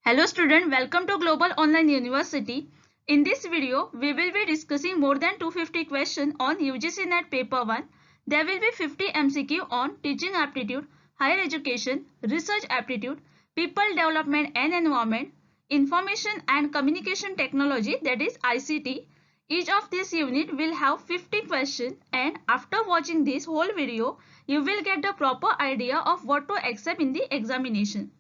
Hello student, welcome to Global Online University. In this video, we will be discussing more than 250 questions on UGC NET Paper 1. There will be 50 MCQ on teaching aptitude, higher education, research aptitude, people development and environment, information and communication technology, that is ICT. Each of this unit will have 50 questions, and after watching this whole video, you will get the proper idea of what to accept in the examination.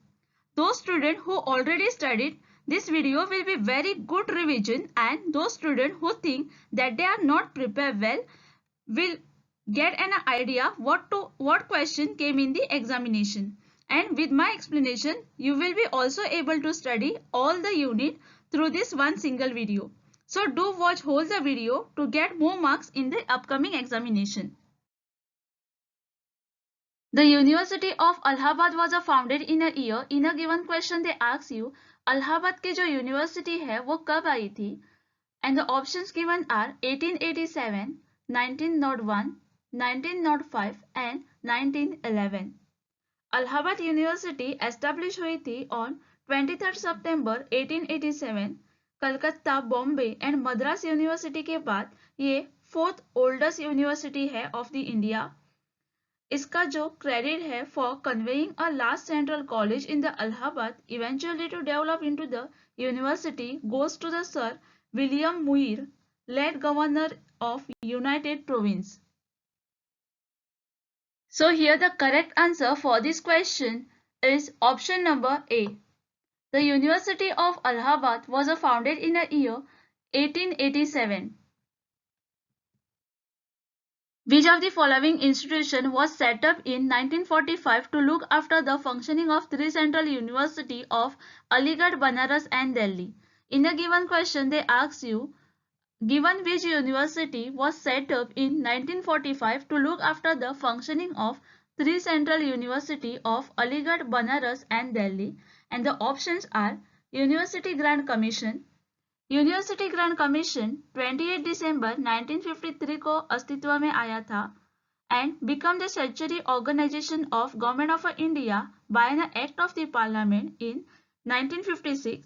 Those students who already studied, this video will be very good revision, and those students who think that they are not prepared well will get an idea what question came in the examination. And with my explanation, you will be also able to study all the unit through this one single video. So do watch whole the video to get more marks in the upcoming examination. The University of Allahabad was founded in a year. In a given question they ask you Allahabad की जो university है वो कब आई थी, and the options given are 1887, 1901, 1905 and 1911. Allahabad University established हुई थी on 23rd September 1887. Calcutta, Bombay and Madras university के बाद ये 4th oldest यूनिवर्सिटी है ऑफ द इंडिया. इसका जो क्रेडिट है for conveying a last central college in the Allahabad eventually to develop into the university goes to the Sir William Muir, late governor of United Province. So here the correct answer for this question is option number A. The University of Allahabad was founded in the year 1887. Which of the following institution was set up in 1945 to look after the functioning of three central universities of Aligarh, Banaras and Delhi? In a given question they ask you, given which university was set up in 1945 to look after the functioning of three central universities of Aligarh, Banaras and Delhi, and the options are University Grant Commission. University grant commission 28 दिसंबर 1953 को अस्तित्व में आया था and become the statutory organization of government of India by an act of the parliament in 1956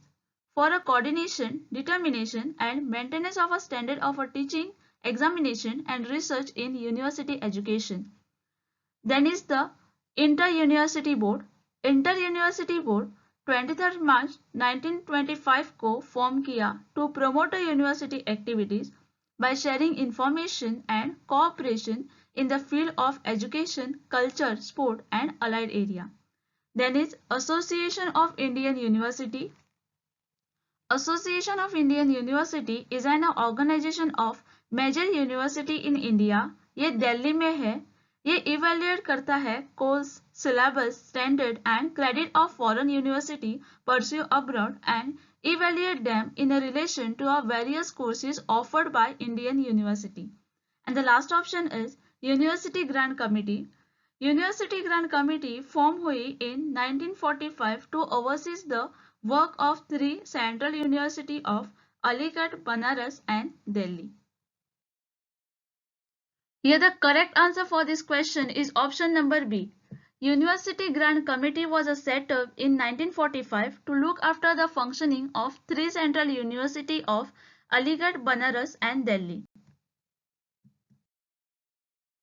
for a coordination, determination and maintenance of a standard of a teaching, examination and research in university education. Then is the inter university board. Inter university board 23 मार्च 1925 को form किया to promote university activities by sharing information and cooperation in the field of education, culture, sport and allied area. Then is association of Indian university. Association of Indian university is an organization of major university in India. ये दिल्ली में है. ये evaluate करता है course, syllabus, standard and credit of foreign university pursue abroad and evaluate them in a relation to our various courses offered by Indian University. And the last option is University Grant Committee. University Grant Committee formed हुई in 1945 to oversee the work of three central university of Aligarh, Banaras and Delhi. Here the correct answer for this question is option number B. University Grant Committee was set up in 1945 to look after the functioning of three central universities of Aligarh, Banaras and Delhi.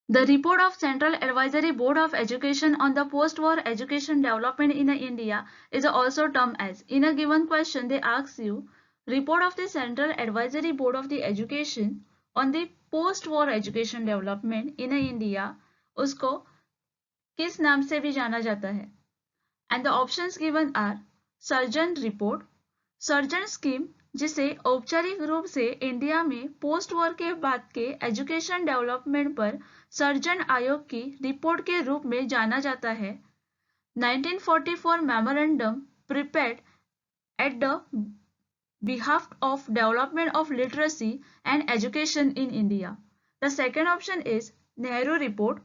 The report of Central Advisory Board of Education on the post-war education development in India is also termed as. In a given question they ask you, report of the Central Advisory Board of the Education on the post-war education development in India, उसको किस नाम से भी जाना जाता है? And the options given are Sargent report, Sargent scheme जिसे औपचारिक रूप से इंडिया में पोस्ट वॉर के बाद के एजुकेशन डेवलपमेंट पर सर्जन आयोग की रिपोर्ट के रूप में जाना जाता है. 1944 memorandum prepared at the behalf of development of literacy and education in India. The second option is Nehru Report.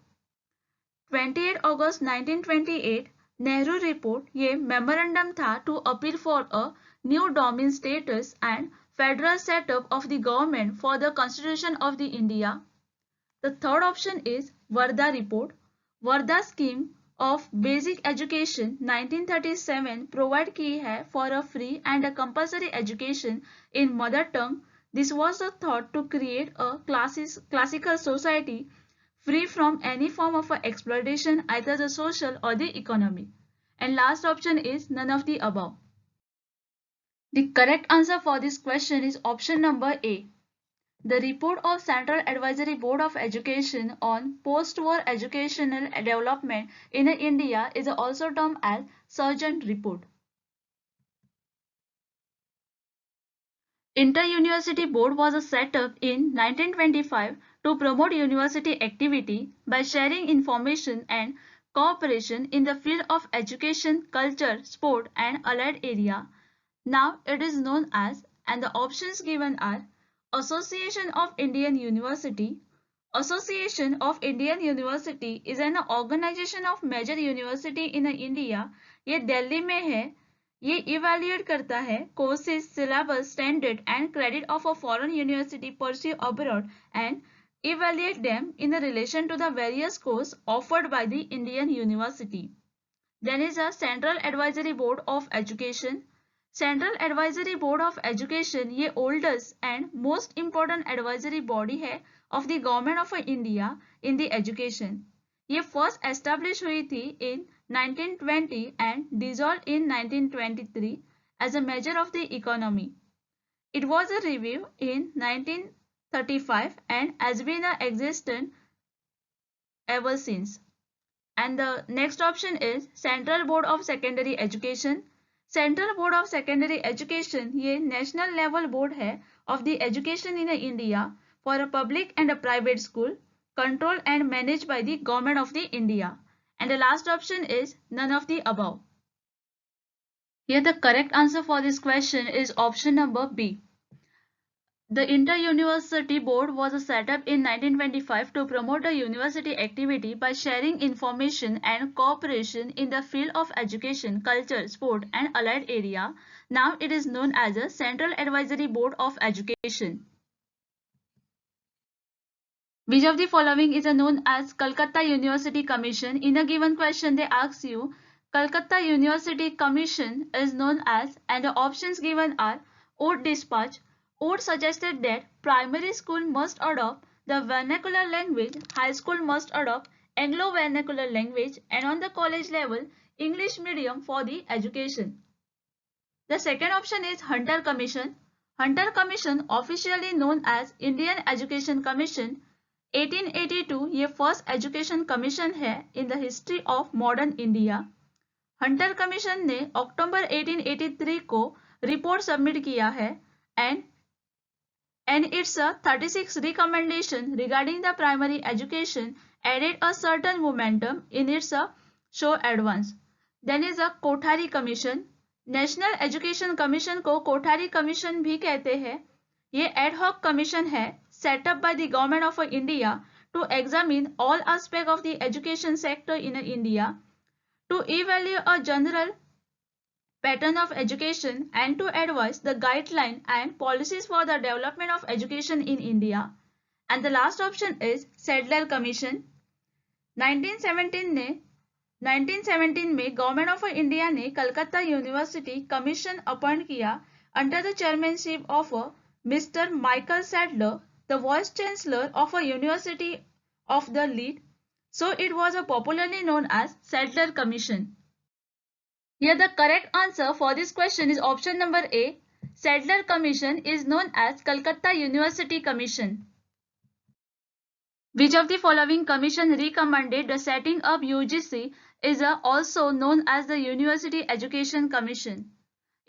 28 August 1928 Nehru Report ये memorandum था to appeal for a new domain status and federal setup of the government for the constitution of the India. The third option is Varda Report. Varda scheme of basic education 1937 provide की है for a free and a compulsory education in mother tongue. This was a thought to create a classical society free from any form of exploitation, either the social or the economic. And last option is none of the above. The correct answer for this question is option number A. The report of Central Advisory Board of Education on post-war educational development in India is also termed as Sargent Report. Inter-University Board was set up in 1925 to promote university activity by sharing information and cooperation in the field of education, culture, sport and allied area. Now it is known as, and the options given are Association of Indian University. Association of Indian University is an organization of major university in India. ये दिल्ली में है. ये evaluate करता है courses, syllabus, standard and credit of a foreign university pursue abroad and evaluate them in relation to the various courses offered by the Indian university. Then is a Central Advisory Board of Education. Central Advisory Board of Education ये oldest and most important advisory body है of the government of India in the education. ये first established हुई थी in 1920 and dissolved in 1923 as a measure of the economy. It was a review in 1935 and has been existent ever since. And the next option is Central Board of Secondary Education. Central Board of Secondary Education ये national level board है of the education in India for a public and a private school, controlled and managed by the government of the India. And the last option is none of the above. Here the correct answer for this question is option number B. The Inter-University Board was set up in 1925 to promote the university activity by sharing information and cooperation in the field of education, culture, sport and allied area. Now it is known as the Central Advisory Board of Education. Which of the following is known as Calcutta University Commission? In a given question they ask you, Calcutta University Commission is known as, and the options given are Old Dispatch. Old suggested that primary school must adopt the vernacular language, high school must adopt Anglo-vernacular language, and on the college level, English medium for the education. The second option is Hunter Commission. Hunter Commission, officially known as Indian Education Commission, 1882 ये first education commission है in the history of modern India. Hunter commission ने अक्टूबर 1883 को report submit किया है and its 36 recommendation regarding the primary education added a certain momentum in its show advance. Then is a Kothari commission. National education commission को Kothari commission भी कहते हैं. ये ad hoc commission है set up by the government of India to examine all aspects of the education sector in India, to evaluate a general pattern of education and to advise the guideline and policies for the development of education in India. And the last option is Sadler Commission. 1917 में government of India ने Calcutta university commission appoint किया under the chairmanship of mister Michael Sadler, the vice chancellor of a university of the lead, so it was popularly known as Sadler Commission. Here the correct answer for this question is option number A. Sadler Commission is known as Calcutta University Commission. Which of the following commission recommended the setting up UGC is also known as the University Education Commission?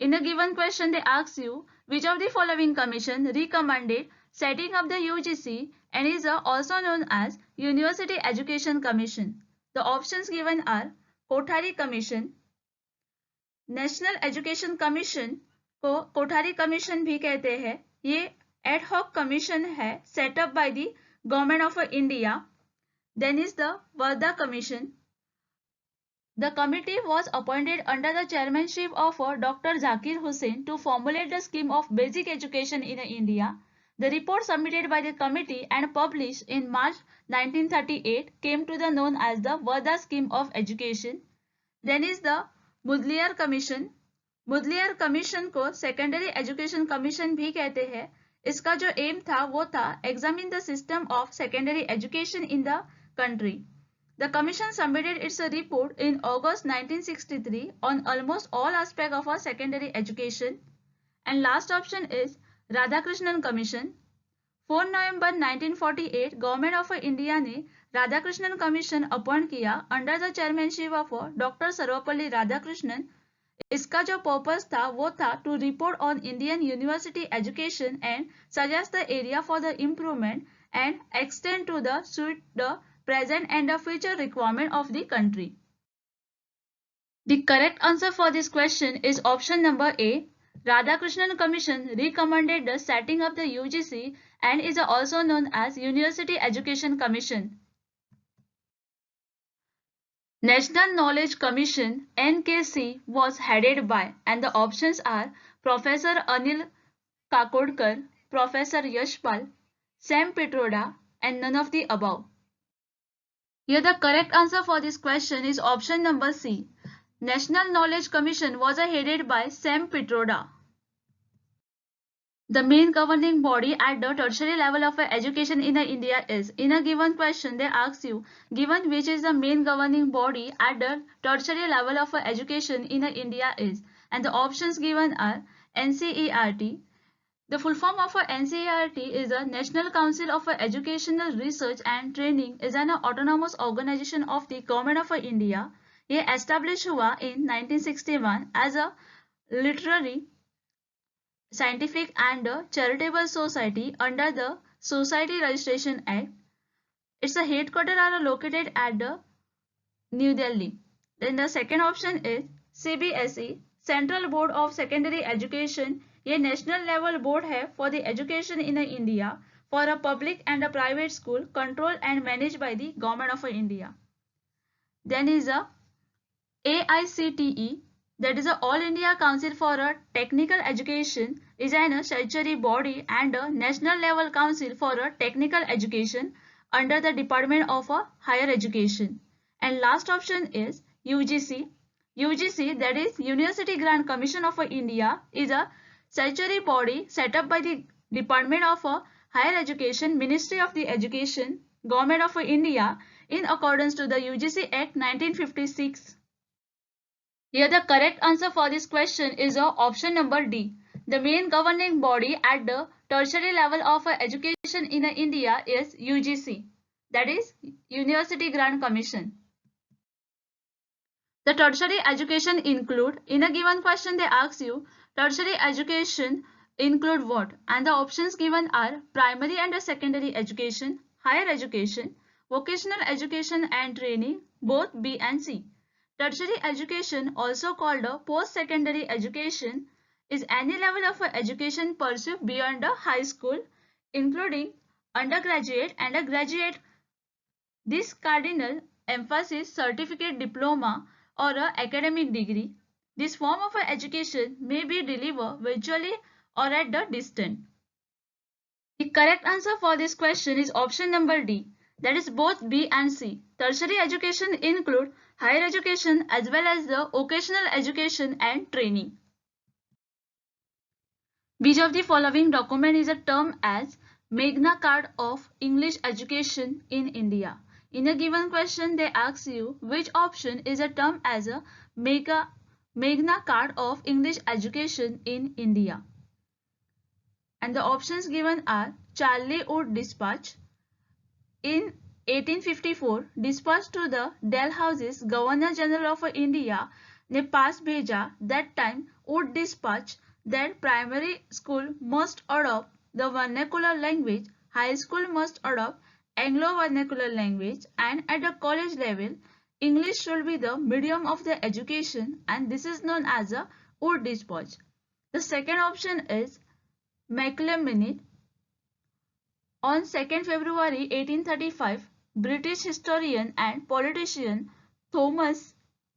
In a given question they ask you which of the following commission recommended setting up the UGC and is also known as University Education Commission. The options given are Kothari commission. National education commission को Kothari commission भी कहते हैं. ये ad hoc commission है set up by the government of India. Then is the Wardha commission. The committee was appointed under the chairmanship of Dr. Zakir Hussain to formulate the scheme of basic education in India. The report submitted by the committee and published in March 1938 came to the known as the Varda Scheme of Education. Then is the Mudaliar commission. Mudaliar commission को secondary education commission भी कहते हैं. इसका जो M था वो था examine the system of secondary education in the country. The commission submitted its report in August 1963 on almost all aspects of our secondary education. And last option is Radhakrishnan Commission. 4 नवंबर 1948 government of India ने Radhakrishnan commission appoint किया under the chairmanship of doctor Sarvepalli Radhakrishnan. इसका जो purpose था वो था to report on Indian university education and suggest the area for the improvement and extend to the suit the present and the future requirement of the country. The correct answer for this question is option number A. Radhakrishnan Commission recommended the setting up the UGC and is also known as University Education Commission. National Knowledge Commission NKC was headed by, and the options are Professor Anil Kakodkar, Professor Yashpal, Sam Pitroda, and none of the above. Here the correct answer for this question is option number C. National Knowledge Commission was headed by Sam Pitroda. The main governing body at the tertiary level of education in India is. In a given question, they ask you, given which is the main governing body at the tertiary level of education in India is. And the options given are NCERT. The full form of NCERT is the National Council of Educational Research and Training is an autonomous organization of the Government of India. ये established हुआ in 1961 as a literary, scientific and charitable society under the Society Registration Act. Its headquarters are located at the New Delhi. Then the second option is CBSE, Central Board of Secondary Education. ये national level board है for the education in India for a public and a private school controlled and managed by the Government of India. Then is a AICTE, that is a All India Council for a Technical Education, is an statutory body and a national level council for a technical education under the Department of Higher Education. And last option is UGC. UGC, that is University Grant Commission of India, is a statutory body set up by the Department of Higher Education, Ministry of the Education, Government of India in accordance to the UGC Act 1956. Here the correct answer for this question is option number D. The main governing body at the tertiary level of education in India is UGC, that is University Grant Commission. The tertiary education include, in a given question they ask you, tertiary education include what? And the options given are primary and secondary education, higher education, vocational education and training, both B and C. Tertiary education, also called post-secondary education, is any level of education pursued beyond high school, including undergraduate and graduate. This cardinal emphasis certificate, diploma or academic degree. This form of education may be delivered virtually or at the distance. The correct answer for this question is option number D, that is both B and C. Tertiary education include higher education as well as the vocational education and training. Which of the following document is a term as Magna Carta of English Education in India? In a given question they ask you which option is a term as a Magna Carta of English Education in India. And the options given are Charlie Wood Dispatch. In 1854, dispatched to the Dalhousie, Governor General of India ने पास भेजा. That time, Wood Dispatch that primary school must adopt the vernacular language, high school must adopt Anglo-vernacular language, and at the college level, English should be the medium of the education, and this is known as a Wood Dispatch. The second option is Macaulay Minute. On 2nd February 1835, British historian and politician Thomas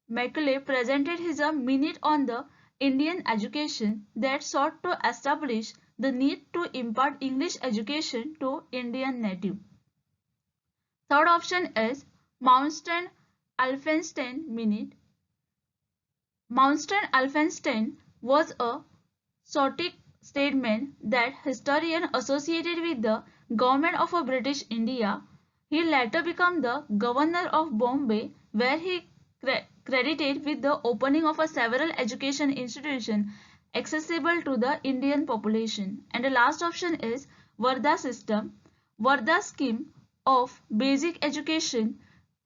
Macaulay presented his minute on the Indian education that sought to establish the need to impart English education to Indian native. Third option is Mountstein-Alfenstein minute. Mountstein-Alfenstein was a sortic statement that historian associated with the government of British India. He later became the governor of Bombay, where he credited with the opening of several education institutions accessible to the Indian population. And the last option is Varda system. Varda scheme of basic education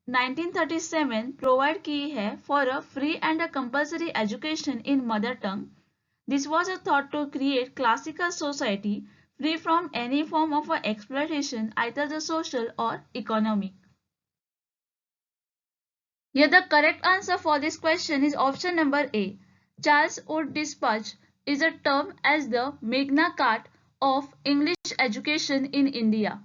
1937 provide की है for a free and a compulsory education in mother tongue. This was a thought to create classical society free from any form of exploitation, either the social or economic. Here the correct answer for this question is option number A. Charles Wood Dispatch is a term as the Magna Carta of English education in India.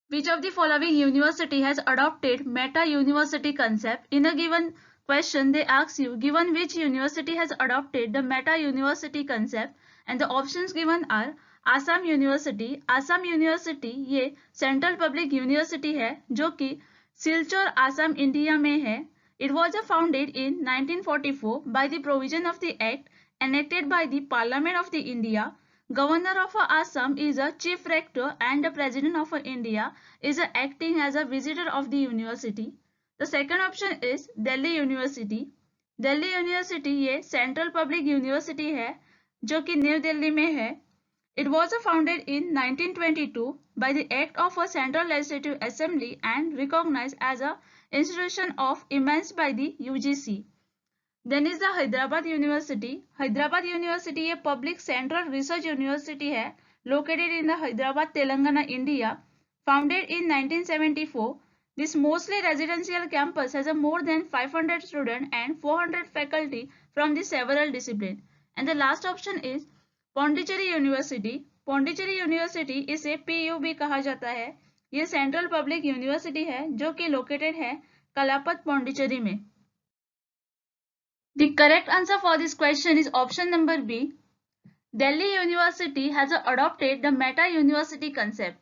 Which of the following university has adopted meta-university concept? In a given question, they ask you, given which university has adopted the meta-university concept, and the options given are Assam University. Assam University ये central public university है जो कि Silchar Assam India में है. It was founded in 1944 by the provision of the act enacted by the Parliament of the India. Governor of Assam is a chief rector and the president of India is acting as a visitor of the university. The second option is Delhi University. Delhi University ये central public university है जो कि new Delhi में है. It was founded in 1922 by the Act of a Central Legislative Assembly and recognized as an institution of immense by the UGC. Then is the Hyderabad University. Hyderabad University a public central research university है located in the Hyderabad, Telangana, India. Founded in 1974, this mostly residential campus has a more than 500 students and 400 faculty from the several disciplines. And the last option is Pondicherry University. Pondicherry University इसे PUB कहा जाता है. ये central public university है जो कि located है कलापत पौंडीचेरी में. The correct answer for this question is option number B. Delhi University has adopted the meta-university concept.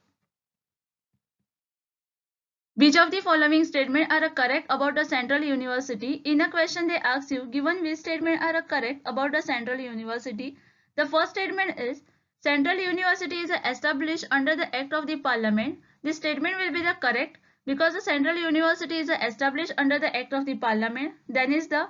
Which of the following statements are correct about a central university? In a question they ask you, given which statements are correct about a central university? The first statement is, Central University is established under the Act of the Parliament. This statement will be the correct because the Central University is established under the Act of the Parliament. Then is the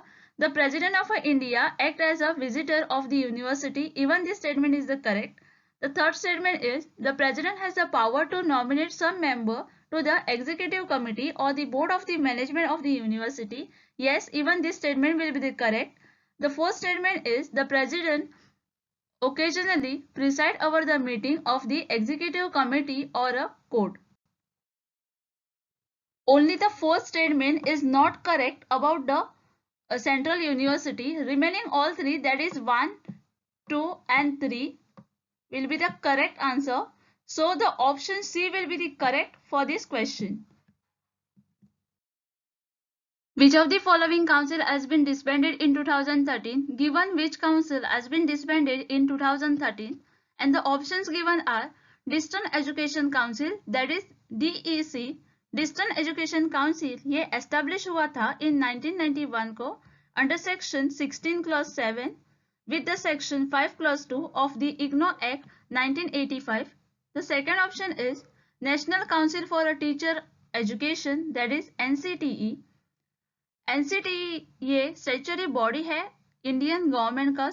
President of India act as a visitor of the university. Even this statement is the correct. The third statement is, the President has the power to nominate some member to the Executive Committee or the Board of the Management of the University. Yes, even this statement will be the correct. The fourth statement is, the President occasionally preside over the meeting of the Executive Committee or a court. Only the fourth statement is not correct about the Central University. Remaining all three, that is 1, 2 and 3 will be the correct answer. So the option C will be the correct for this question. Which of the following council has been disbanded in 2013? Given which council has been disbanded in 2013, and the options given are Distant Education Council, that is DEC. Distant Education Council ये establish हुआ था in 1991 को under section 16 clause 7 with the section 5 clause 2 of the IGNOU Act 1985. The second option is National Council for a Teacher Education, that is NCTE. NCTE ये statutory body है Indian government का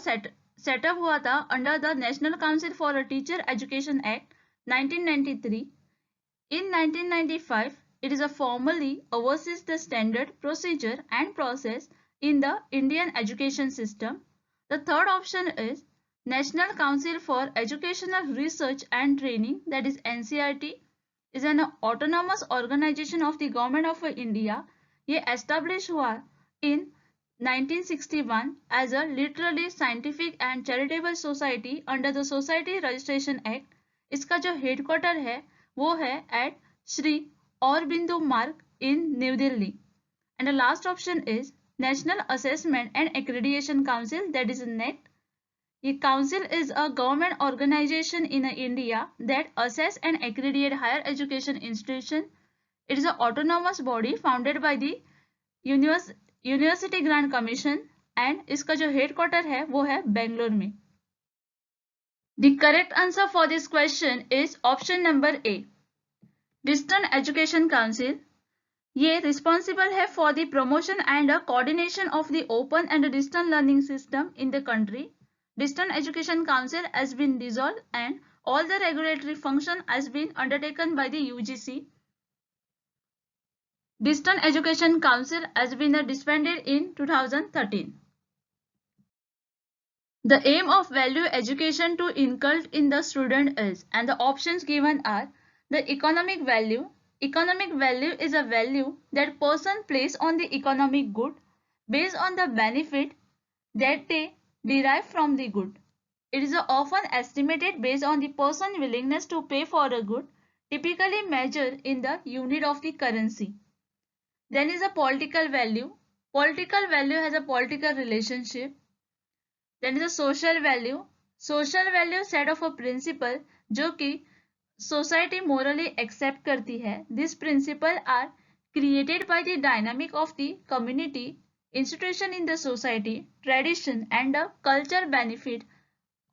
setup हुआ था under the national council for a teacher education act 1993. In 1995, it is formally oversees the standard, procedure and process in the Indian education system. The third option is National Council for Educational Research and Training, that is NCRT, is an autonomous organization of the Government of India. ये established हुआ in 1961 as a literary, scientific and charitable society under the Society Registration Act. इसका जो headquarter है वो है at Shri Aurobindo Marg in New Delhi. And the last option is National Assessment and Accreditation Council, that is NET. A council is a government organization in India that assess and accredit higher education institution. It is an autonomous body founded by the university grant commission and इसका जो headquarter है वो है बेंगलोर में. The correct answer for this question is option number A, distance education council. ये responsible है for the promotion and coordination of the open and distance learning system in the country. Distance education council has been dissolved and all the regulatory function has been undertaken by the UGC. Distance Education Council has been disbanded in 2013. The aim of value education to inculcate in the student is, and the options given are, the economic value. Economic value is a value that person place on the economic good based on the benefit that they derive from the good. It is often estimated based on the person's willingness to pay for a good, typically measured in the unit of the currency. Then is a political value. Political value has a political relationship. Then is a social value. Social value set of a principle जो कि society morally accept करती है. These principles are created by the dynamic of the community, institution in the society, tradition and the cultural benefit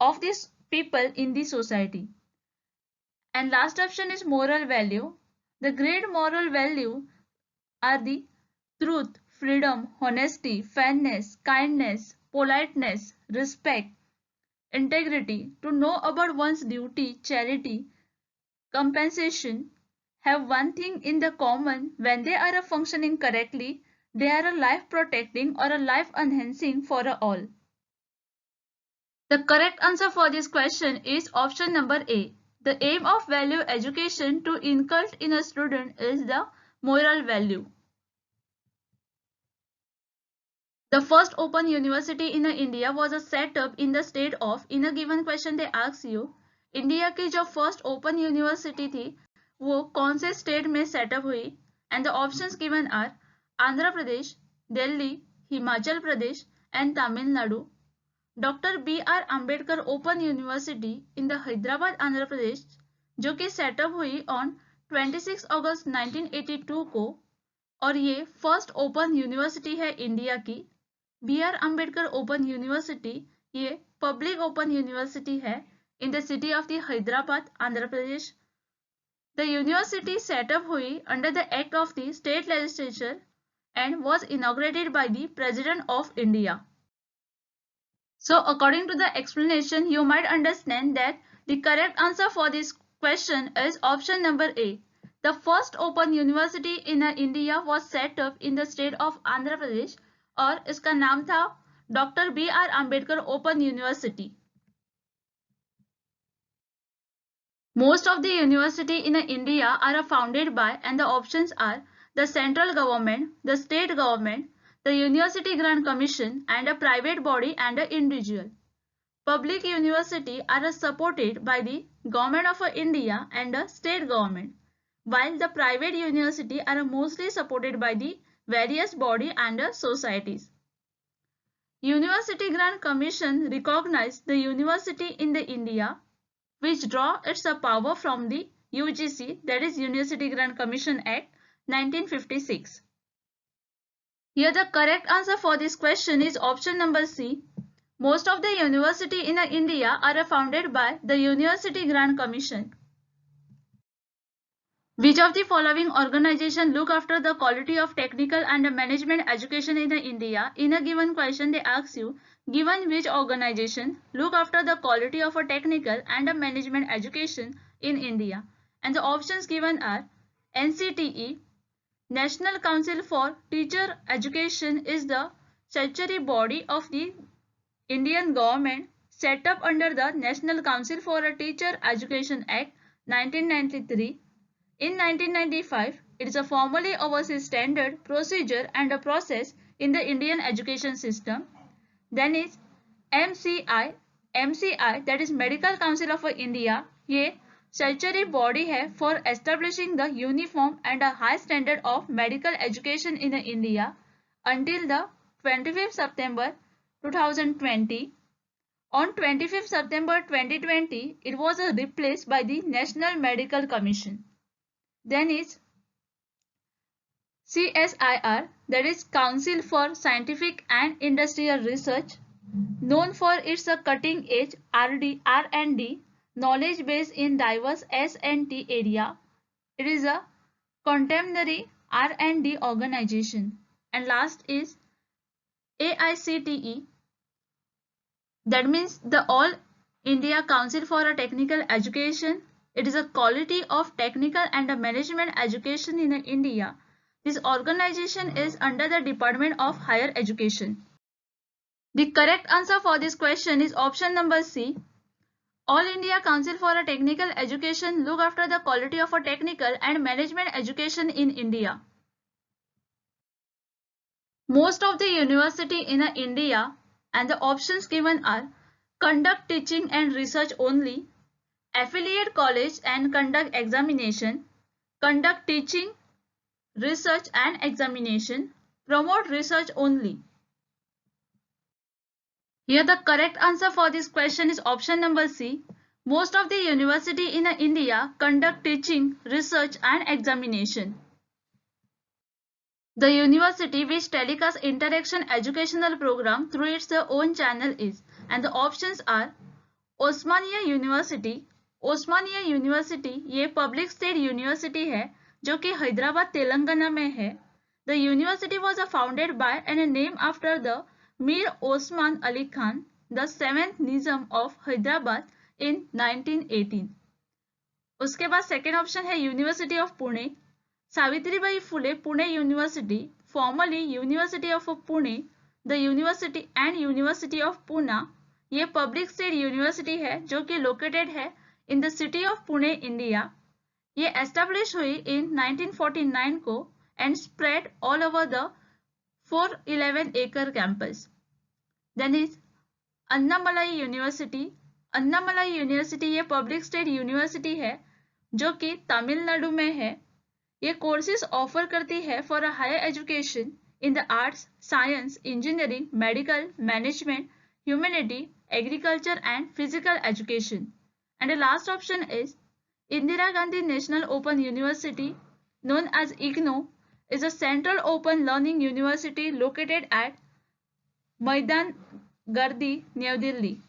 of these people in the society. And last option is moral value. The great moral value are the truth, freedom, honesty, fairness, kindness, politeness, respect, integrity, to know about one's duty, charity, compensation, have one thing in the common. When they are functioning correctly, they are a life protecting or a life enhancing for all. The correct answer for this question is option number A. The aim of value education to inculcate in a student is the moral value. The first open university in India was set up in the state of, in a given question they ask you, India की जो first open university थी वो कौन से state में setup हुई. And the options given are Andhra Pradesh, Delhi, Himachal Pradesh and Tamil Nadu. Doctor B.R. Ambedkar open university in the Hyderabad Andhra Pradesh जो कि सेटअप हुई ऑन 26 अगस्त 1982 को, और ये फर्स्ट ओपन यूनिवर्सिटी है इंडिया की. B.R. अम्बेडकर ओपन यूनिवर्सिटी ये पब्लिक ओपन यूनिवर्सिटी है in the city of the Hyderabad, Andhra Pradesh. The university set up हुई under the act of the state legislature and was inaugurated by the President of India. So according to the explanation, you might understand that the correct answer for this question is option number A. The first open university in India was set up in the state of Andhra Pradesh और इसका नाम था Dr. B.R. Ambedkar Open University. Most of the university in India are founded by, and the options are, the central government, the state government, the University Grant Commission and a private body and an individual. Public university are supported by the government of India and the state government, while the private university are mostly supported by the various body and societies. University Grant Commission recognized the university in the India which draw its power from the UGC, that is University Grant Commission Act 1956. Here the correct answer for this question is option number C. Most of the university in India are founded by the University Grant Commission. Which of the following organization look after the quality of technical and management education in India? In a given question they ask you, given which organization look after the quality of a technical and a management education in India? And the options given are NCTE, National Council for Teacher Education is the statutory body of the Indian government set up under the National Council for a Teacher Education Act 1993. In 1995, it is a formally oversees standard, procedure and a process in the Indian education system. Then is MCI, that is Medical Council of India. ये statutory body है for establishing the uniform and a high standard of medical education in India until the 25th September 2020. On 25th September 2020, it was replaced by the National Medical Commission. Then is CSIR, that is Council for Scientific and Industrial Research, known for its cutting-edge R&D, knowledge base in diverse S&T area. It is a contemporary R&D organization. And last is AICTE, that means the All India Council for Technical Education. It is a quality of technical and management education in India. This organization is under the Department of Higher Education. The correct answer for this question is option number C. All India Council for Technical Education look after the quality of technical and management education in India. Most of the university in India and the options given are conduct teaching and research only, affiliate college and conduct examination, conduct teaching, research and examination, promote research only. Here the correct answer for this question is option number C. Most of the university in India conduct teaching, research and examination. The university which telecasts interaction educational program through its own channel is, and the options are Osmania university ये public state university है जो कि हैदराबाद तेलंगाना में है. The university was founded by and name after the Mir Osman Ali Khan, the 7th Nizam of Hyderabad in 1918. उसके बाद second option है university of Pune. Savitribai Phule Pune university, formerly university of Pune, the university of Poona ये पब्लिक स्टेट यूनिवर्सिटी है जो कि लोकेटेड है in the city of Pune, India. ये establish हुई इन 1949 को and spread all over the 411 एकड़ campus. Then is Annamalai university ये पब्लिक स्टेट यूनिवर्सिटी है जो कि तमिलनाडु में है. ये कोर्सेज ऑफर करती है for higher education in the arts, science, engineering, medical, management, humanity, agriculture and physical education. And the last option is Indira Gandhi national open university known as IGNO is a central open learning university located at Maidan Gardi, New Delhi.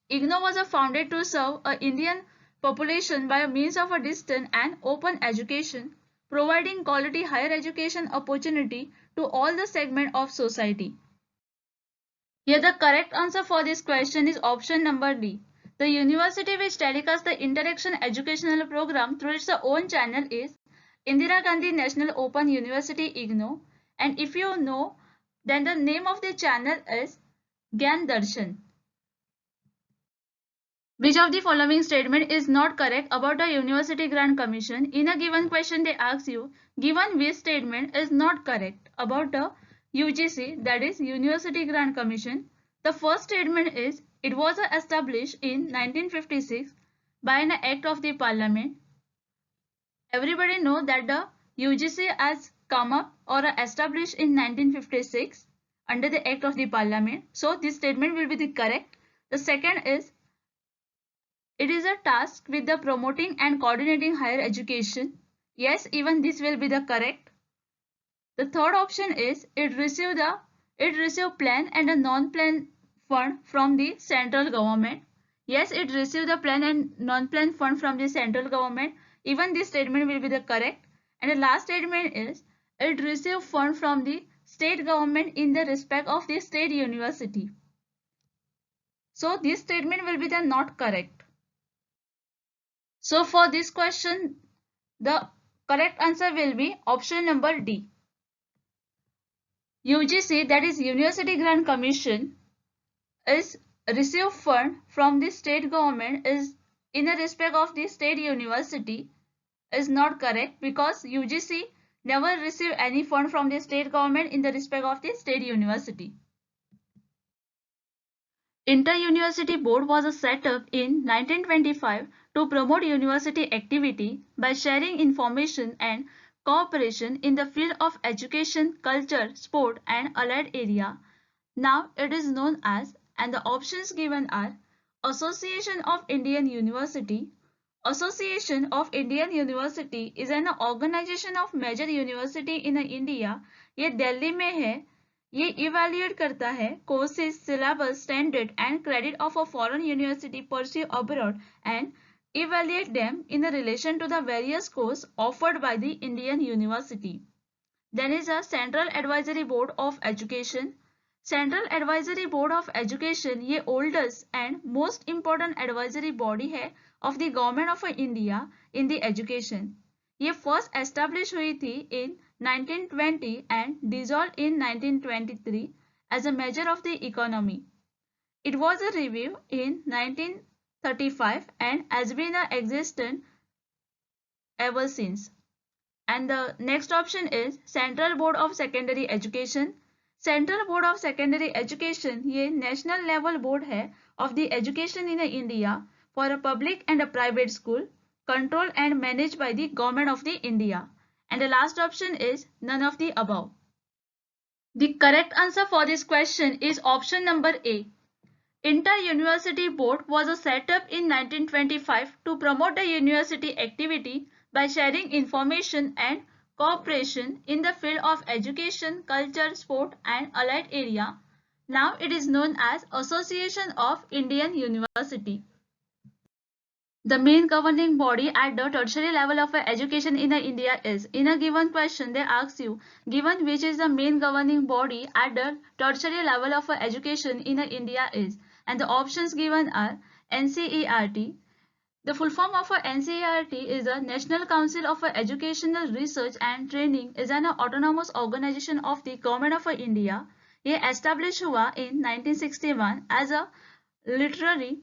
IGNO was founded to serve a Indian population by means of a distant and open education, providing quality higher education opportunity to all the segments of society. Here the correct answer for this question is option number D. The university which telecasts the interaction educational program through its own channel is Indira Gandhi National Open University IGNO, and if you know, then the name of the channel is Gyan Darshan. Which of the following statement is not correct about a University Grant Commission? In a given question they ask you, given which statement is not correct about a UGC, that is University Grant Commission? The first statement is, it was established in 1956 by an act of the Parliament. Everybody know that the UGC has come up or established in 1956 under the act of the Parliament. So this statement will be the correct. The second is, it is a task with the promoting and coordinating higher education. Yes, even this will be the correct. The third option is, it received plan and a non-plan fund from the central government. Yes, it received the plan and non-plan fund from the central government. Even this statement will be the correct. And the last statement is, it received fund from the state government in the respect of the state university. So this statement will be the not correct. So for this question, the correct answer will be option number D. UGC, that is University Grant Commission, is receive fund from the state government is in the respect of the state university is not correct, because UGC never received any fund from the state government in the respect of the state university. Inter-University Board was set up in 1925 to promote university activity by sharing information and cooperation in the field of education, culture, sport and allied area. Now it is known as and the options given are Association of Indian University. Association of Indian University is an organization of major university in India. ये दिल्ली में है. ये evaluate करता है courses, syllabus, standard and credit of a foreign university pursue abroad and evaluate them in relation to the various courses offered by the Indian university. Then is a Central Advisory Board of Education. Central Advisory Board of Education ये oldest and most important advisory body है of the Government of India in the education. ये first established हुई थी in 1920 and dissolved in 1923 as a measure of the economy. It was a review in 1935 and has been existent ever since. And the next option is Central Board of Secondary Education. Central Board of Secondary Education ये national level board है of the education in India for a public and a private school, controlled and managed by the Government of the India. And the last option is none of the above. The correct answer for this question is option number A. Inter-University Board was set up in 1925 to promote the university activity by sharing information and cooperation in the field of education, culture, sport and allied area. Now it is known as Association of Indian University. The main governing body at the tertiary level of education in India is. In a given question, they ask you, given which is the main governing body at the tertiary level of education in India is. And the options given are NCERT. The full form of NCERT is the National Council of Educational Research and Training is an autonomous organization of the Government of India. ये established हुआ in 1961 as a literary,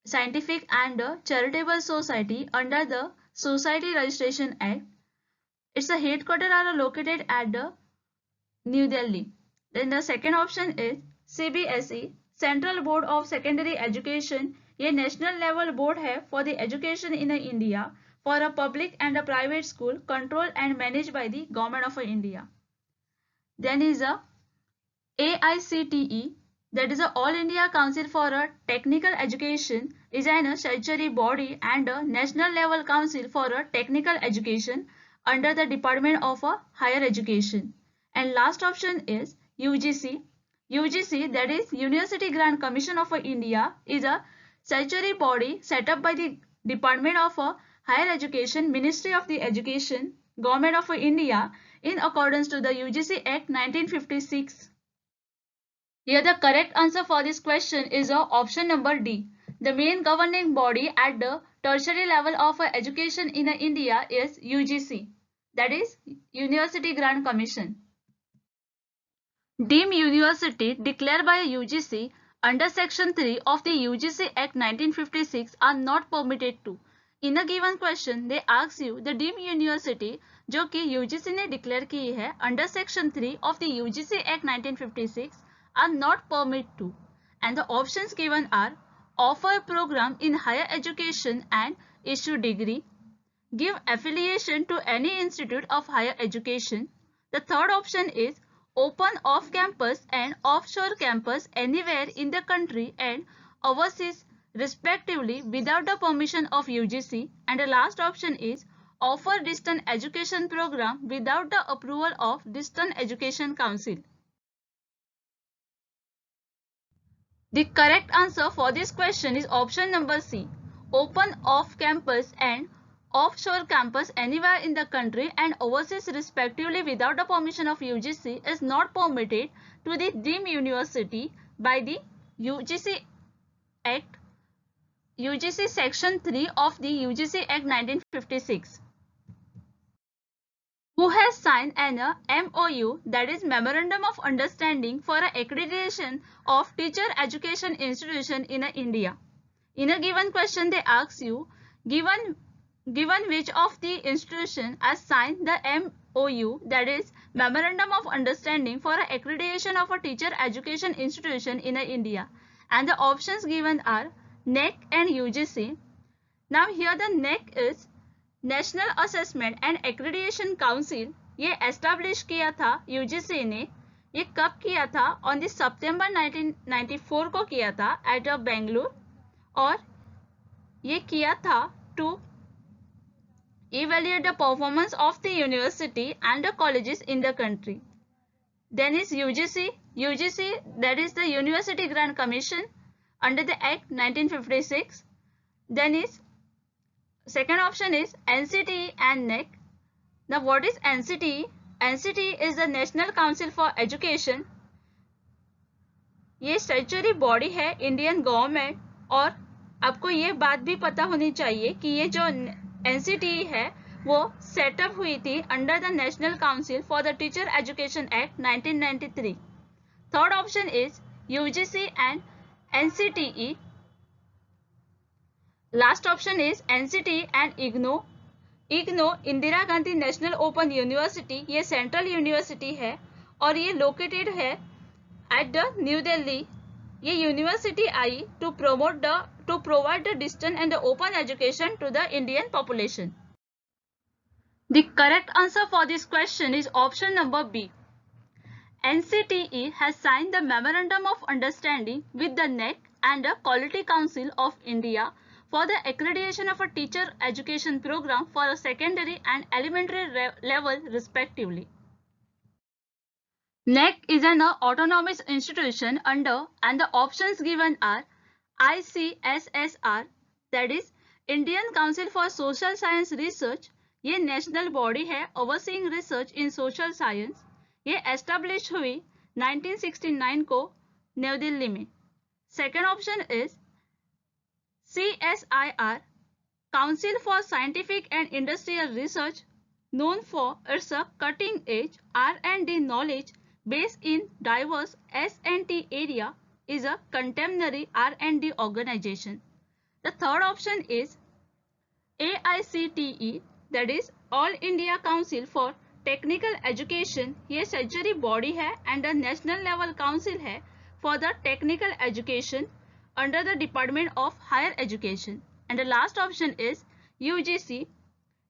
scientific and charitable society under the Society Registration Act. Its headquarters are located at the New Delhi. Then the second option is CBSE, Central Board of Secondary Education. ये national level board है for the education in India for a public and a private school controlled and managed by the Government of India. Then is a AICTE, that is a All India Council for a Technical Education, is an statutory body and a national level council for a technical education under the Department of Higher Education. And last option is UGC. UGC, that is University Grant Commission of India, is a statutory body set up by the Department of Higher Education, Ministry of the Education, Government of India in accordance to the UGC Act 1956. Here the correct answer for this question is option number D. The main governing body at the tertiary level of education in India is UGC, that is University Grant Commission. Deemed university declared by UGC under Section 3 of the UGC Act 1956 are not permitted to. In a given question, they ask you the deemed university जो कि UGC ने declare की है under Section 3 of the UGC Act 1956 are not permitted to. And the options given are offer program in higher education and issue degree, give affiliation to any institute of higher education. The third option is open off-campus and offshore campus anywhere in the country and overseas respectively without the permission of UGC. And the last option is offer distance education program without the approval of Distance Education Council. The correct answer for this question is option number C. Open off-campus and offshore campus anywhere in the country and overseas respectively without the permission of UGC is not permitted to the deemed university by the UGC Act, UGC Section 3 of the UGC Act 1956. Who has signed an MOU, that is Memorandum of Understanding for accreditation of teacher education institution in India. In a given question they ask you, given which of the institution has signed the MOU, that is Memorandum of Understanding for accreditation of a teacher education institution in India. And the options given are NEC and UGC. Now here the NEC is National Assessment and Accreditation Council. ये establish किया था UGC ने. ये कब किया था? On the September 1994 को किया था एट बेंगलुरु, और ये किया था to evaluate the performance of the university and the colleges in the country. Then is UGC, that is the University Grant Commission under the Act 1956. Then is second option is NCTE and NEC. Now what is NCTE? NCTE is the National Council for Education. ये statutory body है Indian government, और आपको ये बात भी पता होनी चाहिए कि ये जो NCTE है वो सेटअप हुई थी under the national council for the teacher education act 1993. Third option is UGC and NCTE. Last option is NCTE and IGNOU. IGNOU Indira Gandhi national open university, ये सेंट्रल यूनिवर्सिटी है और ये लोकेटेड है एट द न्यू दिल्ली. ये university I to provide the distant and the open education to the Indian population. The correct answer for this question is option number B. NCTE has signed the Memorandum of Understanding with the NEC and the Quality Council of India for the accreditation of a teacher education program for a secondary and elementary level respectively. NEC is an autonomous institution under, and the options given are ICSSR, that is Indian Council for Social Science Research. ये national body है overseeing research इन social science. ये establish हुई 1969 को new Delhi में. Second option is CSIR, Council for Scientific and Industrial Research, known for its cutting edge R&D knowledge based in diverse S&T area, is a contemporary R&D organization. The third option is AICTE, that is All India Council for Technical Education. ये statutory body है and national level council है for the technical education under the department of higher education. And the last option is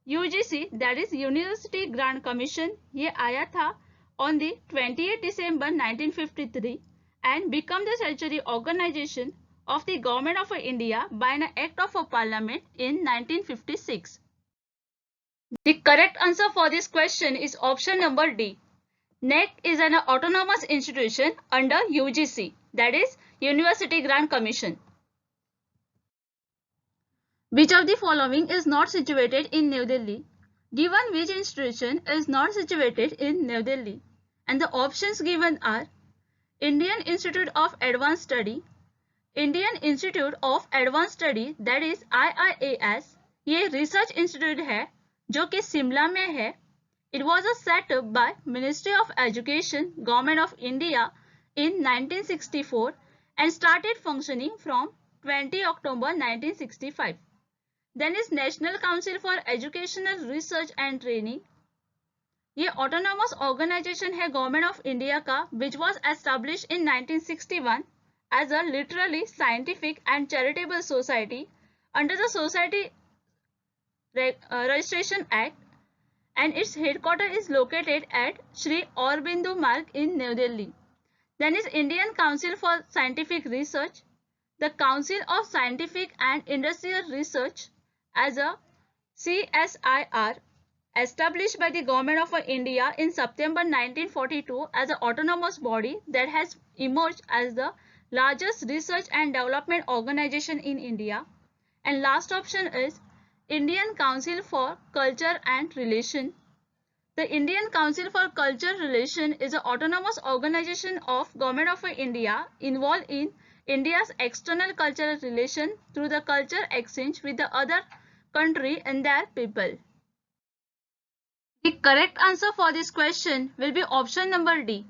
UGC, that is University Grant Commission. ये आया था on the 28 December 1953 and become the statutory organization of the Government of India by an Act of Parliament in 1956. The correct answer for this question is option number D. NEC is an autonomous institution under UGC, that is University Grant Commission. Which of the following is not situated in New Delhi? Given which institution is not situated in New Delhi? And the options given are Indian Institute of Advanced Study, Indian Institute of Advanced Study, that is IIAS. ये research institute है जो कि शिमला में है. It was set up by Ministry of Education, Government of India in 1964 and started functioning from 20 October 1965. Then is National Council for Educational Research and Training. ये autonomous organization है government of India का, which was establish in 1961 as a literally scientific and charitable society under the society registration act, and its headquarters is located at Sri Aurobindo Marg in New Delhi. Then is Indian Council for Scientific Research, the Council of Scientific and Industrial Research as a CSIR, established by the Government of India in September 1942 as an autonomous body that has emerged as the largest research and development organization in India. And last option is Indian Council for Culture and Relation. The Indian Council for Culture Relation is an autonomous organization of Government of India involved in India's external cultural relation through the culture exchange with the other country and their people. The correct answer for this question will be option number D.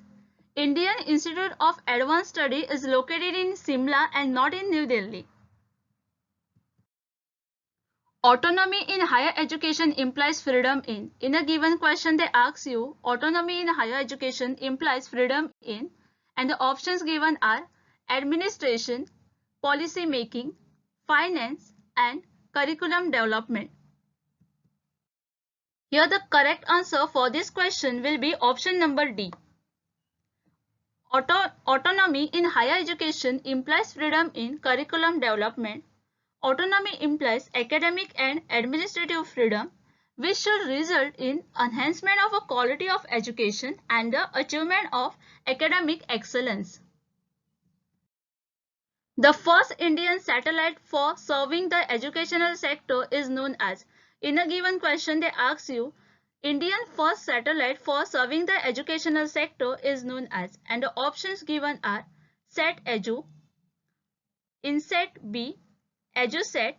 Indian Institute of Advanced Study is located in Simla and not in New Delhi. Autonomy in higher education implies freedom in. In a given question they ask you, autonomy in higher education implies freedom in, and the options given are administration, policy making, finance and curriculum development. Here the correct answer for this question will be option number D. Autonomy in higher education implies freedom in curriculum development. Autonomy implies academic and administrative freedom, which should result in enhancement of a quality of education and the achievement of academic excellence. The first Indian satellite for serving the educational sector is known as. In a given question, they ask you, Indian first satellite for serving the educational sector is known as, and the options given are SET-EDU, INSET-B, EduSet,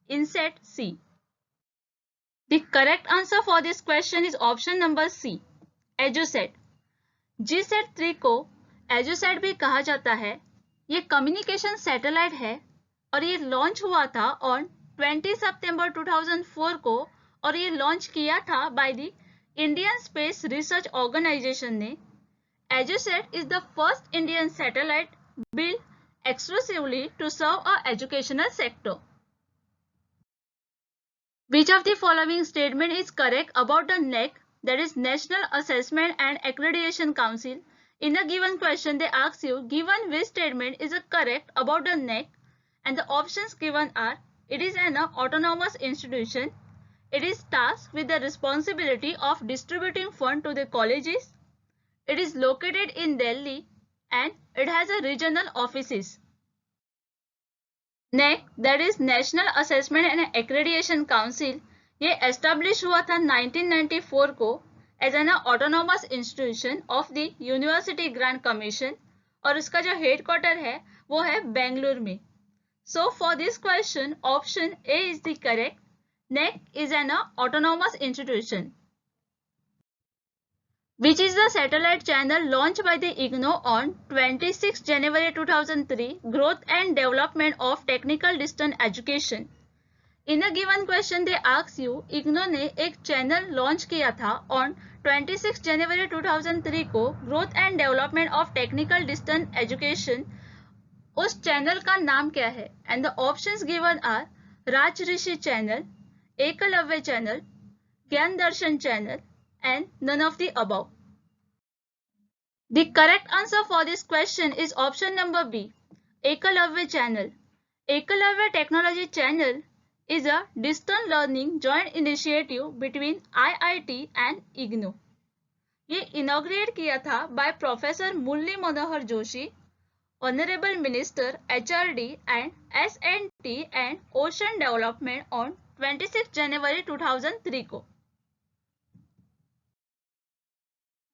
INSET-C. The correct answer for this question is option number C, EduSet. GSET 3 को EduSet भी कहा जाता है. ये communication satellite है और ये launch हुआ था ऑन 20 सितंबर 2004 को और ये लॉन्च किया था by the Indian space research organization ने. EduSet is the first Indian satellite built exclusively to serve a educational sector. Which of the following statement is correct about the NAAC, that is National Assessment and Accreditation Council? In a given question, they ask you, given which statement is correct about the NAAC, and the options given are, it is an autonomous institution, it is tasked with the responsibility of distributing funds to the colleges, it is located in Delhi, and it has a regional offices. NAAC, that is National Assessment and Accreditation Council, ये establish हुआ था 1994 को as an autonomous institution of the university grant commission और इसका जो head quarter है वो है बेंगलुरु में. सो for this question option A is the correct. NAAC is an autonomous institution. Which is the satellite channel launched by the IGNO on 26 January 2003, Growth and Development of Technical Distance Education. In a given question, they ask you, IGNO ने एक channel launch किया था on 26 जनवरी 2003 को growth and development of technical distance education. उस channel का नाम क्या है? And the options given are Rajarshi channel, Eklavya channel, Gyan Darshan channel, and none of the above. The correct answer for this question is option number B, Ekalavya channel. Ekalavya Technology Channel is a distance learning joint initiative between IIT and IGNO. ये inaugurate किया था by Professor Murli Manohar Joshi, Honorable Minister HRD and S&T and Ocean Development on 26 January 2003 को.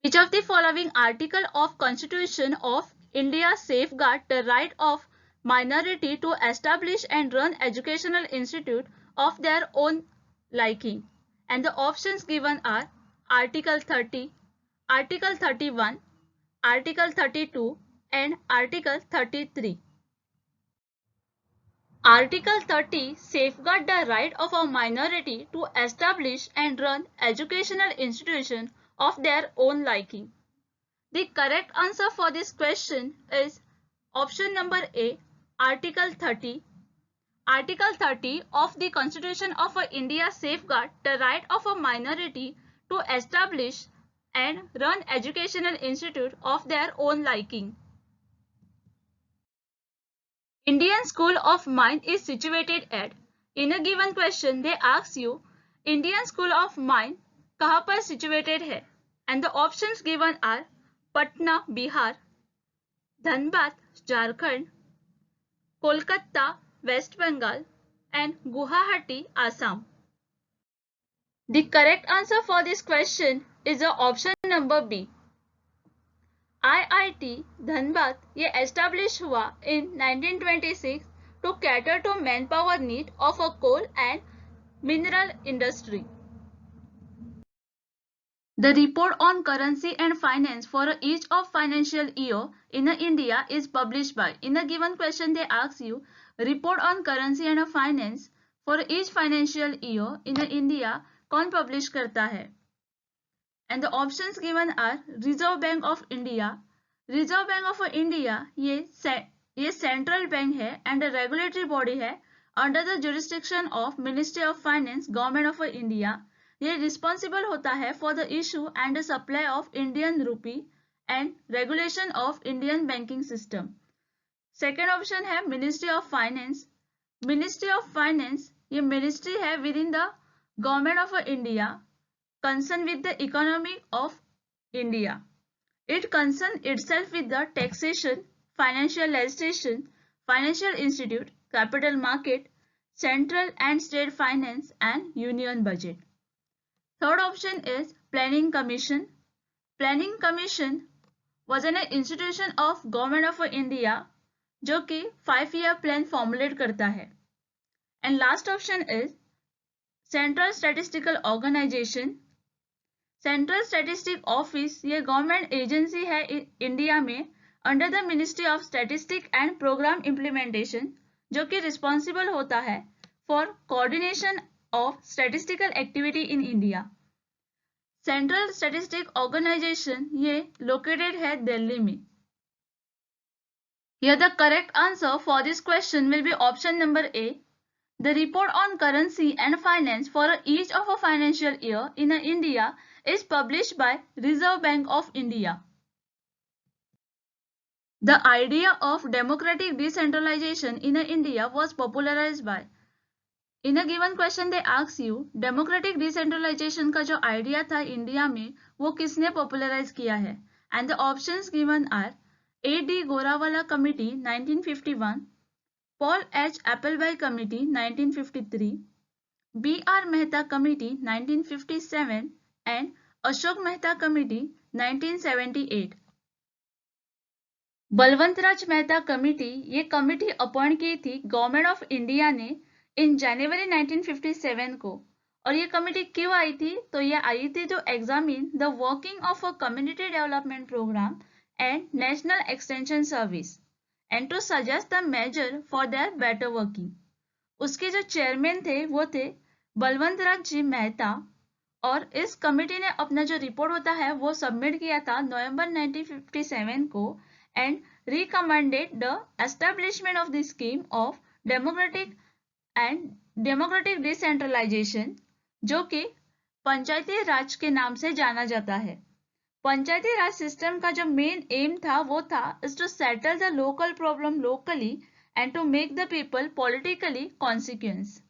Which of the following article of Constitution of India safeguard the right of minority to establish and run educational institute of their own liking? And the options given are Article 30, Article 31, Article 32 and Article 33. Article 30 safeguard the right of a minority to establish and run educational institution of their own liking. The correct answer for this question is option number A, Article 30. Article 30 of the Constitution of India safeguard the right of a minority to establish and run educational institute of their own liking. Indian School of Mines is situated at. In a given question, they ask you, Indian School of Mines कहाँ पर situated है? And the options given are Patna Bihar, Dhanbad Jharkhand, Kolkata west Bengal and Guwahati Assam. The correct answer for this question is the option number B. IIT Dhanbad ये established हुआ in 1926 to cater to manpower need of a coal and mineral industry. The report on currency and finance for each of financial year in India is published by. In a given question, they ask you report on currency and finance for each financial year in India कौन publish करता है? And the options given are Reserve Bank of India. Reserve Bank of India ये central bank है and a regulatory body है under the jurisdiction of Ministry of Finance, Government of India. ये responsible होता है for the issue and supply of Indian rupee and regulation of Indian banking system. Second option है ministry of finance. Ministry of finance ये ministry है within the government of India concern with the economy of India. It concerns itself with the taxation, financial legislation, financial institute, capital market, central and state finance and union budget. Third option is Planning Commission. Planning Commission was an institution of Government of India जो कि 5-year plan formulate करता है. And last option is Central Statistical Organization. Central statistic office ये government agency है India में under the ministry of statistic and programme implementation जो कि responsible होता है for coordination of statistical activity in India. Central statistic organization ये located है दिल्ली में। Here the correct answer for this question will be option number A. The report on currency and finance for each of a financial year in India is published by Reserve Bank of India. The idea of democratic decentralization in India was popularized by. In a given question they ask you democratic decentralization का जो idea था India में वो किसने popularize किया है and the options given are A.D. गोरावाला Committee 1951, Paul H. Appleby Committee 1953, B.R. Mehta Committee 1957 and Ashok Mehta Committee 1978. Balwantraj Mehta committee ये committee appoint की थी गवर्नमेंट ऑफ इंडिया ने इन जनवरी 1957 को। और ये कमिटी क्यों आई थी? तो ये आई थी to examine the working of a community development programme and national extension service and to suggest the measure for their better working. उसके जो चेयरमैन थे वो थे बलवंतराज जी मेहता और इस कमेटी ने अपना जो रिपोर्ट होता है वो सबमिट किया था नवंबर 1957 को and recommended the establishment of the scheme of democratic decentralization जो कि पंचायती राज के नाम से जाना जाता है। पंचायती राज सिस्टम का जो मेन एम था वो था is to settle the local problem locally and to make the people politically consequence.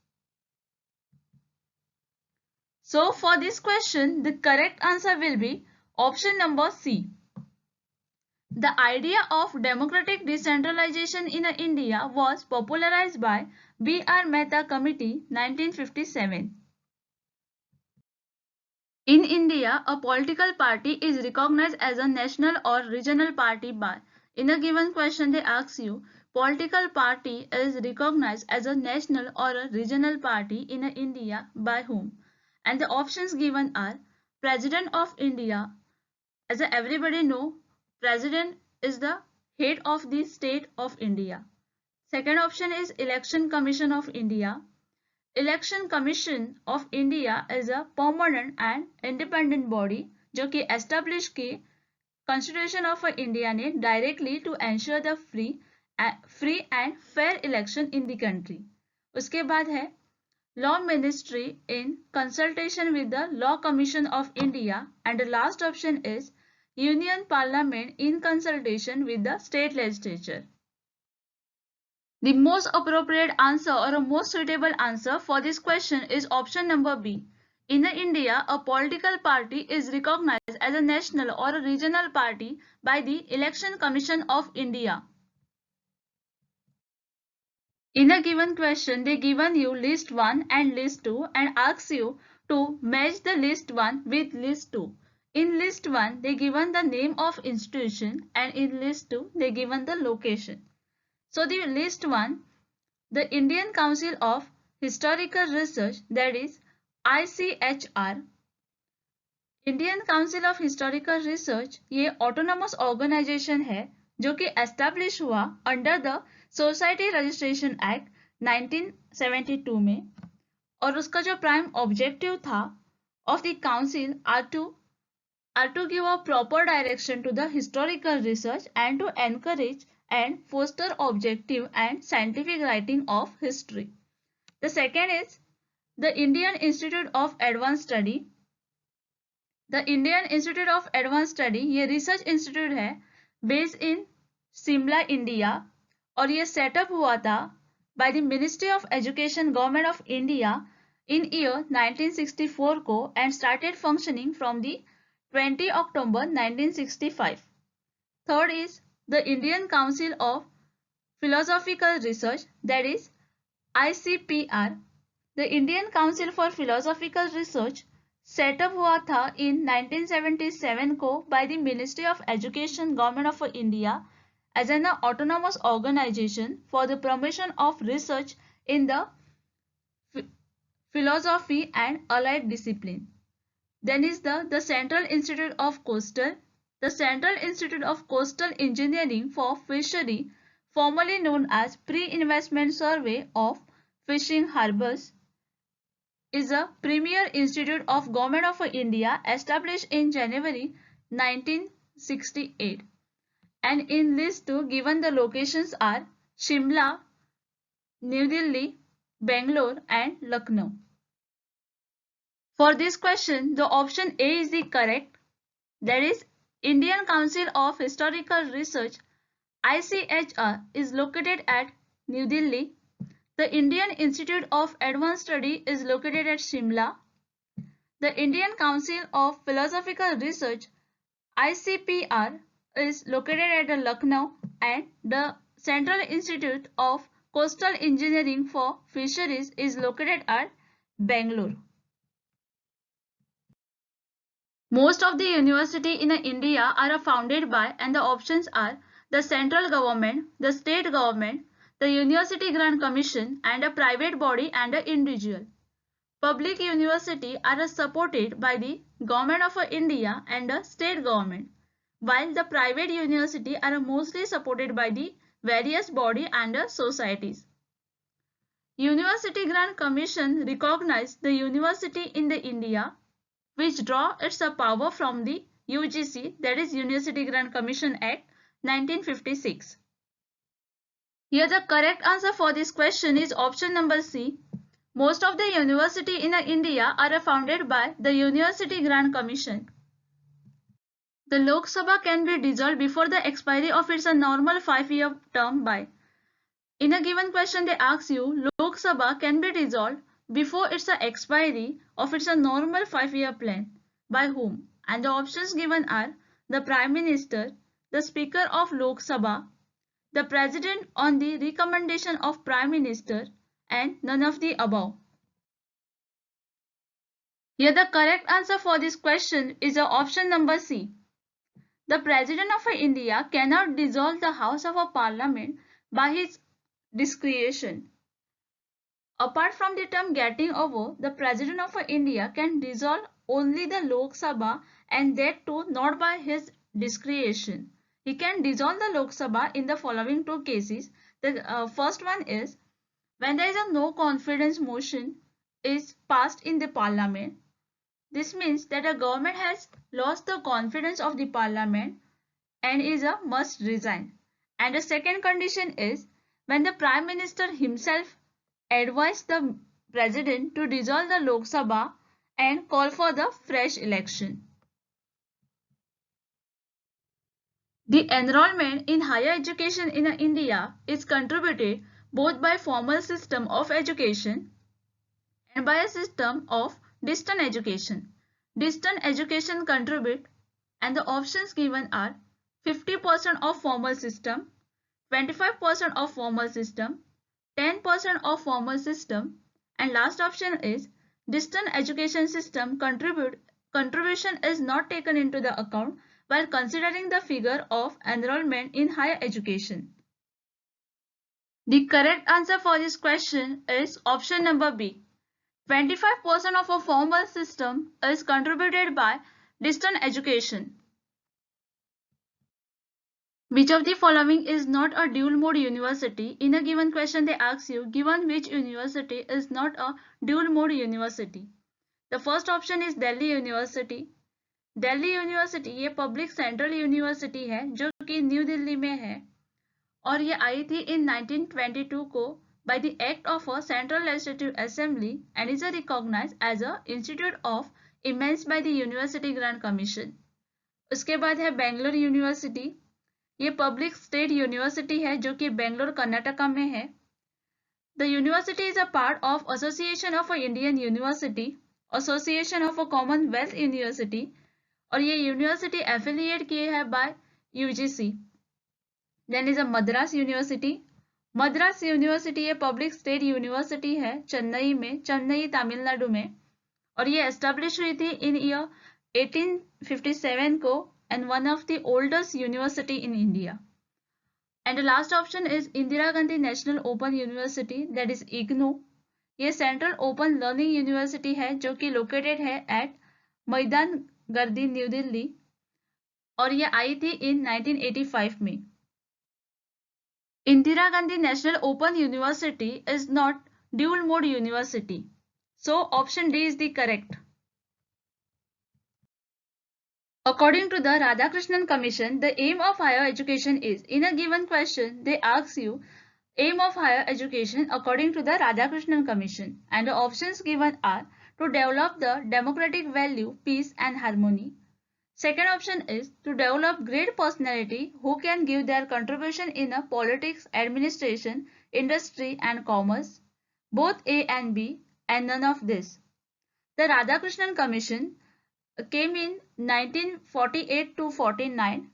So for this question the correct answer will be option number C. The idea of democratic decentralization in India was popularized by B.R. Mehta Committee 1957. In India, a political party is recognized as a national or regional party by. In a given question they ask you, political party is recognized as a national or a regional party in India by whom? And the options given are President of India. As everybody know, President is the head of the state of India. Second option is Election Commission of India. Election Commission of India is a permanent and independent body जो कि establish की Constitution of India ने directly to ensure the free and fair election in the country. उसके बाद है Law Ministry in consultation with the Law Commission of India and the last option is Union Parliament in consultation with the state legislature. The most appropriate answer or a most suitable answer for this question is option number B. In India, a political party is recognized as a national or a regional party by the Election Commission of India. In a given question, they given you list 1 and list 2 and ask you to match the list 1 with list 2. In list 1, they given the name of institution and in list 2, they given the location. So the list 1, the Indian Council of Historical Research, that is ICHR. Indian Council of Historical Research ये autonomous organization है जो कि establish हुआ under the Society Registration Act 1972 में और उसका जो prime objective था of the council are to give a proper direction to the historical research and to encourage and foster objective and scientific writing of history. The second is the Indian Institute of Advanced Study. The Indian institute of advance study ये research institute है based in Shimla India और ये setup हुआ था by the ministry of education government of India in year 1964 को and started functioning from the 20 October 1965. Third is the Indian Council of Philosophical Research, that is ICPR. The Indian Council for Philosophical Research set up हुआ था in 1977 को by the Ministry of Education Government of India as an autonomous organization for the promotion of research in the philosophy and allied discipline. Then is the Central Institute of Coastal. The Central Institute of Coastal Engineering for Fishery, formerly known as Pre-Investment Survey of Fishing Harbors, is a premier institute of Government of India established in January 1968. And in list given the locations are Shimla, New Delhi, Bangalore and Lucknow. For this question, the option A is the correct. That is Indian Council of Historical Research ICHR is located at New Delhi. The Indian Institute of Advanced Study is located at Shimla. The Indian Council of Philosophical Research ICPR is located at Lucknow and the Central Institute of Coastal Engineering for Fisheries is located at Bangalore. Most of the universities in India are founded by, and the options are the central government, the state government, the University Grant Commission, and a private body and an individual. Public universities are supported by the Government of India and the state government, while the private universities are mostly supported by the various bodies and societies. University Grant Commission recognizes the university in the India which draw its power from the UGC, that is University Grant Commission Act 1956. Here the correct answer for this question is option number C. Most of the universities in India are founded by the University Grant Commission. The Lok Sabha can be dissolved before the expiry of its normal 5-year term by. In a given question they ask you, Lok Sabha can be dissolved before its expiry of its normal 5-year plan. By whom? And the options given are the Prime Minister, the Speaker of Lok Sabha, the President on the recommendation of Prime Minister, and none of the above. Here the correct answer for this question is option number C. The President of India cannot dissolve the House of Parliament by his discretion. Apart from the term getting over, the President of India can dissolve only the Lok Sabha and that too not by his discretion. He can dissolve the Lok Sabha in the following two cases. The first one is when there is a no confidence motion is passed in the Parliament. This means that a government has lost the confidence of the Parliament and is a must resign. And the second condition is when the Prime Minister himself advised the President to dissolve the Lok Sabha and call for the fresh election. The enrollment in higher education in India is contributed both by formal system of education and by a system of distant education. Distant education contribute and the options given are 50% of formal system, 25% of formal system, 10% of formal system, and last option is distant education system contribution is not taken into the account while considering the figure of enrollment in higher education. The correct answer for this question is option number B. 25% of a formal system is contributed by distant education. Which of the following is not a dual mode university? In a given question they ask you, given which university is not a dual mode university? The first option is Delhi University. Delhi university ये public central university है जो कि new Delhi में है और ये आई थी इन 1922 को by the act of a central legislative assembly and is recognized as a institute of eminence by the university grant commission. उसके बाद है बेंगलोर यूनिवर्सिटी, ये पब्लिक स्टेट यूनिवर्सिटी है जो कि बेंगलोर कर्नाटका में है। The university is a part of association of a Indian university, association of a commonwealth university, और ये यूनिवर्सिटी एफिलिएट किए हैं by UGC. Then is a Madras university, Madras university ये पब्लिक स्टेट यूनिवर्सिटी है चेन्नई में, चेन्नई तमिलनाडु में, और ये एस्टेब्लिश हुई थी इन ईयर 1857 को and one of the oldest university in India. And last option is Indira Gandhi national open university, that is IGNOU, ये सेंट्रल ओपन लर्निंग यूनिवर्सिटी है जो कि लोकेटेड है एट मैदान गर्दी न्यू दिल्ली, और ये आई थी इन 1985 में। Indira Gandhi National Open University is not dual mode university. So option D is the correct. According to the Radhakrishnan Commission, the aim of higher education is, in a given question, they ask you aim of higher education according to the Radhakrishnan Commission, and the options given are to develop the democratic value, peace and harmony. Second option is to develop great personality who can give their contribution in a politics, administration, industry and commerce. Both A and B and none of this. The Radhakrishnan Commission came in 1948 to 49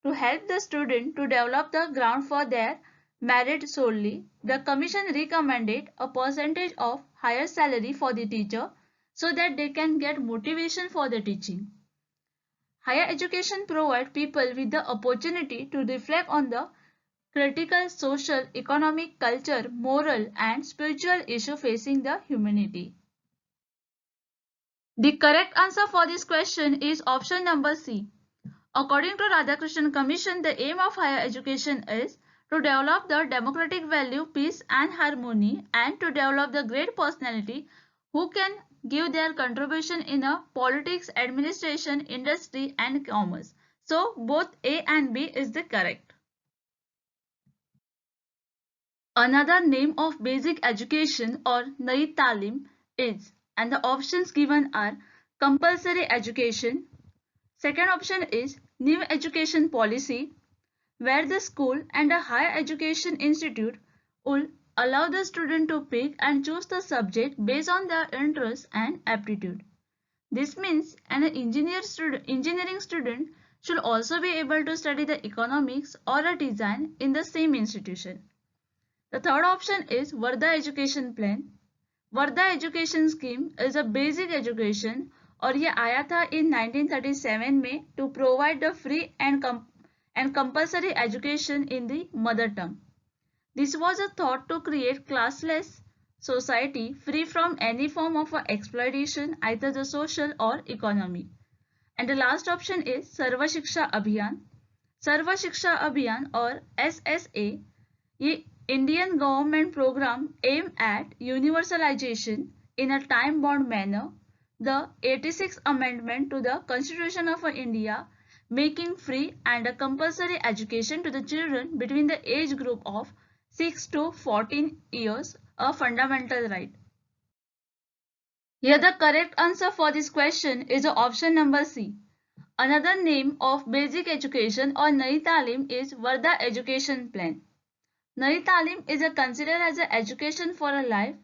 to help the student to develop the ground for their merit solely. The commission recommended a percentage of higher salary for the teacher so that they can get motivation for the teaching. Higher education provides people with the opportunity to reflect on the critical social, economic, culture, moral and spiritual issues facing the humanity. The correct answer for this question is option number C. According to Radhakrishnan Commission, the aim of higher education is to develop the democratic value, peace and harmony, and to develop the great personality who can give their contribution in a politics, administration, industry and commerce. So both A and B is the correct. Another name of basic education or Nayi Talim is, and the options given are compulsory education. Second option is new education policy, where the school and a higher education institute will allow the student to pick and choose the subject based on their interest and aptitude. This means an engineering student should also be able to study the economics or a design in the same institution. The third option is Varda Education Plan. Varda Education Scheme is a basic education और ये आया था in 1937 में to provide the free and compulsory education in the mother tongue. This was a thought to create classless society free from any form of exploitation, either the social or economic. And the last option is Sarva Shiksha Abhiyan. Sarva Shiksha Abhiyan or SSA, ये Indian government program aim at universalization in a time-bound manner the 86th amendment to the Constitution of India, making free and a compulsory education to the children between the age group of 6 to 14 years, a fundamental right. Here the correct answer for this question is option number C. Another name of basic education or Nayi Talim is Varda Education Plan. Nayi Talim is considered as an education for a life.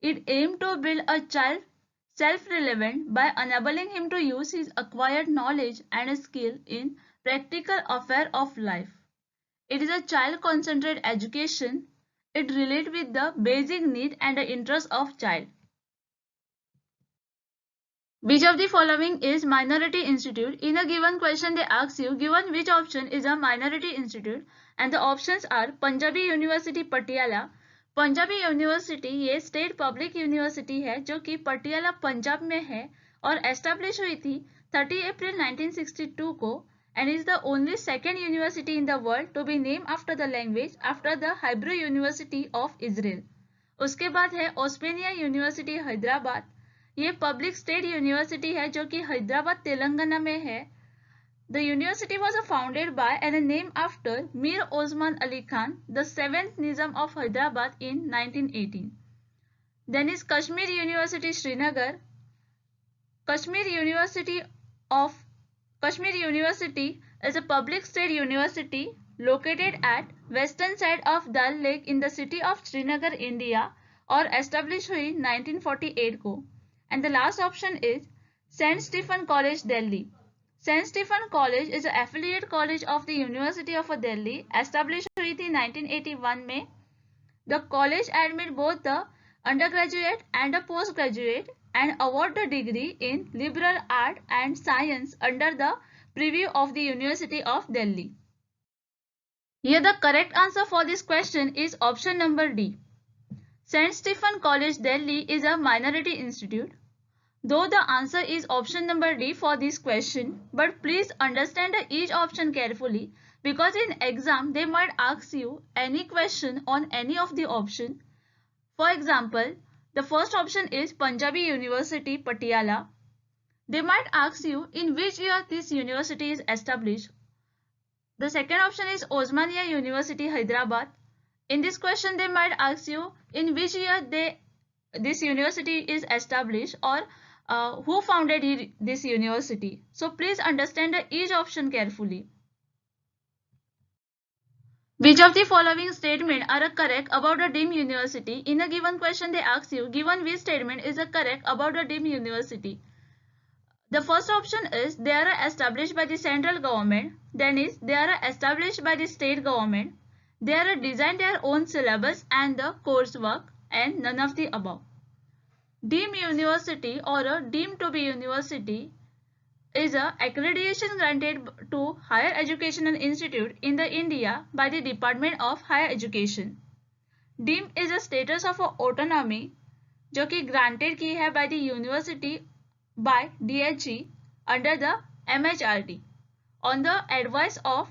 It aims to build a child self-relevant by enabling him to use his acquired knowledge and skill in practical affairs of life. It is a child-centered education. It relates with the basic need and the interest of child. Which of the following is minority institute? In a given question they ask you given which option is a minority institute and the options are Punjabi University Patiala. Punjabi university ये state public university है जो कि पटियाला पंजाब में है और establish हुई थी 30 अप्रैल 1962 को and is the only second university in the world to be named after the language after the Hebrew University of Israel. उसके बाद है ओस्मेनिया यूनिवर्सिटी हैदराबाद, ये पब्लिक स्टेट यूनिवर्सिटी है जो कि हैदराबाद तेलंगाना में है. The university was founded by and named after Mir Osman Ali Khan, the 7th Nizam of Hyderabad in 1918. Then is Kashmir University Srinagar. Kashmir University is a public state university located at western side of Dal Lake in the city of Srinagar, India और established हुई 1948 को. And the last option is St. Stephen College, Delhi. St. Stephen College is an affiliate college of the University of Delhi, established हुई थी 1981 में. The college admit both the undergraduate and the postgraduate and award the degree in liberal art and science under the preview of the University of Delhi. Here the correct answer for this question is option number D. St. Stephen College, Delhi is a minority institute. Though the answer is option number D for this question, but please understand each option carefully because in exam they might ask you any question on any of the option. For example, the first option is Punjabi University, Patiala. They might ask you in which year this university is established. The second option is Osmania University, Hyderabad. In this question, they might ask you in which year this university is established or who founded this university. So please understand each option carefully. Which of the following statements are correct about a deemed university? In a given question, they ask you, given which statement is correct about a deemed university? The first option is they are established by the central government. Then is they are established by the state government. They are designed their own syllabus and the coursework, and none of the above. Deemed university or a deemed to be university is a accreditation granted to higher educational institute in the India by the Department of Higher Education. Deemed is a status of autonomy जो कि granted की है by the university by DHE under the MHRD on the advice of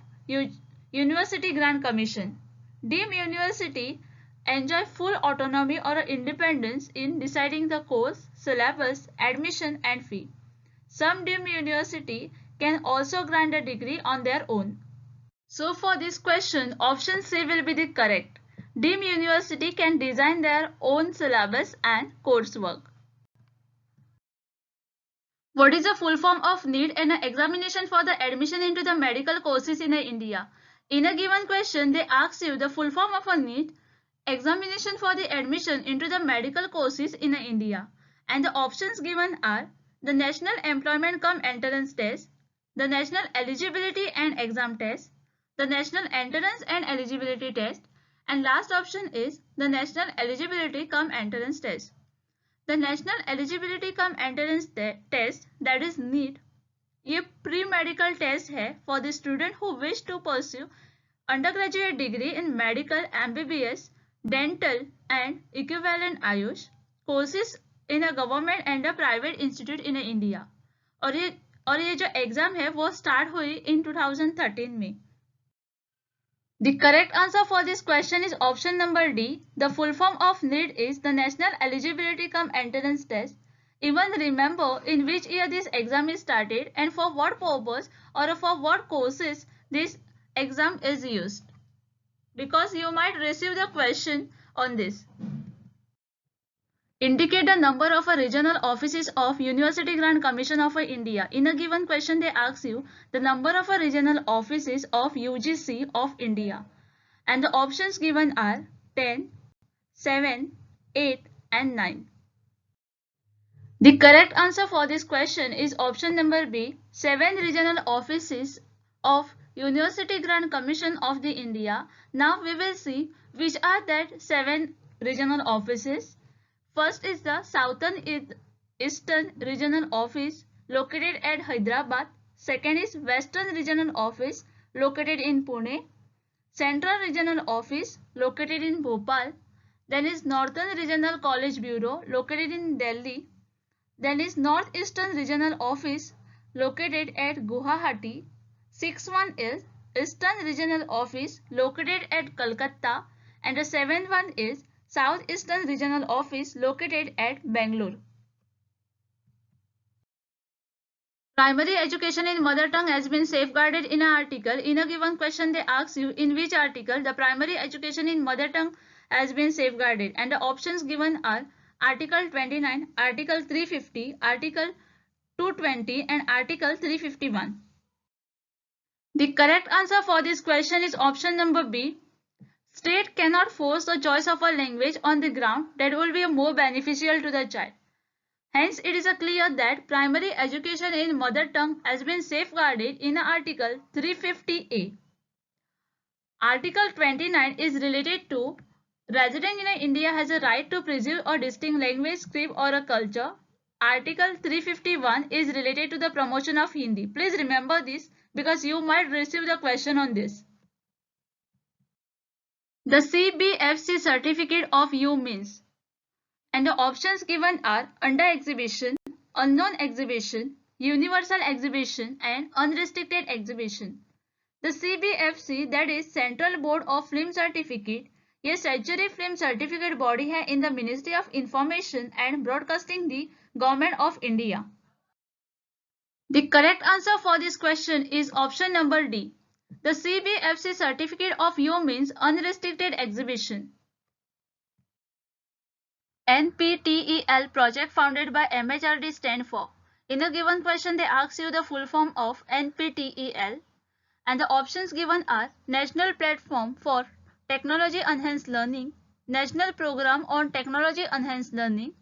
University Grant Commission. Deemed university enjoy full autonomy or independence in deciding the course, syllabus, admission and fee. Some deemed university can also grant a degree on their own. So for this question, option C will be the correct. Deemed university can design their own syllabus and coursework. What is the full form of NEET and an examination for the admission into the medical courses in India? In a given question, they ask you the full form of a NEET, examination for the admission into the medical courses in India. And the options given are the National Employment Cum Entrance Test, the National Eligibility and Exam Test, the National Entrance and Eligibility Test, and last option is the National Eligibility Cum Entrance Test. The National Eligibility Cum Entrance Test, that is NEET, ये pre-medical test है for the student who wish to pursue undergraduate degree in medical, MBBS, dental and equivalent Ayush courses in a government and a private institute in India. और ये जो exam है वो start हुई in 2013 में. The correct answer for this question is option number D. The full form of NEET is the National Eligibility Cum Entrance Test. Even remember in which year this exam is started and for what purpose or for what courses this exam is used. Because you might receive the question on this. Indicate the number of regional offices of University Grant Commission of India. In a given question, they ask you the number of regional offices of UGC of India. And the options given are 10, 7, 8 and 9. The correct answer for this question is option number B, 7 regional offices of University Grant Commission of the India. Now we will see which are that 7 regional offices. First is the Southern Eastern Regional Office located at Hyderabad. Second is Western Regional Office located in Pune. Central Regional Office located in Bhopal. Then is Northern Regional College Bureau located in Delhi. Then is Northeastern Regional Office located at Guwahati. Sixth one is Eastern Regional Office located at Kolkata. And the seventh one is Southeastern Regional Office located at Bangalore. Primary education in mother tongue has been safeguarded in an article. In a given question, they ask you in which article the primary education in mother tongue has been safeguarded. And the options given are Article 29, Article 350, Article 220 and Article 351. The correct answer for this question is option number B. State cannot force the choice of a language on the ground that will be more beneficial to the child. Hence, it is clear that primary education in mother tongue has been safeguarded in Article 350A. Article 29 is related to resident in India has a right to preserve a distinct language, script or a culture. Article 351 is related to the promotion of Hindi. Please remember this because you might receive the question on this. The CBFC certificate of U means, and the options given are under exhibition, unknown exhibition, universal exhibition and unrestricted exhibition. The CBFC, that is Central Board of Film Certificate, ये statutory film certificate body है in the Ministry of Information and Broadcasting, the Government of India. The correct answer for this question is option number D. The CBFC certificate of U means unrestricted exhibition. NPTEL project founded by MHRD stand for. In a given question, they ask you the full form of NPTEL. And the options given are National Platform for Technology Enhanced Learning, National Program on Technology Enhanced Learning,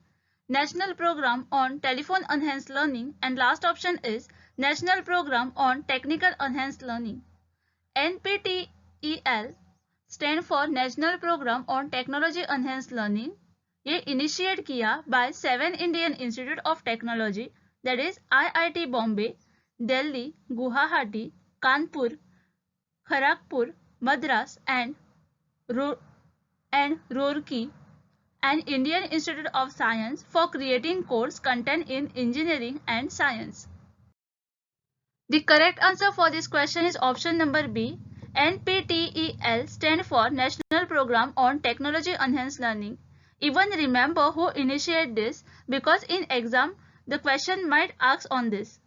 National Program on Telephone Enhanced Learning, and last option is National Program on Technical Enhanced Learning. NPTEL stand for National Program on Technology Enhanced Learning. ये initiate किया by 7 Indian institute of technology, that is IIT Bombay, Delhi, Guwahati, Kanpur, Kharagpur, Madras and Roorkee, and Indian Institute of Science for creating course content in engineering and science. The correct answer for this question is option number B. NPTEL stand for National Program on Technology Enhanced Learning. Even remember who initiated this because in exam the question might ask on this.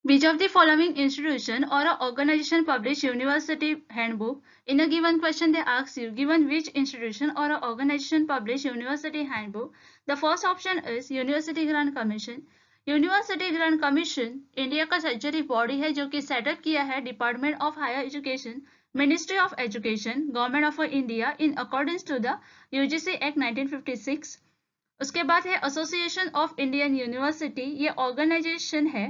Which of the following institution or a organization publish university handbook? In a given question they ask you given which institution or a organization publish university handbook. The first option is University Grant Commission. University grant commission India का statutory body है जो कि setup किया है department of higher education, ministry of education, government of India in according to the UGC act 1956. उसके बाद है association of Indian university, ये ऑर्गेनाइजेशन है,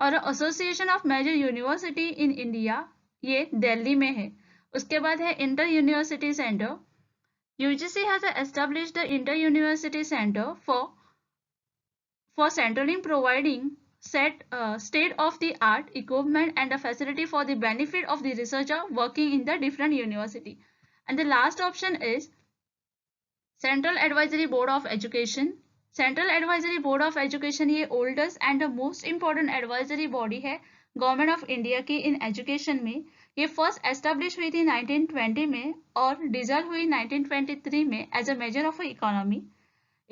और association of major university in India ये दिल्ली में है. उसके बाद है inter university centre. UGC has established the inter university centre for centering providing state-of-the-art equipment and a facility for the benefit of the researcher working in the different university. And the last option is Central Advisory Board of Education. Central Advisory Board of Education ये oldest and the most important advisory body है government of India की in education में. ये first establish हुई थी 1920 में और dissolve हुई 1923 में as a major of economy.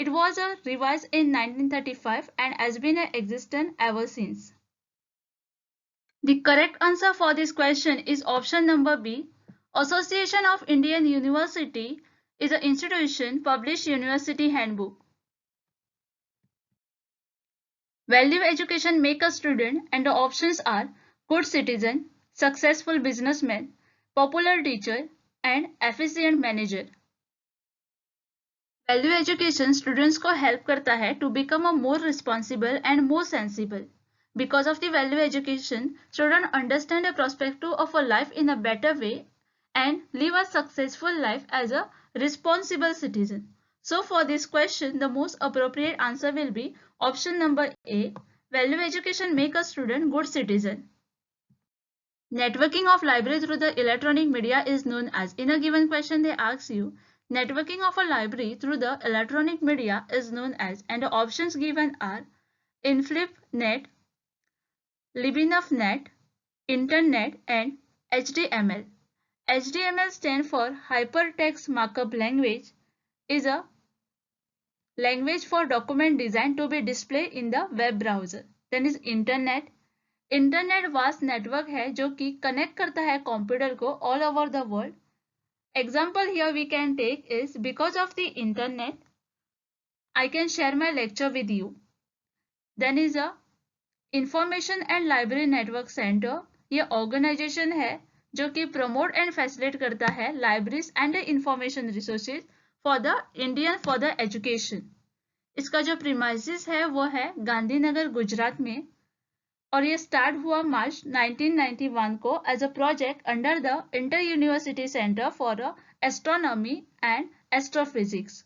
It was revised in 1935 and has been existent ever since. The correct answer for this question is option number B. Association of Indian University is an institution published university handbook. Value education make a student and the options are good citizen, successful businessman, popular teacher and efficient manager. Value education students को help करता है to become a more responsible and more sensible. Because of the value education student understand the prospective of a life in a better way and live a successful life as a responsible citizen. So for this question the most appropriate answer will be option number A. Value education make a student good citizen. Networking of library through the electronic media is known as. In a given question they ask you networking of a library through the electronic media is known as, and the options given are InflipNet, LibNFnet, Internet and HTML. HTML stands for Hypertext Markup Language, is a language for document designed to be displayed in the web browser. Then is Internet. Internet vast network है जो कि connect करता है computer को all over the world. Example here we can take is because of the internet I can share my lecture with you. Then is a information and library network centre, ये organisation है जो कि promote and facilitate करता है libraries and information resources for the Indian for the education. इसका जो premises है वो है गांधीनगर गुजरात में, और ये स्टार्ट हुआ मार्च 1991 को as a project under the inter university centre for astronomy and astrophysics.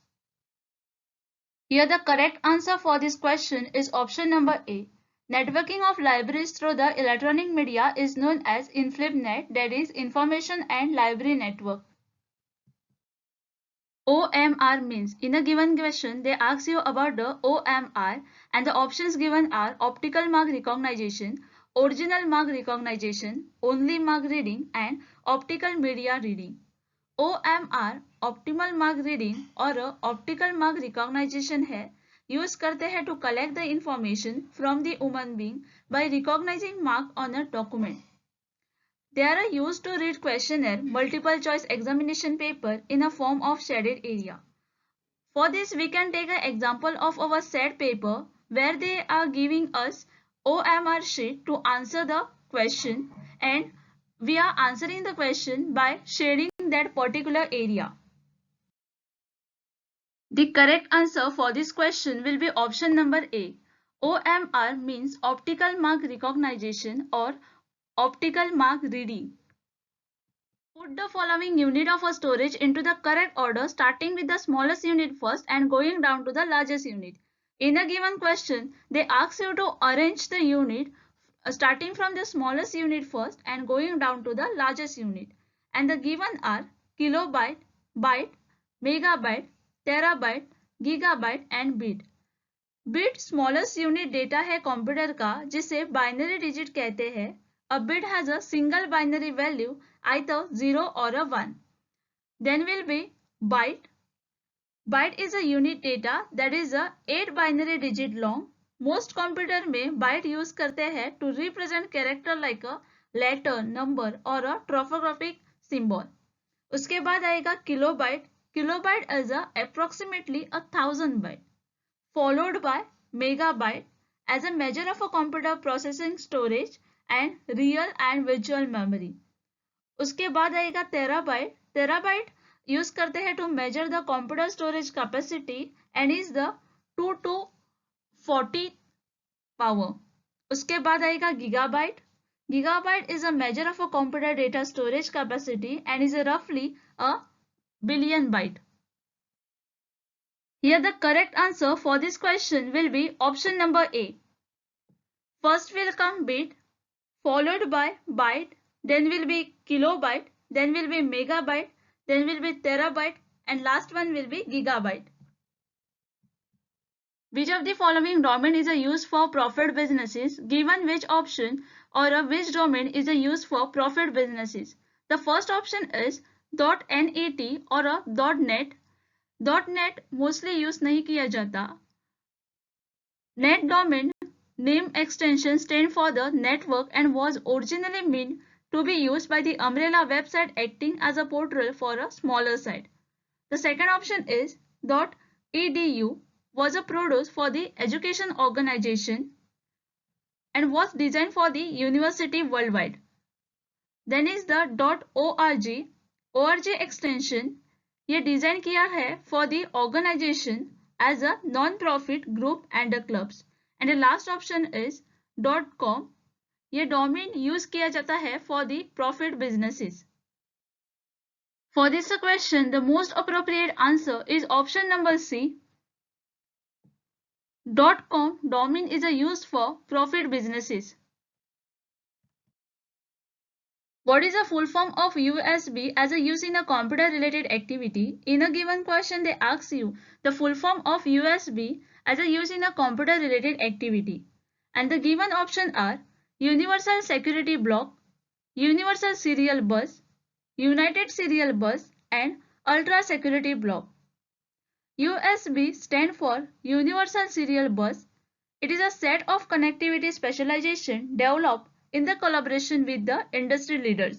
Here the correct answer for this question is option number A. Networking of libraries through the electronic media is known as InflipNet, that is Information and Library Network. OMR means, in a given question they ask you about the OMR and the options given are optical mark recognition, original mark recognition, only mark reading and optical media reading. OMR optimal mark reading और optical mark recognisation है, use करते हैं to collect the information from the human being by recognising mark on a document. They are used to read questionnaire, multiple choice examination paper in a form of shaded area. For this we can take an example of our SAT paper where they are giving us OMR sheet to answer the question, and we are answering the question by shading that particular area. The correct answer for this question will be option number A. OMR means optical mark recognition or optical mark reading. Put the following unit of a storage into the correct order, starting with the smallest unit first and going down to the largest unit. In a given question, they ask you to arrange the unit starting from the smallest unit first and going down to the largest unit. And the given are kilobyte, byte, megabyte, terabyte, gigabyte and bit. Bit smallest unit data है computer का जिसे binary digit कहते हैं. A bit has a single binary value either 0 or a 1. Then will be byte. Byte is a unit data that is a 8 binary digit long. Most computer में byte use करते हैं to represent character like a letter, number or a topographic symbol. उसके बाद आएगा kilobyte. Kilobyte is a approximately 1000 byte. Followed by megabyte as a measure of a computer processing storage and real and virtual memory. उसके बाद आएगा terabyte. Terabyte use करते हैं to measure the computer storage capacity and is the 2 to 40 power. उसके बाद आएगा gigabyte. Gigabyte is a major of a computer data storage capacity and is रफली a billion byte. Here the correct answer for this question will be option number A. First will come bit, followed by byte, then will be kilobyte, then will be megabyte, then will be terabyte, and last one will be gigabyte. Which of the following domain is a use for profit businesses? Given which option or which domain is a use for profit businesses? The first option is .net or a .net. .net mostly use नहीं किया जाता. Net domain name extension stand for the network and was originally meant to be used by the umbrella website acting as a portal for a smaller site. The second option is .edu was a product for the education organization and was designed for the university worldwide. Then is the .org. org extension ये design किया है for the organization as a non-profit group and the clubs. And the last option is .com. ये domain use किया जाता है for the profit businesses. For this question, the most appropriate answer is option number C. .com domain is a use for profit businesses. What is the full form of USB as a use in a computer related activity? In a given question, they ask you the full form of USB as a use in a computer related activity. And the given options are Universal Security Block, Universal Serial Bus, United Serial Bus and Ultra Security Block. USB stands for Universal Serial Bus. It is a set of connectivity specialization developed in the collaboration with the industry leaders.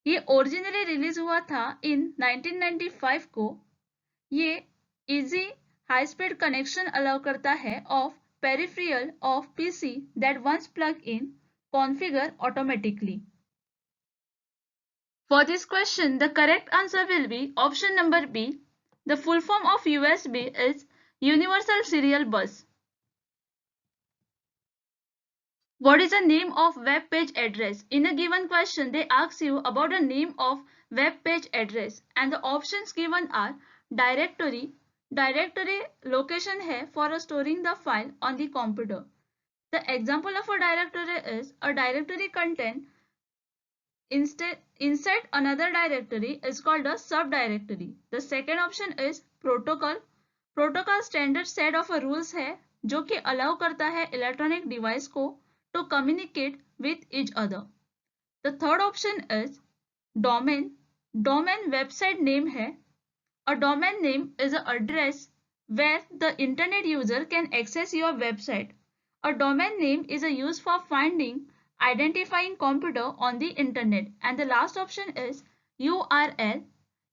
ये originally release हुआ था इन 1995 को. ये easy high speed connection allow करता है of peripheral of PC that once plugged in configure automatically. For this question, the correct answer will be option number B. The full form of USB is Universal Serial Bus. What is the name of web page address? In a given question, they ask you about the name of web page address and the options given are directory. Directory location है for storing the file on the computer. The example of a directory is a directory content inside another directory is called a subdirectory. The second option is protocol. Protocol standard set of rules है जो कि allow करता है electronic device को to communicate with each other. The third option is domain. Domain website name है. A domain name is an address where the internet user can access your website. A domain name is a use for finding, identifying computer on the internet. And the last option is URL.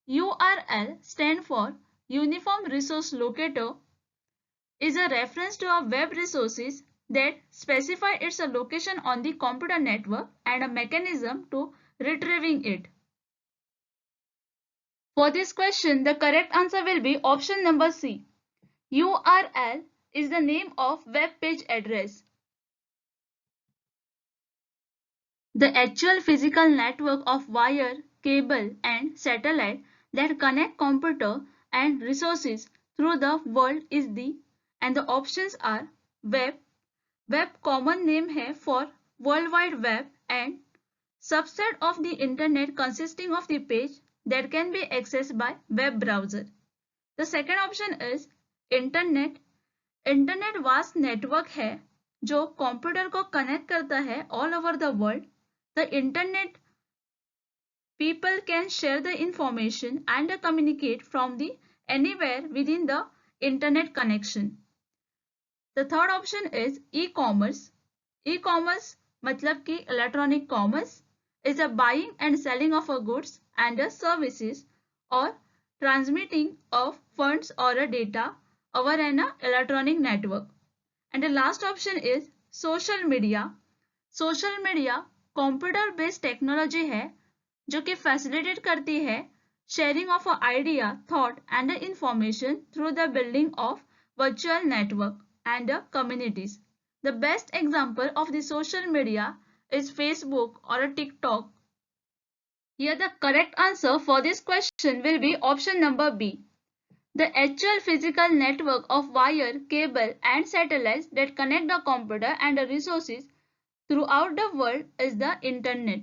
URL stand for Uniform Resource Locator, is a reference to a web resources that specify its location on the computer network and a mechanism to retrieving it. For this question, the correct answer will be option number C. URL is the name of web page address. The actual physical network of wire, cable and satellite that connect computer and resources through the world is the, and the options are web. Web common name है for World Wide Web and subset of the internet consisting of the page that can be accessed by web browser. The second option is internet. Internet vast network है जो computer को connect करता है all over the world. The internet people can share the information and communicate from the anywhere within the internet connection. The third option is e-commerce. E-commerce मतलब कि electronic commerce is a buying and selling of a goods and a services or transmitting of funds or a data over an electronic network. And the last option is social media. Social media computer based technology है जो कि facilitate करती है sharing of a idea, thought and information through the building of virtual network and communities. The best example of the social media is Facebook or a TikTok. Here the correct answer for this question will be option number B. The actual physical network of wire, cable and satellites that connect the computer and the resources throughout the world is the internet.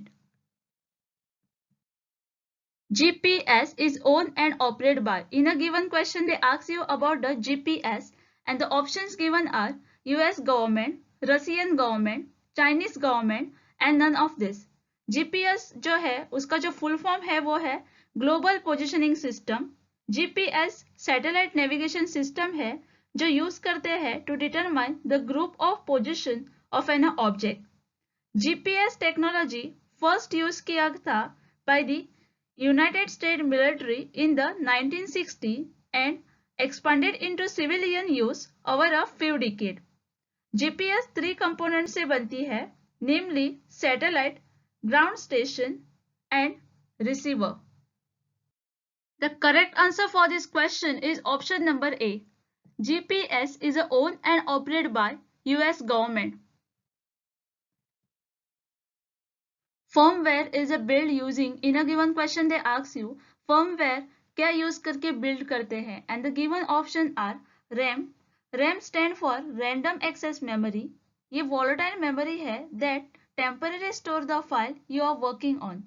GPS is owned and operated by. In a given question they ask you about the GPS and the options given are US government, Russian government, Chinese government and none of this. GPS जो है उसका जो full form है वो है Global Positioning System. GPS Satellite Navigation System है जो use करते हैं to determine the group of position of an object. GPS technology first use किया था by the United States military in the 1960s and expanded into civilian use over a few decades. GPS 3 components से बनती है, namely satellite, ground station and receiver. The correct answer for this question is option number A. GPS is owned and operated by US government. Firmware is a build using, in a given question they ask you firmware क्या use करके build करते हैं and the given option are RAM. RAM stand for random access memory. ये volatile memory है that temporarily store the file you are working on.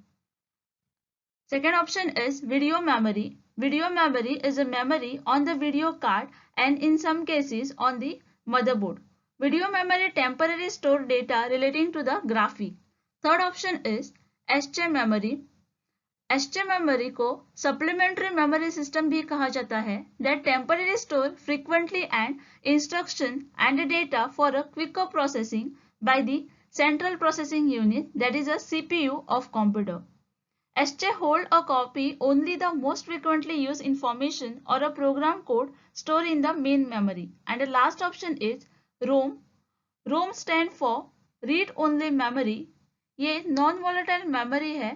Second option is video memory. Video memory is a memory on the video card and in some cases on the motherboard. Video memory temporarily store data relating to the graphic. Third option is SJ memory. SJ memory को supplementary memory system भी कहा जाता है that temporarily store frequently and instruction and data for a quicker processing by the central processing unit that is a CPU of computer. SJ hold a copy only the most frequently used information or a program code stored in the main memory. And the last option is ROM ROM stand for read only memory. ये non volatile memory है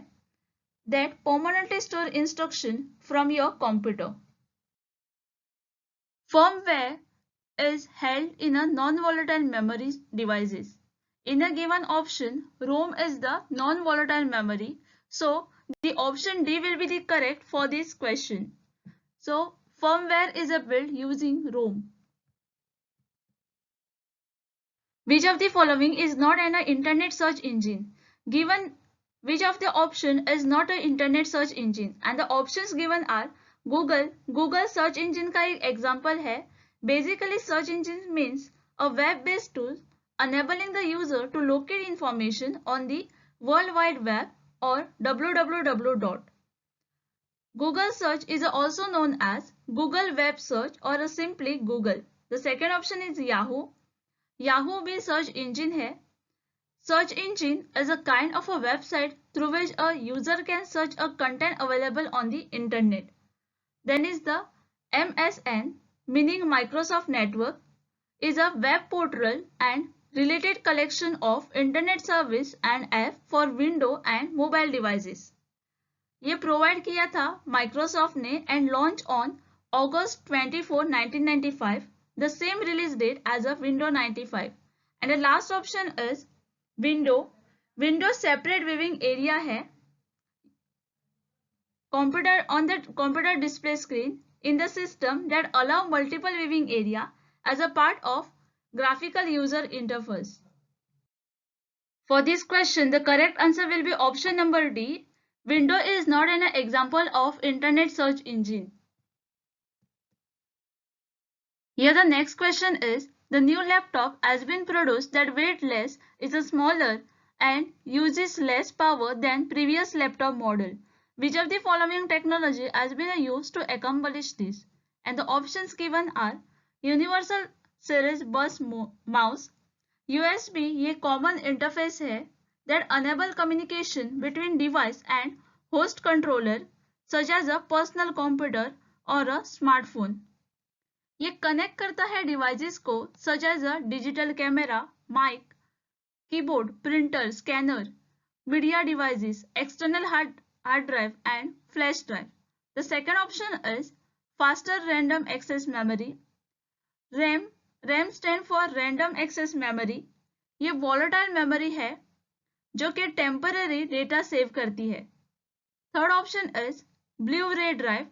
that permanently store instruction from your computer. Firmware is held in a non-volatile memory devices. In a given option, ROM is the non-volatile memory. So, the option D will be the correct for this question. So, firmware is a build using ROM. Which of the following is not an internet search engine? Given which of the option is not an internet search engine? And the options given are Google search engine का एक example है. Basically search engine means a web-based tool enabling the user to locate information on the World Wide Web or www. Google search is also known as Google Web Search or simply Google. The second option is Yahoo. Yahoo भी search engine है. Search engine is a kind of a website through which a user can search a content available on the internet. Then is the MSN, meaning Microsoft Network, is a web portal and related collection of internet service and app for Windows and mobile devices. ये provide किया था Microsoft ने and launch on August 24, 1995. The same release date as of Windows 95. And the last option is Windows separate viewing area है computer on the computer display screen in the system that allow multiple viewing area as a part of graphical user interface. For this question, the correct answer will be option number D. Windows is not an example of internet search engine. Here the next question is, the new laptop has been produced that weight less, is smaller and uses less power than previous laptop model. Which of the following technology has been used to accomplish this? And the options given are Universal Series Bus Mouse, USB ये common interface है that enable communication between device and host controller such as a personal computer or a smartphone. ये connect करता है devices को such as a digital camera, mic, keyboard, printer, scanner, media devices, external hard drive and flash drive. The second option is faster random access memory. RAM stand for random access memory. ये volatile memory है जो कि temporary data save करती है. Third option is Blu ray drive.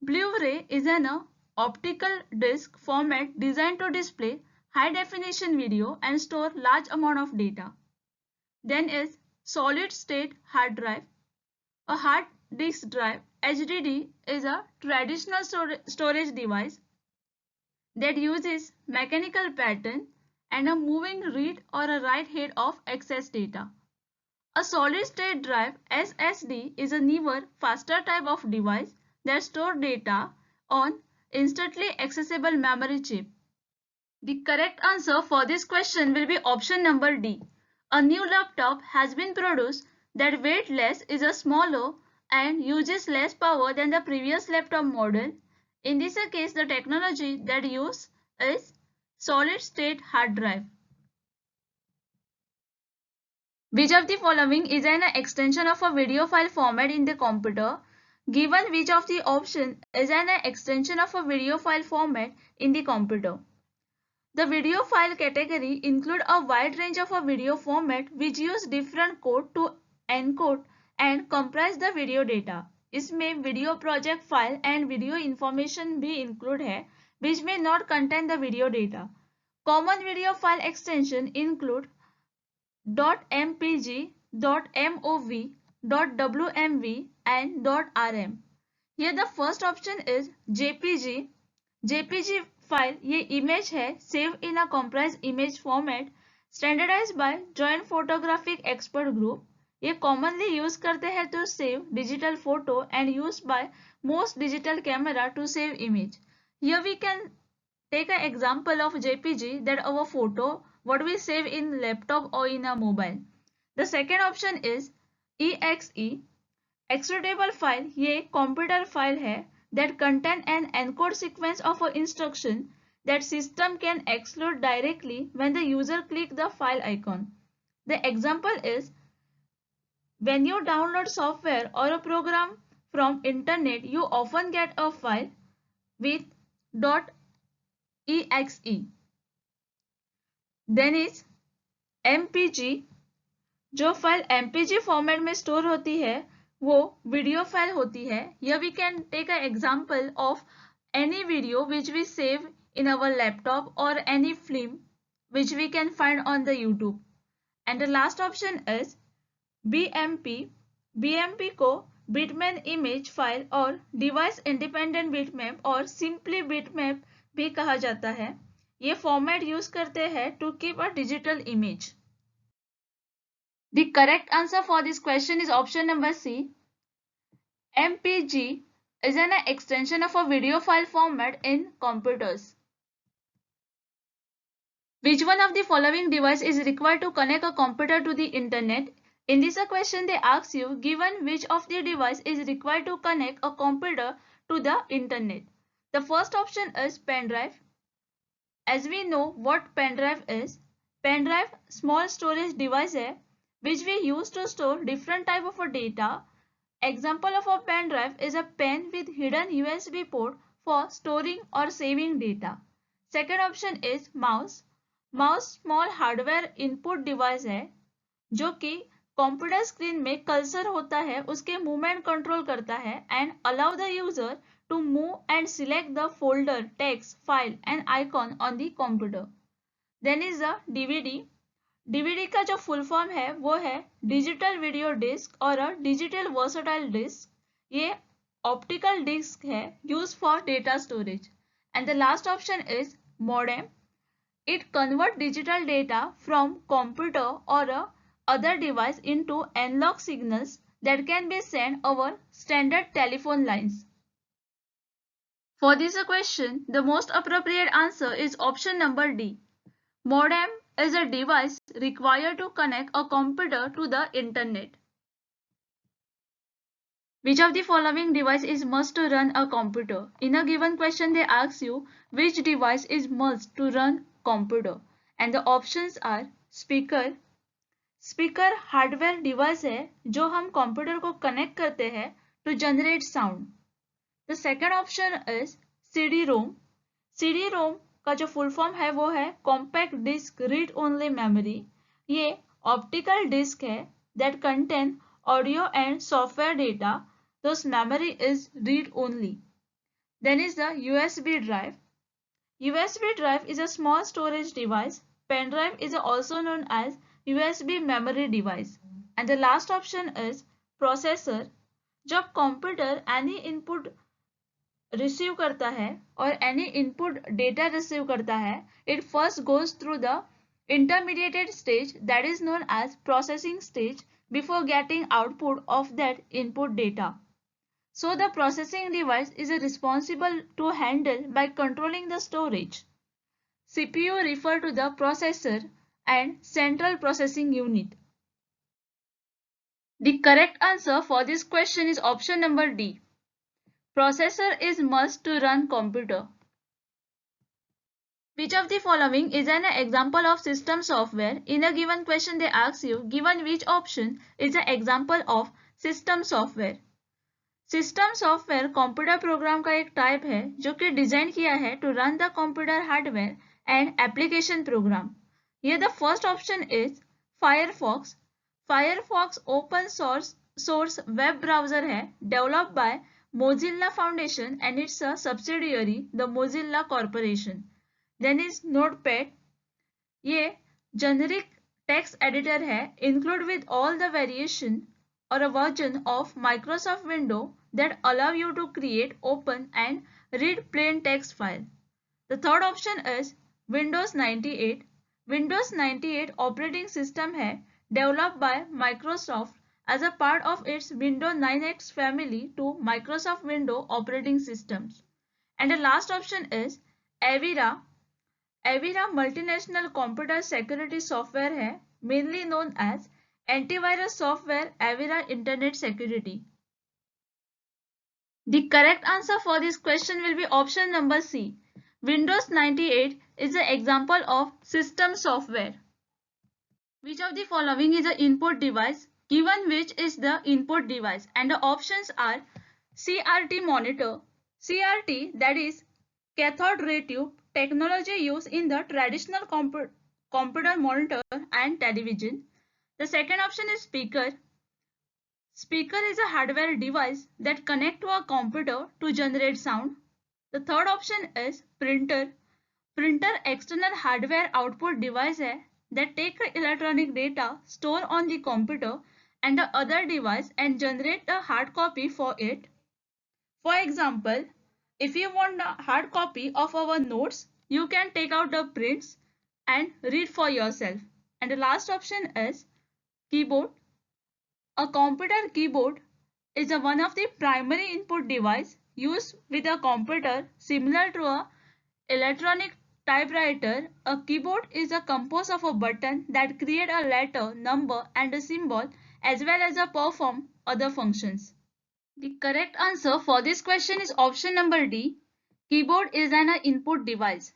Blu ray is an optical disc format designed to display high definition video and store large amount of data. Then is solid state hard drive. A hard disk drive HDD is a traditional storage device that uses mechanical pattern and a moving read or a write head of access data. A solid state drive SSD is a newer, faster type of device that store data on instantly accessible memory chip. The correct answer for this question will be option number D. A new laptop has been produced that weight less, is a smaller and uses less power than the previous laptop model. In this case, the technology that used is solid state hard drive. Which of the following is an extension of a video file format in the computer? Given which of the option is an extension of a video file format in the computer? The video file category include a wide range of a video format which use different code to encode and compress the video data. इसमें video project file and video information भी include है which may not contain the video data. Common video file extension include .mpg, .mov, .wmv and .rm. Here the first option is JPG. JPG file ये image है save in a compressed image format standardized by Joint Photographic Expert Group. ये commonly use करते हैं to save digital photo and used by most digital camera to save image. Here we can take an example of JPG, that our photo what we save in laptop or in a mobile. The second option is EXE. Executable file ये computer file है that contain an encode sequence of a instruction that system can exclude directly when the user clicks the file icon. The example is when you download software or a program from internet, you often get a file with .exe. Then is MPG. जो file MPG format में store होती है वो video file होती है. Here we can take an example of any video which we save in our laptop or any film which we can find on the YouTube. And the last option is BMP. BMP को bitmap image file और device independent bitmap और simply bitmap भी कहा जाता है. ये format use करते हैं to keep a digital image. The correct answer for this question is option number C. MPG is an extension of a video file format in computers. Which one of the following device is required to connect a computer to the internet? In this question they ask you, given which of the device is required to connect a computer to the internet. The first option is pen drive. As we know what pen drive is, pen drive small storage device है which we use to store different type of data. Example of a pen drive is a pen with hidden USB port for storing or saving data. Second option is mouse. Mouse small hardware input device है जो कि computer screen में cursor होता है उसके movement control करता है and allow the user to move and select the folder, text, file and icon on the computer. Then is a DVD. DVD का जो फुल फॉर्म है वो है डिजिटल वीडियो डिस्क और डिजिटल वर्सटाइल डिस्क. ये optical disc है use for data storage. And the last option is modem. It convert digital data from computer और other device into analogue signals that can be send over standard telephone lines. For this question, the most appropriate answer is option number D. Modem is a device required to connect a computer to the internet. Which of the following device is must to run a computer? In a given question they ask you which device is must to run computer and the options are speaker. Speaker hardware device है जो हम computer को connect करते हैं to generate sound. The second option is CD-ROM. CD-ROM का जो full form है वो है compact disc read only memory. ये ऑप्टिकल डिस्क है that contain audio and software data. Those memory is read only. Then is the USB drive. USB drive is a small storage device. Pen drive is also known as USB memory device. And the last option is processor. जब computer any input receive करता है और any input data receive करता है it first goes through the intermediated stage that is known as processing stage before getting output of that input data. So the processing device is responsible to handle by controlling the storage. CPU refer to the processor and central processing unit. The correct answer for this question is option number D. Processor is must to run computer. Which of the following is an example of system software? In a given question they ask you, given which option is an example of system software? System software computer program का एक type है जो कि design किया है to run the computer hardware and application program. Here the first option is Firefox. Firefox open source web browser है developed by Mozilla Foundation and it's a subsidiary the Mozilla Corporation. Then is Notepad. ये generic text editor है include with all the variation or a version of Microsoft Windows that allow you to create, open and read plain text file. The third option is Windows 98. Windows 98 operating system है developed by Microsoft as a part of its Windows 9X family to Microsoft Windows operating systems. And the last option is Avira. Avira multinational computer security software है mainly known as antivirus software Avira Internet Security. The correct answer for this question will be option number C. Windows 98 is an example of system software. Which of the following is an input device? Given which is the input device, and the options are CRT monitor. CRT, that is cathode ray tube, technology used in the traditional computer monitor and television. The second option is speaker. Speaker is a hardware device that connects to a computer to generate sound. The third option is printer. Printer external hardware output device है that take electronic data store on the computer and the other device and generate a hard copy for it. For example, if you want a hard copy of our notes, you can take out the prints and read for yourself. And the last option is keyboard. A computer keyboard is one of the primary input device used with a computer similar to a electronic typewriter. A keyboard is composed of a button that create a letter, number and a symbol as well as perform other functions. The correct answer for this question is option number D. Keyboard is an input device.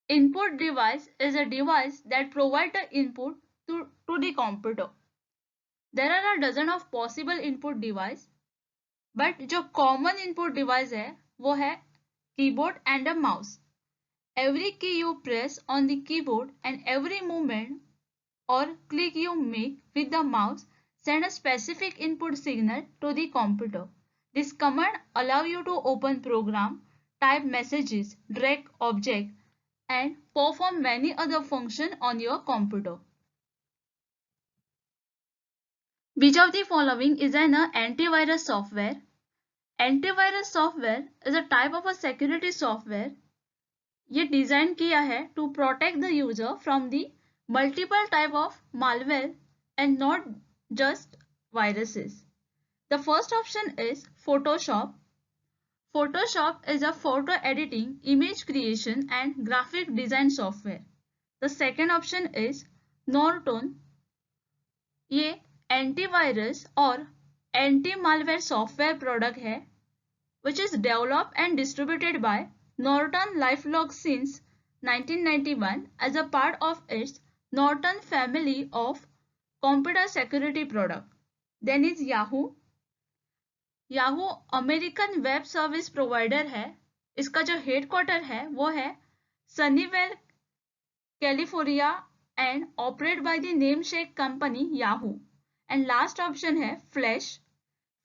Input device is a device that provides the input to the computer. There are a dozen of possible input device, but जो common input device है वो है keyboard and a mouse. Every key you press on the keyboard and every movement or click you make with the mouse send a specific input signal to the computer. This command allows you to open program, type messages, drag object and perform many other functions on your computer. Which of the following is an antivirus software? Antivirus software is a type of a security software. ये design किया है to protect the user from the multiple type of malware and not just viruses. The first option is Photoshop. Photoshop is a photo editing, image creation and graphic design software. The second option is Norton. ये antivirus और anti malware software product है which is developed and distributed by Norton LifeLock since 1991 as a part of its Norton family of computer security product. Then is Yahoo. Yahoo American web service provider है. इसका जो headquarter है वो है Sunnyvale California and operate by the namesake company Yahoo. And last option है Flash.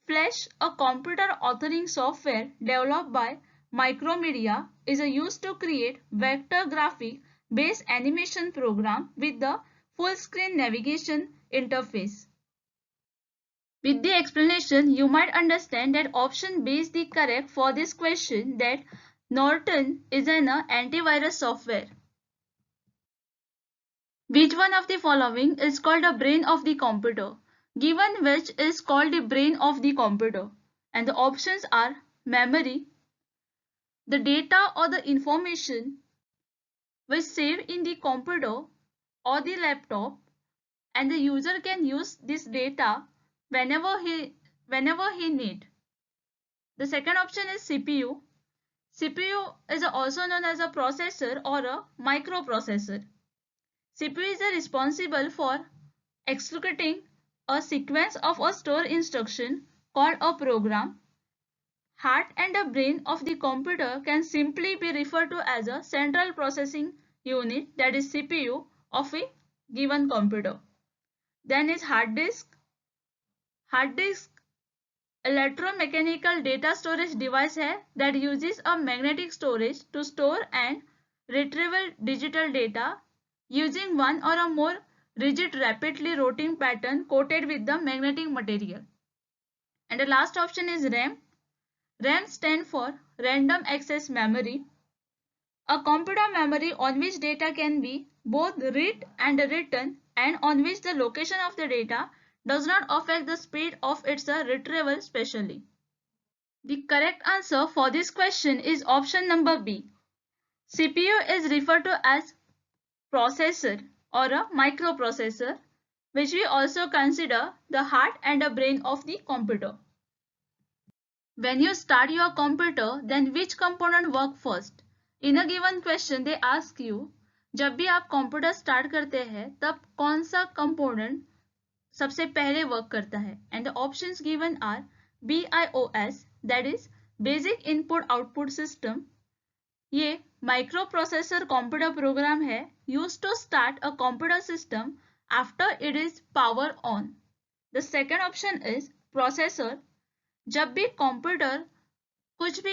Flash, a computer authoring software developed by Micromedia, is used to create vector graphic based animation program with the full screen navigation interface. With the explanation, you might understand that option B is the correct for this question, that Norton is an antivirus software. Which one of the following is called the brain of the computer? Given which is called the brain of the computer? And the options are memory, the data or the information which save in the computer or the laptop, and the user can use this data whenever he need. The second option is CPU. CPU is also known as a processor or a microprocessor. CPU is responsible for executing a sequence of a store instruction called a program. Heart and the brain of the computer can simply be referred to as a central processing unit, that is CPU, of a given computer. Then is hard disk. Hard disk electromechanical data storage device है that uses a magnetic storage to store and retrieval digital data using one or a more rigid rapidly rotating pattern coated with the magnetic material. And the last option is RAM. RAM stands for random access memory, a computer memory on which data can be both read and written and on which the location of the data does not affect the speed of its retrieval specially. The correct answer for this question is option number B. CPU is referred to as processor or a microprocessor, which we also consider the heart and the brain of the computer. When you start your computer, then which component works first? In a given question they ask you, जब भी आप computer start करते हैं तब कौन सा component सबसे पहले वर्क करता है? And the options given are BIOS, that is basic input output system. ये माइक्रो प्रोसेसर कंप्यूटर प्रोग्राम है used to start a computer system after it is power on. The second option is processor. जब भी computer कुछ भी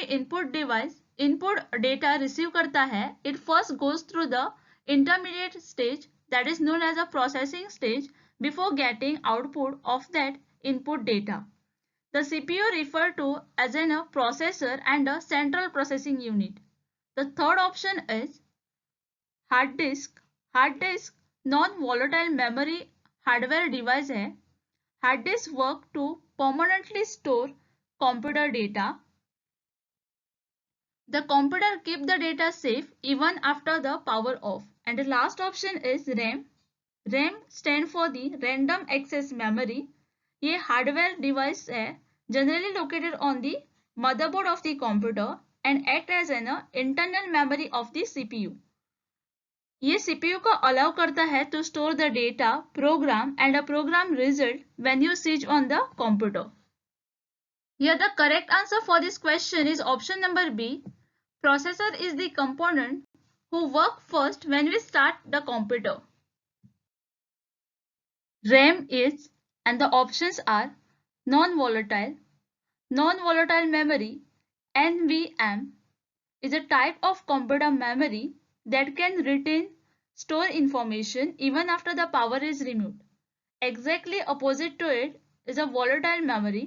input data receive करता है, it first goes through the intermediate stage that is known as a processing stage before getting output of that input data. The CPU referred to as a processor and a central processing unit. The third option is hard disk. Hard disk non-volatile memory hardware device है. Hard disk work to permanently store computer data. The computer keep the data safe even after the power off. And the last option is RAM. RAM stand for the random access memory. ये hardware device है generally located on the motherboard of the computer and act as an internal memory of the CPU. ये CPU को allow करता है to store the data, program and a program result when you switch on the computer. Here the correct answer for this question is option number B. Processor is the component who work first when we start the computer. RAM is, and the options are non-volatile. Non-volatile memory, NVM, is a type of computer memory that can retain store information even after the power is removed. Exactly opposite to it is a volatile memory.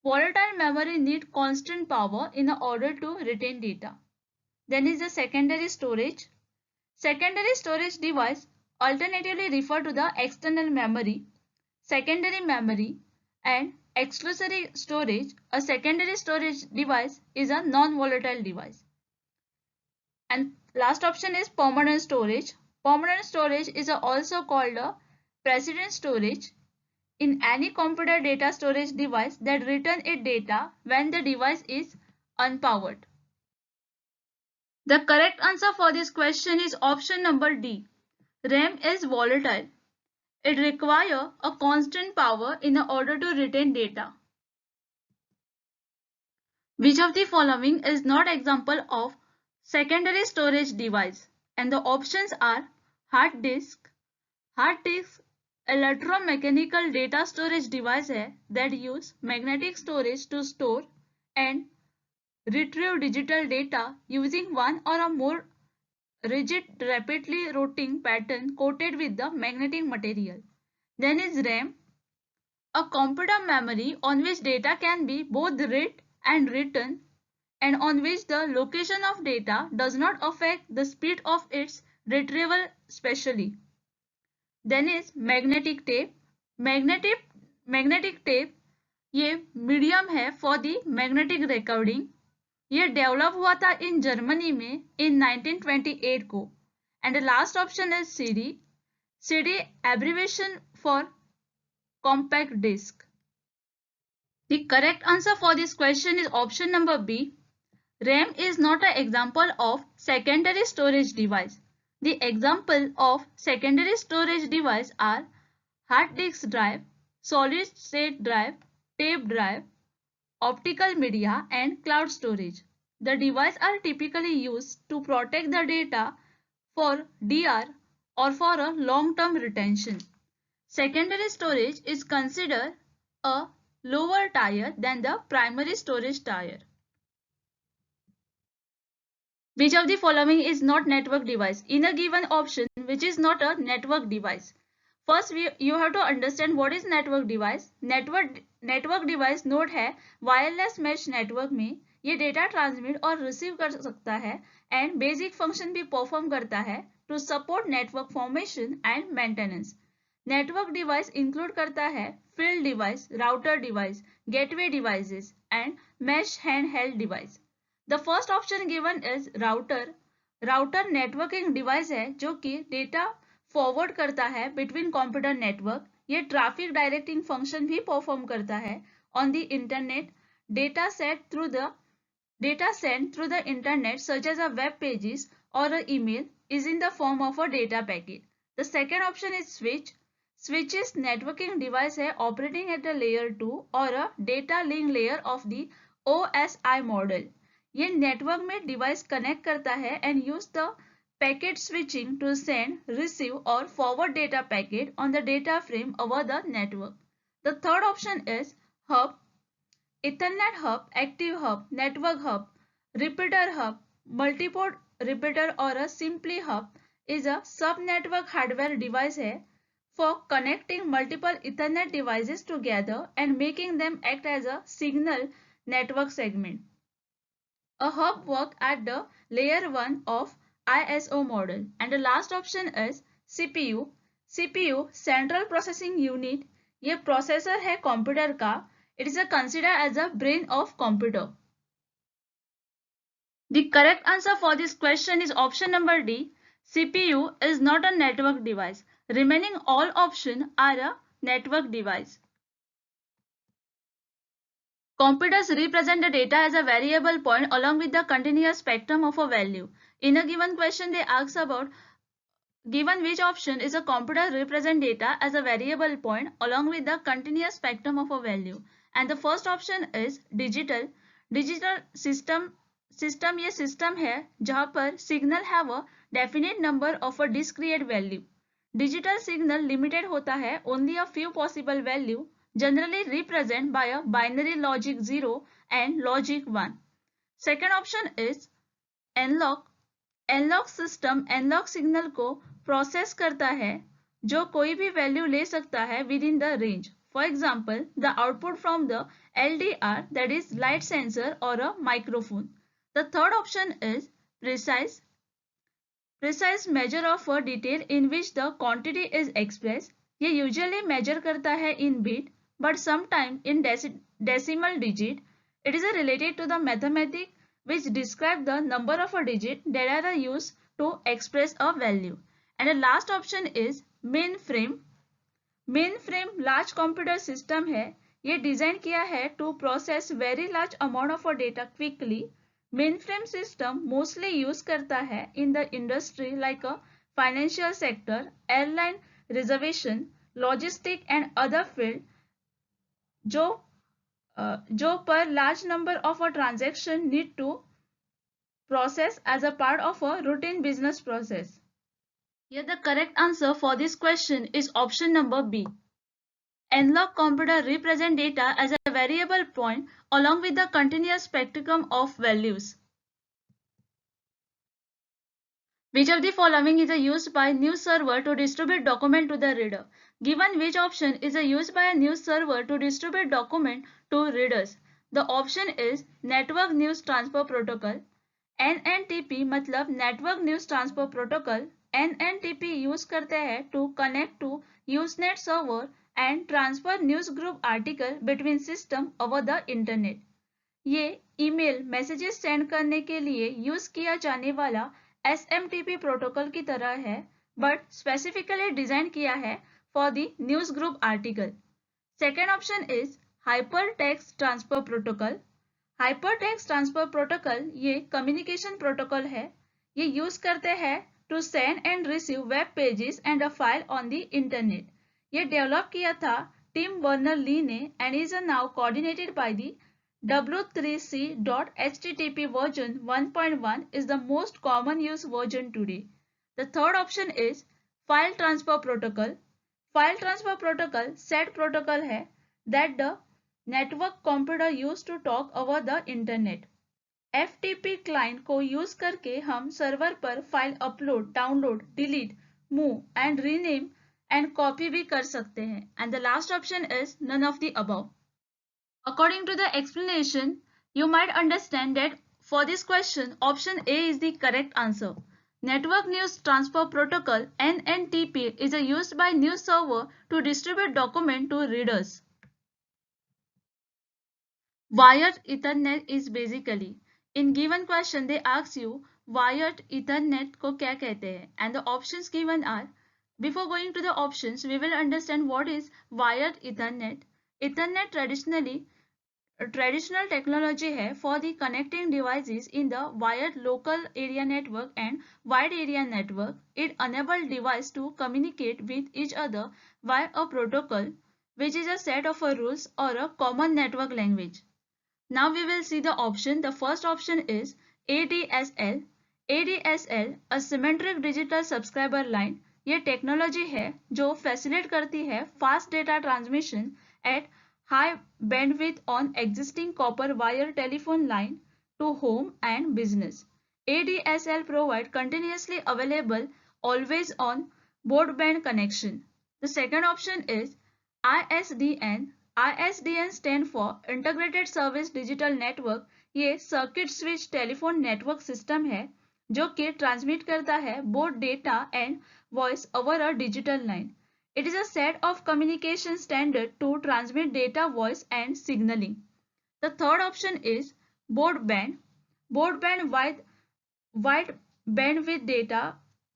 Volatile memory need constant power in order to retain data. Then is the secondary storage. Secondary storage device alternatively refer to the external memory, secondary memory, and exclusory storage. A secondary storage device is a non-volatile device. And last option is permanent storage. Permanent storage is also called a precedent storage. In any computer data storage device that return its data when the device is unpowered. The correct answer for this question is option number D. RAM is volatile. It requires a constant power in order to retain data. Which of the following is not example of secondary storage device? And the options are hard disk. Hard disk electromechanical data storage device है that use magnetic storage to store and retrieve digital data using one or a more rigid rapidly rotating pattern coated with the magnetic material. Then is RAM, a computer memory on which data can be both read and written and on which the location of data does not affect the speed of its retrieval specially. Then is magnetic tape. Magnetic tape ये medium है for the magnetic recording. ये develop हुआ था in Germany में in 1928 को. And last option is CD. CD abbreviation for compact disc. The correct answer for this question is option number B. RAM is not an example of secondary storage device. The example of secondary storage device are hard disk drive, solid state drive, tape drive, optical media, and cloud storage. The devices are typically used to protect the data for DR or for a long-term retention. Secondary storage is considered a lower tier than the primary storage tier. Which of the following is not network device? In a given option, which is not a network device? First, you have to understand what is network device. Network device node है wireless mesh network में. ये data transmit और receive कर सकता है and basic function भी perform करता है to support network formation and maintenance. Network device include करता है field device, router device, gateway devices and mesh handheld device. The first option given is router. Router networking device है जो कि data forward करता है between computer network. ये traffic directing function भी perform करता है on the internet. Data set through the Data sent through the internet such as a web pages or an email is in the form of a data packet. The second option is switch. Switch is networking device है operating at a layer 2 और a data link layer of the OSI model. ये network में device connect करता है and use the packet switching to send, receive or forward data packet on the data frame over the network. The third option is hub. Ethernet hub, active hub, network hub, repeater hub, multiport repeater or a simply hub is a sub-network hardware device है for connecting multiple Ethernet devices together and making them act as a signal network segment. A hub works at the layer 1 of ISO model. And the last option is CPU. CPU, Central Processing Unit, ये processor है computer का. It is considered as a brain of computer. The correct answer for this question is option number D. CPU is not a network device. Remaining all options are a network device. Computers represent the data as a variable point along with the continuous spectrum of a value. In a given question, they ask about given which option is a computer represent data as a variable point along with the continuous spectrum of a value. And the first option is digital. Digital system ये system है जहाँ पर signal have a definite number of a discrete value. Digital signal limited होता है only a few possible value, generally represented by a binary logic 0 and logic 1. Second option is analog. Analog system analog signal को process करता है जो कोई भी value ले सकता है within the range. For example, the output from the LDR, that is light sensor or a microphone. The third option is precise. Precise measure of a detail in which the quantity is expressed. ये usually measure करता है in bit, but sometimes in decimal digit. It is related to the mathematics which describe the number of a digit that are used to express a value. And the last option is mainframe. Mainframe large computer system है. ये design किया है to process very large amount of data quickly. Mainframe system mostly use करता है in the industry like a financial sector, airline reservation, logistic and other field जो पर large number of a transaction need to process as a part of a routine business process. Here the correct answer for this question is option number B. Analog computer represent data as a variable point along with the continuous spectrum of values. Which of the following is used by news server to distribute document to the reader? Given which option is used by a news server to distribute document to readers? The option is Network News Transfer Protocol. NNTP मतलब Network News Transfer Protocol. NNTP use करते हैं to connect to Usenet server and transfer news group article between system over the internet. ये email messages send करने के लिए use किया जाने वाला SMTP प्रोटोकॉल की तरह है बट स्पेसिफिकली डिजाइन किया है for the news group article. Second option is hyper text transfer protocol. Hyper text transfer protocol ये कम्युनिकेशन प्रोटोकॉल है. ये यूज करते हैं to send and receive web pages and a file on the internet. ये develop किया था Tim Berners ली ने and is now coordinated by the W3C.HTTP version 1.1 is the most common use version today. The third option is file transfer protocol. File transfer protocol set protocol है that the network computer used to talk over the internet. FTP client को use करके हम server पर file upload, download, delete, move and rename and copy भी कर सकते हैं. And the last option is none of the above. According to the explanation you might understand that for this question option A is the correct answer. Network News Transfer Protocol NNTP is used by news server to distribute document to readers. Wired Ethernet is basically in given question they ask you wired Ethernet को क्या कहते हैं and the options given are. Before going to the options we will understand what is wired Ethernet. Ethernet traditionally traditional technology है for the connecting devices in the wired local area network and wide area network. It enables device to communicate with each other via a protocol, which is a set of rules or a common network language. Now we will see the option. The first option is ADSL. ADSL, a symmetric digital subscriber line. ये technology है जो facilitate करती है fast data transmission at high bandwidth on existing copper wire telephone line to home and business. ADSL provide continuously available, always on broadband connection. The second option is ISDN. ISDN stand for Integrated Service Digital Network. ये circuit switch telephone network system है जो कि transmit करता है both data and voice over a digital line. It is a set of communication standard to transmit data, voice and signaling. The third option is broadband. Broadband wide bandwidth data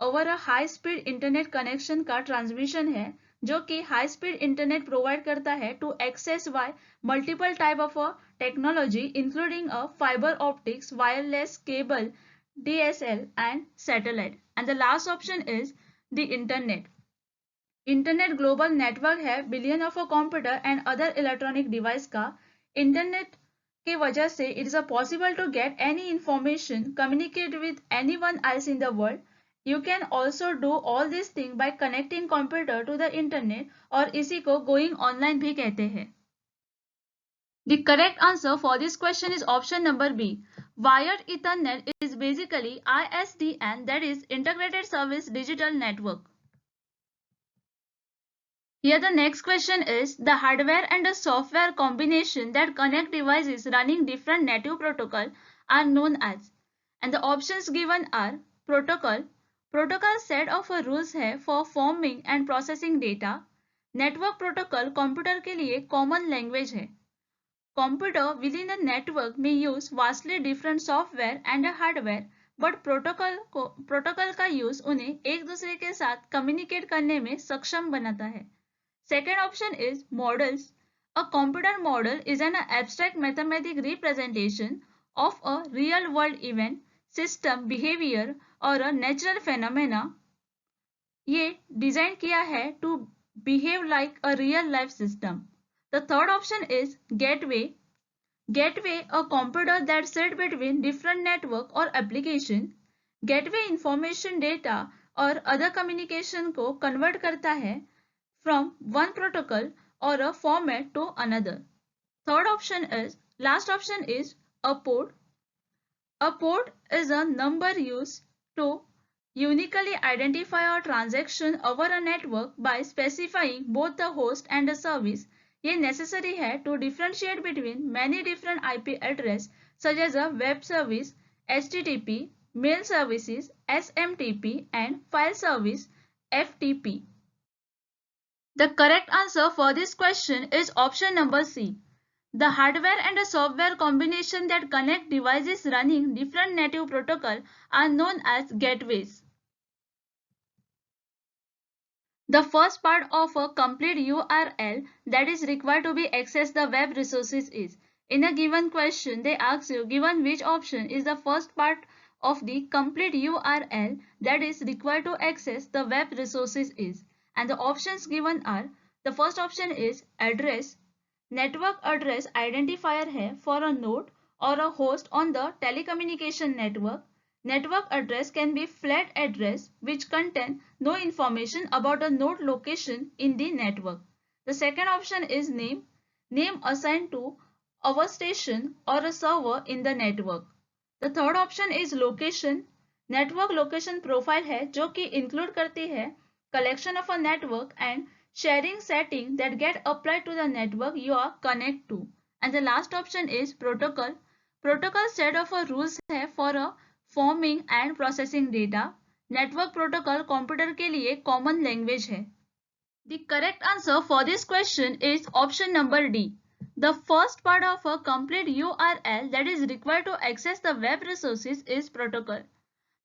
over a high speed internet connection का transmission है जो कि high speed internet provide करता है to access by multiple type of a technology including a fibre optics, wireless cable, DSL and satellite. And the last option is the internet. Internet global network है billion of a computer and other electronic device का. Internet के वजह से it is possible to get any information, communicate with anyone else in the world. You can also do all this thing by connecting computer to the internet और इसी को going online भी कहते हैं. The correct answer for this question is option number B. Wired Ethernet is basically ISDN, that is Integrated Service Digital Network. Here the next question is the hardware and the software combination that connect devices running different native protocol are known as. And the options given are protocol. Protocol set of rules है for forming and processing data. Network protocol computer के लिए common language है. Computer within the network may use vastly different software and hardware, but protocol का use उन्हें एक दूसरे के साथ communicate करने में सक्षम बनाता है. Second option is models. A computer model is an abstract mathematical representation of a real world event, system, behavior or a natural phenomena. ये डिजाइन किया है to behave like a real life system. The third option is gateway. Gateway, a computer that sits between different network or application. Gateway information data और other communication को convert करता है from one protocol or a format to another. Last option is a port. A port is a number used to uniquely identify a transaction over a network by specifying both the host and the service. ये necessary है to differentiate between many different IP address such as a web service, HTTP, mail services, SMTP and file service, FTP. The correct answer for this question is option number C. The hardware and the software combination that connect devices running different native protocol are known as gateways. The first part of a complete URL that is required to be access the web resources is. In a given question, they ask you given which option is the first part of the complete URL that is required to access the web resources is. And the options given are, the first option is address. Network address identifier है for a node or a host on the telecommunication network. Network address can be flat address which contain no information about a node location in the network. The second option is name. Name assigned to our station or a server in the network. The third option is location. Network location profile है जो कि include करती है collection of a network and sharing setting that get applied to the network you are connect to. And the last option is protocol. Protocol set of a rules है for a forming and processing data. Network protocol computer के लिए common language है. The correct answer for this question is option number D. The first part of a complete URL that is required to access the web resources is protocol.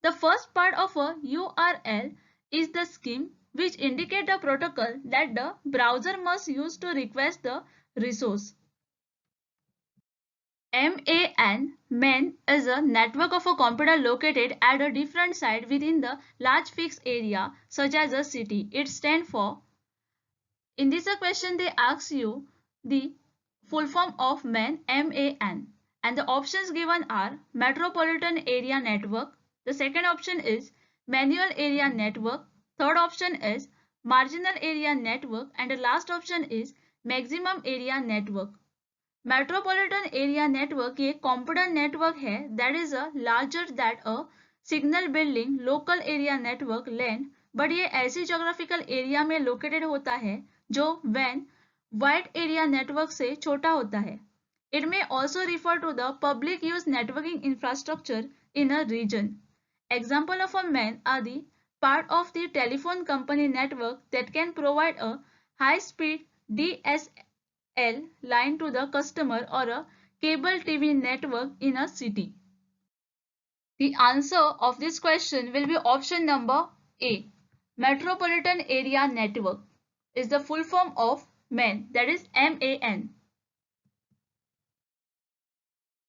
The first part of a URL is the scheme which indicate the protocol that the browser must use to request the resource. MAN is a network of a computer located at a different site within the large fixed area such as a city. It stands for. In this question they ask you the full form of MAN, MAN, and the options given are Metropolitan Area Network. The second option is Manual Area Network. Third option is Marginal Area Network, and the last option is Maximum Area Network. Metropolitan area network ये computer network है that is a larger that a signal building local area network LAN, but ये ऐसी geographical area में located होता है जो van wide area network से छोटा होता है. It may also refer to the public use networking infrastructure in a region. Example of a MAN are the part of the telephone company network that can provide a high-speed DSL line to the customer or a cable TV network in a city. The answer of this question will be option number A. Metropolitan Area Network is the full form of MAN, that is MAN.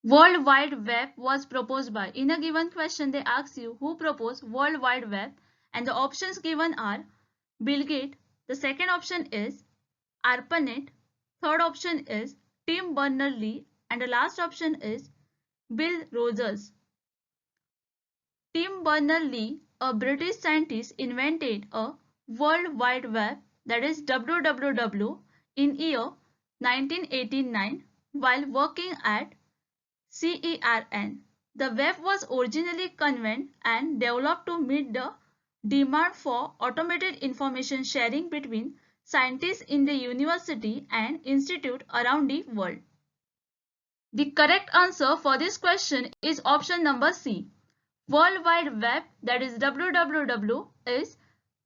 World Wide Web was proposed by. In a given question, they ask you who proposed World Wide Web, and the options given are Bill Gates. The second option is ARPANET. Third option is Tim Berners-Lee, and the last option is Bill Rogers. Tim Berners-Lee, a British scientist, invented a World Wide Web, that is WWW, in year 1989 while working at CERN. The web was originally conceived and developed to meet the demand for automated information sharing between scientists in the university and institute around the world. The correct answer for this question is option number C. World Wide Web, that is WWW, is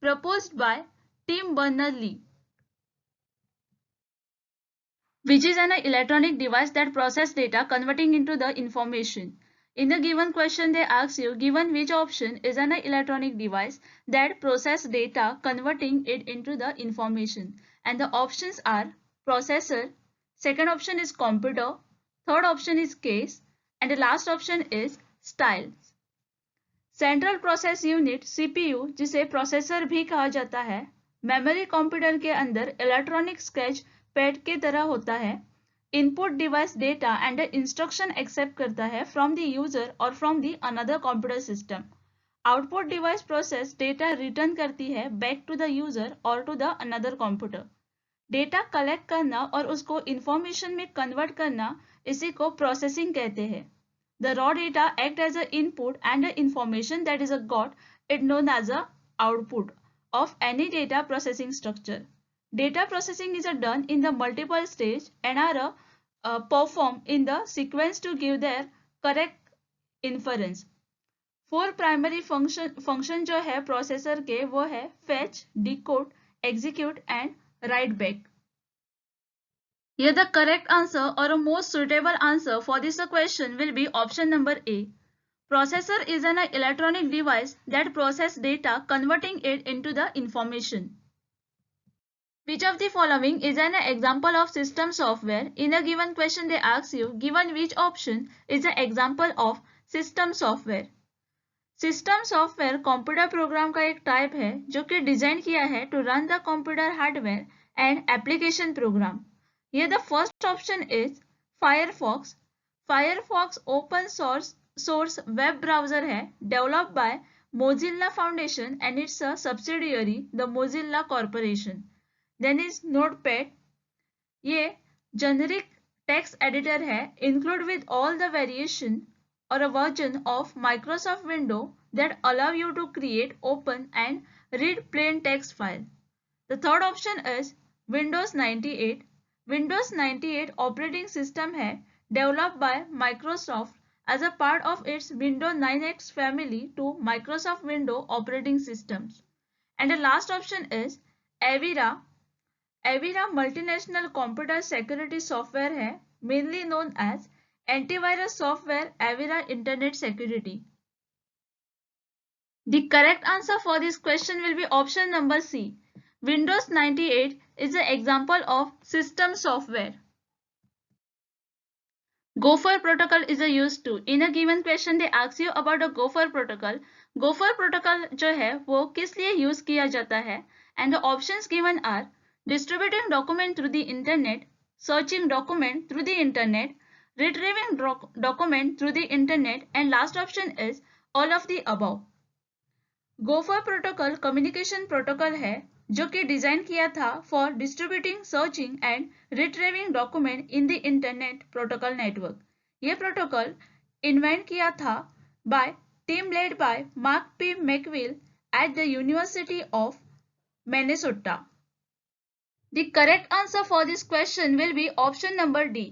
proposed by Tim Berners-Lee, which is an electronic device that processes data converting into the information. In the given question, they ask you, given which option is an electronic device that processes data converting it into the information. And the options are processor, second option is computer, third option is case, and the last option is styles. Central process unit CPU, जिसे processor भी कहा जाता है, memory computer के अंदर electronic sketch pad के तरह होता है. Input device data and instruction accept करता है फ्रॉम द यूजर और from the another computer system. Output device process data return करती है बैक टू द यूजर और to the another computer. Data collect करना और उसको इंफॉर्मेशन में कन्वर्ट करना, इसी को प्रोसेसिंग कहते हैं. The raw data act as an input and the information that is got it known as a output of any data processing structure. Data processing is done in the multiple stage and are performed in the sequence to give their correct inference. 4 primary function जो है processor के वो है fetch, decode, execute and write back. Here the correct answer or a most suitable answer for this question will be option number A. Processor is an electronic device that processes data converting it into the information. Which of the following is an example of system software? In a given question they ask you, given which option is an example of system software? System software computer program का एक type है जो कि design किया है to run the computer hardware and application program. Here the first option is Firefox. Firefox open source web browser है developed by Mozilla Foundation and it's a subsidiary the Mozilla Corporation. Then is Notepad. ये generic text editor है include with all the variation or a version of Microsoft Windows that allow you to create, open and read plain text file. The third option is Windows 98. Windows 98 operating system है developed by Microsoft as a part of its Windows 9X family to Microsoft window operating systems. And the last option is Avira. Avira multinational computer security software है mainly known as antivirus software Avira internet security. The correct answer for this question will be option number C. Windows 98 is an example of system software. Gopher protocol is a used to. In a given question they ask you about a Gopher protocol. Gopher protocol जो है वो किस लिए use किया जाता है? And the options given are distributing document through the internet, searching document through the internet, retrieving document through the internet, and last option is all of the above. Gopher protocol communication protocol है जो कि design किया था for distributing, searching and retrieving document in the internet protocol network. ये protocol invent किया था bye team led by mark P मैकविल at the university of Minnesota. The correct answer for this question will be option number D.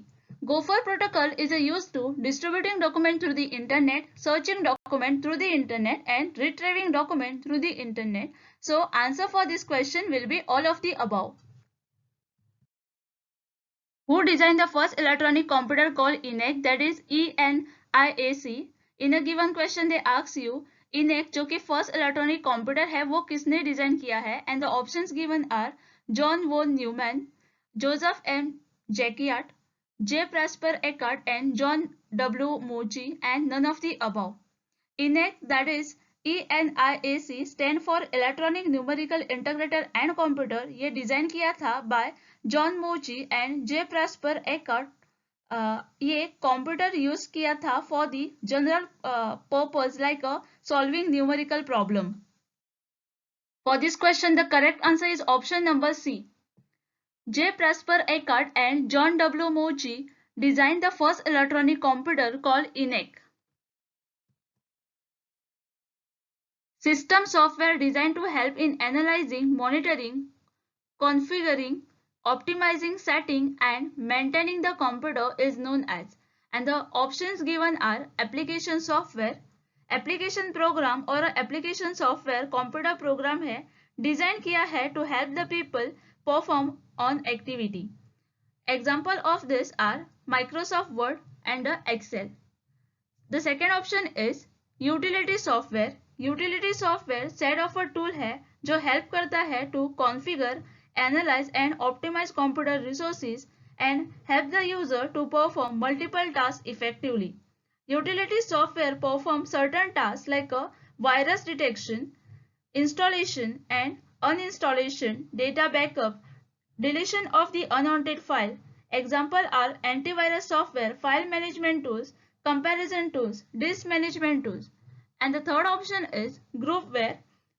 Gopher protocol is used to distributing document through the internet, searching document through the internet, and retrieving document through the internet. So answer for this question will be all of the above. Who designed the first electronic computer called ENIAC, that is ENIAC? In a given question they ask you ENIAC जो कि first electronic computer है वो किसने design किया है? And the options given are John von Neumann, Joseph M. Jacquiat, J. Presper Eckert, and John W. Mochi, and none of the above. ENIAC, that is ENIAC, stand for Electronic Numerical Integrator and Computer. ये design किया था by John Mochi and J. Presper Eckert. ये computer use किया था for the general purpose like solving numerical problem. For this question, the correct answer is option number C. J. Presper Eckert and John W. Mochi designed the first electronic computer called ENIAC. System software designed to help in analyzing, monitoring, configuring, optimizing, setting, and maintaining the computer is known as. And the options given are application software, application program और application software computer program है design किया है to help the people perform on activity. Example of this are Microsoft Word and Excel. The second option is utility software. Utility software set of a tool है जो help करता है to configure, analyze and optimize computer resources and help the user to perform multiple tasks effectively. Utility software performs certain tasks like a virus detection, installation and uninstallation, data backup, deletion of the unwanted file. Example are antivirus software, file management tools, comparison tools, disk management tools. And the third option is groupware.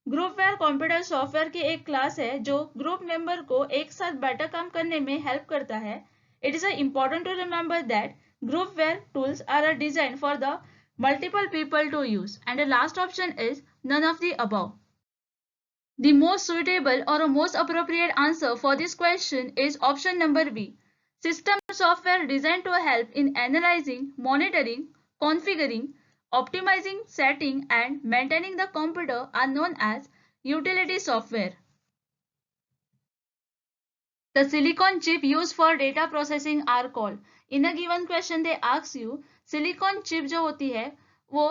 Groupware computer software की एक class है जो group member को एक साथ better काम करने में हेल्प करता है. It is important to remember that groupware tools are designed for the multiple people to use. And the last option is none of the above. The most suitable or most appropriate answer for this question is option number B. System software designed to help in analyzing, monitoring, configuring, optimizing, setting and maintaining the computer are known as utility software. The silicon chip used for data processing are called. In a given question they ask you silicon chip जो होती है वो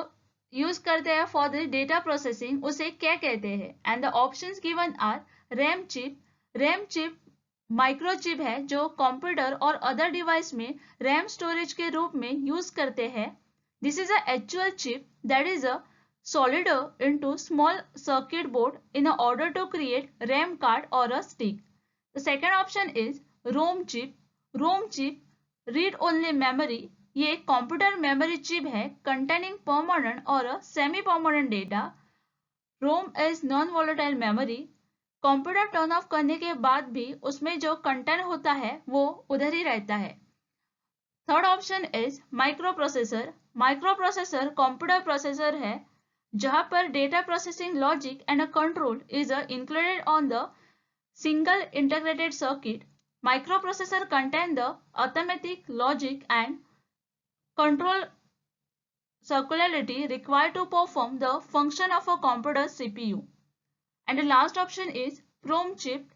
use करते हैं for the data processing, उसे क्या कहते हैं? And the options given are RAM chip. RAM chip microchip है जो कंप्यूटर और अदर डिवाइस में रैम स्टोरेज के रूप में यूज करते हैं. This is a actual chip that is a solder into small circuit board in order to create RAM card or a stick. The second option is ROM chip. ROM chip read only memory. ये computer memory chip है containing permanent और semi permanent data. ROM is non volatile memory. Computer turn off करने के बाद भी उसमें जो content होता है वो उधर ही रहता है. Third option is micro processor. Micro processor computer processor है जहां पर data processing logic and control is included on the single integrated circuit. Microprocessor contain the arithmetic, logic and control circularity required to perform the function of a computer CPU. And the last option is PROM chip.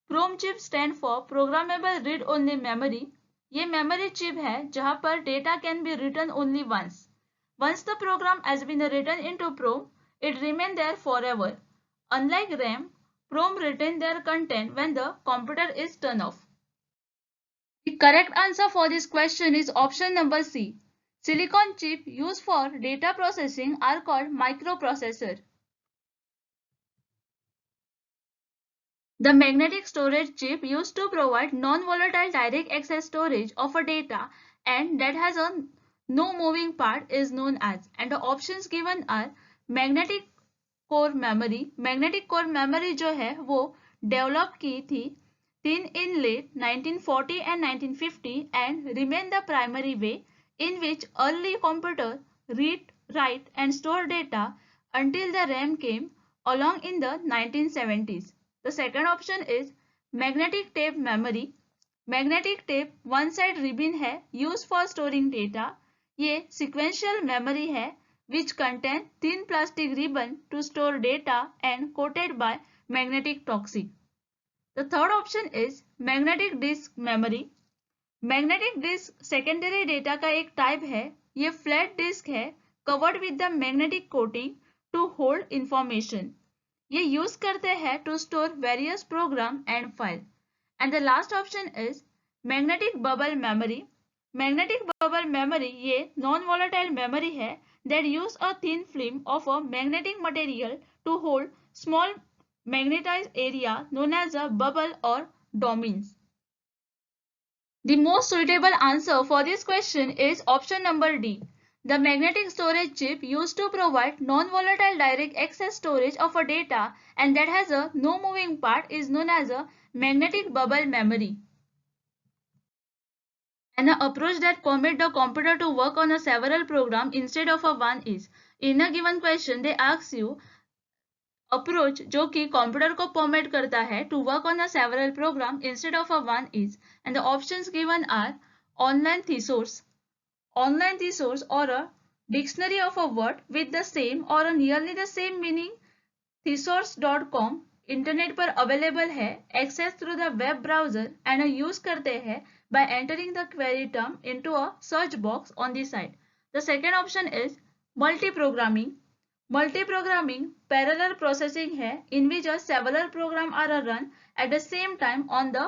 PROM chip stand for Programmable Read Only Memory. ये memory chip है जहां पर data can be written only once. Once the program has been written into PROM, it remains there forever. Unlike RAM, PROM retain their content when the computer is turned off. The correct answer for this question is option number C. Silicon chip used for data processing are called microprocessor. The magnetic storage chip used to provide non-volatile direct access storage of a data and that has a no moving part is known as, and the options given are magnetic core memory. Magnetic core memory जो है वो develop की थी in late 1940 and 1950 and remain the primary way in which early computer read, write and store data until the RAM came along in the 1970s. The second option is magnetic tape memory। Magnetic tape one side ribbon है use for storing data. ये sequential memory है which contain thin plastic ribbon to store data and coated by magnetic toxic. The third option is magnetic disk memory। Magnetic disk secondary data का एक type है। ये flat disk है covered with the magnetic coating to hold information. ये use करते हैं to store various program and file. And the last option is magnetic bubble memory. Magnetic bubble memory ये non volatile memory है that use a thin film of a magnetic material to hold small magnetized area known as a bubble or domains. The most suitable answer for this question is option number D. The magnetic storage chip used to provide non-volatile direct access storage of a data and that has a no moving part is known as a magnetic bubble memory. And the approach that permit the computer to work on a several program instead of a one is, in a given question they ask you approach जो कि computer को permit करता है to work on a several program instead of a one is, and the options given are online thesaurus or a dictionary of a word with the same or a nearly the same meaning। thesaurus.com internet पर available है access through the web browser and use करते हैं by entering the query term into a search box on the site. The second option is multi-programming। Multi-programming parallel processing है in which several programs are run at the same time on the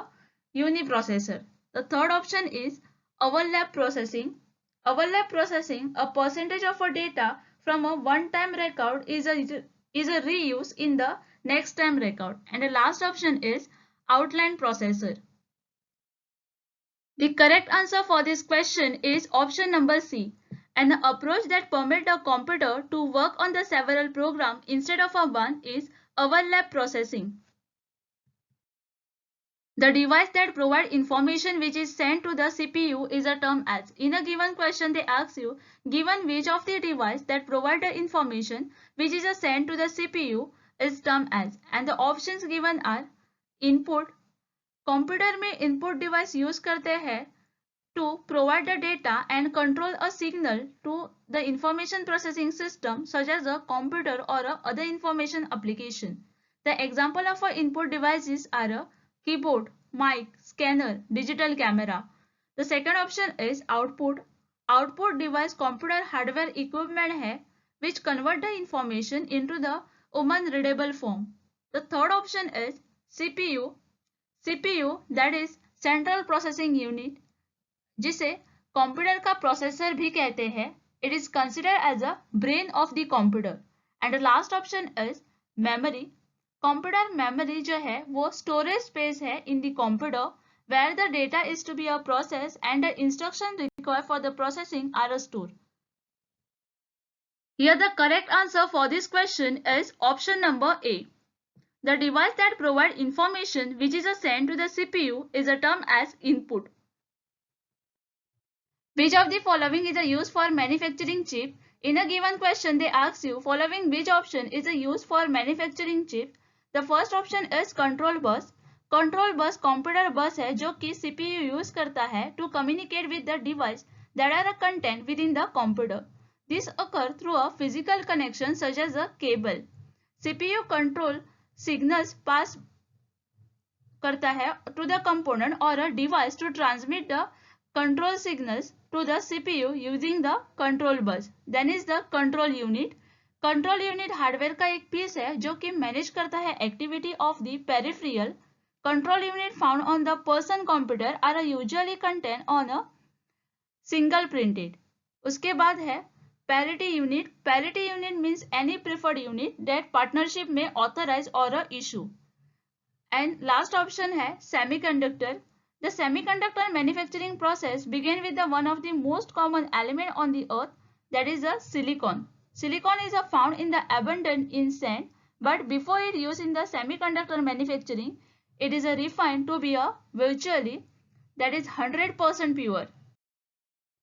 uniprocessor. The third option is overlap processing। Overlap processing, a percentage of a data from a one-time record is a reuse in the next time record. And the last option is outline processor. The correct answer for this question is option number C. And the approach that permit the computer to work on the several programs instead of a one is overlap processing. The device that provide information which is sent to the CPU is a term as. In a given question they ask you, given which of the device that provide the information which is sent to the CPU is term as, and the options given are input। Computer में input device use करते हैं to provide the data and control a signal to the information processing system such as a computer or a other information application. The example of a input devices are a keyboard, mic, scanner, digital camera. The second option is output। Output device computer hardware equipment है which convert the information into the human readable form. The third option is CPU। CPU that is Central Processing Unit जिसे computer का processor भी कहते हैं। It is considered as a brain of the computer. And the last option is memory. Computer memory जो है वो storage space है in the computer where the data is to be a process and the instruction required for the processing are stored. Here the correct answer for this question is option number A. The device that provide information which is sent to the CPU is a term as input. Which of the following is a use for manufacturing chip? In a given question they ask you following which option is a use for manufacturing chip. The first option is control bus. Control bus computer bus है जो कि CPU use करता है to communicate with the device that are content within the computer. This occur through a physical connection such as a cable. CPU control signals pass करता है to the component or a device to transmit the control signals to the CPU using the control bus. Then is the control unit. Control unit hardware का एक piece है जो कि manage करता है activity of the peripheral Control unit found on the person computer are usually contained on a single printed. उसके बाद है parity unit. Parity unit means any preferred unit that partnership may authorize or issue. And last option है semiconductor. The semiconductor manufacturing process began with the one of the most common element on the earth, that is a silicon. Silicon is found in the abundant in sand, but before it used in the semiconductor manufacturing, it is refined to be a virtually, that is 100% pure.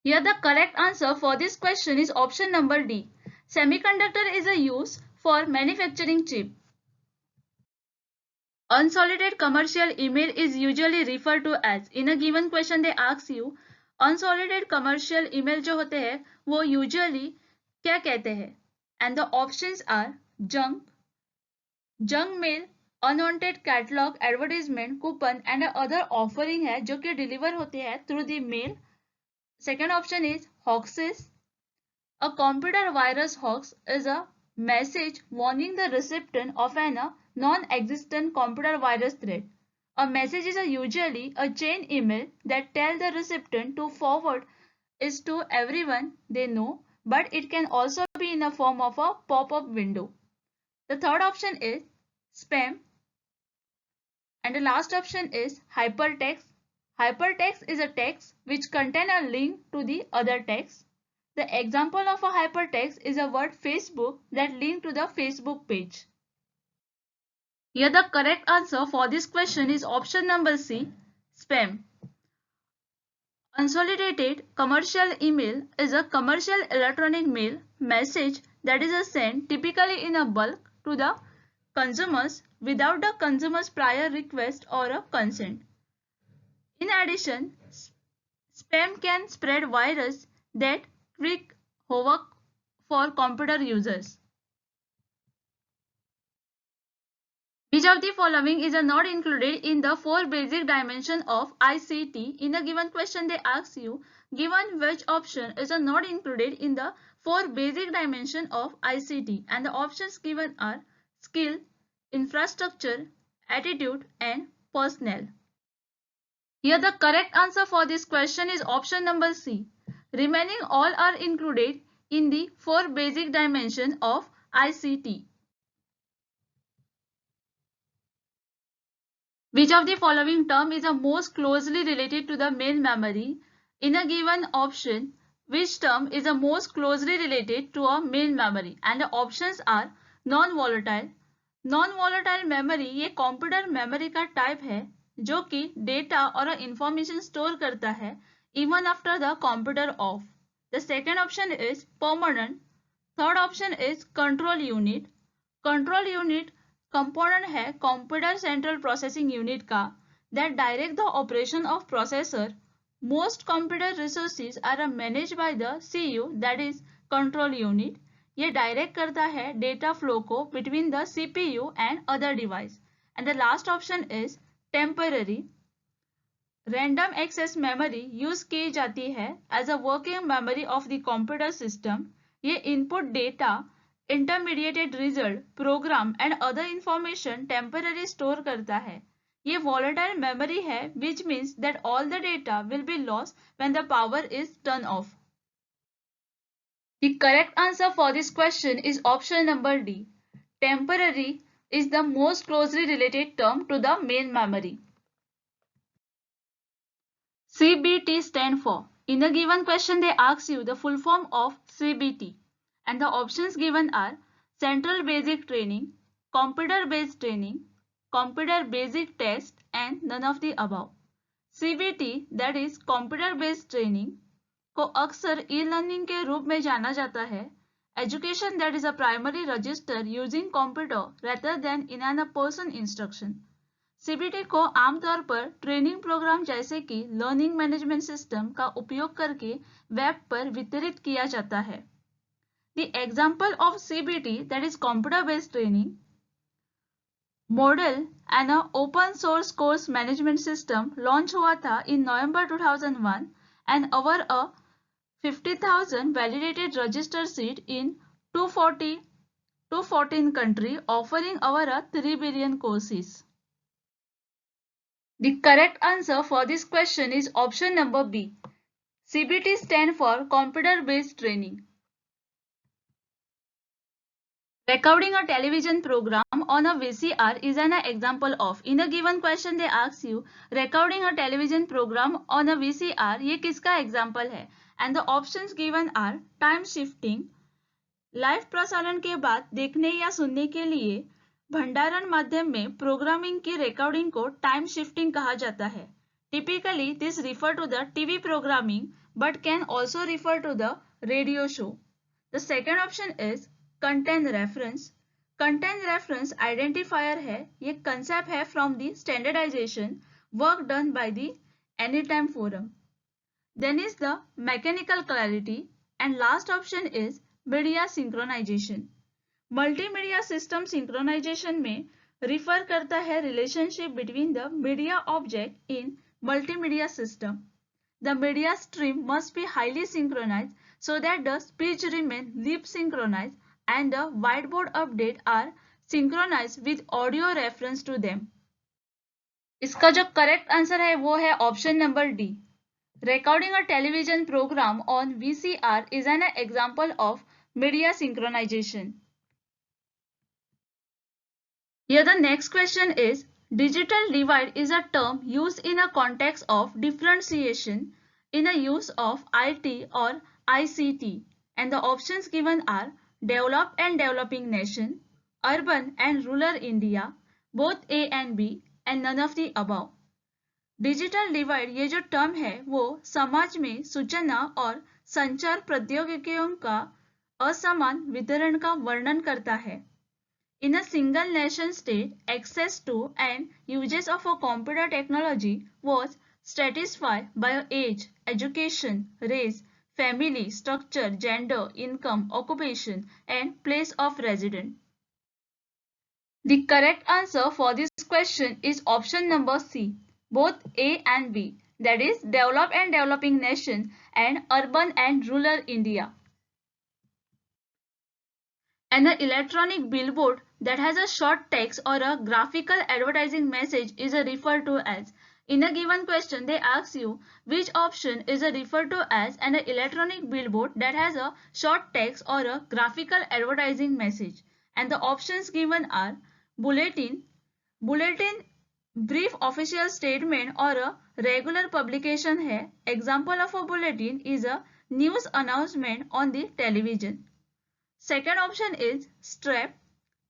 Here the correct answer for this question is option number D. Semiconductor is a use for manufacturing chip. Unsolicited commercial email is usually referred to as. In a given question they ask you, unsolicited commercial email जो होते हैं वो usually क्या कहते हैं? And the options are junk mail, unwanted catalog, advertisement, coupon and other offering है जो कि deliver होते हैं through the mail. Second option is hoaxes. A computer virus hoax is a message warning the recipient of an non-existent computer virus threat. A message is usually a chain email that tells the recipient to forward it to everyone they know, but it can also be in the form of a pop-up window. The third option is spam. And the last option is hypertext. Hypertext is a text which contains a link to the other text. The example of a hypertext is a word Facebook that link to the Facebook page. Here the correct answer for this question is option number C, spam. Unsolicited commercial email is a commercial electronic mail message that is sent typically in a bulk to the consumers without the consumer's prior request or a consent. In addition, spam can spread virus that wreak havoc for computer users. Which of the following is not included in the 4 basic dimensions of ICT? In a given question they ask you, given which option is not included in the 4 basic dimensions of ICT, and the options given are skill, infrastructure, attitude and personnel. Here the correct answer for this question is option number C. Remaining all are included in the 4 basic dimensions of ICT. Which of the following term is most closely related to the main memory? In a given option, which term is most closely related to a main memory? And the options are non-volatile. Non-volatile memory ये computer memory का type है जो कि data और information store करता है even after the computer off. The second option is permanent. Third option is control unit. Control unit component है computer central processing unit का that direct the operation of processor. Most computer resources are managed by the CU, that is control unit. ये direct करता है data flow को between the CPU and other device. And the last option is temporary. Random access memory use की जाती है as a working memory of the computer system. ये input data, intermediate result, program and other information temporarily store करता है. ये volatile memory है which means that all the data will be lost when the power is turned off. The correct answer for this question is option number D. Temporary is the most closely related term to the main memory. CBT stand for. In a given question they ask you the full form of CBT and the options given are Central Basic Training, Computer Based Training, Computer Basic Test and none of the above. CBT that is Computer Based Training को अक्सर e-learning के रूप में जाना जाता है. Education that is a primary register using computer rather than in a person instruction. CBT को आमतौर पर ट्रेनिंग प्रोग्राम जैसे कि लर्निंग मैनेजमेंट सिस्टम का उपयोग करके वेब पर वितरित किया जाता है. The example of CBT that is computer based training model and open source course management system launch हुआ था इन नवंबर 2001 and over a 50,000 validated registered seat in 214 country offering over a 3 billion courses. The correct answer for this question is option number B. CBT stand for Computer Based Training. Recording a television program on a VCR is an example of. In a given question they ask you, recording a television program on a VCR, ये किसका example है? And the options given are time shifting, live प्रसारण के बाद देखने या सुनने के लिए भंडारण माध्यम में प्रोग्रामिंग की रिकॉर्डिंग को टाइम शिफ्टिंग कहा जाता है. Typically this refer to the TV programming but can also refer to the radio show. The second option is content reference. Content reference identifier है. ये कंसेप्ट है from the standardisation work done by the any time forum. Then is the mechanical clarity and last option is media synchronisation. Multimedia system synchronisation में refer करता है relationship between the media object in multimedia system. The media stream must be highly synchronise so that the speech remain lip synchronized and the whiteboard update are synchronized with audio reference to them. इसका जो correct answer है वो है option number D. Recording a television program on VCR is an example of media synchronization. Here the next question is, digital divide is a term used in a context of differentiation in a use of IT or ICT, and the options given are developed and developing nation, urban and rural India, both A and B, and none of the above. Digital divide ये जो term है वो समाज में सूचना और संचार प्रौद्योगिकियों का असमान वितरण का वर्णन करता है. In a single nation state, access to and uses of a computer technology was stratified by age, education, race, family, structure, gender, income, occupation, and place of residence. The correct answer for this question is option number C, both A and B, that is developed and developing nation and urban and rural India. An electronic billboard that has a short text or a graphical advertising message is referred to as. In a given question, they ask you which option is referred to as an electronic billboard that has a short text or a graphical advertising message. And the options given are bulletin, bulletin brief official statement और a regular publication है. Example of a bulletin is a news announcement on the television. Second option is strap.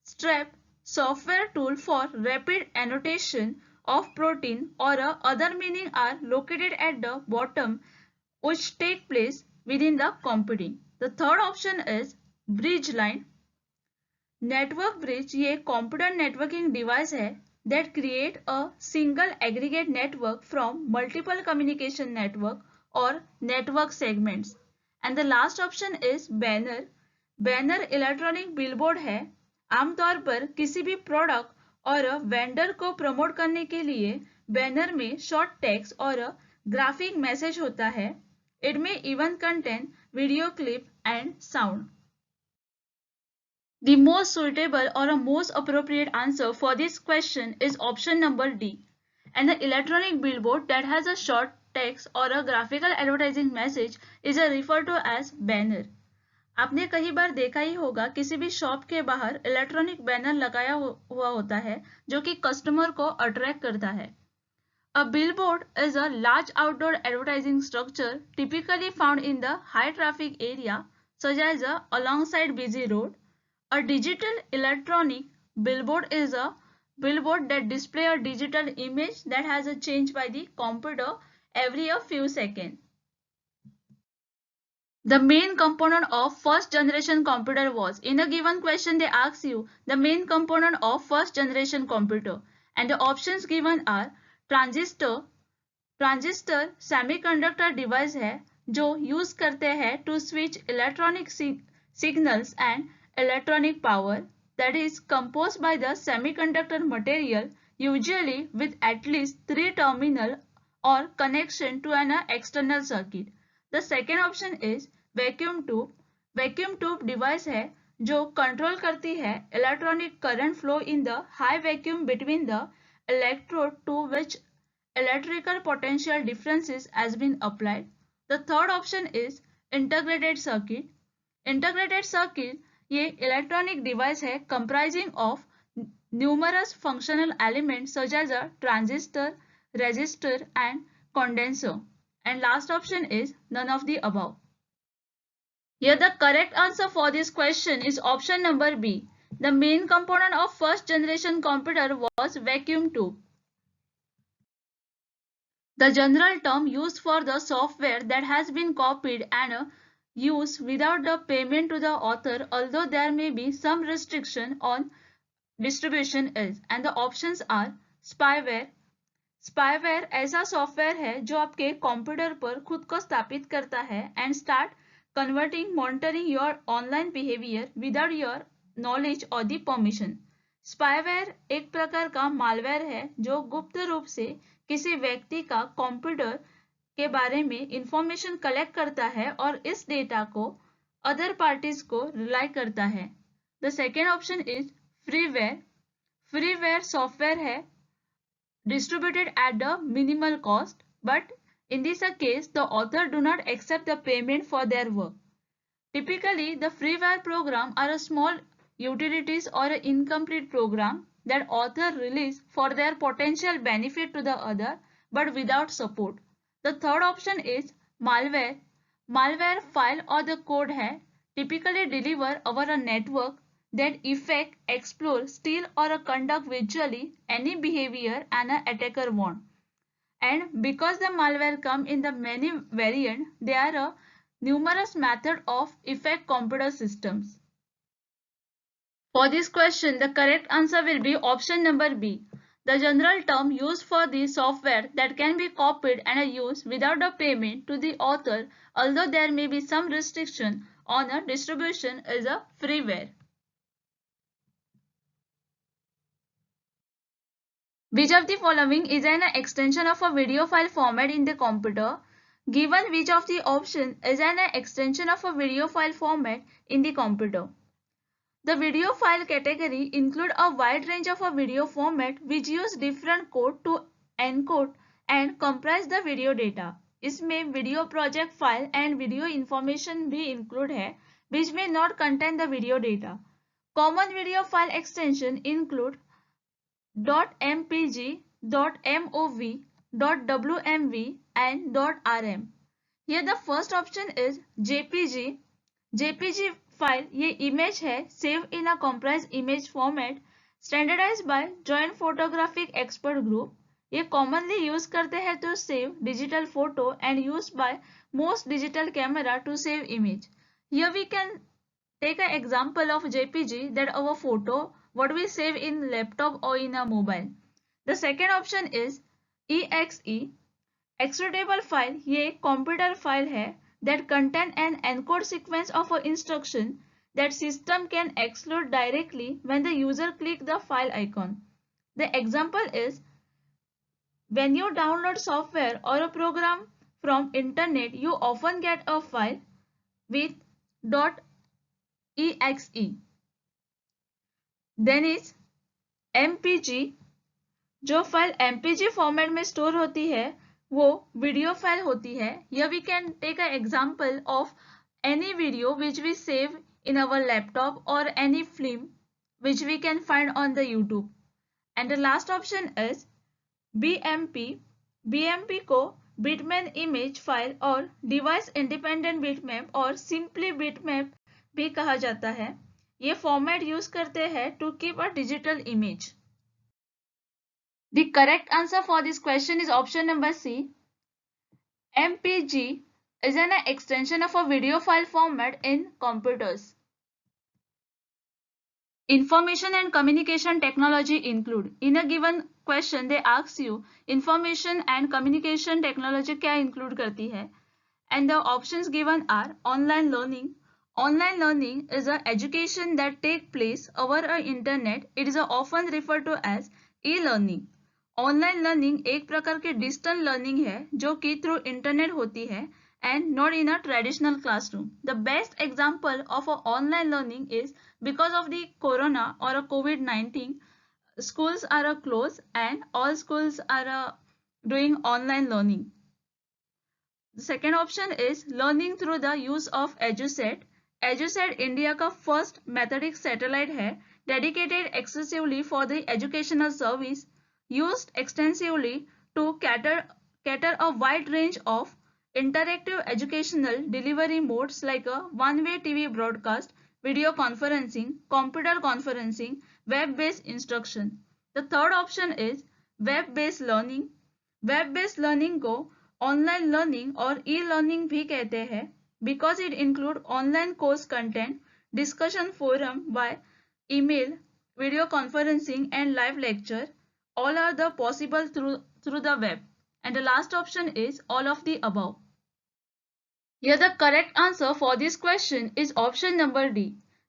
Strap, software tool for rapid annotation of protein or other meaning are located at the bottom which take place within the computing. The third option is bridge line. Network bridge ये computer networking device है that create a single aggregate network from multiple communication network or network segments. And the last option is banner. Banner electronic billboard है. आमतौर पर किसी भी product और vendor को promote करने के लिए बैनर में शॉर्ट टेक्स्ट और ग्राफिक मैसेज होता है. इट में even contain video clip and sound. The most suitable or a most appropriate answer for this question is option number D. And the electronic billboard that has a short text or a graphical advertising message is referred to as banner. आपने कई बार देखा ही होगा किसी भी shop के बाहर electronic banner लगाया हुआ होता है जो कि कस्टमर को अट्रैक्ट करता है. A billboard is a large outdoor advertising structure typically found in the high traffic area such as alongside busy road. A digital electronic billboard is a billboard that displays a digital image that has a change by the computer every a few seconds. The main component of first generation computer was. In a given question they ask you the main component of first generation computer and the options given are transistor. Transistor semiconductor device है जो use करते हैं to switch electronic signals and electronic power that is composed by the semiconductor material usually with at least 3 terminal or connection to an external circuit. The second option is vacuum tube. Vacuum tube device है जो control करती है electronic current flow in the high vacuum between the electrode to which electrical potential differences has been applied. The third option is integrated circuit. Integrated circuit ये electronic device है comprising of numerous functional elements such as a transistor, resistor and condenser. And last option is none of the above. Here the correct answer for this question is option number B. The main component of first generation computer was vacuum tube. The general term used for the software that has been copied and used without the payment to the author, although there may be some restriction on distribution is, and the options are spyware. Spyware ऐसा software है जो आपके computer पर खुद को स्थापित करता है and start converting monitoring your online behaviour without your knowledge और दी परमिशन. स्पाईवेयर एक प्रकार का मालवेयर है जो गुप्त रूप से किसी व्यक्ति का कंप्यूटर के बारे में इंफॉर्मेशन कलेक्ट करता है और इस डेटा को अदर पार्टीज को रिलाई करता है. The second option is freeware. Freeware software है distributed at the minimal cost, but in this case the author do not accept the payment for their work. Typically the freeware program are a small utilities or an incomplete program that author release for their potential benefit to the other but without support. The third option is malware. Malware file or the code है typically deliver over a network that affect, explore, steal or conduct visually any behavior an attacker want. And because the malware come in the many variant, there are numerous method of affect computer systems. For this question, the correct answer will be option number B. The general term used for the software that can be copied and used without a payment to the author, although there may be some restriction on a distribution, is a freeware. Which of the following is an extension of a video file format in the computer? Given which of the option is an extension of a video file format in the computer? The video file category include a wide range of a video format which use different code to encode and comprise the video data. इसमें video project file and video information भी include है which may not contain the video data. Common video file extension include .mpg, .mov, .wmv and .rm. Here the first option is JPG. JPG file ये image है save in a compressed image format standardized by Joint Photographic Expert Group. ये commonly use करते हैं to save digital photo and used by most digital camera to save image. Here we can take an example of JPG, that our photo what we save in laptop or in a mobile. The second option is EXE. Executable file ये computer file है that contain an encode sequence of an instruction that system can execute directly when the user click the file icon. The example is when you download software or a program from internet, you often get a file with .exe. Then is MPG. जो file MPG format में store होती है वो video file होती है. Here we can take an example of any video which we save in our laptop or any film which we can find on the YouTube. And the last option is BMP. BMP को bitmap image file और device independent bitmap और simply bitmap भी कहा जाता है. ये format use करते हैं to keep a digital image. The correct answer for this question is option number C. MPG is an extension of a video file format in computers. Information and communication technology include. In a given question they ask you information and communication technology क्या include करती है, and the options given are online learning. Online learning is an education that take place over a internet. It is often referred to as e-learning. Online learning एक प्रकार की digital learning है जो कि through internet होती है and not in a traditional classroom. The best example of a online learning is because of the corona or a COVID-19, schools are closed and all schools are doing online learning. The second option is learning through the use of EduSat. EduSat India का first मैथोडिक satellite है dedicated exclusively for the educational service, used extensively to cater a wide range of interactive educational delivery modes like a one-way TV broadcast, video conferencing, computer conferencing, web-based instruction. The third option is web-based learning. Web-based learning को online learning और e learning भी कहते हैं because it include online course content, discussion forum by email, video conferencing and live lecture. All are the possible through the web. And the last option is all of the above. Here the correct answer for this question is option number D.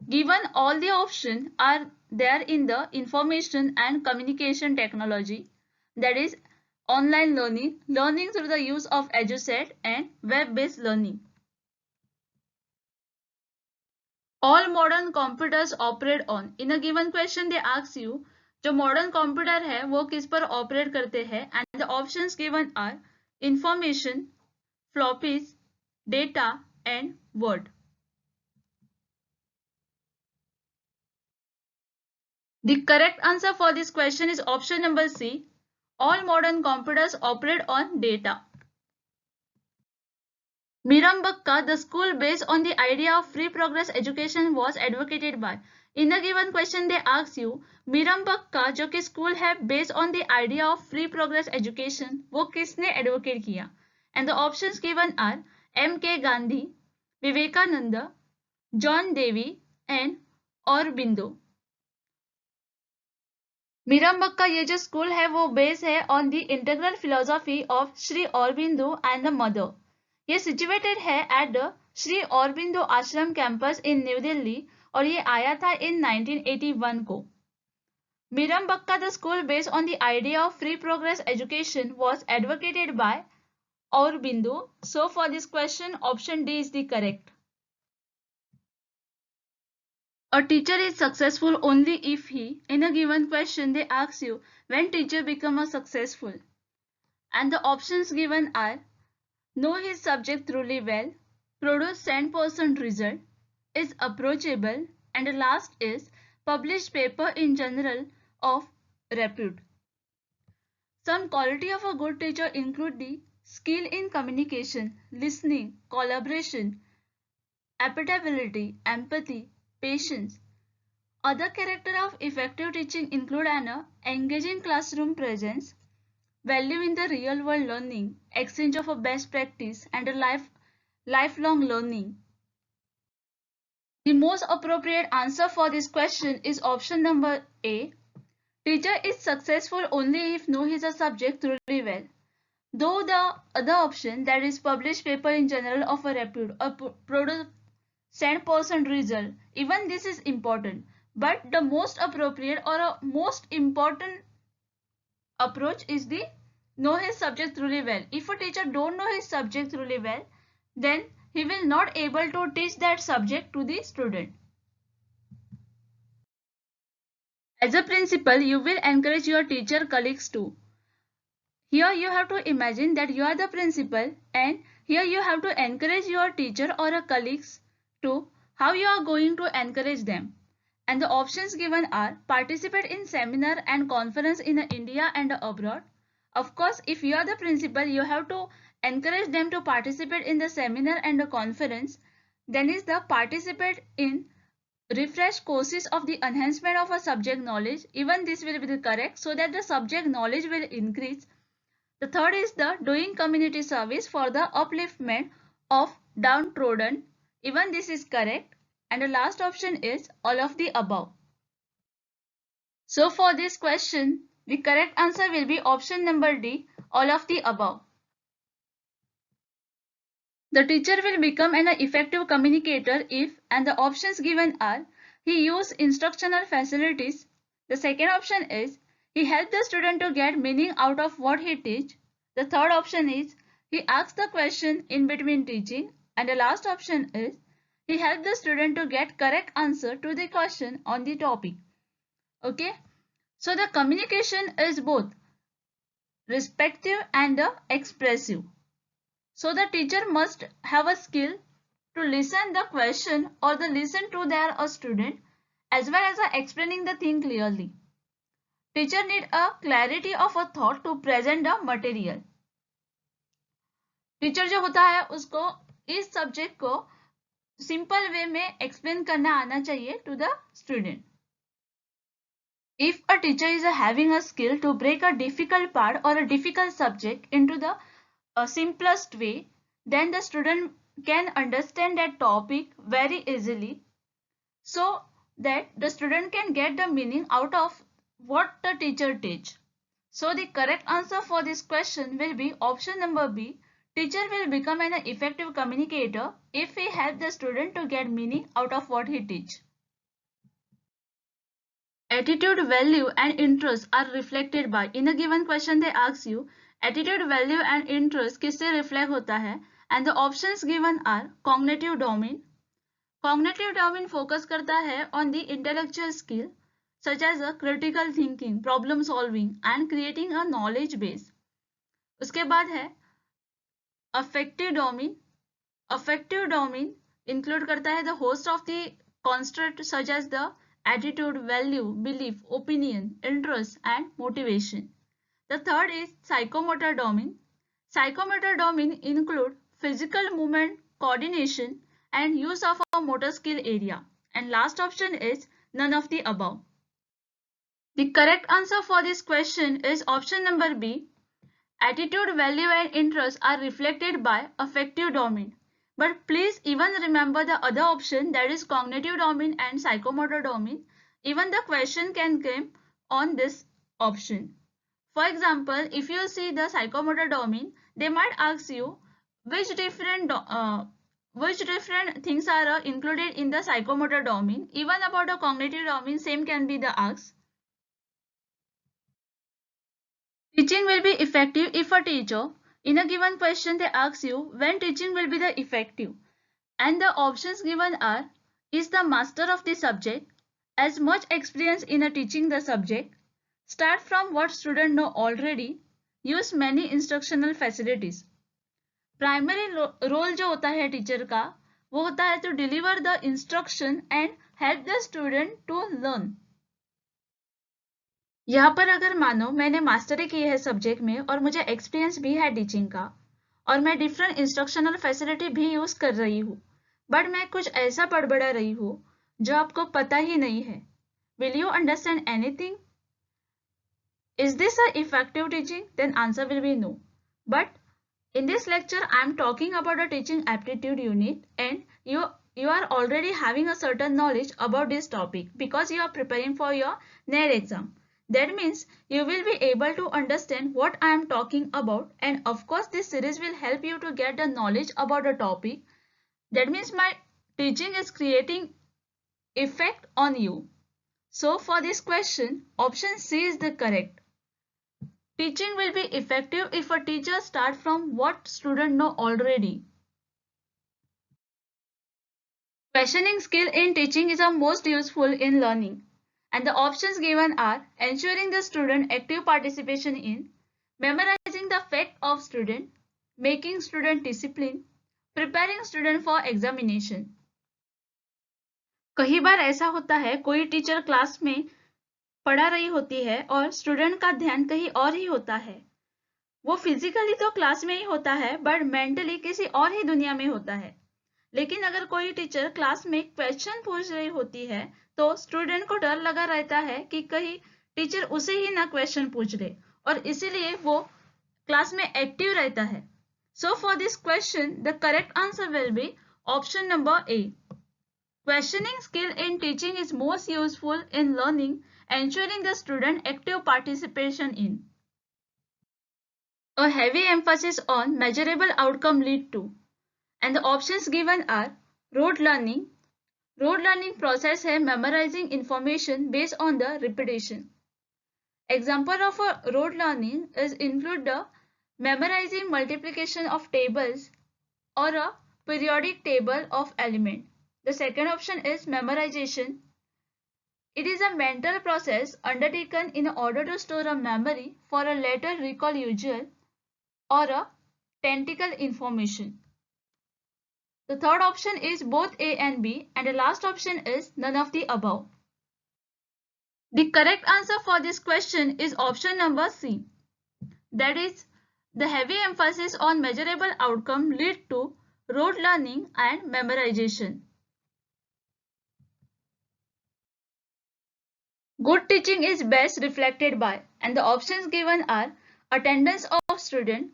Given all the options are there in the information and communication technology, that is online learning, learning through the use of EduSat and web-based learning. All modern computers operate on. In a given question they ask you जो modern computer है वो किस पर operate करते हैं and the options given are information, floppies, data and word. The correct answer for this question is option number C. All modern computers operate on data. Mirambakka, the school based on the idea of free progress education was advocated by. In a given question they ask you, Mirambakka जो कि school है based on the idea of free progress education, वो किसने advocate किया? And the options given are M.K. Gandhi, Vivekananda, John Davy and Aurobindo. मीरम्बक्का ये जो school है वो बेस है on the integral philosophy of Shri Aurobindo and the mother. ये situated है एट द श्री औरबिंदो आश्रम कैंपस इन न्यू दिल्ली और ये आया था इन 1981 को. Mirambika the school based on the idea of free progress education was advocated by Aurobindo. So for this question option D is the correct. A teacher is successful only if he, in a given question they ask you, when teacher become a successful? And the options given are know his subject truly well, produce 100% result, is approachable, and the last is published paper in general of repute. Some quality of a good teacher include the skill in communication, listening, collaboration, adaptability, empathy, patience. Other character of effective teaching include an engaging classroom presence, value in the real world learning, exchange of a best practice, and a lifelong learning. The most appropriate answer for this question is option number A. Teacher is successful only if know his subject truly well. Though the other option, that is published paper in general of a repute or produce 100% result, even this is important, but the most appropriate or a most important approach is the know his subject truly well. If a teacher don't know his subject truly well, then he will not able to teach that subject to the student. As a principal, you will encourage your teacher colleagues too. Here you have to imagine that you are the principal and here you have to encourage your teacher or a colleagues to how you are going to encourage them. And the options given are participate in seminar and conference in India and abroad. Of course, if you are the principal, you have to encourage them to participate in the seminar and the conference. Then is the participate in refresh courses of the enhancement of a subject knowledge. Even this will be the correct so that the subject knowledge will increase. The third is the doing community service for the upliftment of downtrodden. Even this is correct. And the last option is all of the above. So for this question, the correct answer will be option number D, all of the above. The teacher will become an effective communicator if, and the options given are, he use instructional facilities. The second option is, he help the student to get meaning out of what he teach. The third option is, he asks the question in between teaching. And the last option is, he help the student to get correct answer to the question on the topic. Okay. So the communication is both respective and expressive. So the teacher must have a skill to listen the question or the listen to their student as well as explaining the thing clearly. Teacher need a clarity of a thought to present the material. Teacher जो होता है उसको इस subject को simple way में explain करना आना चाहिए to the student. If a teacher is having a skill to break a difficult part or a difficult subject into the simplest way, then the student can understand that topic very easily, so that the student can get the meaning out of what the teacher teach. So the correct answer for this question will be option number B. Teacher will become an effective communicator if he helps the student to get meaning out of what he teach. Attitude, value and interest are reflected by. In a given question they ask you attitude, value and interest किससे reflect होता है, and the options given are cognitive domain. Cognitive domain focus करता है on the intellectual skill such as critical thinking, problem solving and creating a knowledge base. उसके बाद है affective domain. Affective domain include करता है the host of the construct such as the attitude, value, belief, opinion, interest and motivation. The third is psychomotor domain. Psychomotor domain include physical movement, coordination and use of a motor skill area. And last option is none of the above. The correct answer for this question is option number B. Attitude, value and interest are reflected by affective domain. But please even remember the other option, that is cognitive domain and psychomotor domain. Even the question can come on this option. For example, if you see the psychomotor domain, they might ask you which different things are included in the psychomotor domain. Even about the cognitive domain, same can be the ask. Teaching will be effective if a teacher, in a given question they ask you when teaching will be the effective, and the options given are is the master of the subject, as much experience in a teaching the subject, start from what student know already, use many instructional facilities. Primary role जो होता है teacher का वो होता है to deliver the instruction and help the student to learn. यहाँ पर अगर मानो मैंने मास्टरी की है सब्जेक्ट में और मुझे एक्सपीरियंस भी है टीचिंग का और मैं डिफरेंट इंस्ट्रक्शनल फैसिलिटी भी यूज कर रही हूँ, बट मैं कुछ ऐसा पढ़ रही हूँ जो आपको पता ही नहीं है, will you understand anything? Is this a effective teaching? Then answer will be no. But in this lecture I am talking about a teaching aptitude unit, and you are already having a certain knowledge about this topic because you are preparing for your NET exam. That means you will be able to understand what I am talking about, and of course this series will help you to get the knowledge about the topic. That means my teaching is creating effect on you. So for this question, option C is the correct. Teaching will be effective if a teacher starts from what student know already. Questioning skill in teaching is the most useful in learning, and the options given are ensuring the student active participation in, memorizing the fact of student, making student discipline, preparing student for examination. कई बार ऐसा होता है कोई teacher class में पढ़ा रही होती है और स्टूडेंट का ध्यान कहीं और ही होता है. वो फिजिकली तो क्लास में ही होता है बट मेंटली किसी और ही दुनिया में होता है. लेकिन अगर कोई टीचर क्लास में क्वेश्चन पूछ रही होती है तो स्टूडेंट को डर लगा रहता है कि कहीं टीचर उसे ही ना क्वेश्चन पूछ ले, और इसीलिए वो क्लास में एक्टिव रहता है. सो for this question the correct answer will be option number A. Questioning skill in teaching is most useful in learning, ensuring the student active participation in. A heavy emphasis on measurable outcome lead to, and the options given are rote learning. Rote learning process है memorizing information based on the repetition. Example of a rote learning is include the memorizing multiplication of tables or a periodic table of element. The second option is memorization It is a mental process undertaken in order to store a memory for a later recall usual or a technical information. The third option is both A and B, and the last option is none of the above. The correct answer for this question is option number C. That is, the heavy emphasis on measurable outcome lead to rote learning and memorization. Good teaching is best reflected by, and the options given are attendance of student,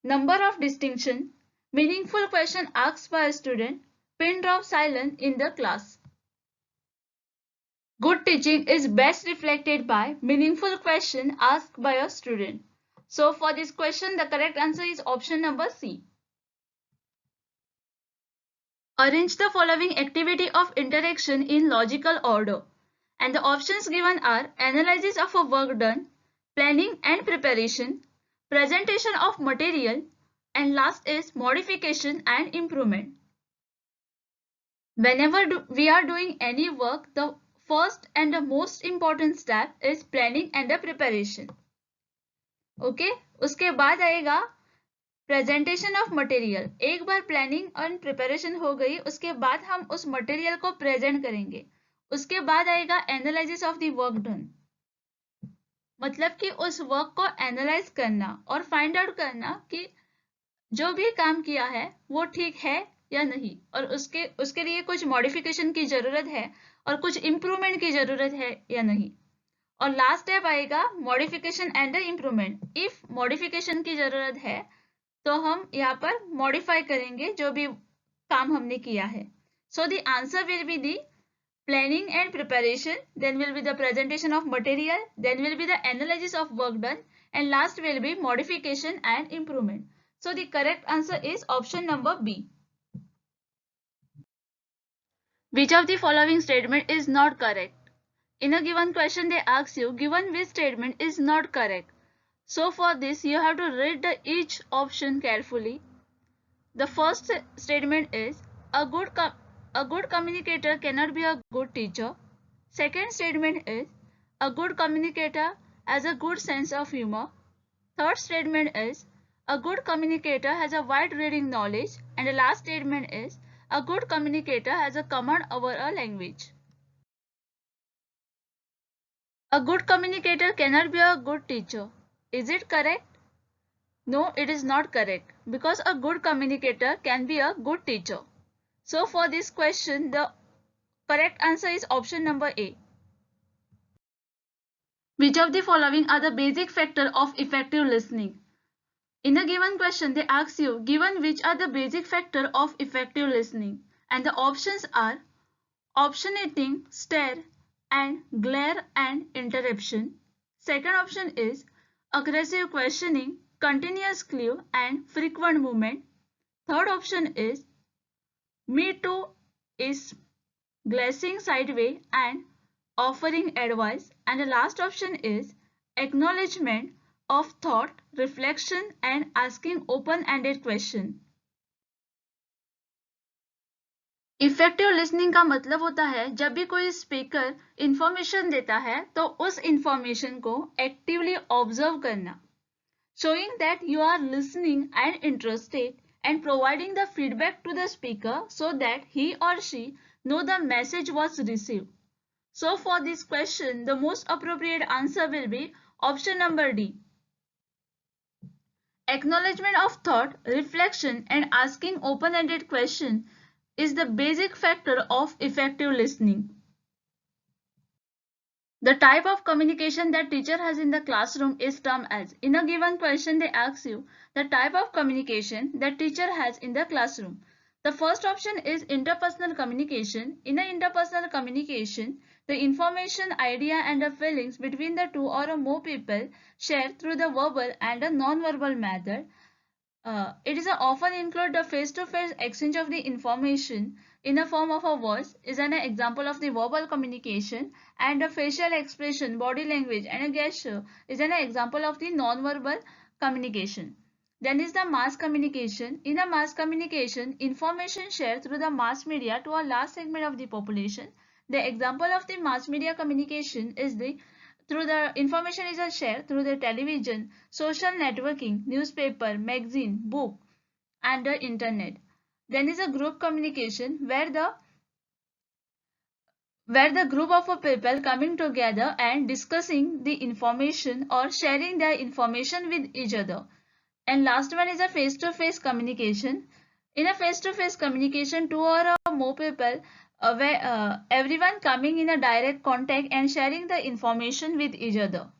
number of distinction, meaningful question asked by a student, pin drop silence in the class. Good teaching is best reflected by meaningful question asked by a student. So for this question, the correct answer is option number C. Arrange the following activity of interaction in logical order. And the options given are analysis of a work done, planning and preparation, presentation of material, and last is modification and improvement. Whenever we are doing any work, the first and the most important step is planning and the preparation. Okay? उसके बाद आएगा presentation of material. एक बार planning और preparation हो गई, उसके बाद हम उस मटेरियल को प्रेजेंट करेंगे. उसके बाद आएगा analysis of the work done, मतलब कि उस वर्क को एनालाइज करना और फाइंड आउट करना कि जो भी काम किया है वो ठीक है या नहीं, और उसके लिए कुछ मॉडिफिकेशन की जरूरत है और कुछ इम्प्रूवमेंट की जरूरत है या नहीं. और लास्ट स्टेप आएगा modification and improvement. If modification की जरूरत है तो हम यहाँ पर मॉडिफाई करेंगे जो भी काम हमने किया है. So the answer will be the planning and preparation, then will be the presentation of material, then will be the analysis of work done, and last will be modification and improvement. So the correct answer is option number B. Which of the following statement is not correct? In a given question they ask you, given which statement is not correct. So for this you have to read each option carefully. The first statement is a good communicator cannot be a good teacher. Second statement is a good communicator has a good sense of humor. Third statement is a good communicator has a wide reading knowledge. And the last statement is a good communicator has a command over a language. A good communicator cannot be a good teacher. Is it correct? No, it is not correct, because a good communicator can be a good teacher. So for this question, the correct answer is option number A. Which of the following are the basic factors of effective listening? In a given question, they ask you, given which are the basic factors of effective listening? And the options are optionating, stare, and glare and interruption. Second option is aggressive questioning, continuous clue, and frequent movement. Third option is me too is glancing sideways and offering advice. And the last option is acknowledgement of thought, reflection, and asking open-ended question. Effective listening का मतलब होता है जब भी कोई speaker information देता है तो उस इंफॉर्मेशन को एक्टिवली ऑब्जर्व करना, showing that you are listening and interested and providing the feedback to the speaker so that he or she know the message was received. So for this question, the most appropriate answer will be option number D. Acknowledgement of thought, reflection, and asking open-ended question is the basic factor of effective listening. The type of communication that teacher has in the classroom is termed as. In a given question, they ask you the type of communication that teacher has in the classroom. The first option is interpersonal communication. In an interpersonal communication, the information, idea, and the feelings between the two or more people shared through the verbal and a non-verbal method. It is often include the face-to-face exchange of the information in the form of a voice is an example of the verbal communication, and the facial expression, body language, and a gesture is an example of the non-verbal communication. Then is the mass communication. In a mass communication, information shared through the mass media to a large segment of the population. The example of the mass media communication is through the information is shared through the television, social networking, newspaper, magazine, book, and the internet. Then is a group communication where the group of people coming together and discussing the information or sharing their information with each other. And last one is a face-to-face communication. In a face-to-face communication, two or more people, where everyone coming in a direct contact and sharing the information with each other.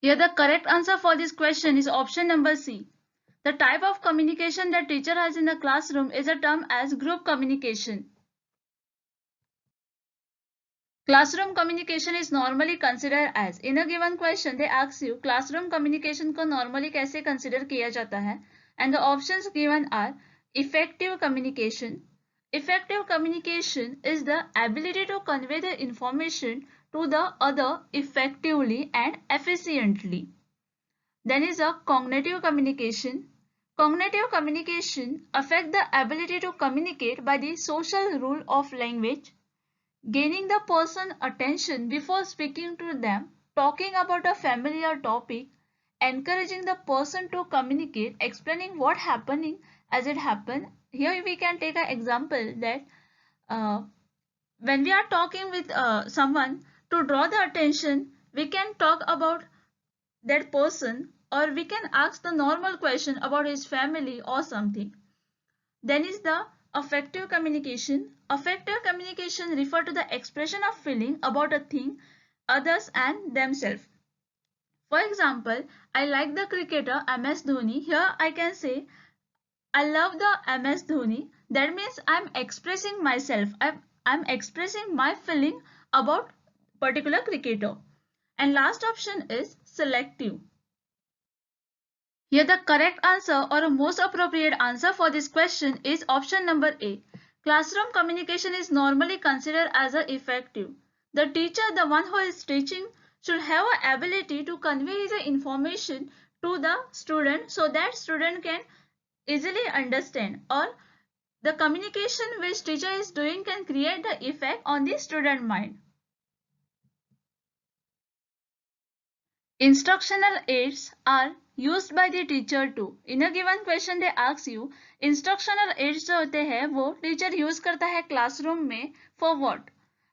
Here the correct answer for this question is option number C. The type of communication that teacher has in the classroom is a term as group communication. Classroom communication is normally considered as. In a given question, they ask you classroom communication को normally कैसे consider किया जाता है, and the options given are effective communication. Effective communication is the ability to convey the information to the other effectively and efficiently. Then is a cognitive communication. Cognitive communication affects the ability to communicate by the social rule of language, gaining the person's attention before speaking to them, talking about a familiar topic, encouraging the person to communicate, explaining what happening as it happened. Here we can take an example that when we are talking with someone, to draw the attention, we can talk about that person, or we can ask the normal question about his family or something. Then is the affective communication. Affective communication refers to the expression of feeling about a thing, others and themselves. For example, I like the cricketer MS Dhoni. Here I can say I love the MS Dhoni. That means I'm expressing myself. I'm expressing my feeling about particular cricketer. And last option is selective. Here the correct answer or a most appropriate answer for this question is option number A. Classroom communication is normally considered as effective. The teacher, the one who is teaching, should have an ability to convey the information to the student so that student can easily understand, or the communication which teacher is doing can create the effect on the student mind. Instructional aids are used by the teacher too. In a given question they ask you instructional aids जो होते हैं वो teacher use करता है classroom में for what?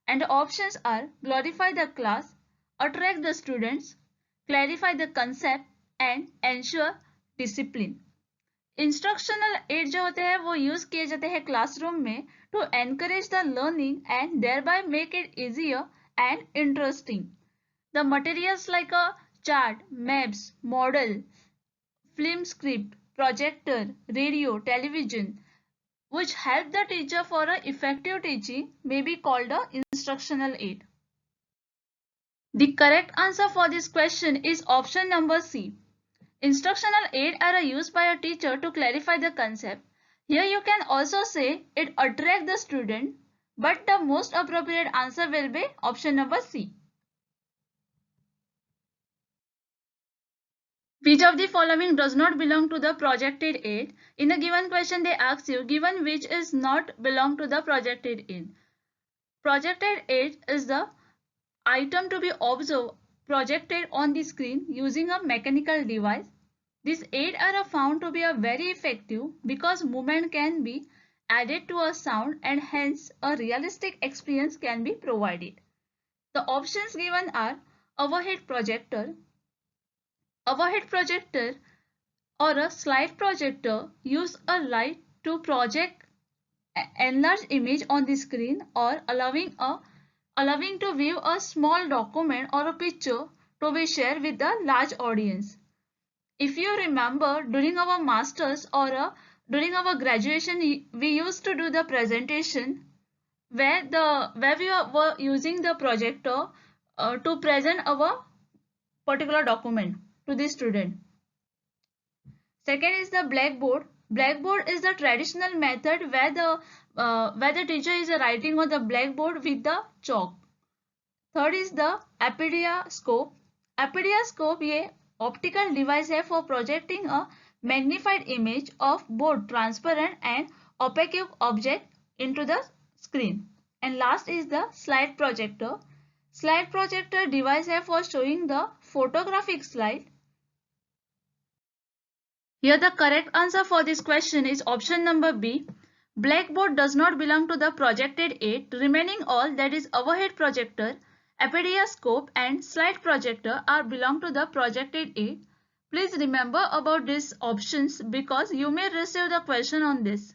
And the options are glorify the class, attract the students, clarify the concept and ensure discipline. Instructional aid जो होते हैं वो use किए जाते हैं classroom में to encourage the learning and thereby make it easier and interesting. The materials like a chart, maps, model, film script, projector, radio, television, which help the teacher for a effective teaching may be called a instructional aid. The correct answer for this question is option number C. Instructional aid are used by a teacher to clarify the concept. Here you can also say it attract the student, but the most appropriate answer will be option number C. Which of the following does not belong to the projected aid? In a given question they ask you, given which is not belong to the projected aid. Projected aid is the item to be observed projected on the screen using a mechanical device. These aids are found to be very effective because movement can be added to a sound and hence a realistic experience can be provided. The options given are overhead projector or a slide projector use a light to project enlarged image on the screen or allowing to view a small document or a picture to be shared with a large audience. If you remember, during our masters or during our graduation, we used to do the presentation where we were using the projector to present our particular document to the student. Second is the blackboard. Blackboard is the traditional method where the teacher is writing on the blackboard with the chalk. Third is the aptitude. Aptitude ये optical device है for projecting a magnified image of both transparent and opaque object into the screen. And last is the slide projector. Slide projector device है for showing the photographic slide. Here the correct answer for this question is option number B. Blackboard does not belong to the projected aid. Remaining all, that is overhead projector, epidemioscope and slide projector, are belong to the projected aid. Please remember about these options because you may receive the question on this.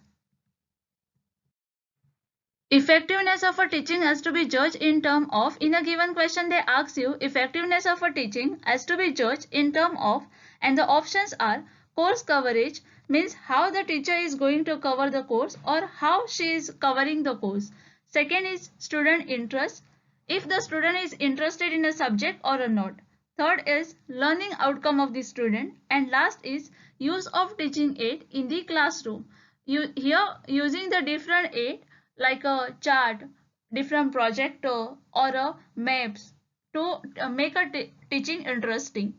Effectiveness of a teaching has to be judged in terms of, in a given question they ask you, effectiveness of a teaching has to be judged in terms of, and the options are course coverage, means how the teacher is going to cover the course or how she is covering the course. Second is student interest, if the student is interested in a subject or not. Third is learning outcome of the student, and last is use of teaching aid in the classroom. Here using the different aid like a chart, different projector or a maps to make a teaching interesting.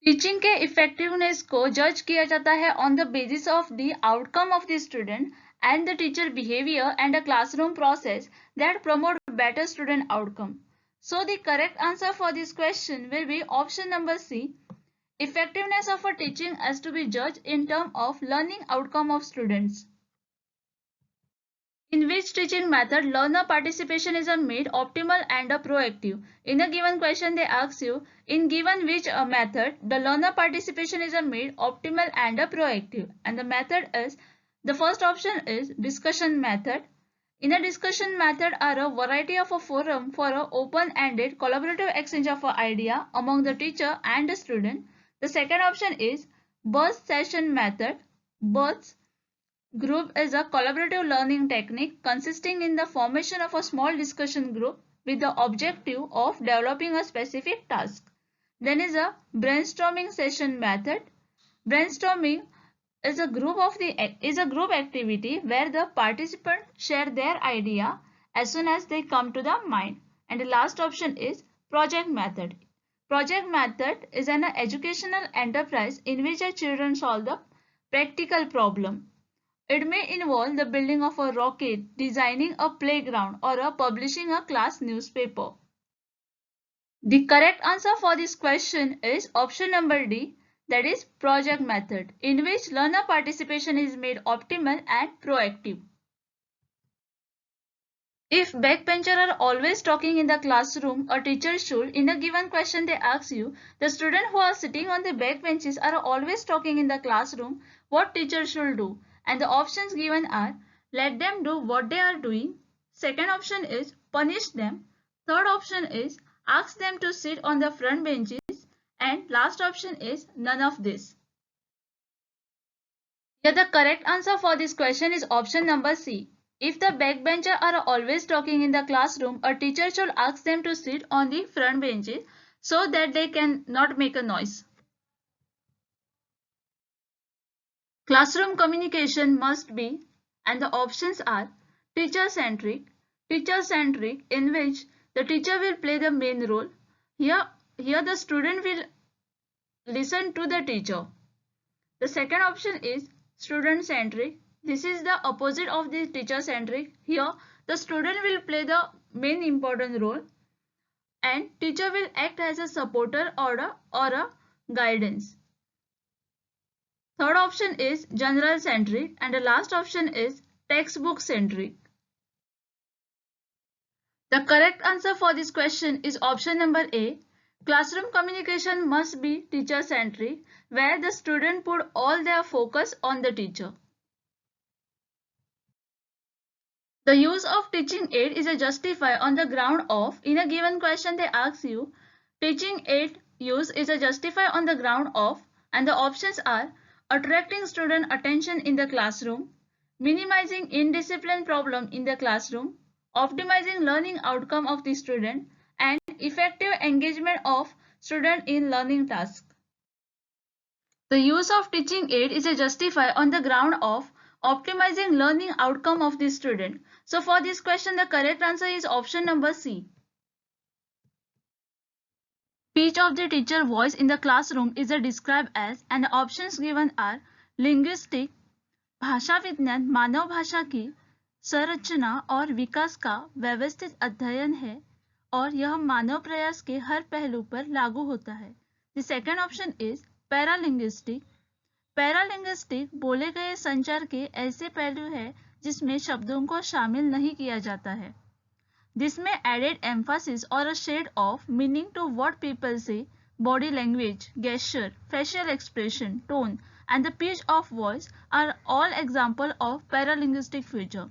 Teaching के effectiveness को जज किया जाता है on the basis of the outcome of the student and the teacher behavior and a classroom process that promote better student outcome. So the correct answer for this question will be option number C. Effectiveness of a teaching has to be judged in terms of learning outcome of students. In which teaching method learner participation is made optimal and proactive? In a given question they ask you, in given which method the learner participation is made optimal and proactive, and the method is, the first option is discussion method. In a discussion method are a variety of a forum for a open-ended collaborative exchange of a idea among the teacher and the student. The second option is burst session method. Burst group is a collaborative learning technique consisting in the formation of a small discussion group with the objective of developing a specific task. Then is a brainstorming session method. Brainstorming is a group activity where the participants share their idea as soon as they come to the mind. And the last option is project method. Project method is an educational enterprise in which a children solve the practical problem. It may involve the building of a rocket, designing a playground, or publishing a class newspaper. The correct answer for this question is option number D, that is project method, in which learner participation is made optimal and proactive. If backbenchers are always talking in the classroom, a teacher should, in a given question they ask you, the students who are sitting on the backbenches are always talking in the classroom, what teacher should do? And the options given are, let them do what they are doing. Second option is punish them. Third option is ask them to sit on the front benches. And last option is none of this. Here the correct answer for this question is option number C. If the backbenchers are always talking in the classroom, a teacher should ask them to sit on the front benches so that they can not make a noise. Classroom communication must be, and the options are teacher-centric in which the teacher will play the main role. Here the student will listen to the teacher. The second option is student-centric. This is the opposite of the teacher-centric. Here the student will play the main important role and teacher will act as a supporter or a guidance. Third option is general centric and the last option is textbook centric. The correct answer for this question is option number A. Classroom communication must be teacher centric, where the student put all their focus on the teacher. The use of teaching aid is justified on the ground of, in a given question they ask you, teaching aid use is justified on the ground of, and the options are attracting student attention in the classroom, minimizing indiscipline problem in the classroom, optimizing learning outcome of the student, and effective engagement of student in learning tasks. The use of teaching aid is justified on the ground of optimizing learning outcome of the student. So for this question the correct answer is option number C. Speech of the teacher voice in the classroom is described as, and the options given are linguistic, भाषा विज्ञान, मानव भाषा की, संरचना और विकास का व्यवस्थित अध्ययन है और यह मानव प्रयास के हर पहलू पर लागू होता है। The second option is paralinguistic. Paralinguistic बोले गए संचार के ऐसे पहलू है जिसमें शब्दों को शामिल नहीं किया जाता है। जिसमें एडेड एम्फासिस और a shade of meaning to what people say, body language, gesture, facial expression, tone, and the pitch of voice are all examples of paralinguistic feature.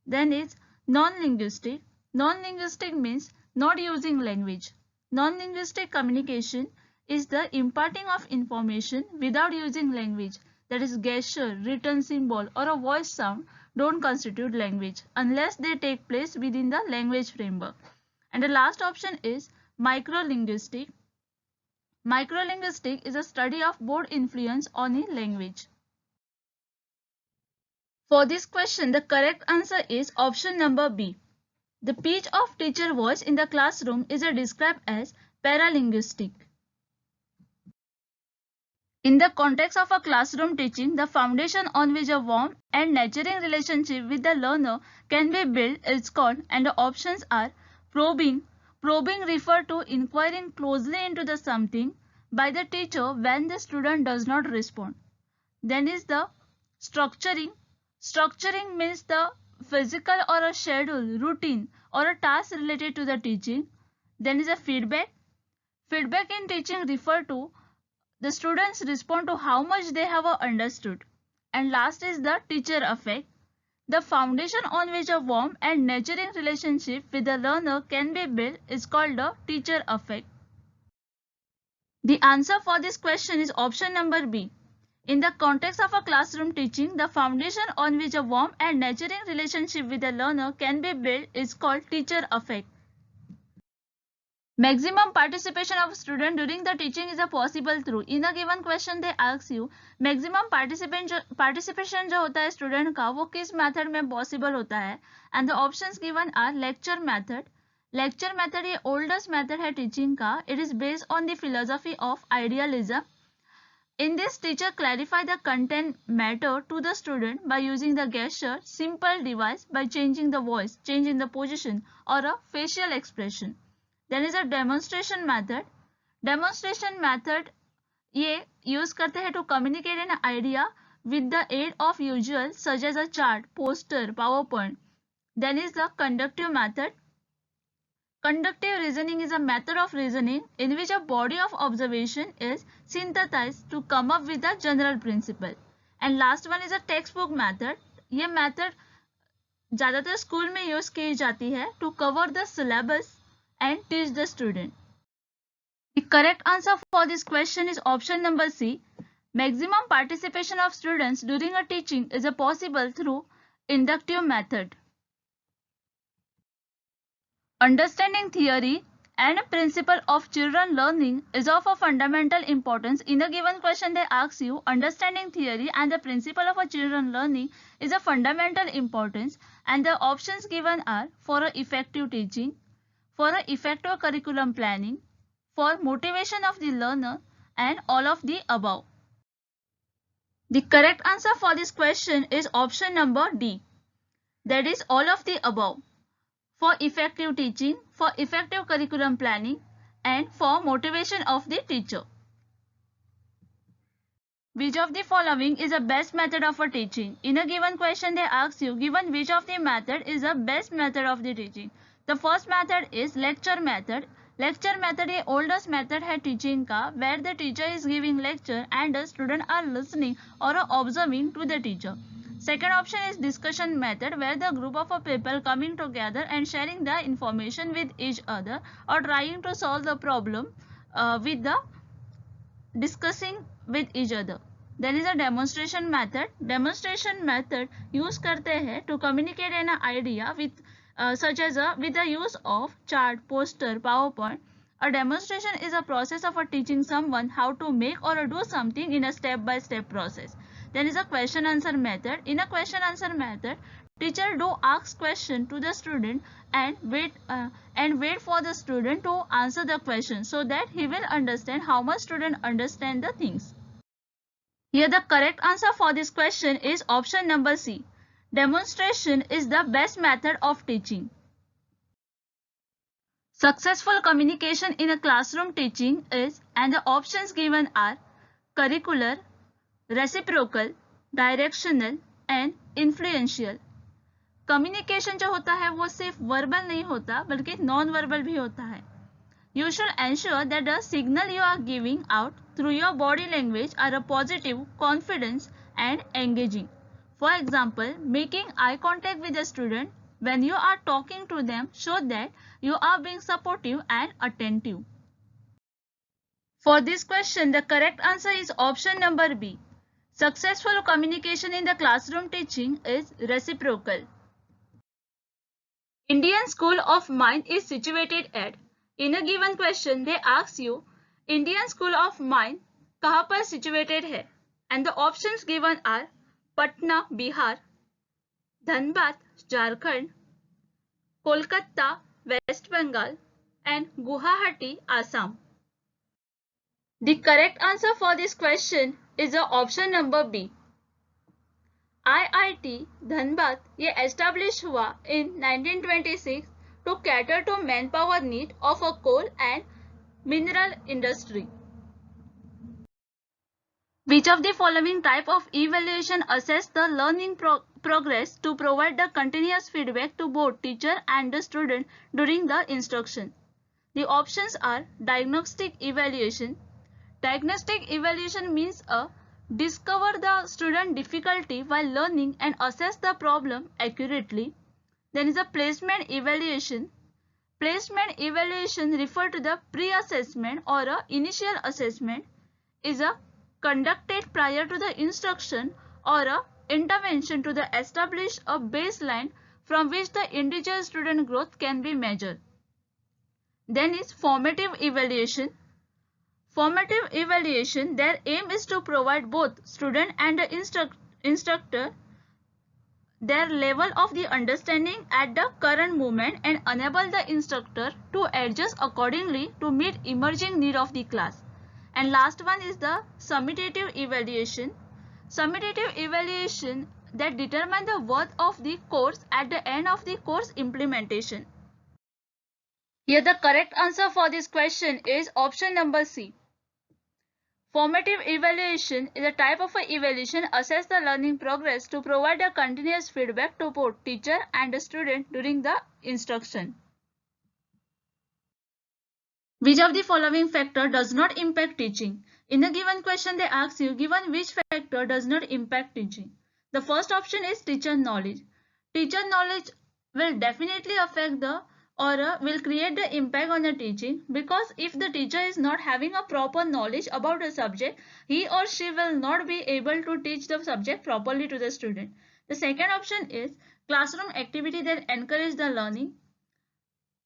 Then is non-linguistic. Non-linguistic means not using language. Non-linguistic communication is the imparting of information without using language. That is gesture, written symbol, or a voice sound don't constitute language unless they take place within the language framework. And the last option is microlinguistic. Microlinguistic is a study of board influence on a language. For this question, the correct answer is option number B. The pitch of teacher voice in the classroom is described as paralinguistic. In the context of a classroom teaching, the foundation on which a warm and nurturing relationship with the learner can be built is called, and the options are probing. Probing refers to inquiring closely into the something by the teacher when the student does not respond. Then is the structuring. Structuring means the physical or a schedule, routine or a task related to the teaching. Then is a feedback. Feedback in teaching refers to the students respond to how much they have understood. And last is the teacher effect. The foundation on which a warm and nurturing relationship with the learner can be built is called the teacher effect. The answer for this question is option number B. In the context of a classroom teaching, the foundation on which a warm and nurturing relationship with the learner can be built is called teacher effect. Maximum participation of student during the teaching is a possible through. In a given question they ask you maximum participation जो होता है student का वो किस method में possible होता है, and the options given are lecture method. Lecture method ये oldest method है teaching का. It is based on the philosophy of idealism. In this, teacher clarify the content matter to the student by using the gesture, simple device by changing the voice, changing the position or a facial expression. Then is a demonstration method. Demonstration method ये use करते हैं to communicate an idea with the aid of usual such as a chart, poster, PowerPoint. Then is the conductive method. Conductive reasoning is a method of reasoning in which a body of observation is synthesized to come up with a general principle. And last one is a textbook method. ये method ज़्यादातर school में use की जाती है to cover the syllabus and teach the student. The correct answer for this question is option number C. Maximum participation of students during a teaching is possible through inductive method. Understanding theory and principle of children learning is of a fundamental importance. In a given question they ask you understanding theory and the principle of a children learning is a fundamental importance, and the options given are for effective teaching, for effective curriculum planning, for motivation of the learner, and all of the above. The correct answer for this question is option number D. That is all of the above. For effective teaching, for effective curriculum planning, and for motivation of the teacher. Which of the following is the best method of a teaching? In a given question they ask you given which of the method is the best method of the teaching. The first method is lecture method. Lecture method is oldest method है teaching का, where the teacher is giving lecture and the students are listening or observing to the teacher. Second option is discussion method, where the group of people coming together and sharing the information with each other or trying to solve the problem with the discussing with each other. Then is a demonstration method. Demonstration method use करते हैं to communicate an idea with such as with the use of chart, poster, PowerPoint. A demonstration is a process of teaching someone how to make or do something in a step-by-step process. Then is a question answer method. In a question answer method, teacher do ask question to the student and wait for the student to answer the question so that he will understand how much student understand the things. Here the correct answer for this question is option number C. Demonstration is the best method of teaching. Successful communication in a classroom teaching is, and the options given are curricular, reciprocal, directional and influential. Communication जो होता है वो सिर्फ verbal नहीं होता बल्कि non verbal भी होता है. You should ensure that the signal you are giving out through your body language are a positive, confident and engaging. For example, making eye contact with a student when you are talking to them shows that you are being supportive and attentive. For this question, the correct answer is option number B. Successful communication in the classroom teaching is reciprocal. Indian School of Mines is situated at. In a given question, they ask you, Indian School of Mines कहाँ पर situated है? And the options given are Patna, Bihar, Dhanbad, Jharkhand, Kolkata, West Bengal, and Guwahati, Assam. The correct answer for this question is the option number B. IIT Dhanbad ये establish हुआ in 1926 to cater to manpower need of a coal and mineral industry. Which of the following type of evaluation assess the learning progress to provide the continuous feedback to both teacher and the student during the instruction? The options are diagnostic evaluation. Diagnostic evaluation means a discover the student difficulty while learning and assess the problem accurately. Then is a placement evaluation. Placement evaluation refer to the pre-assessment or a initial assessment is a conducted prior to the instruction or a intervention to the establish a baseline from which the individual student growth can be measured. Then is formative evaluation. Formative evaluation, their aim is to provide both student and the instructor their level of the understanding at the current moment and enable the instructor to adjust accordingly to meet emerging need of the class. And last one is the summative evaluation. Summative evaluation that determine the worth of the course at the end of the course implementation. Here the correct answer for this question is option number C. Formative evaluation is a type of evaluation assess the learning progress to provide a continuous feedback to both teacher and the student during the instruction. Which of the following factor does not impact teaching? In a given question they ask you, given which factor does not impact teaching? The first option is teacher knowledge. Teacher knowledge will definitely affect the or will create the impact on the teaching, because if the teacher is not having a proper knowledge about the subject, he or she will not be able to teach the subject properly to the student. The second option is classroom activity that encourage the learning.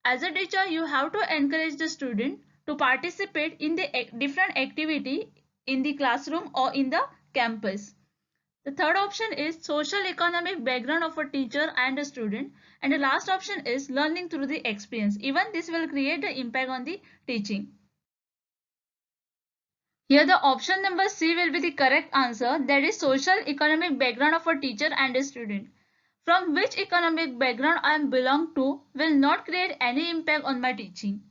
As a teacher, you have to encourage the student to participate in the different activity in the classroom or in the campus. The third option is social economic background of a teacher and a student. And the last option is learning through the experience. Even this will create the impact on the teaching. Here the option number C will be the correct answer. That is social economic background of a teacher and a student. From which economic background I belong to will not create any impact on my teaching.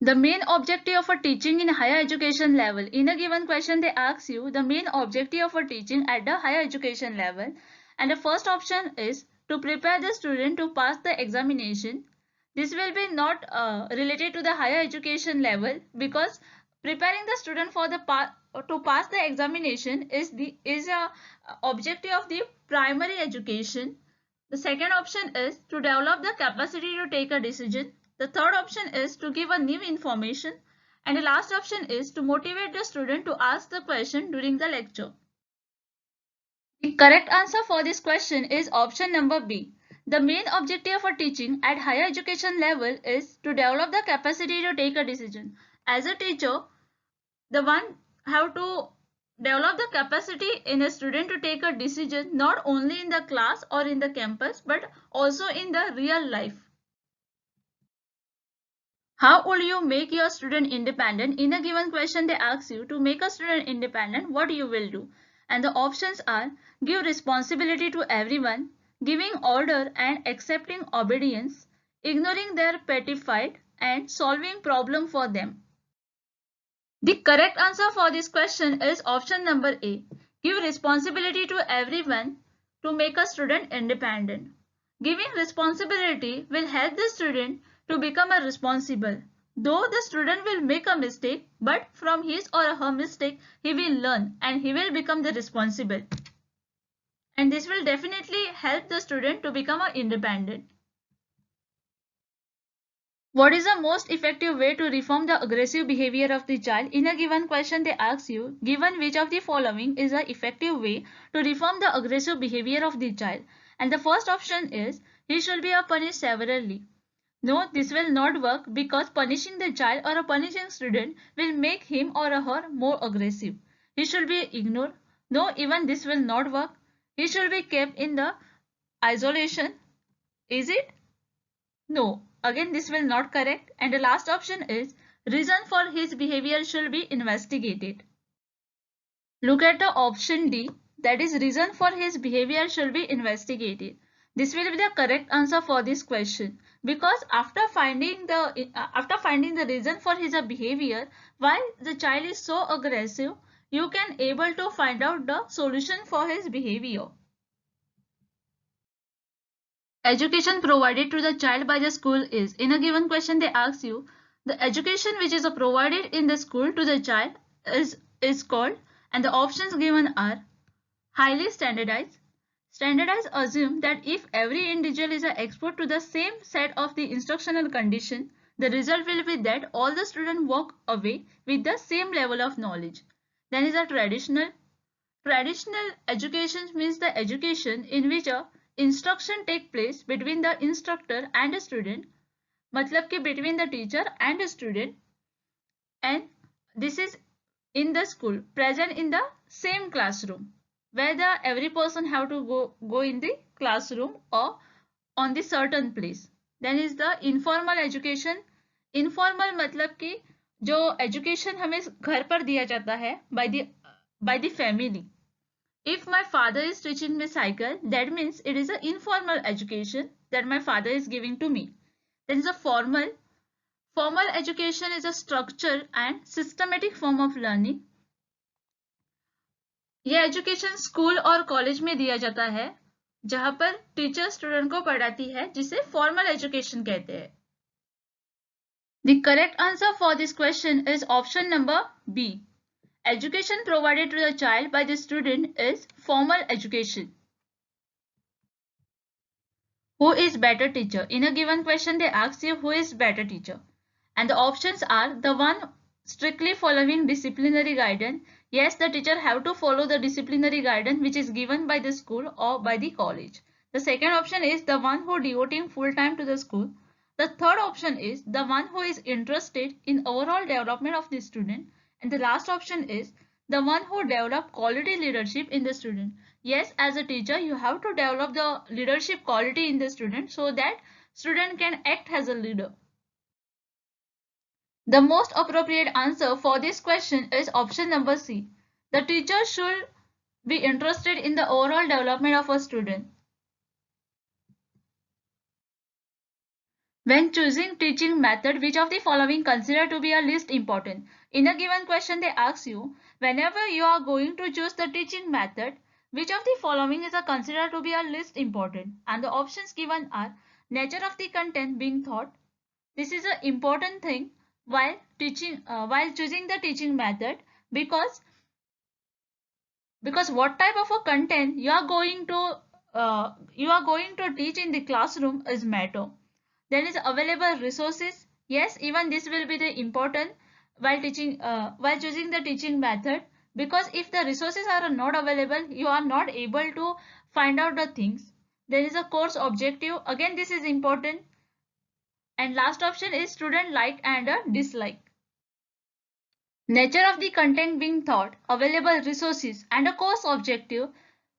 The main objective of a teaching in higher education level. In a given question they ask you the main objective of a teaching at the higher education level. And the first option is to prepare the student to pass the examination. This will be not related to the higher education level, because preparing the student for the to pass the examination is a objective of the primary education. The second option is to develop the capacity to take a decision. The third option is to give a new information, and the last option is to motivate the student to ask the question during the lecture. The correct answer for this question is option number B. The main objective of teaching at higher education level is to develop the capacity to take a decision. As a teacher, the one have to develop the capacity in a student to take a decision not only in the class or in the campus but also in the real life. How will you make your student independent? In a given question they ask you to make a student independent, what you will do? And the options are give responsibility to everyone, giving order and accepting obedience, ignoring their petty fight, and solving problem for them. The correct answer for this question is option number A. Give responsibility to everyone to make a student independent. Giving responsibility will help the student to become a responsible. Though the student will make a mistake, but from his or her mistake, he will learn and he will become the responsible. And this will definitely help the student to become a independent. What is the most effective way to reform the aggressive behavior of the child? In a given question, they ask you, given which of the following is an effective way to reform the aggressive behavior of the child? And the first option is, he should be punished severely. No, this will not work because punishing the child or a punishing student will make him or her more aggressive. He should be ignored. No, even this will not work. He should be kept in the isolation. Is it? No. Again, this will not correct. And the last option is reason for his behavior should be investigated. Look at the option D, that is reason for his behavior should be investigated. This will be the correct answer for this question because after finding the reason for his behavior, why the child is so aggressive, you can able to find out the solution for his behavior. Education provided to the child by the school is, in a given question they ask you, the education which is provided in the school to the child is called, and the options given are highly standardized. Standardized assume that if every individual is exposed to the same set of the instructional condition, the result will be that all the students walk away with the same level of knowledge. Then is a traditional. Traditional education means the education in which a instruction take place between the instructor and a student, मतलब कि between the teacher and a student, and this is in the school, present in the same classroom, where every person have to go in the classroom or on the certain place. Then is the informal education. Informal मतलब कि जो education हमें घर पर दिया जाता है by the family. If my father is teaching me cycle, that means it is an informal education that my father is giving to me. Then is a formal. Formal education is a structured and systematic form of learning. यह education school और college में दिया जाता है जहां पर teacher student को पढ़ाती है, जिसे फॉर्मल एजुकेशन कहते हैं. The correct answer for this question is option number B. Education provided to the child by the student is formal education. Who is better teacher? In a given question they ask you who is better teacher, and the options are the one strictly following disciplinary guidance. Yes, the teacher have to follow the disciplinary guidance which is given by the school or by the college. The second option is the one who devoting full time to the school. The third option is the one who is interested in overall development of the student. And the last option is the one who develop quality leadership in the student. Yes, as a teacher, you have to develop the leadership quality in the student so that student can act as a leader. The most appropriate answer for this question is option number C. The teacher should be interested in the overall development of a student. When choosing teaching method, which of the following considered to be a least important? In a given question, they ask you, whenever you are going to choose the teaching method, which of the following is considered to be a least important? And the options given are nature of the content being taught. This is an important thing while choosing the teaching method, because what type of a content you are going to teach in the classroom is matter. Then is available resources. Yes, even this will be the important while choosing the teaching method, because if the resources are not available, you are not able to find out the things. There is a course objective. Again, this is important. And last option is student like and dislike. Nature of the content being taught, available resources, and a course objective.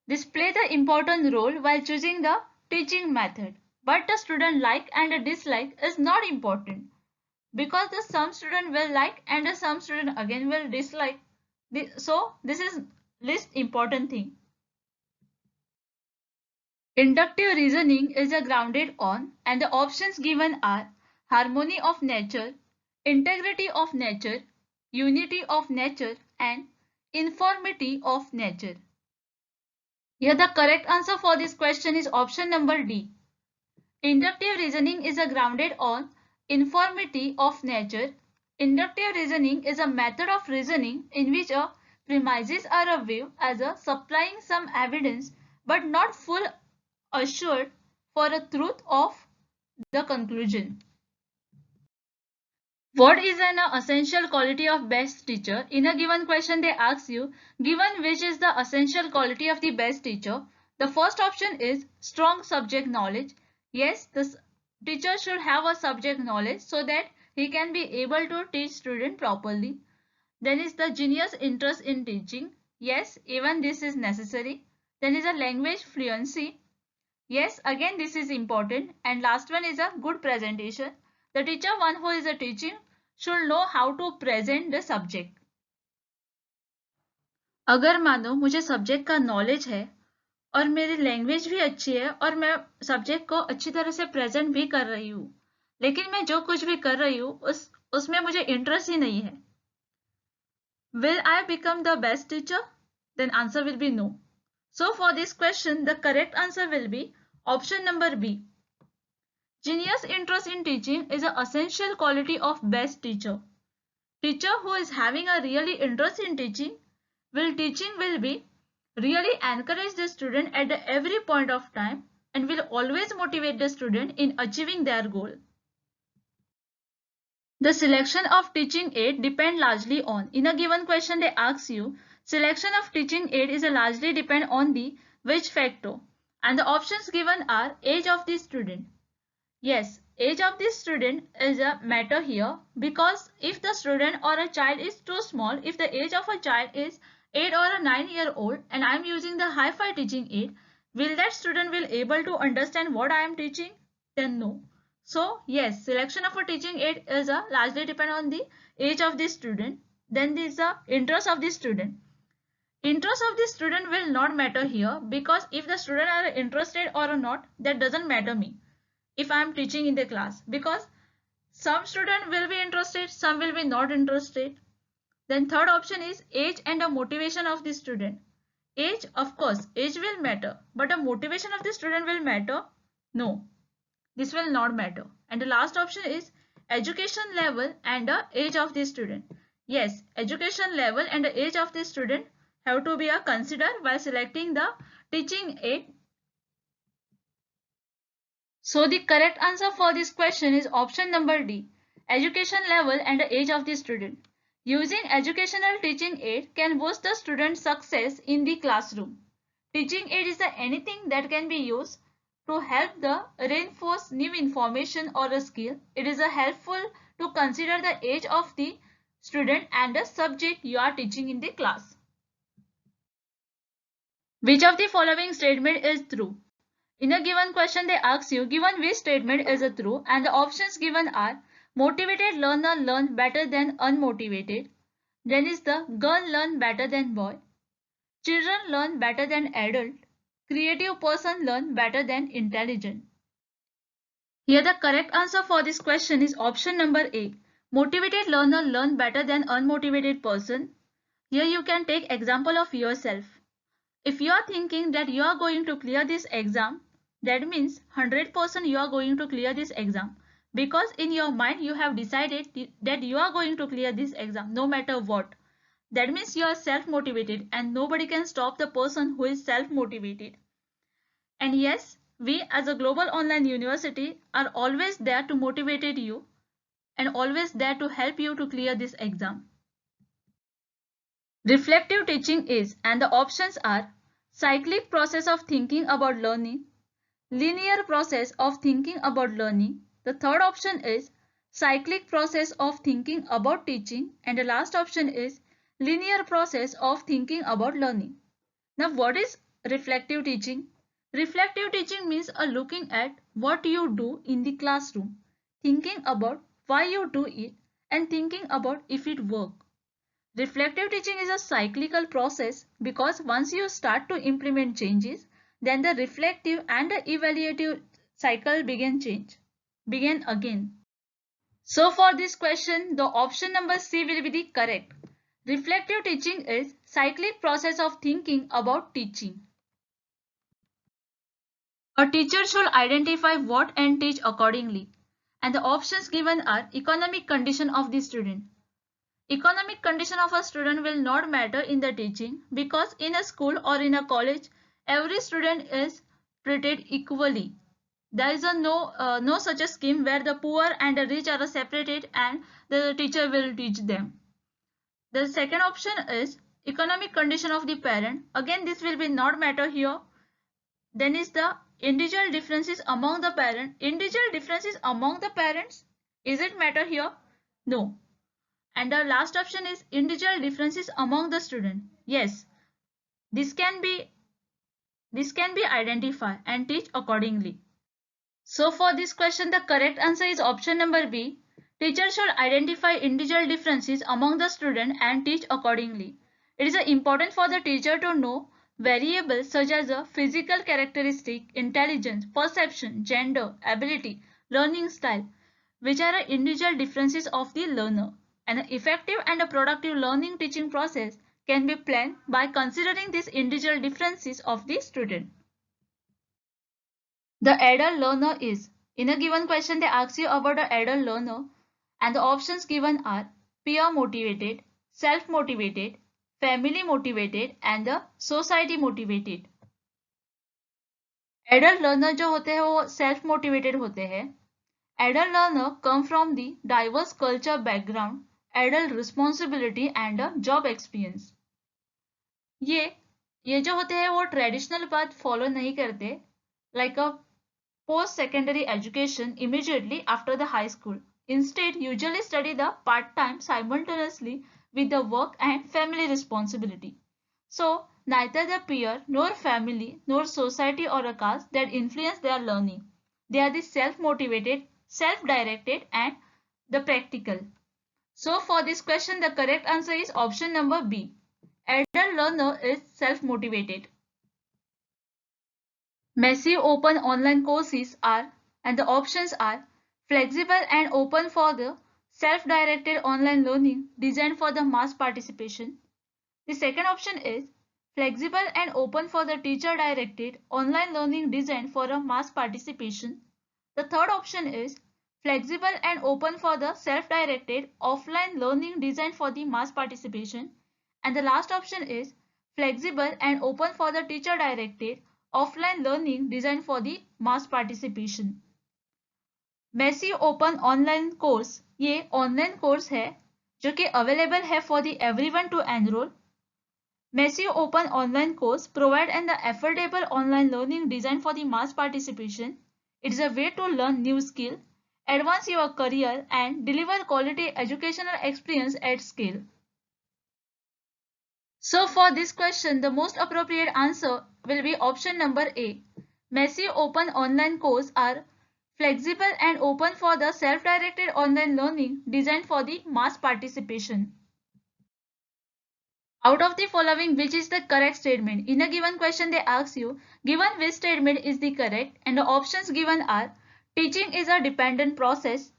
This play the important role while choosing the teaching method. But the student like and a dislike is not important, because some student will like and some student again will dislike. So this is list important thing. Inductive reasoning is grounded on, and the options given are harmony of nature, integrity of nature, unity of nature, and informity of nature. Here the correct answer for this question is option number D. Inductive reasoning is grounded on informity of nature. Inductive reasoning is a method of reasoning in which premises are viewed as supplying some evidence but not full assured for a truth of the conclusion. What is an essential quality of best teacher? In a given question they ask you, given which is the essential quality of the best teacher, the first option is strong subject knowledge. Yes, the teacher should have a subject knowledge so that he can be able to teach student properly. Then is the genius interest in teaching. Yes, even this is necessary. Then is a language fluency. Yes, again this is important. And last one is a good presentation. The teacher, one who is a teaching, should know how to present the subject. अगर मानो मुझे subject का knowledge है और मेरी language भी अच्छी है और मैं सब्जेक्ट को अच्छी तरह से प्रेजेंट भी कर रही हूँ, लेकिन मैं जो कुछ भी कर रही हूँ उसमें मुझे इंटरेस्ट ही नहीं है, will I become the best teacher? Then answer will be no. So for this question, the correct answer will be option number B. Genius interest in teaching is an essential quality of best teacher. Teacher who is having a really interest in teaching will be really encourage the student at every point of time and will always motivate the student in achieving their goal. The selection of teaching aid depend largely on. In a given question they ask you, selection of teaching aid is largely depend on the which factor, and the options given are age of the student. Yes, age of the student is a matter here, because if the student or a child is too small, if the age of a child is 8 or a 9-year-old and I am using the hi-fi teaching aid, will that student will able to understand what I am teaching? Then no. So yes, selection of a teaching aid is largely depend on the age of the student. Then there is the interest of the student. Interest of the student will not matter here, because if the student are interested or not, that doesn't matter me if I am teaching in the class, because some student will be interested, some will be not interested. Then third option is age and the motivation of the student. Age, of course, age will matter, but the motivation of the student will matter? No, this will not matter. And the last option is education level and the age of the student. Yes, education level and the age of the student have to be considered while selecting the teaching aid. So the correct answer for this question is option number D, education level and the age of the student. Using educational teaching aid can boost the student's success in the classroom. Teaching aid is anything that can be used to help the reinforce new information or a skill. It is helpful to consider the age of the student and the subject you are teaching in the class. Which of the following statement is true? In a given question they ask you, given which statement is true, and the options given are motivated learner learn better than unmotivated. Then is the girl learn better than boy. Children learn better than adult. Creative person learn better than intelligent. Here the correct answer for this question is option number A. Motivated learner learn better than unmotivated person. Here you can take example of yourself. If you are thinking that you are going to clear this exam, that means 100% you are going to clear this exam, because in your mind you have decided that you are going to clear this exam no matter what. That means you are self-motivated and nobody can stop the person who is self-motivated. And yes, we as a global online university are always there to motivate you and always there to help you to clear this exam. Reflective teaching is, and the options are cyclic process of thinking about learning, linear process of thinking about learning. The third option is cyclic process of thinking about teaching, and the last option is linear process of thinking about learning. Now what is reflective teaching? Reflective teaching means looking at what you do in the classroom, thinking about why you do it and thinking about if it works. Reflective teaching is a cyclical process because once you start to implement changes, then the reflective and the evaluative cycle begin again. So for this question, the option number C will be the correct. Reflective teaching is cyclic process of thinking about teaching. A teacher should identify what and teach accordingly. And the options given are economic condition of the student. Economic condition of a student will not matter in the teaching because in a school or in a college, every student is treated equally. There is no such a scheme where the poor and the rich are separated and the teacher will teach them. The second option is economic condition of the parent. Again, this will be not matter here. Then is the individual differences among the parents. Individual differences among the parents. Is it matter here? No. And the last option is individual differences among the student. Yes. This can be identified and teach accordingly. So for this question, the correct answer is option number B. Teacher should identify individual differences among the student and teach accordingly. It is important for the teacher to know variables such as a physical characteristic, intelligence, perception, gender, ability, learning style, which are individual differences of the learner. An effective and a productive learning teaching process can be planned by considering these individual differences of the student. The adult learner is. In a given question, they ask you about the adult learner, and the options given are peer motivated, self motivated, family motivated, and the society motivated. Adult learner जो होते हैं वो self motivated होते हैं. Adult learner come from the diverse culture background, adult responsibility and a job experience. ये जो होते हैं वो ट्रेडिशनल पाथ फॉलो नहीं करते, like a post-secondary education immediately after the high school. Instead, usually study the part-time simultaneously with the work and family responsibility. So, neither the peer, nor family, nor society or a caste that influence their learning. They are the self-motivated, self-directed and the practical. So, for this question, the correct answer is option number B. Adult learner is self-motivated. Messy open online courses are, and the options are flexible and open for the self-directed online learning designed for the mass participation. The second option is flexible and open for the teacher-directed online learning designed for a mass participation. The third option is flexible and open for the self-directed offline learning designed for the mass participation. And the last option is flexible and open for the teacher-directed offline learning designed for the mass participation. Massive open online course ये online course है जो कि available है for the everyone to enrol. Messy open online course provide an affordable online learning designed for the mass participation. It is a way to learn new skill, advance your career and deliver quality educational experience at scale. So for this question, the most appropriate answer will be option number A. Messy open online courses are flexible and open for the self-directed online learning designed for the mass participation. Out of the following, which is the correct statement? In a given question, they ask you, given which statement is the correct, and the options given are, teaching is a dependent process.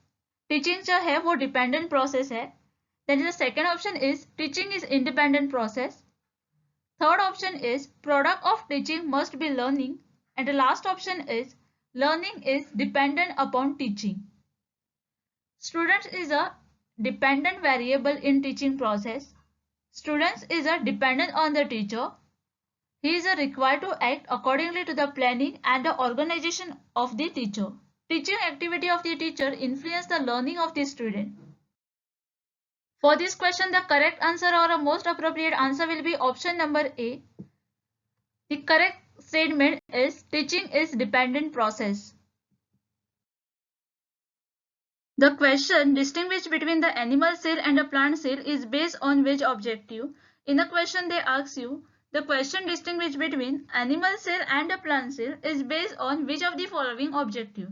Teaching जो है वो dependent process है. Then the second option is, teaching is independent process. Third option is, product of teaching must be learning. And the last option is, learning is dependent upon teaching. Students is a dependent variable in teaching process. Students is a dependent on the teacher. He is required to act accordingly to the planning and the organization of the teacher. Teaching activity of the teacher influence the learning of the student. For this question, the correct answer or a most appropriate answer will be option number A. The correct statement is teaching is dependent process. The question distinguish between the animal cell and a plant cell is based on which objective? In the question they ask you, the question distinguish between animal cell and a plant cell is based on which of the following objective?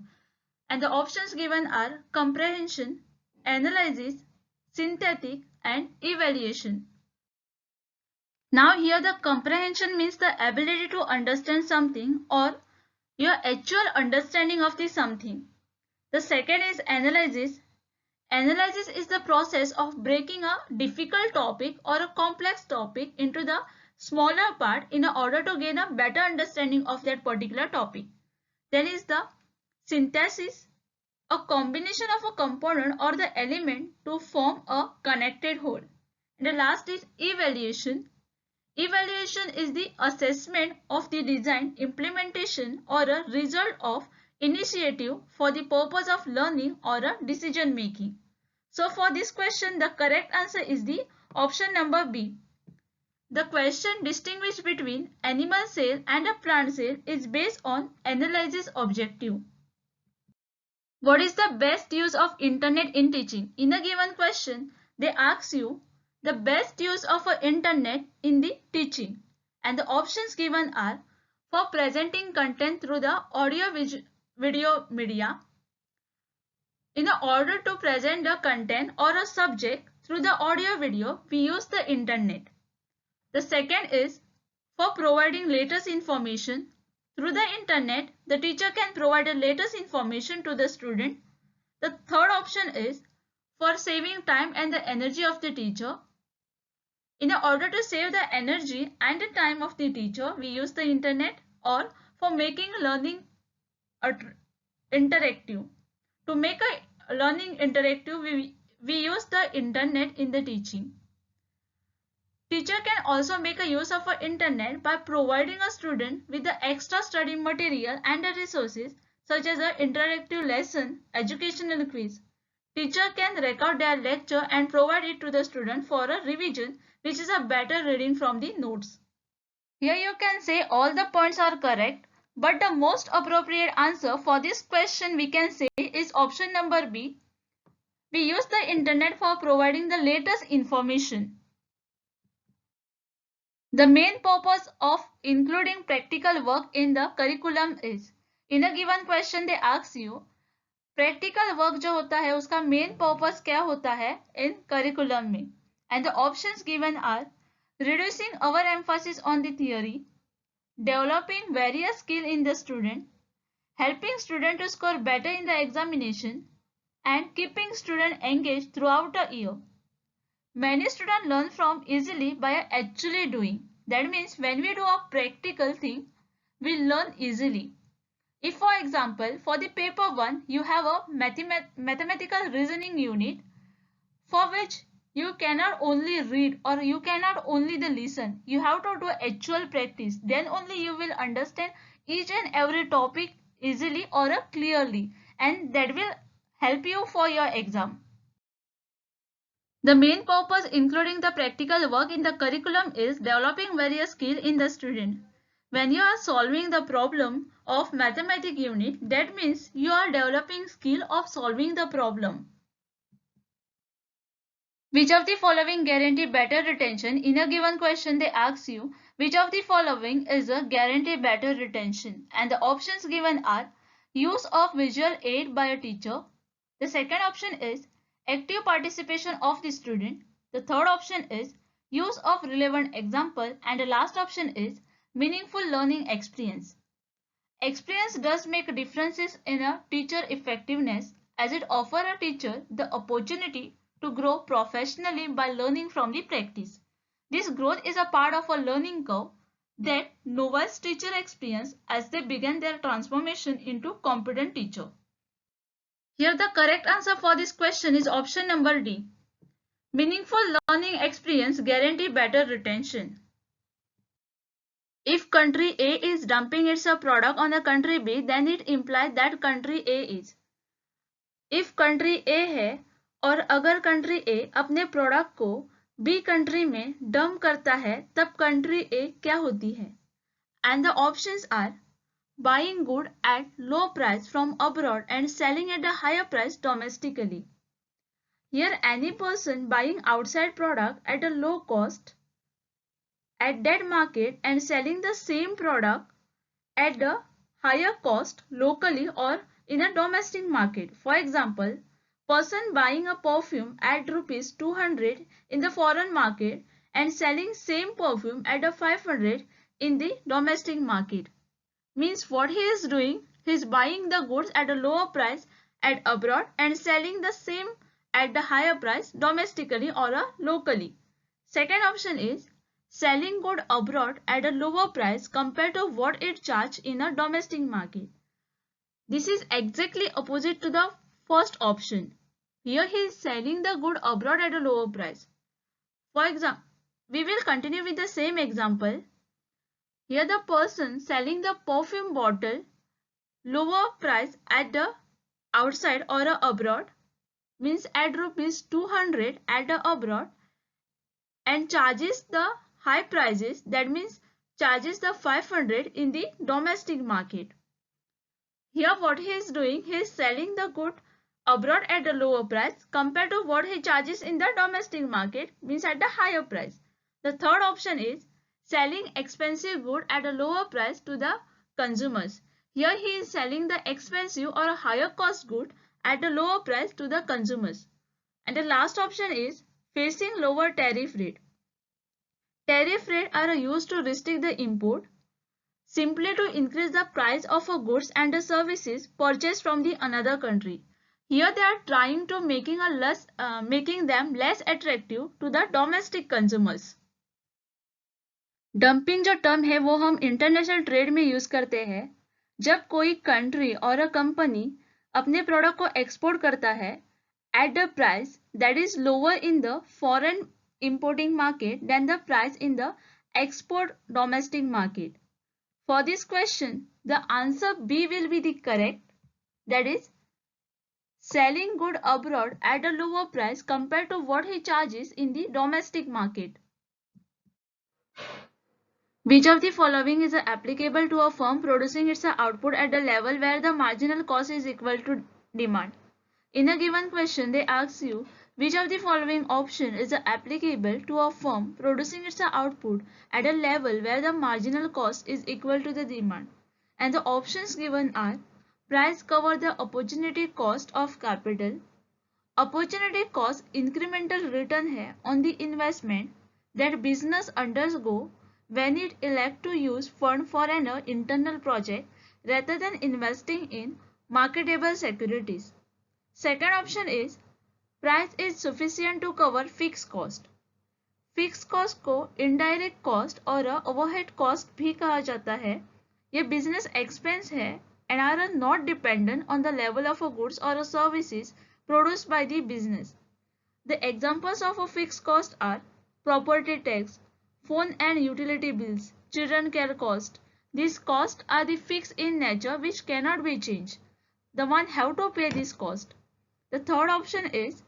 And the options given are comprehension, analysis, synthetic and evaluation. Now here the comprehension means the ability to understand something or your actual understanding of the something. The second is analysis. Analysis is the process of breaking a difficult topic or a complex topic into the smaller part in order to gain a better understanding of that particular topic. Then is the synthesis, a combination of a component or the element to form a connected whole. And the last is evaluation. Evaluation is the assessment of the design, implementation or a result of initiative for the purpose of learning or a decision making. So for this question, the correct answer is the option number B. The question distinguish between animal cell and a plant cell is based on analysis objective. What is the best use of internet in teaching? In a given question, they ask you the best use of internet in the teaching, and the options given are for presenting content through the audio video media. In order to present the content or a subject through the audio video, we use the internet. The second is for providing latest information. Through the internet, the teacher can provide the latest information to the student. The third option is for saving time and the energy of the teacher. In order to save the energy and the time of the teacher, we use the internet, or for making learning interactive. To make a learning interactive, we use the internet in the teaching. Teacher can also make a use of the internet by providing a student with the extra study material and the resources such as an interactive lesson, educational quiz. Teacher can record their lecture and provide it to the student for a revision, which is a better reading from the notes. Here you can say all the points are correct, but the most appropriate answer for this question we can say is option number B. We use the internet for providing the latest information. The main purpose of including practical work in the curriculum is, in a given question they ask you, practical work जो होता है उसका main purpose क्या होता है in curriculum में, and the options given are reducing our emphasis on the theory, developing various skills in the student, helping student to score better in the examination, and keeping student engaged throughout the year. Many students learn from easily by actually doing. That means when we do a practical thing, we learn easily. If for example, for the paper 1, you have a mathematical reasoning unit for which you cannot only read or you cannot only listen. You have to do actual practice. Then only you will understand each and every topic easily or clearly, and that will help you for your exam. The main purpose including the practical work in the curriculum is developing various skills in the student. When you are solving the problem of mathematics unit, that means you are developing skill of solving the problem. Which of the following guarantee better retention? In a given question they ask you which of the following is a guarantee better retention, and the options given are use of visual aid by a teacher. The second option is active participation of the student. The third option is use of relevant example, and the last option is meaningful learning experience. Experience does make differences in a teacher effectiveness as it offers a teacher the opportunity to grow professionally by learning from the practice. This growth is a part of a learning curve that novice teacher experience as they begin their transformation into competent teacher. Here the correct answer for this question is option number D. Meaningful learning experience guarantee better retention. If country A is dumping its product on a country B, then it implies that country A is. If country A है और अगर country A अपने product को B country में dump करता है, तब country A क्या होती है? And the options are buying good at low price from abroad and selling at a higher price domestically. Here any person buying outside product at a low cost at that market and selling the same product at a higher cost locally or in a domestic market. For example, person buying a perfume at rupees 200 in the foreign market and selling same perfume at a 500 in the domestic market. Means what he is doing, he is buying the goods at a lower price at abroad and selling the same at the higher price domestically or locally. Second option is selling good abroad at a lower price compared to what it charged in a domestic market. This is exactly opposite to the first option. Here he is selling the good abroad at a lower price. For example, we will continue with the same example. Here the person selling the perfume bottle lower price at the outside or abroad, means at rupees 200 at the abroad, and charges the high prices, that means charges the 500 in the domestic market. Here what he is doing, he is selling the good abroad at a lower price compared to what he charges in the domestic market, means at the higher price. The third option is selling expensive good at a lower price to the consumers. Here he is selling the expensive or a higher cost good at a lower price to the consumers. And the last option is facing lower tariff rate. Tariff rates are used to restrict the import, simply to increase the price of a goods and the services purchased from the another country. Here they are trying to making them less attractive to the domestic consumers. Dumping जो term है वो हम international trade में use करते हैं जब कोई country और अ कंपनी अपने प्रोडक्ट को एक्सपोर्ट करता है at the price that is lower in the foreign importing market than the price in the export domestic market. For this question, the answer B will be the correct, that is selling good abroad at a lower price compared to what he charges in the domestic market. Which of the following is applicable to a firm producing its output at the level where the marginal cost is equal to demand? In a given question, they ask you which of the following option is applicable to a firm producing its output at a level where the marginal cost is equal to the demand. And the options given are price cover the opportunity cost of capital. Opportunity cost incremental return है on the investment that business undergo when it elect to use fund for an internal project rather than investing in marketable securities. Second option is price is sufficient to cover fixed cost. Fixed cost को indirect cost और overhead cost भी कहा जाता है. ये business expense है and are not dependent on the level of goods or services produced by the business. The examples of a fixed cost are property tax, phone and utility bills, children care cost. These costs are the fixed in nature which cannot be changed. The one have to pay this cost. The third option is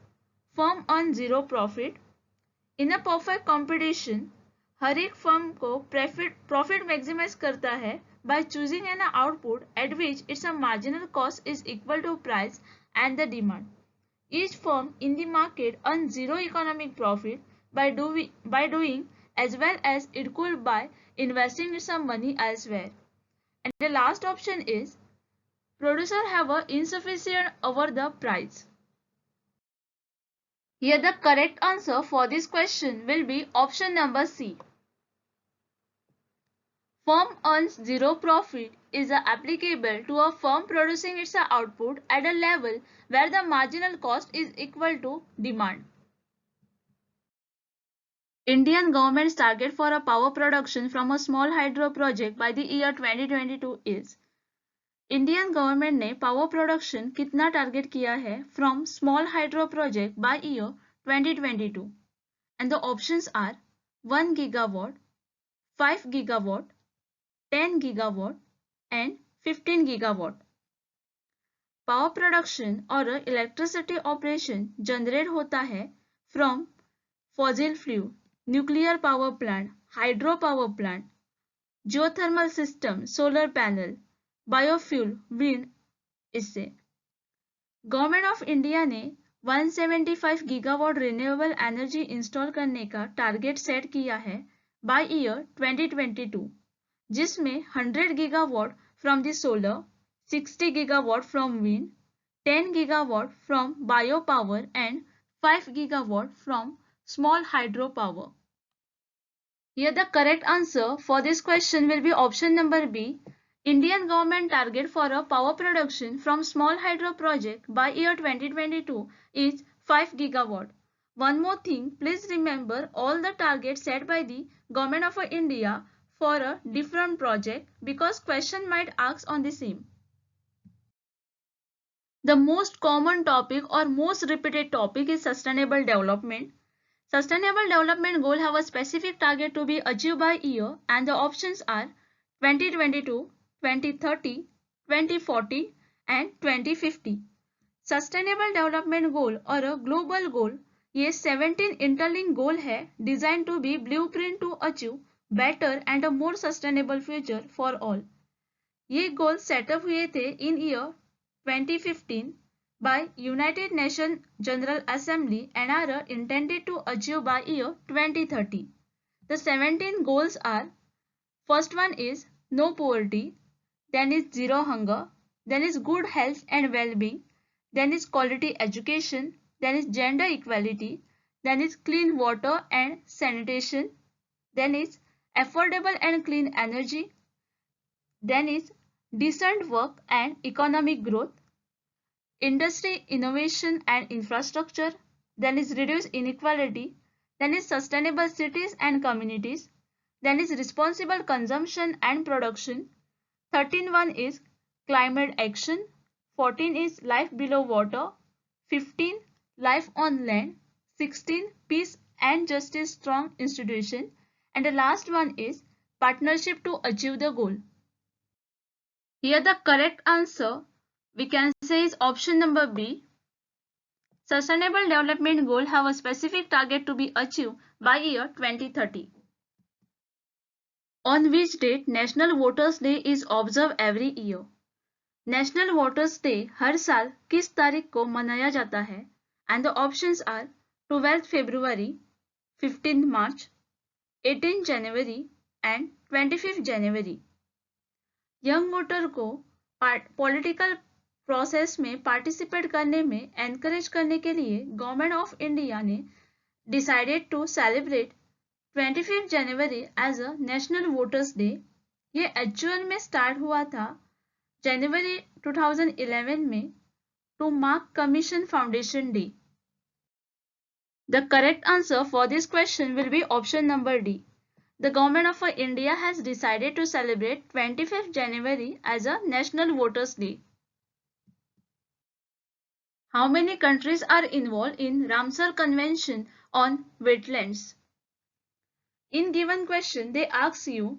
firm earn zero profit. In a perfect competition, हर एक firm को profit maximize करता है by choosing an output at which its marginal cost is equal to price and the demand. Each firm in the market earns zero economic profit by doing as well as it could by investing some money elsewhere. And the last option is producer have a insufficient over the price. Here the correct answer for this question will be option number C. Firm earns zero profit is applicable to a firm producing its output at a level where the marginal cost is equal to demand. Indian government's target for a power production from a small hydro project by the year 2022 is. Indian government ने power production कितना target किया है from small hydro project by year 2022 and the options are 1 gigawatt 5 gigawatt 10 gigawatt and 15 gigawatt power production और electricity operation generate होता है from fossil fuel nuclear power plant hydro power plant geothermal system solar panel biofuel wind इससे government of India ने 175 gigawatt renewable energy install करने का target set किया है bye year 2022 जिसमें 100 gigawatt from the solar 60 gigawatt from wind 10 gigawatt from bio power and 5 gigawatt from small hydro power. Here the correct answer for this question will be option number B. Indian government target for a power production from small hydro project by year 2022 is 5 gigawatt. One more thing, please remember all the targets set by the government of India for a different project because question might ask on the same. The most common topic or most repeated topic is sustainable development. Sustainable development goals have a specific target to be achieved by year and the options are 2022, 2030, 2040 and 2050. Sustainable development goal और a global goal ये 17 interlinked goal है designed to be blueprint to achieve better and a more sustainable future for all. ये goals setup हुए थे in year 2015 by United Nations General Assembly and are intended to achieve by year 2030. The 17 goals are: first one is no poverty, then is zero hunger, then is good health and well-being, then is quality education, then is gender equality, then is clean water and sanitation, then is affordable and clean energy, then is decent work and economic growth, industry, innovation and infrastructure, then is reduce inequality, then is sustainable cities and communities, then is responsible consumption and production, 13 is climate action, 14 is life below water, 15 life on land, 16 peace and justice strong institution, and the last one is partnership to achieve the goal. Here the correct answer we can say is option number B. Sustainable Development Goals have a specific target to be achieved by year 2030. On which date National Voters Day is observed every year? National Voters Day हर साल किस तारीख को मनाया जाता है? And the options are 12th February, 15th March, 18th January and 25th January. Young voter को political process में participate करने में एनकरेज करने के लिए गवर्नमेंट ऑफ इंडिया ने decided to celebrate 25 January as a national voters day. ये actual में स्टार्ट हुआ था जनवरी 2011 में to mark commission foundation day. The correct answer for this question will be option number D. The government of India has decided to celebrate 25th January as a National Voters Day. How many countries are involved in Ramsar Convention on Wetlands? In given question, they ask you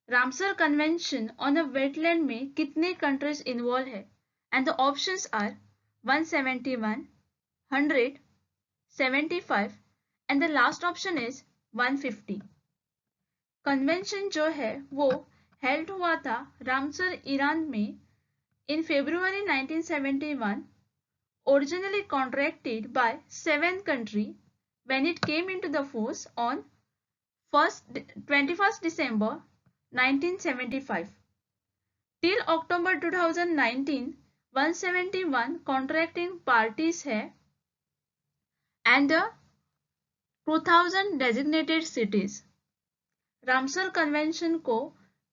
Ramsar Convention on a wetland में कितने countries involved है? And the options are 171, 100, 75 and the last option is 150. Convention जो है वो held हुआ था Ramsar Iran में इन February 1971, originally contracted by 7 countries when it came into the force on 21st December 1975. Till October 2019, 171 contracting parties है and 2000 designated cities. Ramsar convention को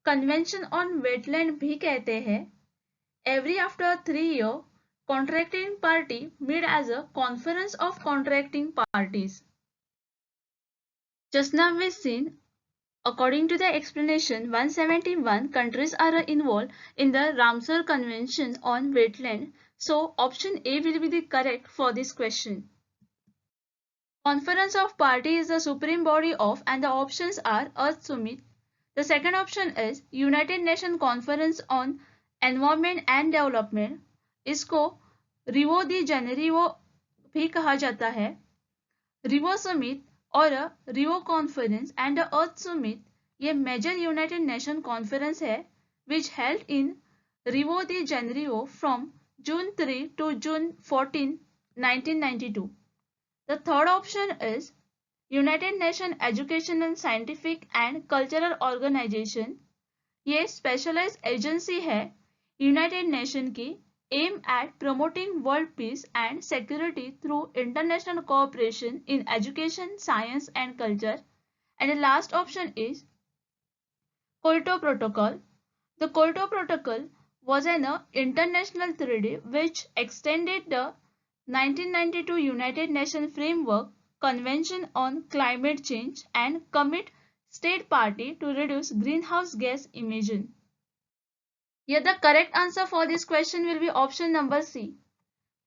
convention on wetland भी कहते हैं. Every after 3 years, contracting party meet as a conference of contracting parties. Just now we seen, according to the explanation, 171 countries are involved in the Ramsar Convention on Wetland. So option A will be the correct for this question. Conference of Party is the supreme body of and the options are Earth Summit. The second option is United Nations Conference on Environment and Development. इसको Revo दी Janeiro भी कहा जाता है. Revo summit और Revo conference and earth summit ये major United nation conference है which held in Rio de Janeiro from June 3 to June 14, 1992. The third option is United Nations Educational, Scientific and Cultural Organization. ये specialised agency है United Nation की aim at promoting world peace and security through international cooperation in education, science and culture And the last option is Kyoto Protocol. The Kyoto Protocol was an international treaty which extended the 1992 United Nations Framework Convention on Climate Change and commit state party to reduce greenhouse gas emission. Here the correct answer for this question will be option number C.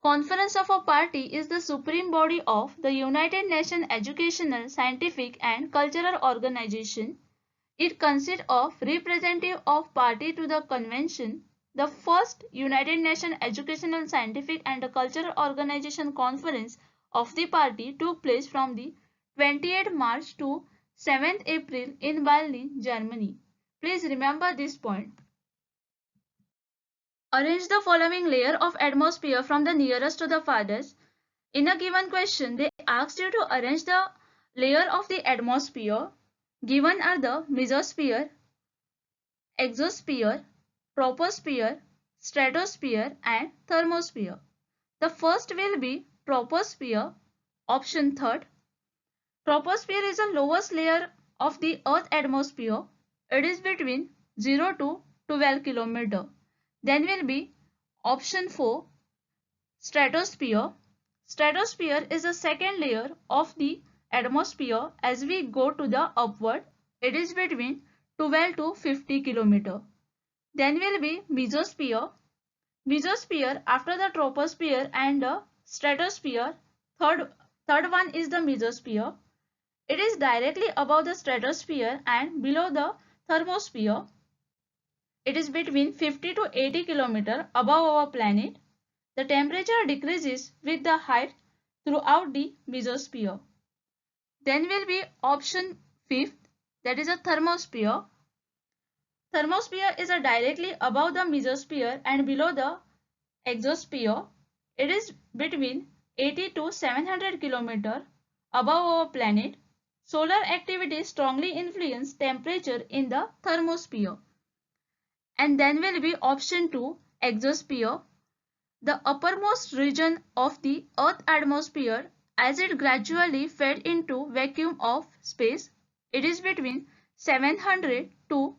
Conference of a Party is the supreme body of the United Nations Educational, Scientific and Cultural Organization. It consists of representatives of party to the convention. The first United Nations Educational, Scientific and Cultural Organization conference of the party took place from the 28th March to 7th April in Berlin, Germany. Please remember this point. Arrange the following layer of atmosphere from the nearest to the farthest. In a given question, they asked you to arrange the layer of the atmosphere. Given are the mesosphere, exosphere, troposphere, stratosphere and thermosphere. The first will be troposphere, option third. Troposphere is the lowest layer of the Earth atmosphere. It is between 0 to 12 km. Then will be option 4, stratosphere. Stratosphere is the second layer of the atmosphere. As we go to the upward, it is between 12 to 50 km. Then will be mesosphere. Mesosphere after the troposphere and the stratosphere. Third one is the mesosphere. It is directly above the stratosphere and below the thermosphere. It is between 50 to 80 km above our planet. The temperature decreases with the height throughout the mesosphere. Then will be option 5th, that is a thermosphere. Thermosphere is directly above the mesosphere and below the exosphere. It is between 80 to 700 km above our planet. Solar activity strongly influences temperature in the thermosphere. And then will be option 2, exosphere. The uppermost region of the Earth atmosphere as it gradually fed into vacuum of space. It is between 700 to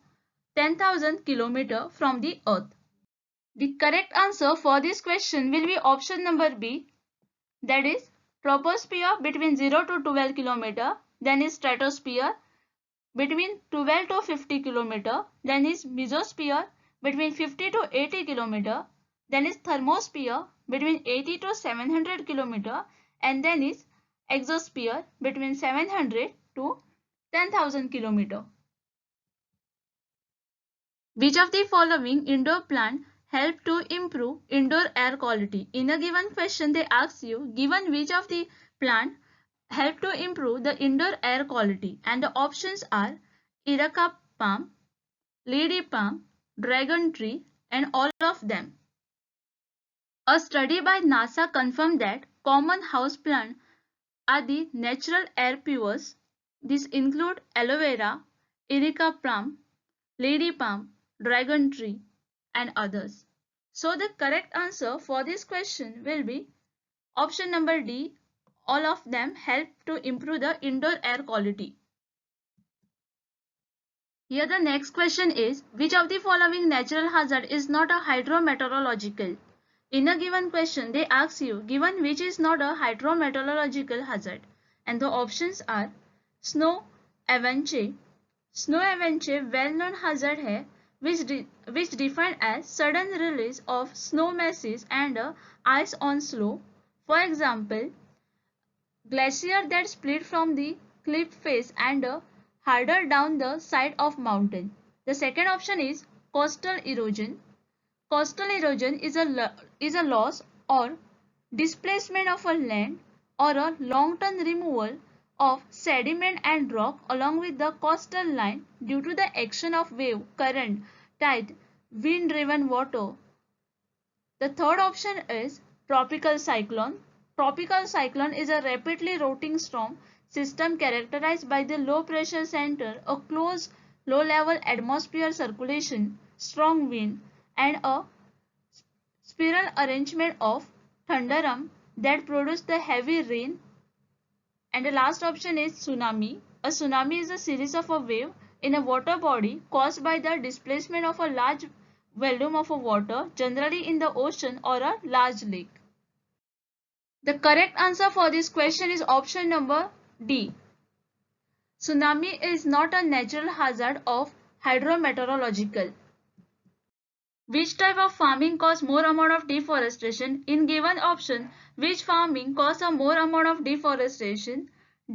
10,000 km from the Earth. The correct answer for this question will be option number B, that is troposphere between 0 to 12 km, then is stratosphere between 12 to 50 km, then is mesosphere between 50 to 80 km, then is thermosphere between 80 to 700 km, and then is exosphere between 700 to 10,000 km. Which of the following indoor plant help to improve indoor air quality? In a given question, they ask you, given which of the plant help to improve the indoor air quality, and the options are Erica palm, lady palm, dragon tree and all of them. A study by NASA confirmed that common house plants are the natural air purers. These include aloe vera, Erica palm, lady palm, dragon tree and others. So the correct answer for this question will be option number D. All of them help to improve the indoor air quality. Here the next question is, which of the following natural hazard is not a hydrometeorological? In a given question, they ask you, given which is not a hydrometeorological hazard? And the options are snow avalanche. Snow avalanche well-known hazard है, which defined as sudden release of snow masses and ice on slope. For example, glacier that split from the cliff face and harder down the side of mountain. The second option is coastal erosion. Coastal erosion is a loss or displacement of a land or a long-term removal of sediment and rock along with the coastal line due to the action of wave, current, tide, wind-driven water. The third option is tropical cyclone. Tropical cyclone is a rapidly rotating storm system characterized by the low pressure center, a close low level atmosphere circulation, strong wind and a spiral arrangement of thunderum that produce the heavy rain And the last option is tsunami. A tsunami is a series of a wave in a water body caused by the displacement of a large volume of water, generally in the ocean or a large lake. The correct answer for this question is option number D. Tsunami is not a natural hazard of hydrometeorological. Which type of farming causes more amount of deforestation? In given option, which farming causes a more amount of deforestation?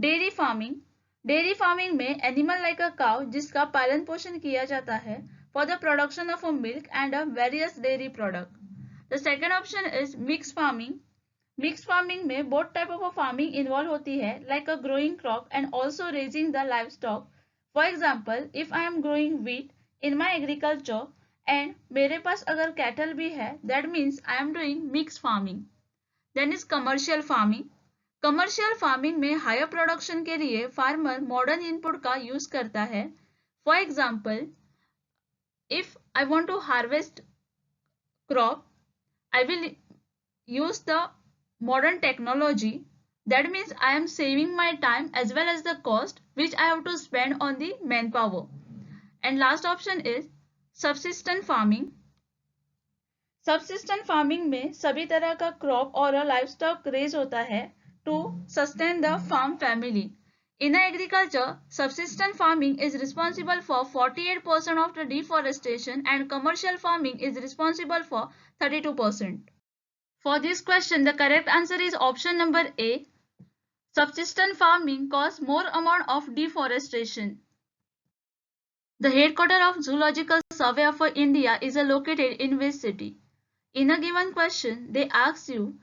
Dairy farming. Dairy farming में animal like a cow जिसका पालन पोषण किया जाता है for the production of a milk and a various dairy product. The second option is mixed farming. Mixed farming में both type of a farming involved होती है like a growing crop and also raising the livestock. For example, if I am growing wheat in my agriculture and मेरे पास अगर cattle भी है, that means I am doing mixed farming. Then is commercial farming. Commercial farming में higher production के लिए farmer modern input का use करता है. For example, if I want to harvest crop, I will use the modern technology. That means I am saving my time as well as the cost which I have to spend on the manpower. And last option is subsistence farming. Subsistence farming में सभी तरह का crop और livestock raise होता है to sustain the farm family. In agriculture, subsistence farming is responsible for 48% of the deforestation and commercial farming is responsible for 32%. For this question, the correct answer is option number A. Subsistence farming causes more amount of deforestation. The headquarters of Zoological Survey of India is located in which city? In a given question, they ask you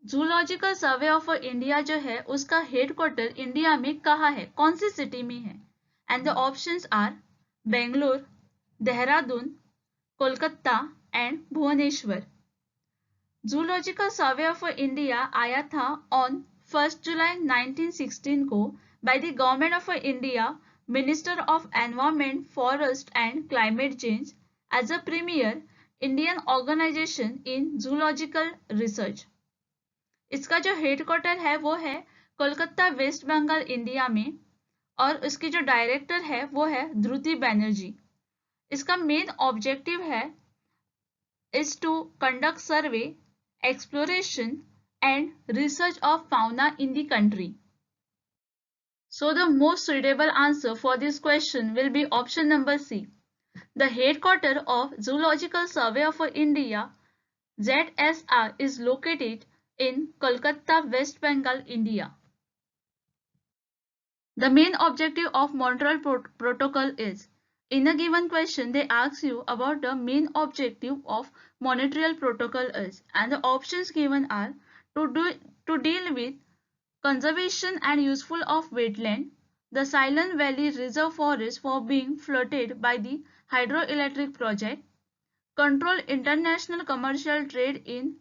Zoological Survey of India जो है उसका headquarter India में कहाँ है, कौन सी city में है? And the options are Bangalore, Dehradun, Kolkata and Bhubaneswar. Zoological Survey of India आया था on 1st July 1916 को by the Government of India, Minister of Environment, Forest and Climate Change as a premier Indian organization in zoological research. इसका जो headquarter है वो है Kolkata west Bengal India में और उसकी जो डायरेक्टर है वो है ध्रुति बैनर्जी. इसका मेन ऑब्जेक्टिव है is to conduct survey, exploration and research of fauna in the country. So the most suitable answer for this question will be option number C. The headquarters of Zoological Survey of India ZSR is located in Kolkata, West Bengal, India. The main objective of Montreal Protocol is, in a given question they ask you about the main objective of Montreal Protocol is, and the options given are to deal with conservation and useful of wetland, the Silent Valley Reserve Forest for being flooded by the hydroelectric project, control international commercial trade in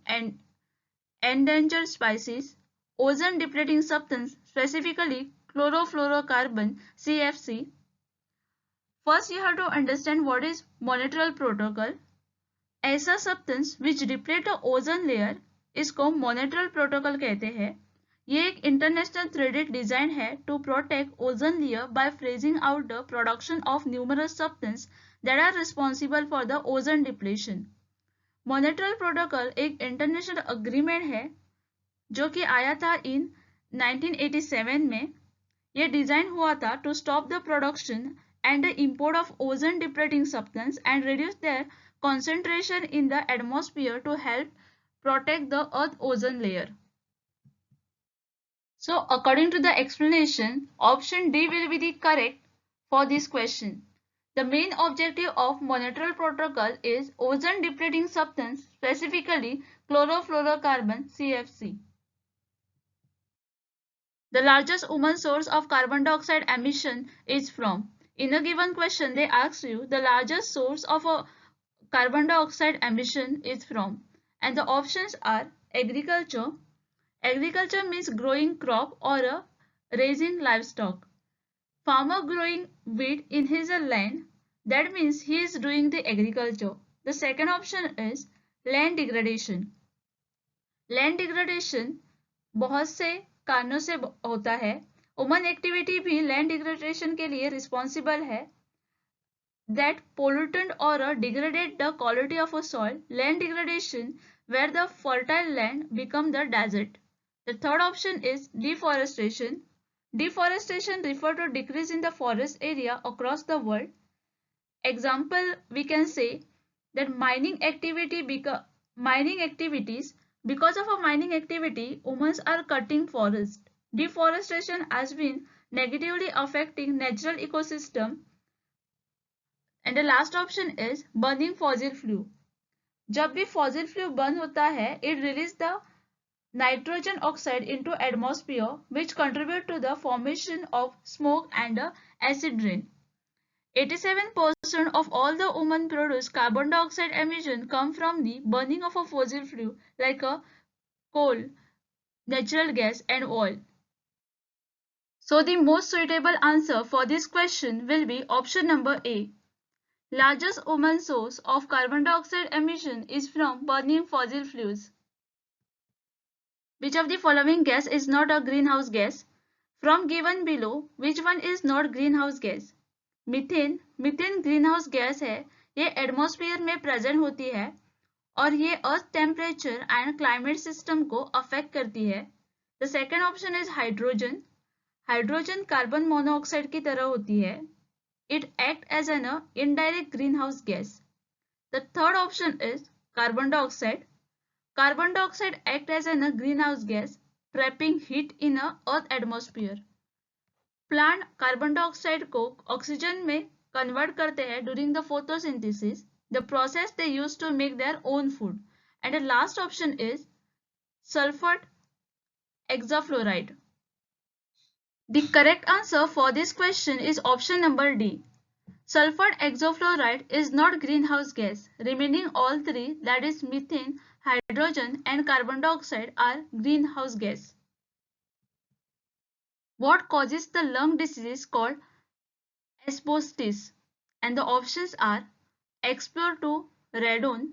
endangered species, ozone depleting substance, specifically chlorofluorocarbon CFC. First you have to understand what is Montreal Protocol. ऐसा substance which deplete the ozone layer इसको Montreal Protocol कहते हैं. ये एक international threaded design है to protect ozone layer by phasing out the production of numerous substances that are responsible for the ozone depletion. Montreal Protocol एक international agreement है जो कि आया था इन 1987 में. ये डिजाइन हुआ था to stop the production and the import of ozone depleting substance and reduce their concentration in the atmosphere to help protect the earth ozone layer. So according to the explanation, option D will be the correct for this question. The main objective of Montreal Protocol is ozone depleting substance, specifically chlorofluorocarbon CFC. The largest human source of carbon dioxide emission is from. In a given question, they ask you the largest source of a carbon dioxide emission is from, and the options are agriculture. Agriculture means growing crop or raising livestock. Farmer growing wheat in his land, that means he is doing the agriculture. The second option is land degradation. Land degradation बहुत से कारणों से होता है. Human activity भी land degradation के लिए responsible है that polluted or degraded the quality of a soil, land degradation, where the fertile land become the desert. The third option is deforestation. Deforestation refers to decrease in the forest area across the world. Example, we can say that mining activities, because of a mining activity, humans are cutting forest. Deforestation has been negatively affecting natural ecosystem. And the last option is burning fossil fuel. जब भी fossil fuel burn होता है, it releases the nitrogen oxide into atmosphere, which contribute to the formation of smoke and acid rain. 87% of all the human produced carbon dioxide emission come from the burning of a fossil fuel like a coal, natural gas and oil. So the most suitable answer for this question will be option number A. Largest human source of carbon dioxide emission is from burning fossil fuels. Which of the following gas is not a greenhouse gas? From given below, which one is not greenhouse gas? Methane greenhouse gas है. ये atmosphere में present होती है और ये earth temperature and climate system को affect करती है. The second option is hydrogen carbon monoxide की तरह होती है. It acts as an indirect greenhouse gas. The third option is carbon dioxide. Carbon dioxide acts as a greenhouse gas, trapping heat in a earth atmosphere. Plant carbon dioxide को oxygen में convert करते हैं during the photosynthesis, the process they use to make their own food. And the last option is sulfur hexafluoride. The correct answer for this question is option number D. Sulfur hexafluoride is not greenhouse gas. Remaining all three, that is methane, hydrogen and carbon dioxide, are greenhouse gas. What causes the lung disease called asbestos? And the options are exposure to radon.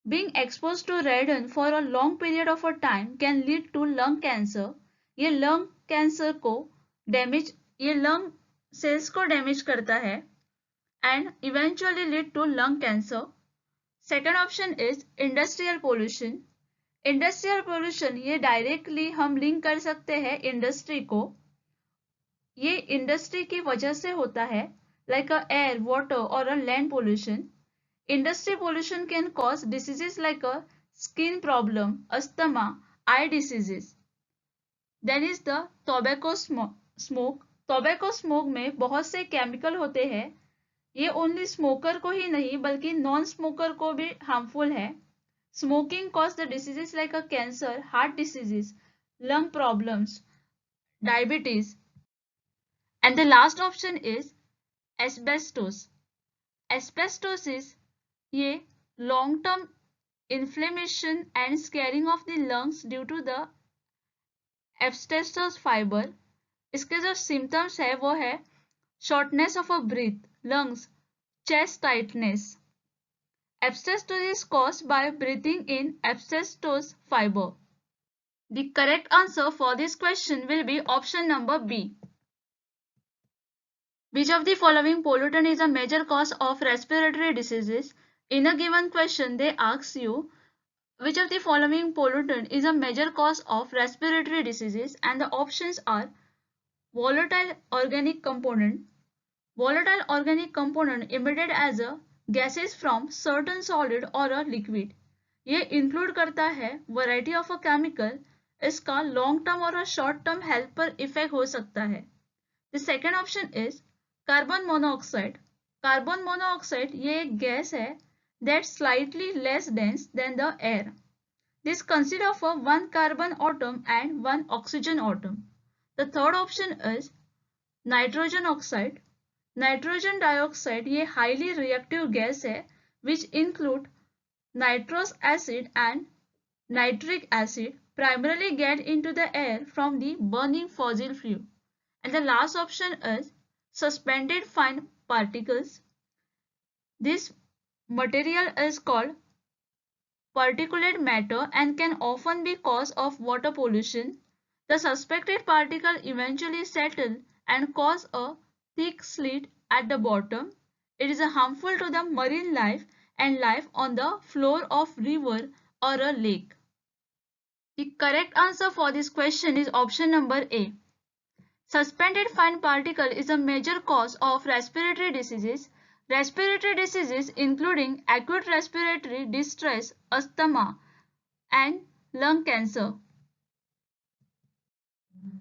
Being exposed to radon for a long period of a time can lead to lung cancer. ये lung cancer को ये lung cells को damage करता है and eventually lead to lung cancer. Second option is industrial pollution. Industrial pollution ये directly हम link कर सकते हैं industry को. ये industry की वजह से होता है like a air, water or a land pollution. Industry pollution can cause diseases like a skin problem, asthma, eye diseases. Then is the tobacco smoke. Tobacco smoke में बहुत से केमिकल होते हैं. ये ओनली स्मोकर को ही नहीं बल्कि नॉन स्मोकर को भी हार्मफुल है. Smoking cause the diseases like a cancer, heart diseases, lung problems, diabetes. And the last option is asbestos. Asbestosis ये long term inflammation and scarring of the lungs due to the asbestos fibre. इसके जो symptoms है वो है shortness of a breath, lungs, chest tightness. Asbestos is caused by breathing in asbestos fiber. The correct answer for this question will be option number B. Which of the following pollutant is a major cause of respiratory diseases? In a given question, they ask you which of the following pollutant is a major cause of respiratory diseases, and the options are volatile organic component. Volatile organic component emitted as a gases from certain solid or a liquid. ये include करता है variety of a chemical. इसका long term और short term health पर effect हो सकता है. The second option is carbon monoxide. Carbon monoxide ये एक gas है that's slightly less dense than the air. This consists of a one carbon atom and one oxygen atom. The third option is nitrogen oxide. Nitrogen dioxide ये highly reactive gas है which include nitrous acid and nitric acid primarily get into the air from the burning fossil fuel. And the last option is suspended fine particles. This material is called particulate matter and can often be cause of water pollution. The suspected particle eventually settle and cause a thick slit at the bottom. It is harmful to the marine life and life on the floor of river or a lake. The correct answer for this question is option number A. Suspended fine particle is a major cause of respiratory diseases. Respiratory diseases including acute respiratory distress, asthma, and lung cancer.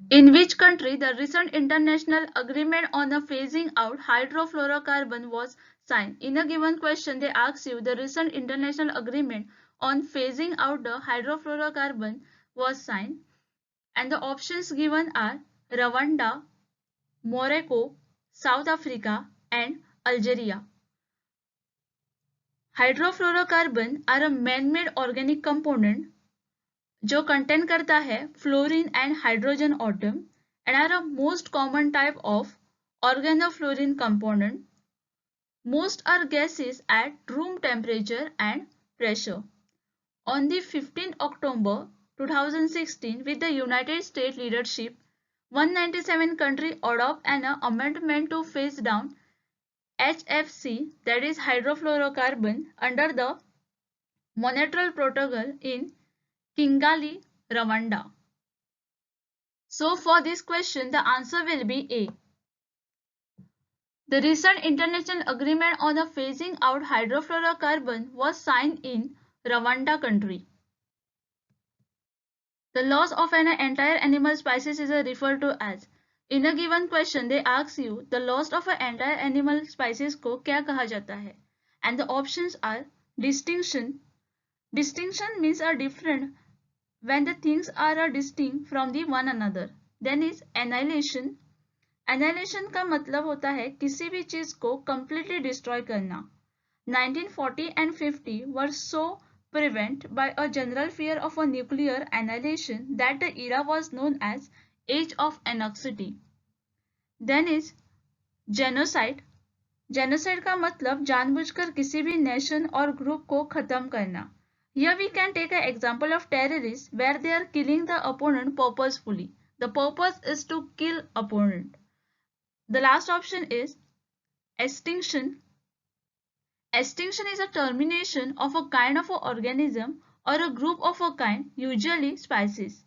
In which country the recent international agreement on the phasing out hydrofluorocarbon was signed? In a given question, they ask you the recent international agreement on phasing out the hydrofluorocarbon was signed, and the options given are Rwanda, Morocco, South Africa, and Algeria. Hydrofluorocarbon are a man-made organic component जो contain करता है fluorine and hydrogen atom and are a most common type of organofluorine component. Most are gases at room temperature and pressure. On the 15th October 2016, with the United States leadership, 197 countries adopt an amendment to phase down HFC, that is hydrofluorocarbon, under the Montreal Protocol in Kigali, Rwanda. So for this question, the answer will be A. The recent international agreement on the phasing out hydrofluorocarbon was signed in Rwanda country. The loss of an entire animal species is referred to as. In a given question, they ask you the loss of an entire animal species को क्या कहा जाता है? And the options are distinction. Distinction means a different when the things are distinct from the one another. Then is annihilation. Annihilation का मतलब होता है किसी भी चीज को completely destroy करना. 1940 and 50 were so prevented by a general fear of a nuclear annihilation that the era was known as Age of Anxiety. Then is genocide. Genocide का मतलब जानबूझकर किसी भी nation और group को खत्म करना. Here we can take an example of terrorists where they are killing the opponent purposefully. The purpose is to kill opponent. The last option is extinction. Extinction is a termination of a kind of an organism or a group of a kind, usually species.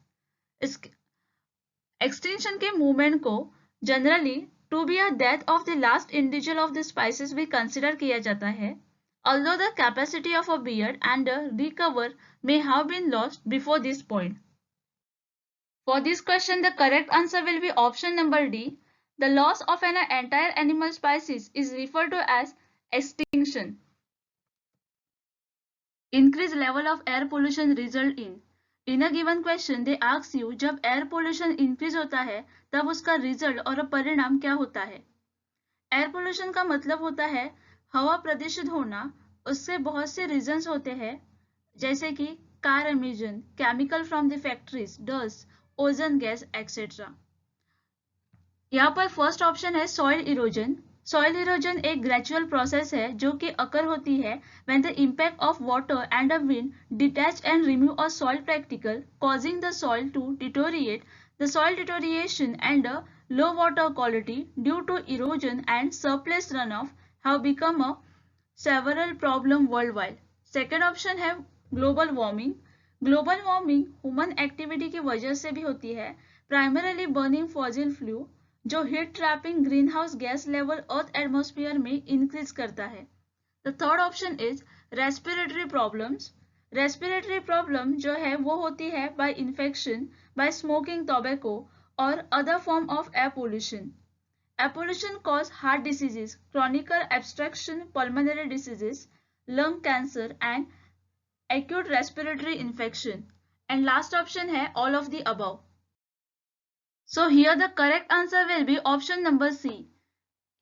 Extinction के movement को generally to be a death of the last individual of the species भी consider किया जाता है. Although the capacity of a beard and a recover may have been lost before this point. For this question, the correct answer will be option number D. The loss of an entire animal species is referred to as extinction. Increased level of air pollution result in a given question, they ask you जब air pollution increase होता है तब उसका result और परिणाम क्या होता है? Air pollution का मतलब होता है हवा प्रदूषित होना. उससे बहुत से रीजंस होते हैं जैसे कि car emission, chemical from the factories, dust, ozone gas etcetera. यहाँ पर फर्स्ट ऑप्शन है सॉइल इरोजन. सॉइल इरोजन एक ग्रेजुअल प्रोसेस है जो कि अकर होती है when the impact of water and a wind detach and remove a soil particle causing the soil to deteriorate. The soil deterioration and a low water quality due to erosion and surplus runoff have become a several problem worldwide. Second option है global warming. Global warming human activity की वजह से भी होती है, primarily burning fossil fuel जो heat trapping green house gas level earth atmosphere में increase करता है. The third option is respiratory problems. Respiratory problem जो है वो होती है by infection, by smoking tobacco और other form of air pollution. Air pollution cause heart diseases, chronic obstruction pulmonary diseases, lung cancer and acute respiratory infection. And last option है all of the above. So here the correct answer will be option number C.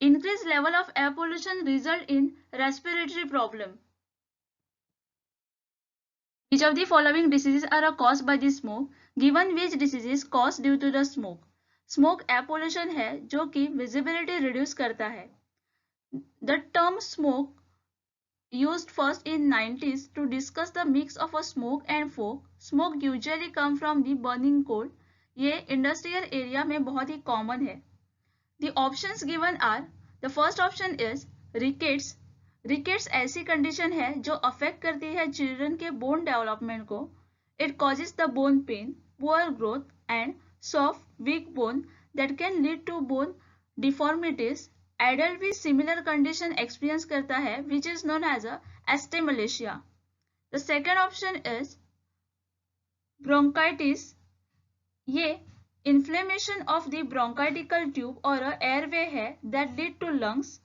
Increased level of air pollution result in respiratory problem. Which of the following diseases are caused by the smoke? Given which diseases caused due to the smoke? Smoke air pollution है जो कि visibility reduce करता है. The term smoke used first in 90s to discuss the mix of a smoke and fog. Smoke usually come from the burning coal. ये industrial area में बहुत ही common है। The options given are, the first option is rickets. Rickets ऐसी condition है जो affect करती है चिल्ड्रन के बोन डेवलपमेंट को। It causes the bone pain, poor growth and soft weak bone that can lead to bone deformities. Adult भी similar condition experience करता है which is known as a osteomalacia. The second option is bronchitis. ये inflammation of the bronchitical tube और airway है that lead to lungs.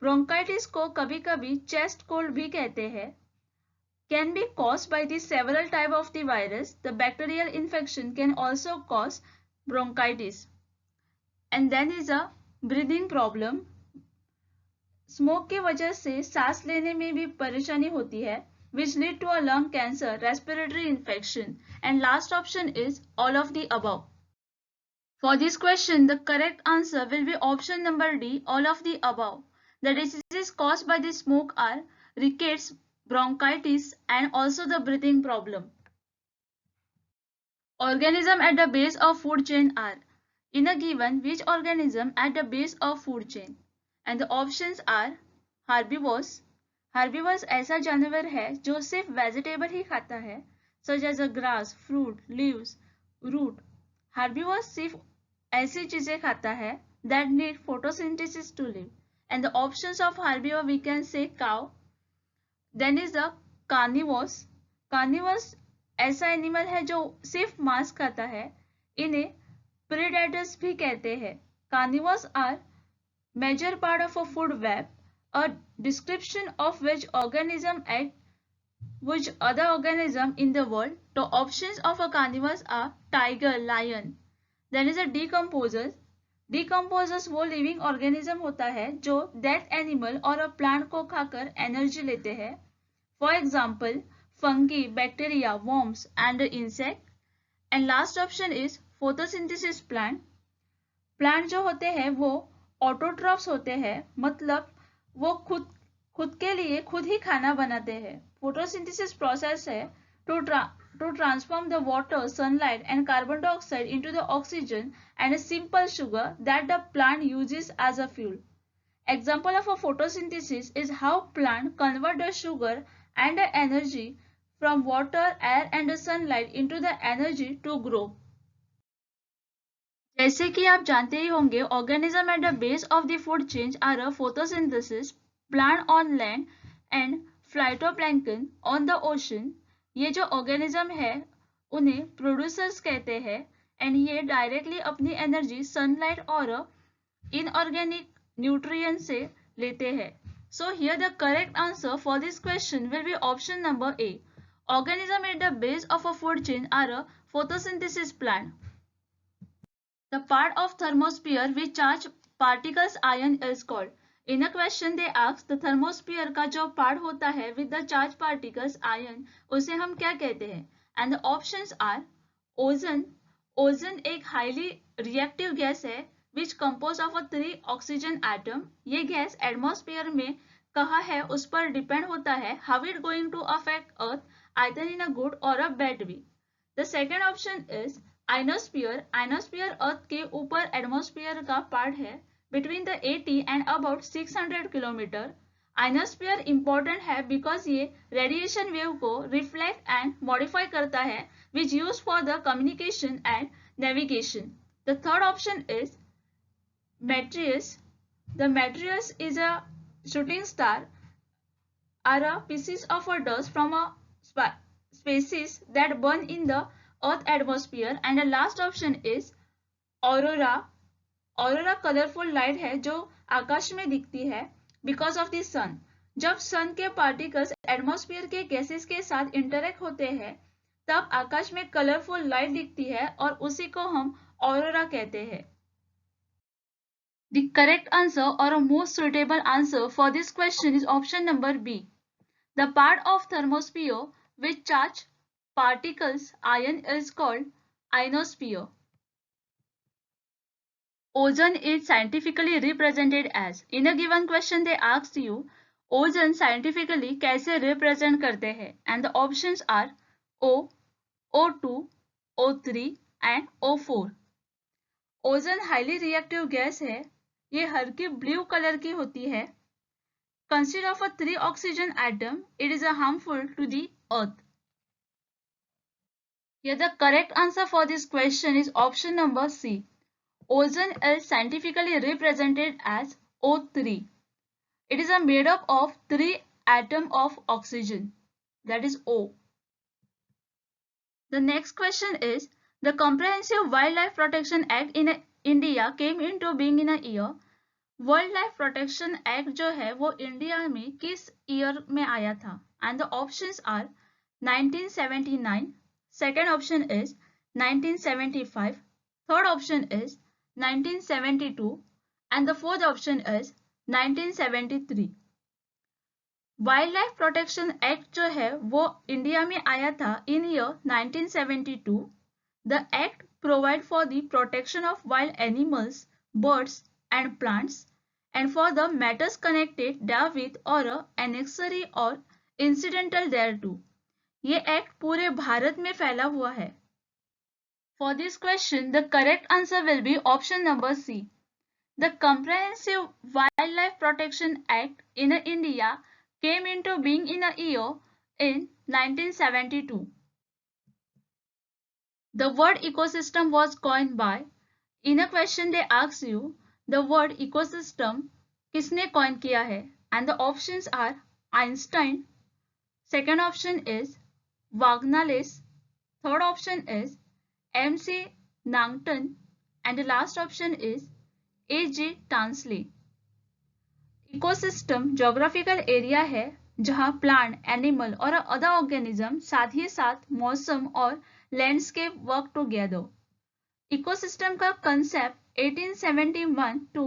Bronchitis को कभी कभी chest cold भी कहते हैं। Can be caused by the several type of the virus. The bacterial infection can also cause bronchitis. And then is a breathing problem. Smoke की वजह से सांस लेने में भी परेशानी होती है which lead to a lung cancer, respiratory infection. And last option is all of the above. For this question, the correct answer will be option number D, all of the above. The diseases caused by the smoke are rickets, bronchitis, and also the breathing problem. Organism at the base of food chain are, in a given, which organism at the base of food chain? And the options are herbivores. Herbivores ऐसा जानवर है जो सिर्फ vegetable ही खाता है, such as a grass, fruit, leaves, root. Herbivores सिर्फ ऐसी चीजें खाता है that need photosynthesis to live. And the options of herbivore we can say cow. Then is the carnivores. Carnivores ऐसा एनिमल है जो सिर्फ मांस खाता है, इन्हें प्रेडेटर्स भी कहते हैं। Carnivores are major part of a food web, a description of which organism at which other organism in the world. The options of a carnivores are tiger, lion. Then is a decomposers. Decomposers वो living organism होता है जो death animal और a plant को खाकर energy लेते हैं। For example fungi, bacteria, worms and insect. And last option is photosynthesis plant. Plant जो होते हैं वो ऑटोट्रॉफ्स होते हैं, मतलब वो खुद के लिए खुद ही खाना बनाते हैं। फोटोसिंथेसिस प्रोसेस है to transform the water, sunlight and carbon dioxide into the oxygen and a simple sugar that the plant uses as a fuel. Example of a photosynthesis is how plant convert the sugar and the energy from water, air and the sunlight into the energy to grow. जैसे कि आप जानते ही होंगे, organism at the base of the food chain are a photosynthesis, plant on land and phytoplankton on the ocean. ये जो organism है उन्हें प्रोड्यूसर्स कहते हैं एंड ये डायरेक्टली अपनी एनर्जी सनलाइट और इनऑर्गेनिक न्यूट्रिएंट से लेते हैं। So here the correct answer for this question will be option number A. Organism at the base of a food chain are a photosynthesis plant. The part of thermosphere which charge particles ion is called. In a question they ask the thermosphere का जो part होता है with the charged particles ion, उसे हम क्या कहते हैं? And the options are ozone. Ozone एक highly reactive gas है which composed of a 3 oxygen atom. ये गैस एटमॉस्फेयर में कहाँ है उस पर डिपेंड होता है how it going to affect earth either in a good or a bad way. The second option is ionosphere. Ionosphere earth के ऊपर एटमॉस्फेयर का पार्ट है between the 80 and about 600 kilometre. Ionosphere important है because ये radiation wave को reflect and modify करता है which use for the communication and navigation. The third option is meteors. The meteors is a shooting star or a pieces of a dust from a species that burn in the earth atmosphere. And the last option is aurora. Aurora colourful light है जो आकाश में दिखती है because of the सन। जब सन के particles atmosphere के gases के साथ इंटरेक्ट होते हैं तब आकाश में कलरफुल लाइट दिखती है और उसी को हम ऑरोरा कहते हैं। The correct answer or a most suitable answer for this question is option number B. The part of thermosphere which charge particles ion is called ionosphere. Ozone is scientifically represented as. In a given question they asked you ozone scientifically कैसे represent करते हैं and the options are O, O2, O3, and O4। Ozone highly reactive gas है, ये हल्की blue colour की होती है। Consist of a 3 oxygen atom, it is a harmful to the earth. Here the correct answer for this question is option number C. Ozone is scientifically represented as O3. It is made up of 3 atoms of oxygen, that is O. The next question is, the Comprehensive Wildlife Protection Act in India came into being in a year. World life protection act जो है वो India में किस year में आया था? And the options are 1979, second option is 1975, third option is 1972 and the fourth option is 1973। Wild life protection act जो है वो इंडिया में आया था in year 1972। The act provide for the protection of wild animals, birds and plants and for the matters connected therewith or annexary or incidental thereto। ये act पूरे भारत में फैला हुआ है। For this question, the correct answer will be option number C. The Comprehensive Wildlife Protection Act in India came into being in a year in 1972. The word ecosystem was coined by, in a question they ask you, the word ecosystem किसने coin किया है? And the options are Einstein, second option is Wagnalls, third option is MC Nangton and the last option is AG Tansley. Ecosystem geographical area है जहां plant, animal और other organism साथ ही साथ मौसम और लैंडस्केप वर्क टुगेदर। इकोसिस्टम का concept 1871 to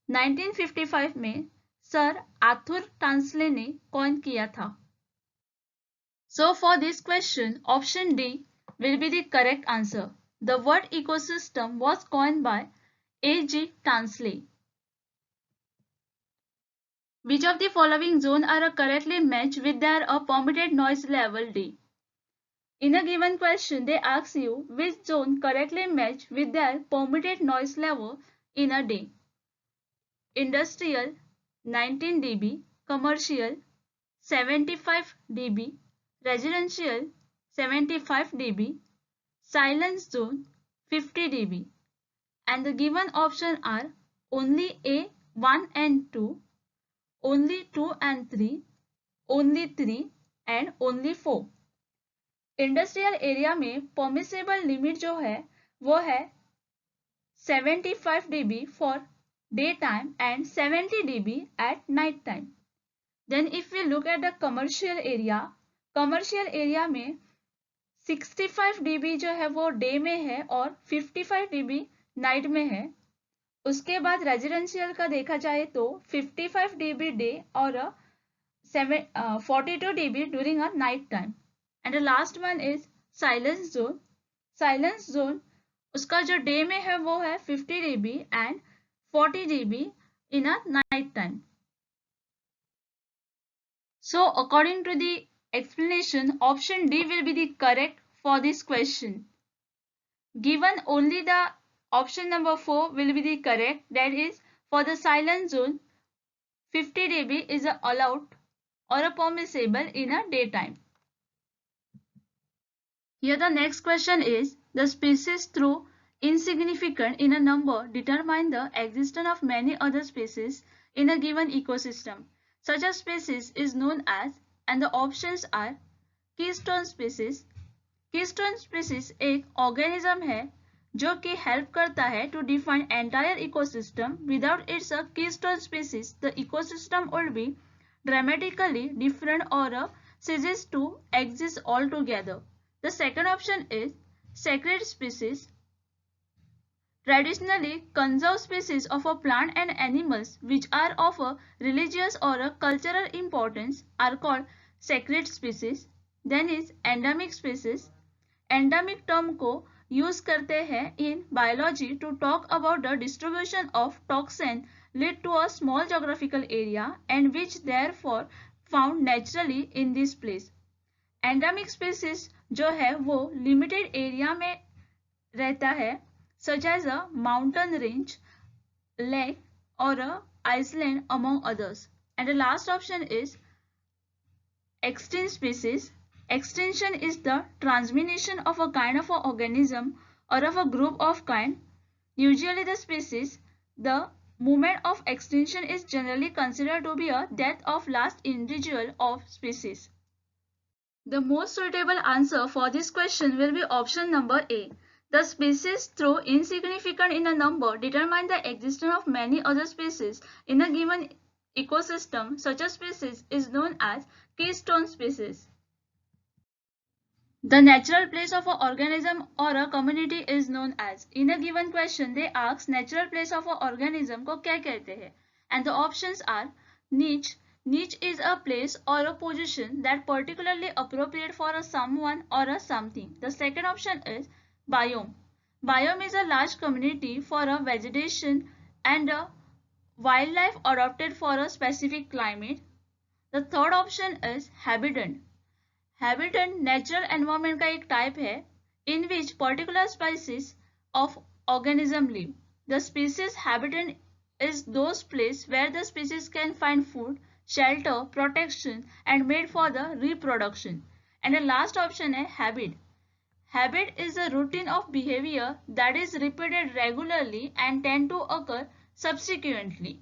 1955 में सर आर्थर टांसले ने कॉइन किया था। So for this question option D will be the correct answer. The word ecosystem was coined by A.G. Tansley. Which of the following zones are correctly matched with their permitted noise level D? In a given question, they ask you which zone correctly match with their permitted noise level in a day. Industrial 19 dB, commercial 75 dB, residential 75 dB, silence zone 50 dB. And the given option are only A, 1 and 2, only 2 and 3, only 3 and only 4. Industrial area में permissible limit जो है वो है 75 dB for day time and 70 dB at night time. Then if we look at the commercial area में 65 dB जो है वो day में है और 55 dB नाइट में है। उसके बाद रेजिडेंशियल का देखा जाए तो 55 dB डे और 42 dB during a night time. And the last one is silence zone. Silence zone उसका जो डे में है वो है 50 dB and 40 dB in a night time. So according to the explanation, option D will be the correct for this question. Given only the option number 4 will be the correct, that is for the silent zone 50 dB is allowed or permissible in a daytime. Here the next question is, the species through insignificant in a number determine the existence of many other species in a given ecosystem. Such a species is known as, and the options are keystone species. Keystone species एक organism है जो कि help करता है to define entire ecosystem. Without its a keystone species, the ecosystem would be dramatically different or ceases to exist altogether. The second option is sacred species. Traditionally, conserved species of a plant and animals which are of a religious or a cultural importance are called sacred species. Then is endemic species. Endemic term को use करते हैं in biology to talk about the distribution of toxin lead to a small geographical area and which therefore found naturally in this place. Endemic species जो है वो limited area में रहता है, such as a mountain range, lake or a island among others. And the last option is extinct species. Extinction is the transmission of a kind of an organism or of a group of kind, usually the species. The moment of extinction is generally considered to be a death of last individual of species. The most suitable answer for this question will be option number A. The species, though insignificant in a number, determine the existence of many other species in a given ecosystem. Such a species is known as keystone species. The natural place of an organism or a community is known as. In a given question, they ask natural place of an organism को क्या कहते हैं? And the options are niche. Niche is a place or a position that particularly appropriate for a someone or a something. The second option is biome. Biome is a large community for a vegetation and a wildlife adapted for a specific climate. The third option is habitat. Habitat natural environment का एक type है in which particular species of organism live. The species habitat is those place where the species can find food, shelter, protection and made for the reproduction. And the last option है habit. Habit is a routine of behavior that is repeated regularly and tend to occur subsequently.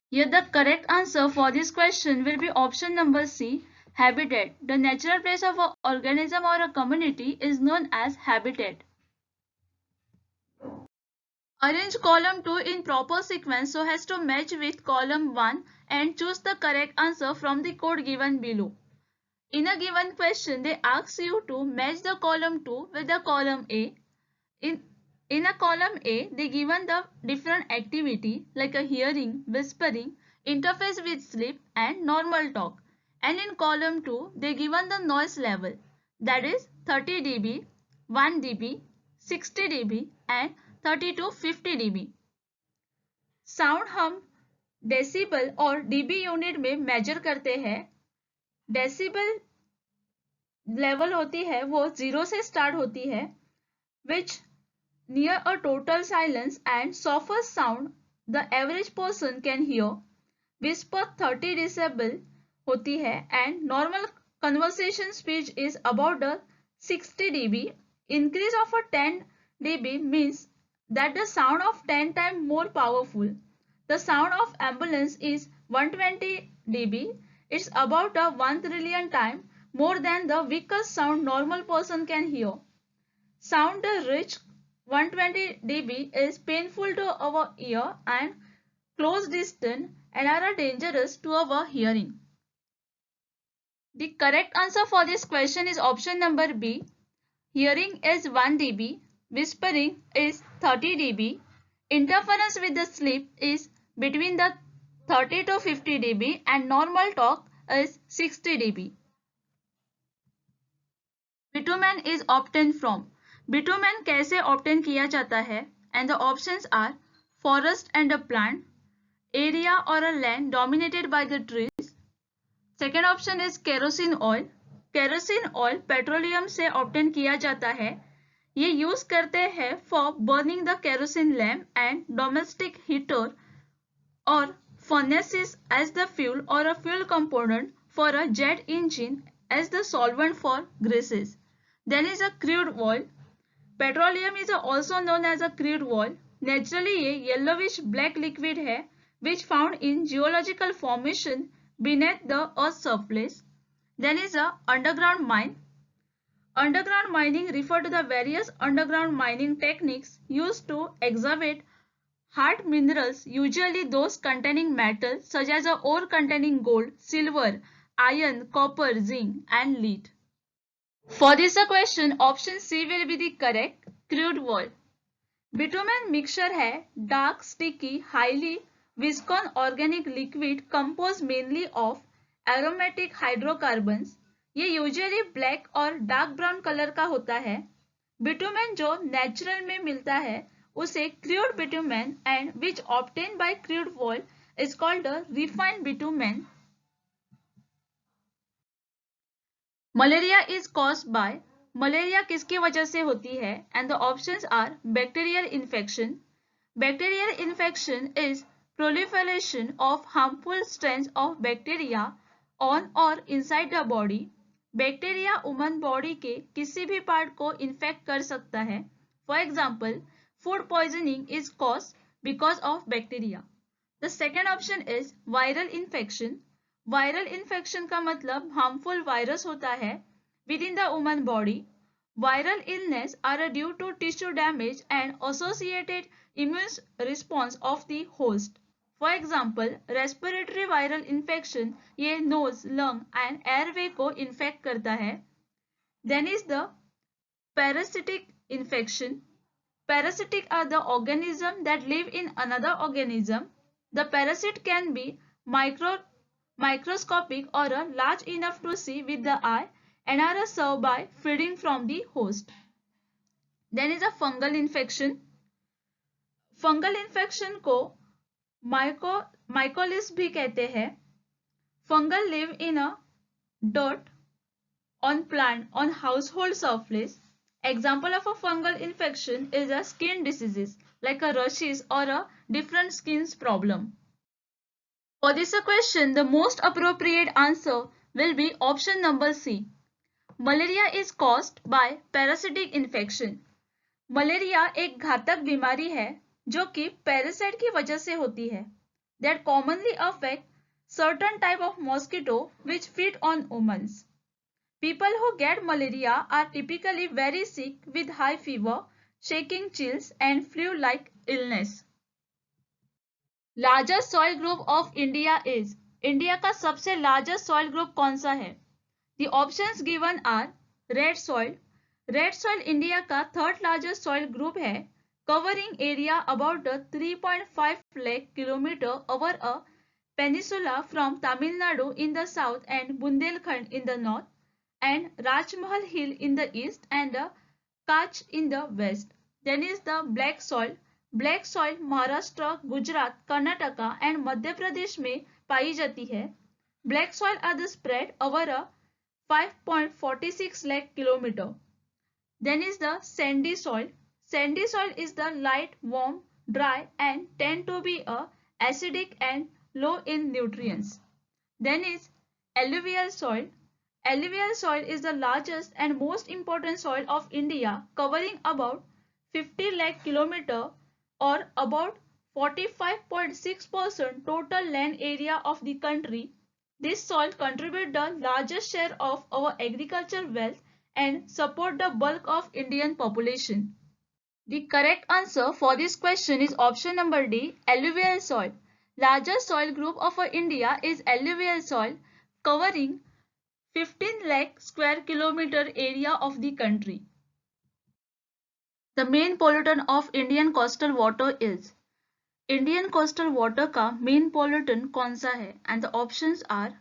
Here the correct answer for this question will be option number C, habitat. The natural place of an organism or a community is known as habitat. Arrange column 2 in proper sequence so as to match with column 1 and choose the correct answer from the code given below. In a given question, they ask you to match the column 2 with the column A. In a column A, they given the different activity like a hearing, whispering, interface with sleep and normal talk. And in column 2, they given the noise level, that is 30 dB, 1 dB, 60 dB and 30 to 50 dB. Sound हम decibel और dB unit में major करते हैं. Decibel level होती है वो 0 से start होती है, which near a total silence and softest sound the average person can hear. Whisper 30 decibel होती है and normal conversation speech is about the 60 dB. Increase of a 10 dB means that the sound of 10 times more powerful. The sound of ambulance is 120 dB. It's about a 1 trillion time more than the weakest sound normal person can hear. Sound rich 120 dB is painful to our ear and close distance and are dangerous to our hearing. The correct answer for this question is option number B. Hearing is 1 dB, whispering is 30 dB, interference with the sleep is between the 30 to 50 dB and normal talk is 60 dB. Bitumen is obtained from. Bitumen कैसे obtain किया जाता है? And the options are forest and a plant, area or a land dominated by the trees. Second option is kerosene oil. Kerosene oil petroleum से obtain किया जाता है. ये use करते हैं for burning the kerosene lamp and domestic heater or furnaces as the fuel or a fuel component for a jet engine as the solvent for greases. Then is a crude oil. Petroleum is also known as a crude oil. Naturally ये yellowish black liquid है which found in geological formation beneath the earth's surface. Then is a underground mine. Underground mining refer to the various underground mining techniques used to excavate hard minerals, usually those containing metal such as ore containing gold, silver, iron, copper, zinc and lead. For this question, option C will be the correct, crude oil. Bitumen mixture है dark, sticky, highly viscous organic liquid composed mainly of aromatic hydrocarbons. ये usually black और dark brown colour का होता है. Bitumen जो natural में मिलता है उसे crude bitumen and which obtain by crude oil is called refined bitumen. Malaria is caused by malaria किसकी वजह से होती है? And the options are bacterial infection. Bacterial infection is proliferation of harmful strains of bacteria on or inside the body. Bacteria human body के किसी भी part को infect कर सकता है. For example, food poisoning is caused because of bacteria. The second option is viral infection. Viral infection का मतलब harmful virus होता है within the human body. Viral illness are due to tissue damage and associated immune response of the host. For example, respiratory viral infection ये nose, lung and airway को infect करता है. Then is the parasitic infection. Parasitic are the organisms that live in another organism. The parasite can be microscopic or large enough to see with the eye and are served by feeding from the host. Then is a fungal infection. Fungal infection को mycolis भी कहते हैं. Fungal live in a dirt, on plant, on household surface. Example of a fungal infection is a skin diseases like a rashes or a different skin's problem. For this question, the most appropriate answer will be option number C. Malaria is caused by parasitic infection. Malaria एक घातक बीमारी है जो कि parasite की वजह से होती है. That commonly affect certain type of mosquito which feed on humans. People who get malaria are typically very sick with high fever, shaking, chills and flu like illness. Largest soil group of India is. India का सबसे largest soil group कौन सा है? The options given are red soil. Red soil India का third largest soil group है, covering area about 3.5 lakh kilometer over a peninsula from Tamil Nadu in the south and Bundelkhand in the north, and Rajmahal Hill in the east and Kutch in the west. Then is the black soil. Black soil Maharashtra, Gujarat, Karnataka and Madhya Pradesh में पाई जाती है. Black soil are the spread over a 5.46 lakh kilometer. Then is the sandy soil. Sandy soil is the light, warm, dry and tend to be acidic and low in nutrients. Then is alluvial soil. Alluvial soil is the largest and most important soil of India, covering about 50 lakh kilometer or about 45.6% total land area of the country. This soil contributes the largest share of our agricultural wealth and support the bulk of Indian population. The correct answer for this question is option number D, alluvial soil. Largest soil group of India is alluvial soil, covering 15 lakh square kilometer area of the country. The main pollutant of Indian coastal water is. Indian coastal water का main pollutant कौन सा है? And the options are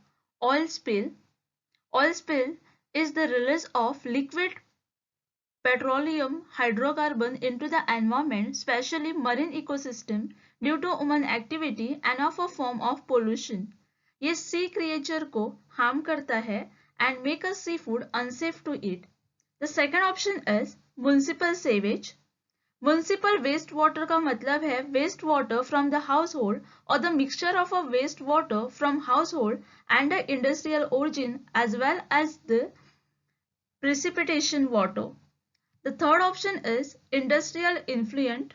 oil spill. Oil spill is the release of liquid petroleum hydrocarbon into the environment, especially marine ecosystem, due to human activity and of a form of pollution. ये sea creature को harm करता है and make a seafood unsafe to eat. The second option is municipal sewage. Municipal waste water का मतलब है waste water from the household और the mixture of a waste water from household and the industrial origin as well as the precipitation water. The third option is industrial influent.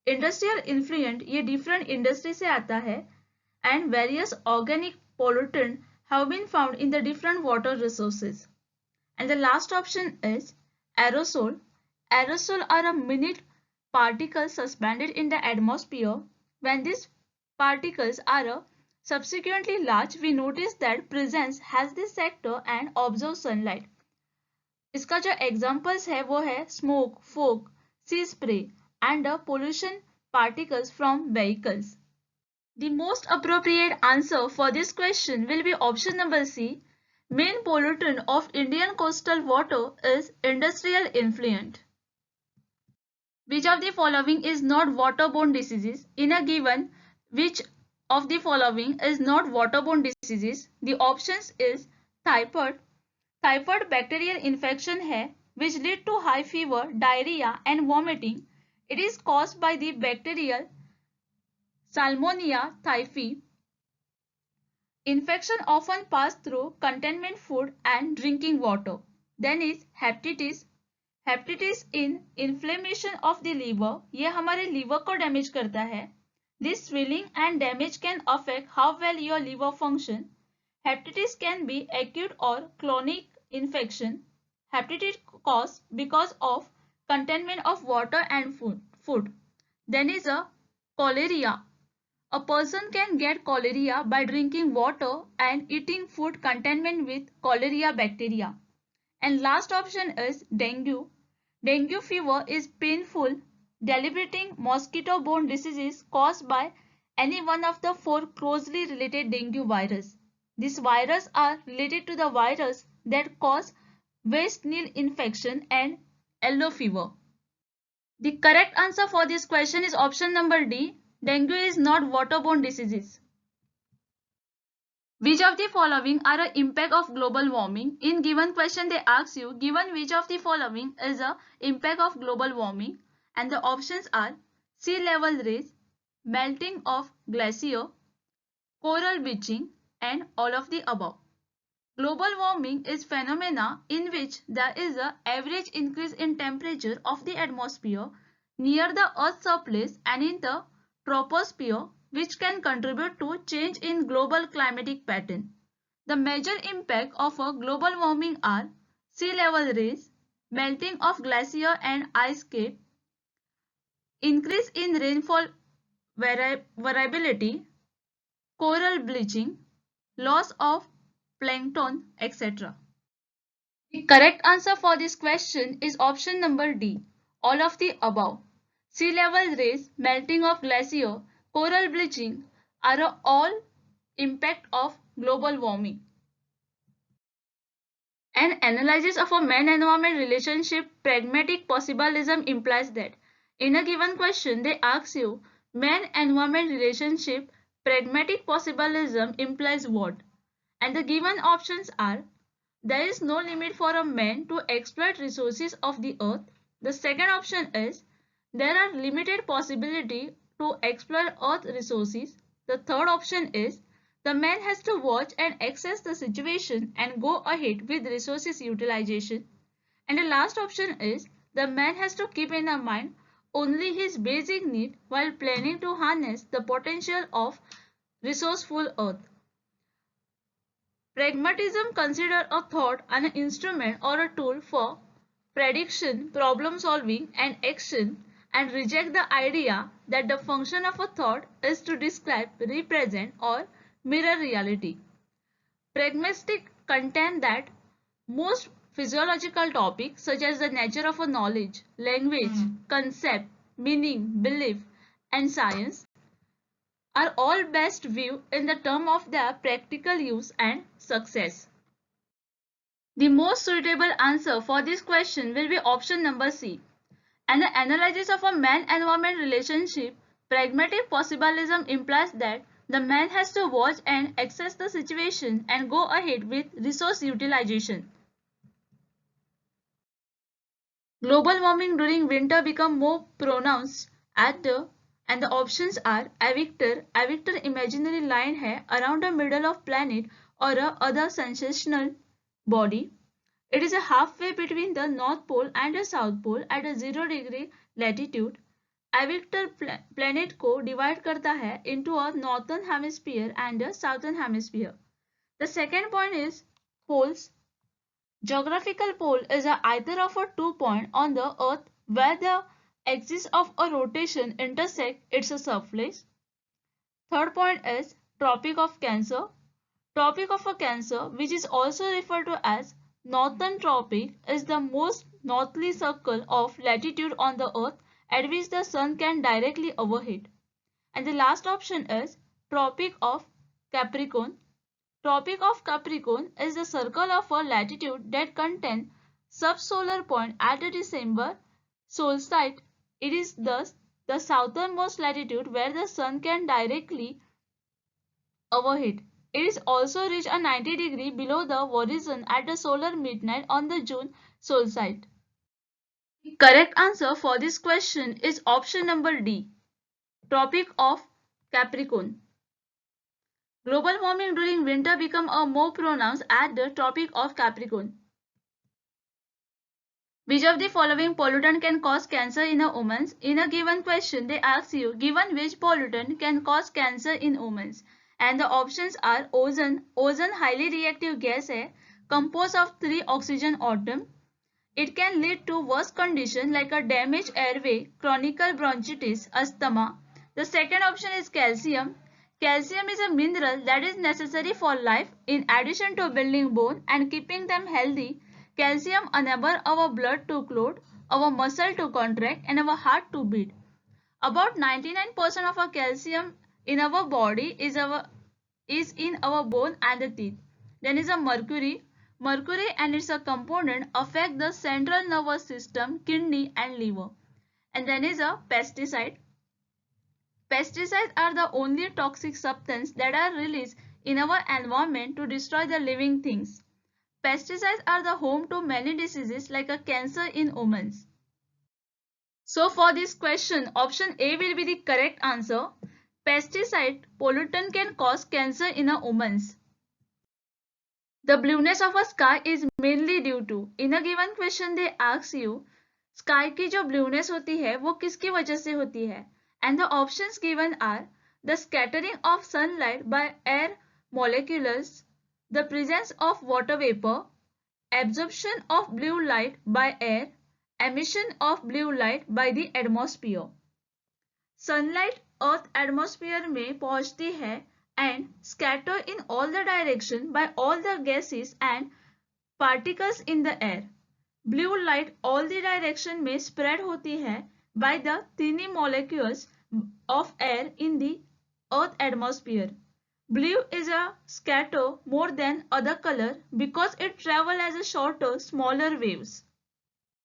Industrial influent ये different industry से आता है and various organic pollutant have been found in the different water resources. And the last option is aerosol. Aerosol are a minute particles suspended in the atmosphere. When these particles are subsequently large, we notice that presence has this sector and observe sunlight. इसका जो examples है वो है smoke, fog, sea spray and pollution particles from vehicles. The most appropriate answer for this question will be option number C. Main pollutant of Indian coastal water is industrial effluent. Which of the following is not waterborne diseases? In a given, which of the following is not waterborne diseases? The options is typhoid. Typhoid bacterial infection है which lead to high fever, diarrhea and vomiting. It is caused by the bacterial Salmonella typhi. Infection often pass through contaminated food and drinking water. Then is hepatitis. Hepatitis in inflammation of the liver. ये हमारे liver को damage करता है. This swelling and damage can affect how well your liver function. Hepatitis can be acute or chronic infection. Hepatitis caused because of contaminant of water and food. Then is a cholera. A person can get cholera by drinking water and eating food contaminated with cholera bacteria. And last option is dengue. Dengue fever is painful, debilitating mosquito-borne diseases caused by any one of the 4 closely related dengue virus. These viruses are related to the virus that cause West Nile infection and yellow fever. The correct answer for this question is option number D. Dengue is not waterborne diseases. Which of the following are an impact of global warming? In given question they ask you, given which of the following is a impact of global warming? And the options are sea level rise, melting of glacier, coral bleaching and all of the above. Global warming is phenomena in which there is an average increase in temperature of the atmosphere near the Earth's surface and in the troposphere, which can contribute to change in global climatic pattern. The major impact of a global warming are sea level rise, melting of glacier and ice cap, increase in rainfall variability, coral bleaching, loss of plankton, etc. The correct answer for this question is option number D, all of the above. Sea level rise, melting of glacier, coral bleaching are all impact of global warming. An analysis of a man-environment relationship pragmatic possibilism implies that in a given question they ask you man-environment relationship pragmatic possibilism implies what? And the given options are there is no limit for a man to exploit resources of the earth. The second option is there are limited possibility to exploit earth resources. The third option is the man has to watch and assess the situation and go ahead with resources utilization. And the last option is the man has to keep in mind only his basic need while planning to harness the potential of resourceful earth. Pragmatism considers a thought an instrument or a tool for prediction, problem solving and action and reject the idea that the function of a thought is to describe, represent or mirror reality. Pragmatic contend that most physiological topics such as the nature of a knowledge, language, concept, meaning, belief and science are all best viewed in the term of their practical use and success. The most suitable answer for this question will be option number C. And the analysis of a man-environment relationship, pragmatic possibilism implies that the man has to watch and assess the situation and go ahead with resource utilization. Global warming during winter become more pronounced and the options are evictor imaginary line है around the middle of planet or a other sensational body. It is a halfway between the North Pole and the South Pole at a 0 degree latitude. Evictor planet को divide करता है into a northern hemisphere and a southern hemisphere. The second point is poles. Geographical pole is either of a 2 points on the earth where the axis of a rotation intersect its surface. Third point is Tropic of Cancer. Tropic of a Cancer, which is also referred to as Northern Tropic, is the most northerly circle of latitude on the earth at which the sun can directly overhead. And the last option is Tropic of Capricorn. Tropic of Capricorn is the circle of a latitude that contains subsolar point at the December solstice. It is thus the southernmost latitude where the sun can directly overhead. It is also reached a 90 degree below the horizon at the solar midnight on the June solstice. Correct answer for this question is option number D, Tropic of Capricorn. Global warming during winter become a more pronounced at the Tropic of Capricorn. Which of the following pollutant can cause cancer in a woman? In a given question, they ask you, given which pollutant can cause cancer in women? And the options are ozone. Ozone highly reactive gas है, composed of 3 oxygen atom. It can lead to worse conditions like a damaged airway, chronic bronchitis, asthma. The second option is calcium. Calcium is a mineral that is necessary for life in addition to building bone and keeping them healthy. Calcium enables our blood to clot, our muscle to contract and our heart to beat. About 99% of our calcium in our body is in our bone and the teeth. Then is a mercury. Mercury and its a component affect the central nervous system, kidney and liver. And then is a pesticide. Pesticides are the only toxic substances that are released in our environment to destroy the living things. Pesticides are the home to many diseases like a cancer in women. So for this question, option A will be the correct answer. Pesticide pollutant can cause cancer in a woman. The blueness of a sky is mainly due to. In a given question they ask you, sky की जो blueness होती है वो किसकी वजह से होती है? And the options given are the scattering of sunlight by air molecules, the presence of water vapor, absorption of blue light by air, emission of blue light by the atmosphere. Sunlight earth atmosphere में पहुंचती है and scatter in all the direction by all the gases and particles in the air. Blue light all the direction में spread होती है by the tiny molecules of air in the earth atmosphere. Blue is a scatter more than other color because it travel as a shorter, smaller waves.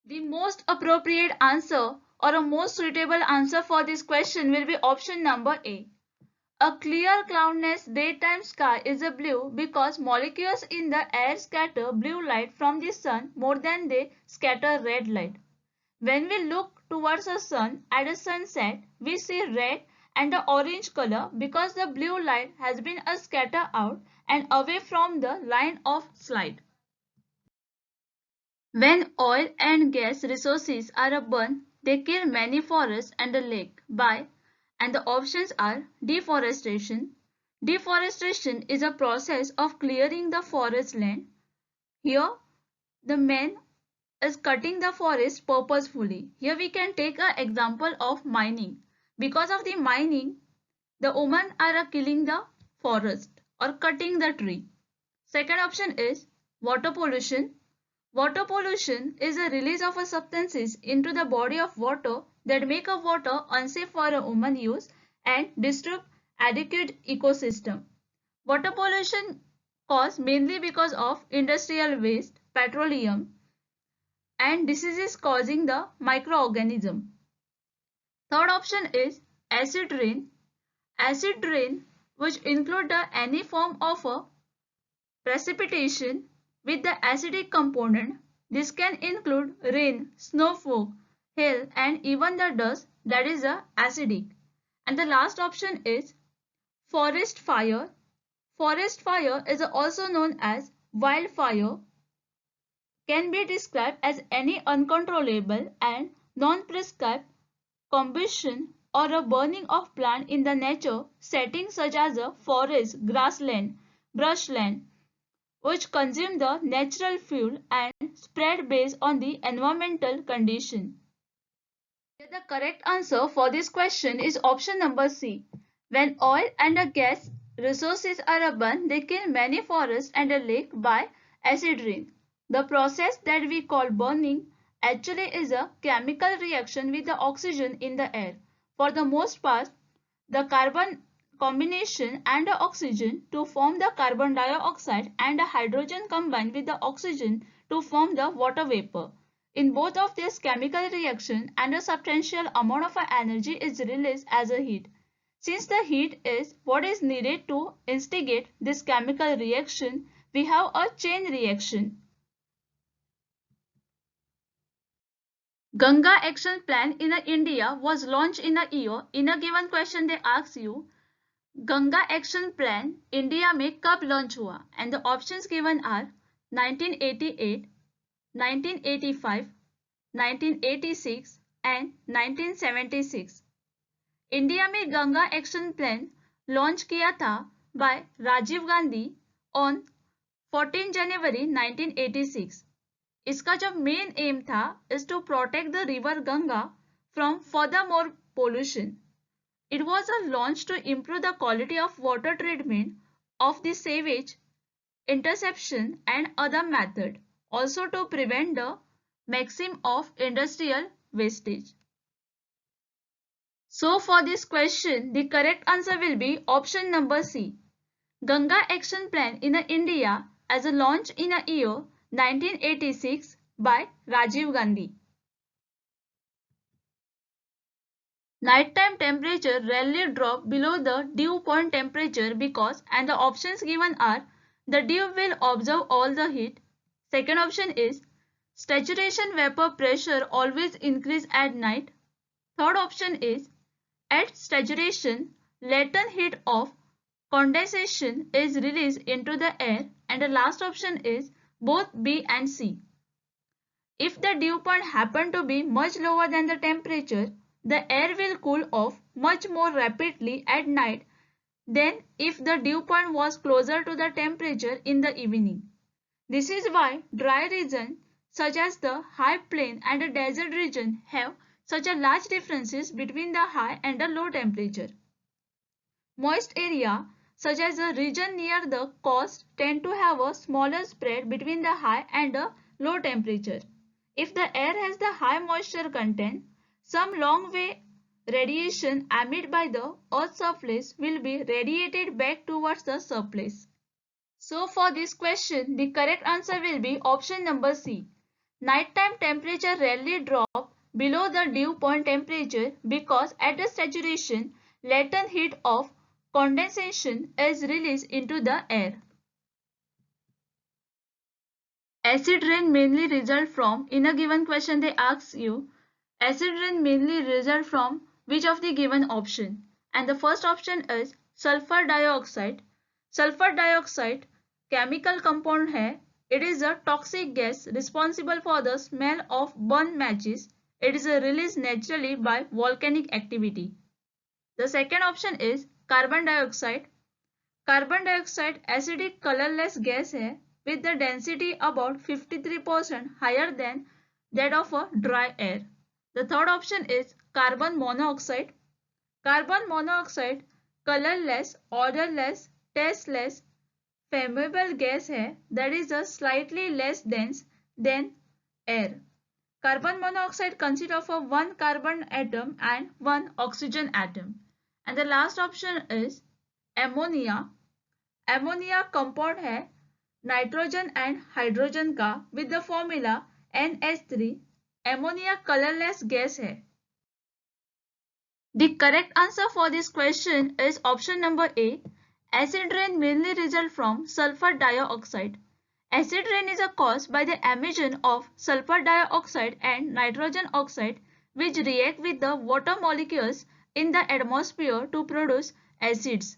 The most appropriate answer or a most suitable answer for this question will be option number A. A clear cloudless daytime sky is a blue because molecules in the air scatter blue light from the sun more than they scatter red light. When we look towards the sun at a sunset, we see red and the orange color because the blue light has been scattered out and away from the line of sight. When oil and gas resources are burned, they kill many forests and the lake by, and the options are deforestation. Deforestation is a process of clearing the forest land. Here, the man is cutting the forest purposefully. Here we can take an example of mining. Because of the mining, the women are killing the forest or cutting the tree. Second option is water pollution. Water pollution is a release of substances into the body of water that make a water unsafe for a human use and disturb adequate ecosystem. Water pollution caused mainly because of industrial waste, petroleum, and diseases causing the microorganism. Third option is acid rain. Acid rain, which include any form of a precipitation with the acidic component. This can include rain, snowfall, hail and even the dust that is acidic. And the last option is forest fire. Forest fire is also known as wildfire, can be described as any uncontrollable and non-prescribed combustion or a burning of plant in the nature setting such as a forest, grassland, brushland, which consume the natural fuel and spread based on the environmental condition. The correct answer for this question is option number C. When oil and gas resources are burned, they kill many forests and a lake by acid rain. The process that we call burning actually is a chemical reaction with the oxygen in the air. For the most part, the carbon combination and oxygen to form the carbon dioxide and hydrogen combine with the oxygen to form the water vapor. In both of these chemical reactions, and a substantial amount of energy is released as a heat. Since the heat is what is needed to instigate this chemical reaction, we have a chain reaction. Ganga Action Plan in India was launched in a year. In a given question they ask you, Ganga action plan India में कब launch हुआ and the options given are 1988, 1985, 1986 and 1976. India में Ganga action plan launch किया था by Rajiv Gandhi on 14 January 1986. इसका जो main aim था is to protect the river Ganga from further more pollution. It was a launch to improve the quality of water treatment of the sewage, interception and other method, also to prevent the maximum of industrial wastage. So for this question, the correct answer will be option number C. Ganga Action Plan in India as a launch in a year 1986 by Rajiv Gandhi. Nighttime temperature rarely drop below the dew point temperature because, and the options given are, the dew will absorb all the heat. Second option is, saturation vapor pressure always increase at night. Third option is, at saturation, latent heat of condensation is released into the air. And the last option is both B and C. If the dew point happen to be much lower than the temperature, the air will cool off much more rapidly at night than if the dew point was closer to the temperature in the evening. This is why dry regions such as the high plain and the desert region have such a large differences between the high and the low temperature. Moist area such as the region near the coast tend to have a smaller spread between the high and the low temperature. If the air has the high moisture content, some long-way radiation emitted by the Earth's surface will be radiated back towards the surface. So for this question, the correct answer will be option number C. Nighttime temperature rarely drop below the dew point temperature because at the saturation, latent heat of condensation is released into the air. Acid rain mainly result from, in a given question they ask you, acid rain mainly result from which of the given option? And the first option is sulfur dioxide. Sulfur dioxide chemical compound है. It is a toxic gas responsible for the smell of burnt matches. It is released naturally by volcanic activity. The second option is carbon dioxide. Carbon dioxide acidic colorless gas है with the density about 53% higher than that of a dry air. The third option is carbon monoxide. Carbon monoxide colorless, odorless, tasteless, flammable gas है that is a slightly less dense than air. Carbon monoxide consists of a one carbon atom and one oxygen atom. And the last option is ammonia. Ammonia compound है nitrogen and hydrogen का with the formula NH3. Ammonia colorless gas है. The correct answer for this question is option number A. Acid rain mainly result from sulfur dioxide. Acid rain is caused by the emission of sulfur dioxide and nitrogen oxide which react with the water molecules in the atmosphere to produce acids.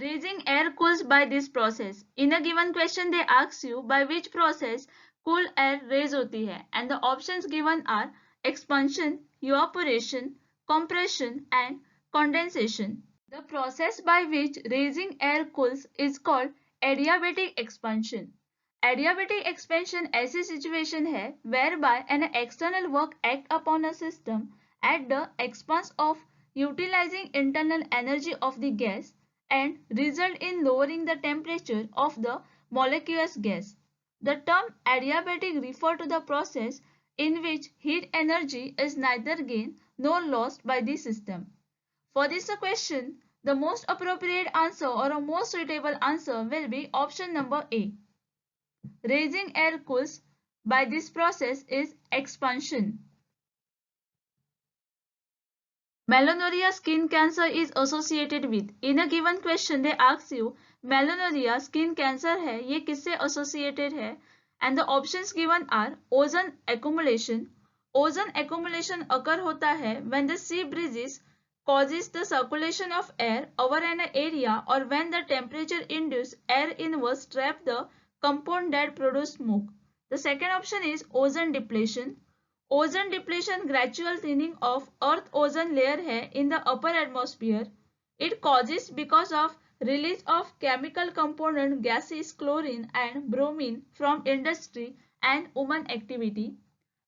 Raising air cools by this process. In a given question they ask you by which process cool air raise होती है and the options given are expansion, evaporation, compression and condensation. The process by which raising air cools is called adiabatic expansion. Adiabatic expansion ऐसी situation है whereby an external work act upon a system at the expense of utilizing internal energy of the gas and result in lowering the temperature of the molecular gas. The term adiabatic refers to the process in which heat energy is neither gained nor lost by the system. For this question, the most appropriate answer or a most suitable answer will be option number A. Raising air cools by this process is expansion. Melanoma skin cancer is associated with. In a given question they ask you melanoma skin cancer है ये किससे associated है And the options given are ozone accumulation. Ozone accumulation occur होता है when the sea breezes causes the circulation of air over an area or when the temperature induced air inverse trap the compound that produce smoke. The second option is ozone depletion. Ozone depletion gradual thinning of earth ozone layer है in the upper atmosphere. It causes because of release of chemical component gases chlorine and bromine from industry and human activity.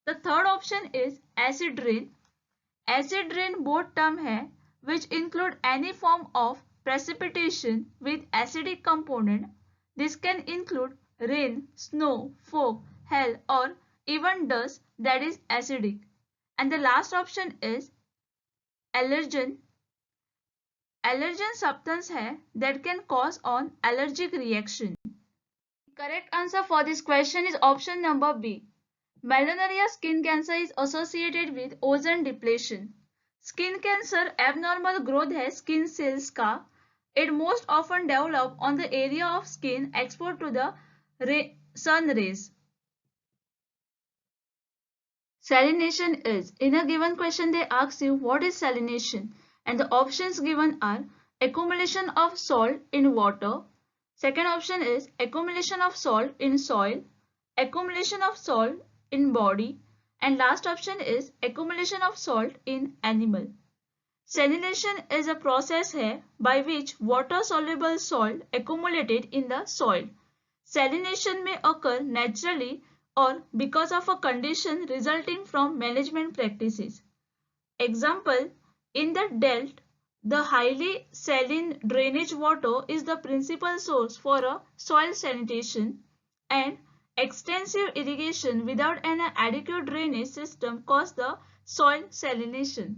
The third option is acid rain. Acid rain both term है which include any form of precipitation with acidic component. This can include rain, snow, fog, hail or even dust that is acidic. And the last option is allergen. Allergen substance है that can cause an allergic reaction. Correct answer for this question is option number B. Melanoma skin cancer is associated with ozone depletion. Skin cancer abnormal growth है skin cells का. It most often develop on the area of skin exposed to the sun rays. Salination is. In a given question they ask you what is salination and the options given are accumulation of salt in water. Second option is accumulation of salt in soil, accumulation of salt in body and last option is accumulation of salt in animal. Salination is a process है by which water soluble salt accumulated in the soil. Salination may occur naturally or because of a condition resulting from management practices. Example, in the Delta, the highly saline drainage water is the principal source for a soil sanitation and extensive irrigation without an adequate drainage system cause the soil salination.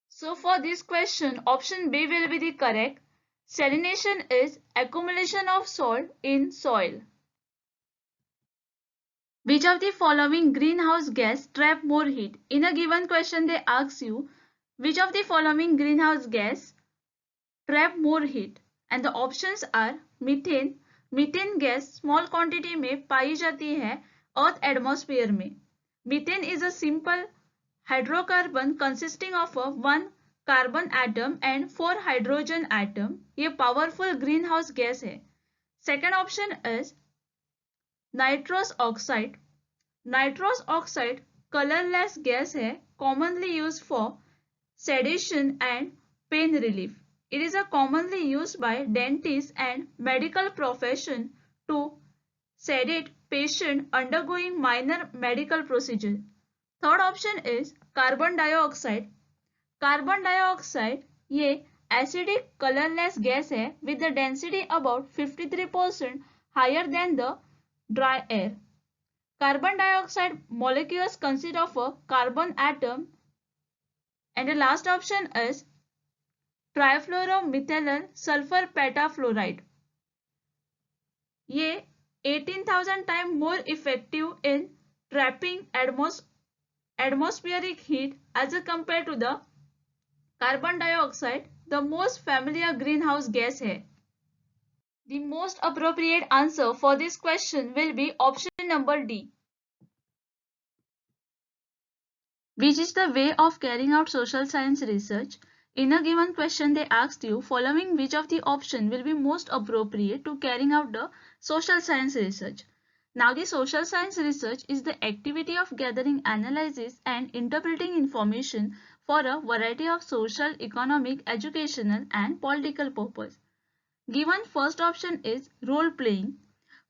So for this question, option B will be the correct. Salination is accumulation of salt in soil. Which of the following greenhouse gas trap more heat? In a given question they ask you which of the following greenhouse gas trap more heat and the options are methane. Methane gas small quantity में पाई जाती है earth atmosphere में. Methane is a simple hydrocarbon consisting of one carbon atom and 4 hydrogen atom. ये powerful green house gas है. Second option is nitrous oxide. Nitrous oxide colourless gas है commonly use for sedation and pain relief. It is commonly used by dentists and medical profession to sedate patient undergoing minor medical procedure. Third option is carbon dioxide. Carbon dioxide ये acidic colorless gas है with the density about 53% higher than the dry air. Carbon dioxide molecules consist of a carbon atom. And the last option is trifluoromethyl sulfur petafluoride. ये 18,000 times more effective in trapping atmospheric heat as compared to the carbon dioxide, the most familiar greenhouse gas है. The most appropriate answer for this question will be option number D. Which is the way of carrying out social science research? In a given question they asked you following which of the option will be most appropriate to carrying out the social science research. Now the social science research is the activity of gathering, analysis and interpreting information for a variety of social, economic, educational and political purpose. Given first option is role playing.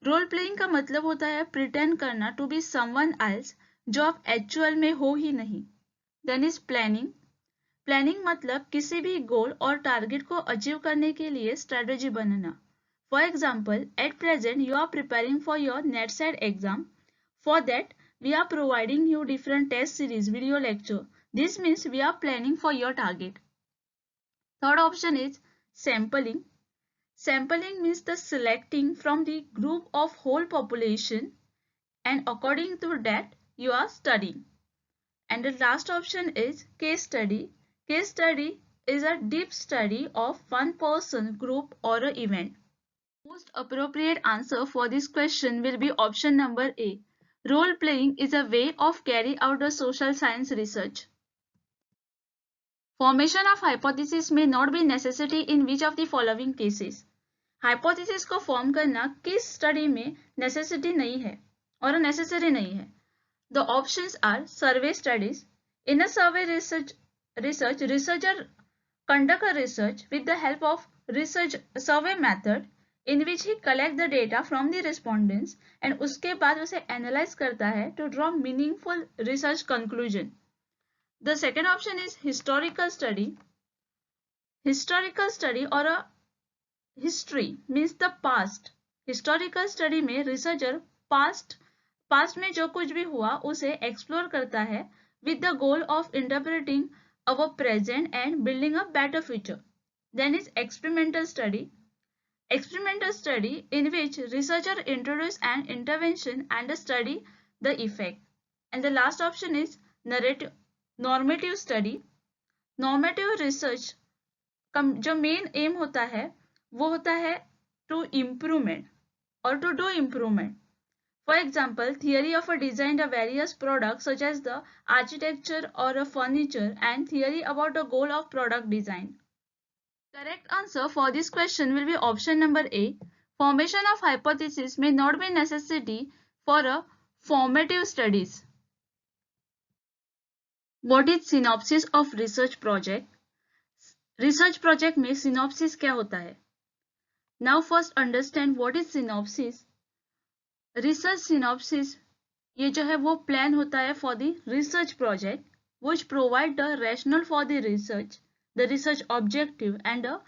Role playing का मतलब होता है pretend करना to be someone else जो आप actual में हो ही नहीं. Then is planning. प्लानिंग मतलब किसी भी गोल और टारगेट को अचीव करने के लिए स्ट्रेटेजी बनाना. For example at present you are preparing for your NET SET exam. For that we are providing you different test series video lecture. This means we are planning for your target. Third option is sampling. Sampling means the selecting from the group of whole population and according to that you are studying. And the last option is case study. Case study is a deep study of one person, group or an event. Most appropriate answer for this question will be option number A. Role playing is a way of carrying out the social science research. Formation of hypothesis may not be necessary in which of the following cases. Hypothesis को form करना किस study में necessity नहीं है और necessary नहीं है. The options are survey studies. In a survey researcher conduct a research with the help of research survey method in which he collect the data from the respondents and उसके बाद उसे analyze करता है to draw meaningful research conclusion. The second option is historical study. Historical study or a history means the past. Historical study में researcher past में जो कुछ भी हुआ उसे explore करता है with the goal of interpreting our present and building a better future. Then is experimental study. Experimental study in which researcher introduce an intervention and study the effect. And the last option is normative study. Normative research जो main एम होता है वो होता है to improvement और to do improvement. For example, theory of a design the various products such as the architecture or a furniture and theory about the goal of product design. Correct answer for this question will be option number A. Formation of hypothesis may not be necessity for a formative studies. What is synopsis of research project? Research project में synopsis क्या होता है? Now first understand what is synopsis. Research synopsis ये जो है वो plan होता है for the research project which provide the rationale for the research objective and a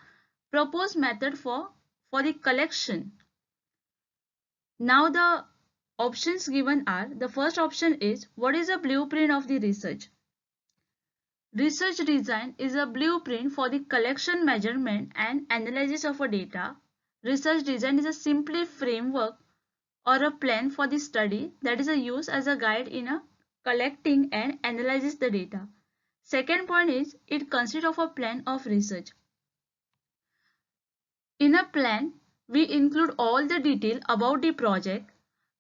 proposed method for the collection. Now the options given are, the first option is what is a blueprint of the research. Research design is a blueprint for the collection, measurement and analysis of a data. Research design is a simply framework or a plan for the study that is used as a guide in a collecting and analyzes the data. Second point is it consists of a plan of research. In a plan, we include all the detail about the project,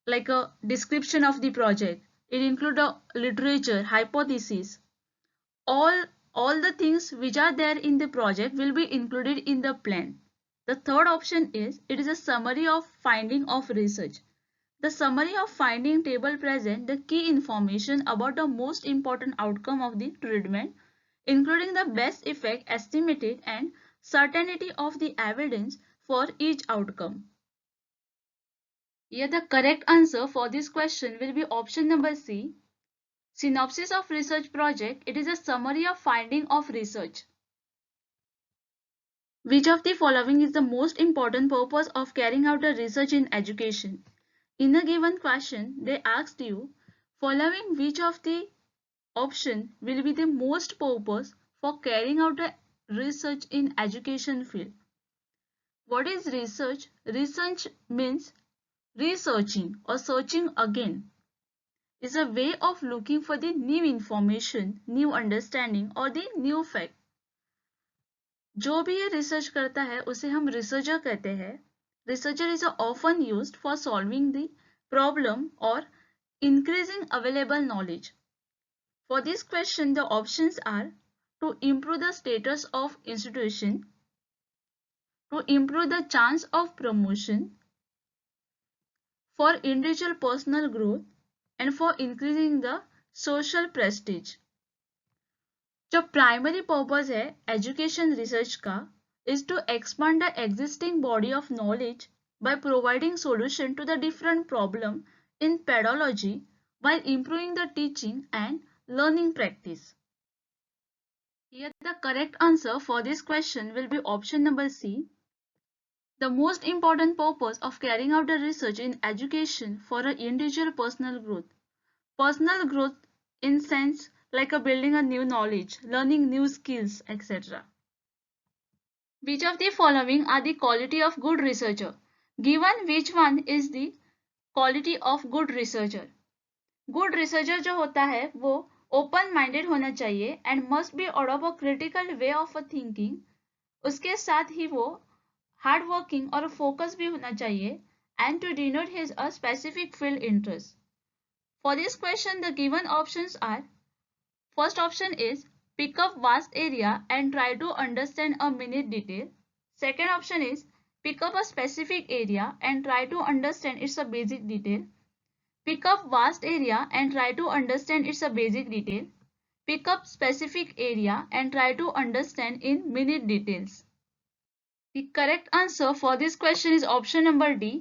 like a description of the project. It includes a literature, hypothesis. All the things which are there in the project will be included in the plan. The third option is it is a summary of finding of research. The summary of finding table present the key information about the most important outcome of the treatment, including the best effect estimated and certainty of the evidence for each outcome. Here the correct answer for this question will be option number C. Synopsis of research project, it is a summary of finding of research. Which of the following is the most important purpose of carrying out a research in education? In a given question, they asked you, following which of the option will be the most purpose for carrying out a research in education field? What is research? Research means researching or searching again. Is a way of looking for the new information, new understanding or the new fact. जो भी ये research करता है उसे हम researcher कहते हैं. Researcher is often used for solving the problem or increasing available knowledge. For this question, the options are to improve the status of institution, to improve the chance of promotion, for individual personal growth, and for increasing the social prestige. जो primary purpose है education research का is to expand the existing body of knowledge by providing solution to the different problem in pedagogy while improving the teaching and learning practice. Here the correct answer for this question will be option number C. The most important purpose of carrying out the research in education for an individual personal growth. Personal growth in sense like a building a new knowledge, learning new skills, etc. Which of the following are the quality of good researcher? Given which one is the quality of good researcher? Good researcher जो होता है वो open minded होना चाहिए and must be adopt a critical way of a thinking. उसके साथ ही वो hard working और फोकस भी होना चाहिए, and to denote his a specific field interest. For this question, the given options are: first option is pick up vast area and try to understand a minute detail. Second option is pick up a specific area and try to understand its a basic detail. Pick up vast area and try to understand its a basic detail. Pick up specific area and try to understand in minute details. The correct answer for this question is option number D.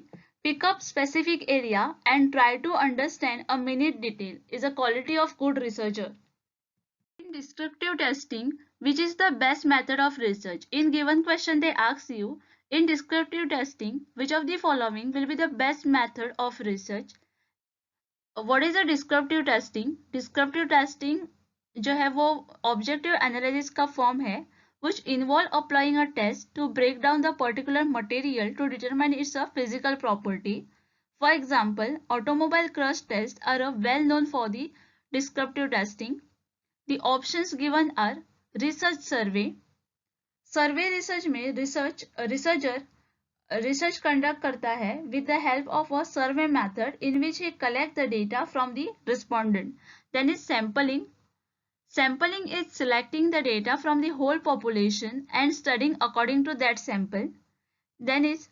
Pick up specific area and try to understand a minute detail is a quality of good researcher. In descriptive testing, which is the best method of research? In given question they ask you, in descriptive testing, which of the following will be the best method of research? What is a descriptive testing? Descriptive testing जो है वो objective analysis का form है, which involve applying a test to break down the particular material to determine its physical property. For example, automobile crash tests are well known for the descriptive testing. The options given are research survey. Survey research में researcher research conduct करता है with the help of a survey method in which he collect the data from the respondent. Then is sampling. Sampling is selecting the data from the whole population and studying according to that sample. Then is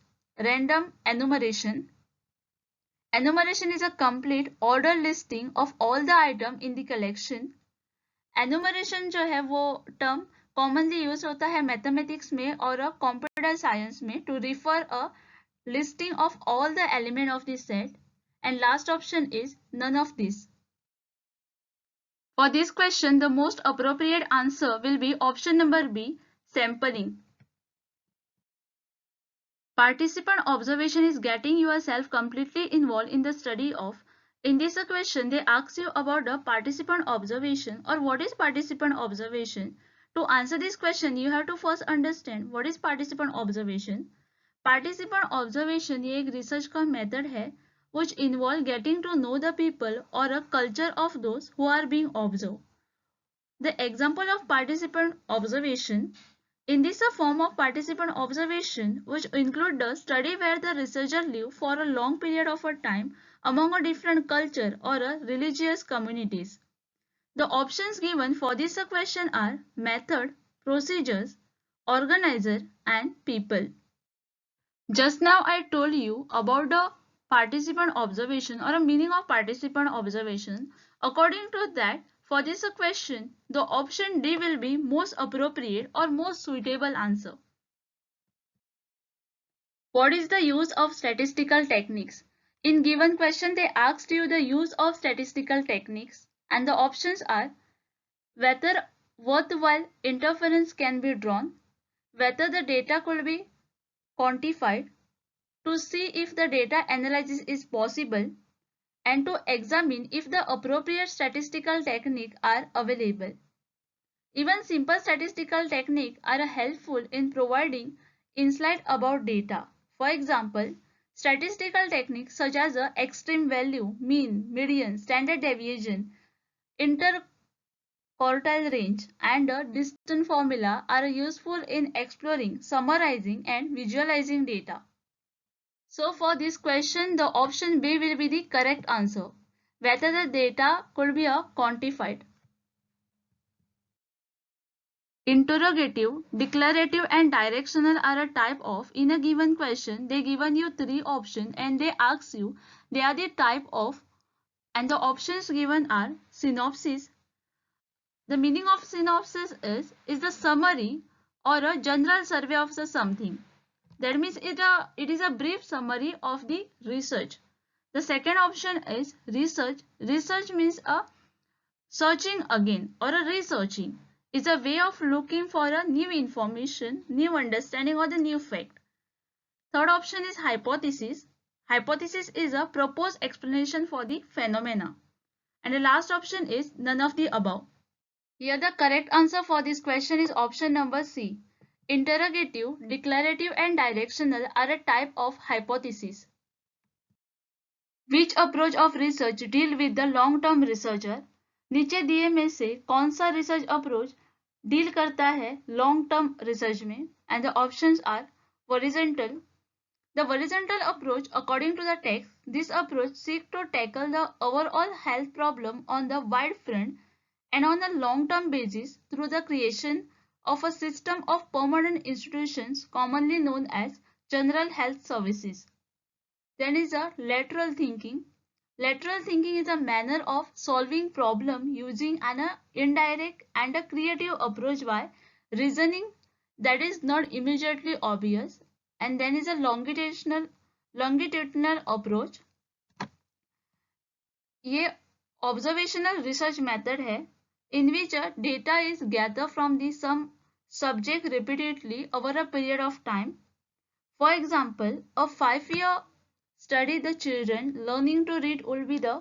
random enumeration. Enumeration is a complete order listing of all the item in the collection. Enumeration जो है वो term commonly use होता है mathematics में और computer science में to refer a listing of all the element of the set. And last option is none of this. For this question, the most appropriate answer will be option number B, sampling. Participant observation is getting yourself completely involved in the study of. In this question, they ask you about the participant observation or what is participant observation. To answer this question, you have to first understand what is participant observation. Participant observation ये एक research का method है which involve getting to know the people or a culture of those who are being observed. The example of participant observation. In this a form of participant observation which include the study where the researcher live for a long period of a time among a different culture or a religious communities. The options given for this question are method, procedures, organizer and people. Just now I told you about the participant observation or a meaning of participant observation. According to that, for this question, the option D will be most appropriate or most suitable answer. What is the use of statistical techniques? In given question, they asked you the use of statistical techniques and the options are whether worthwhile inference can be drawn, whether the data could be quantified, to see if the data analysis is possible, and to examine if the appropriate statistical techniques are available. Even simple statistical techniques are helpful in providing insight about data. For example, statistical techniques such as extreme value, mean, median, standard deviation, interquartile range, and distance formula are useful in exploring, summarizing, and visualizing data. So for this question, the option B will be the correct answer, whether the data could be quantified. Interrogative, declarative and directional are a type of. In a given question, they given you three options and they ask you, they are the type of, and the options given are synopsis. The meaning of synopsis is the summary or a general survey of something. That means it is a brief summary of the research. The second option is research. Research means a searching again or a researching. It's a way of looking for a new information, new understanding or the new fact. Third option is hypothesis. Hypothesis is a proposed explanation for the phenomena. And the last option is none of the above. Here the correct answer for this question is option number C. Interrogative, declarative and directional are a type of hypothesis. Which approach of research deal with the long-term researcher? नीचे दिए में से कौन सा research approach deal करता है long term research में? And the options are Horizontal. The horizontal approach, according to the text, this approach seeks to tackle the overall health problem on the wide front and on a long-term basis through the creation of a system of permanent institutions commonly known as general health services. Then is a lateral thinking. Lateral thinking is a manner of solving problem using an indirect and a creative approach by reasoning that is not immediately obvious. And then is a longitudinal approach. ये observational research method है in which data is gathered from the some subject repeatedly over a period of time. For example, a 5-year study the children learning to read will be the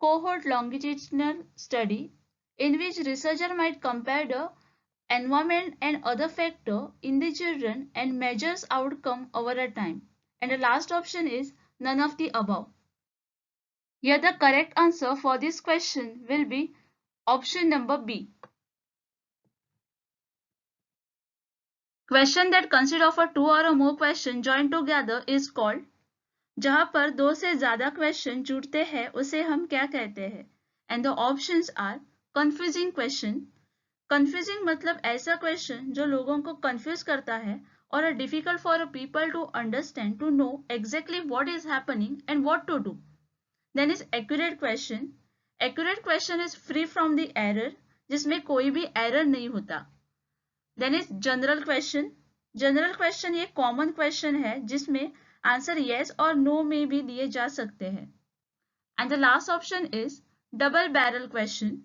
cohort longitudinal study in which researcher might compare the environment and other factor in the children and measures outcome over a time. And the last option is none of the above. Here the correct answer for this question will be option number B. Question that consist of a 2 or more question joined together is called. जहां पर 2 से ज्यादा question जुड़ते हैं उसे हम क्या कहते हैं? And the options are confusing question. Confusing मतलब ऐसा क्वेश्चन जो लोगों को कंफ्यूज करता है और difficult for people to understand to know exactly what is happening and what to do. Then is accurate question. Accurate question is free from the error, जिसमें कोई भी एरर नहीं होता. Then is general question. General question ये common question है जिसमें answer yes और no में भी दिए जा सकते हैं. And the last option is double barrel question.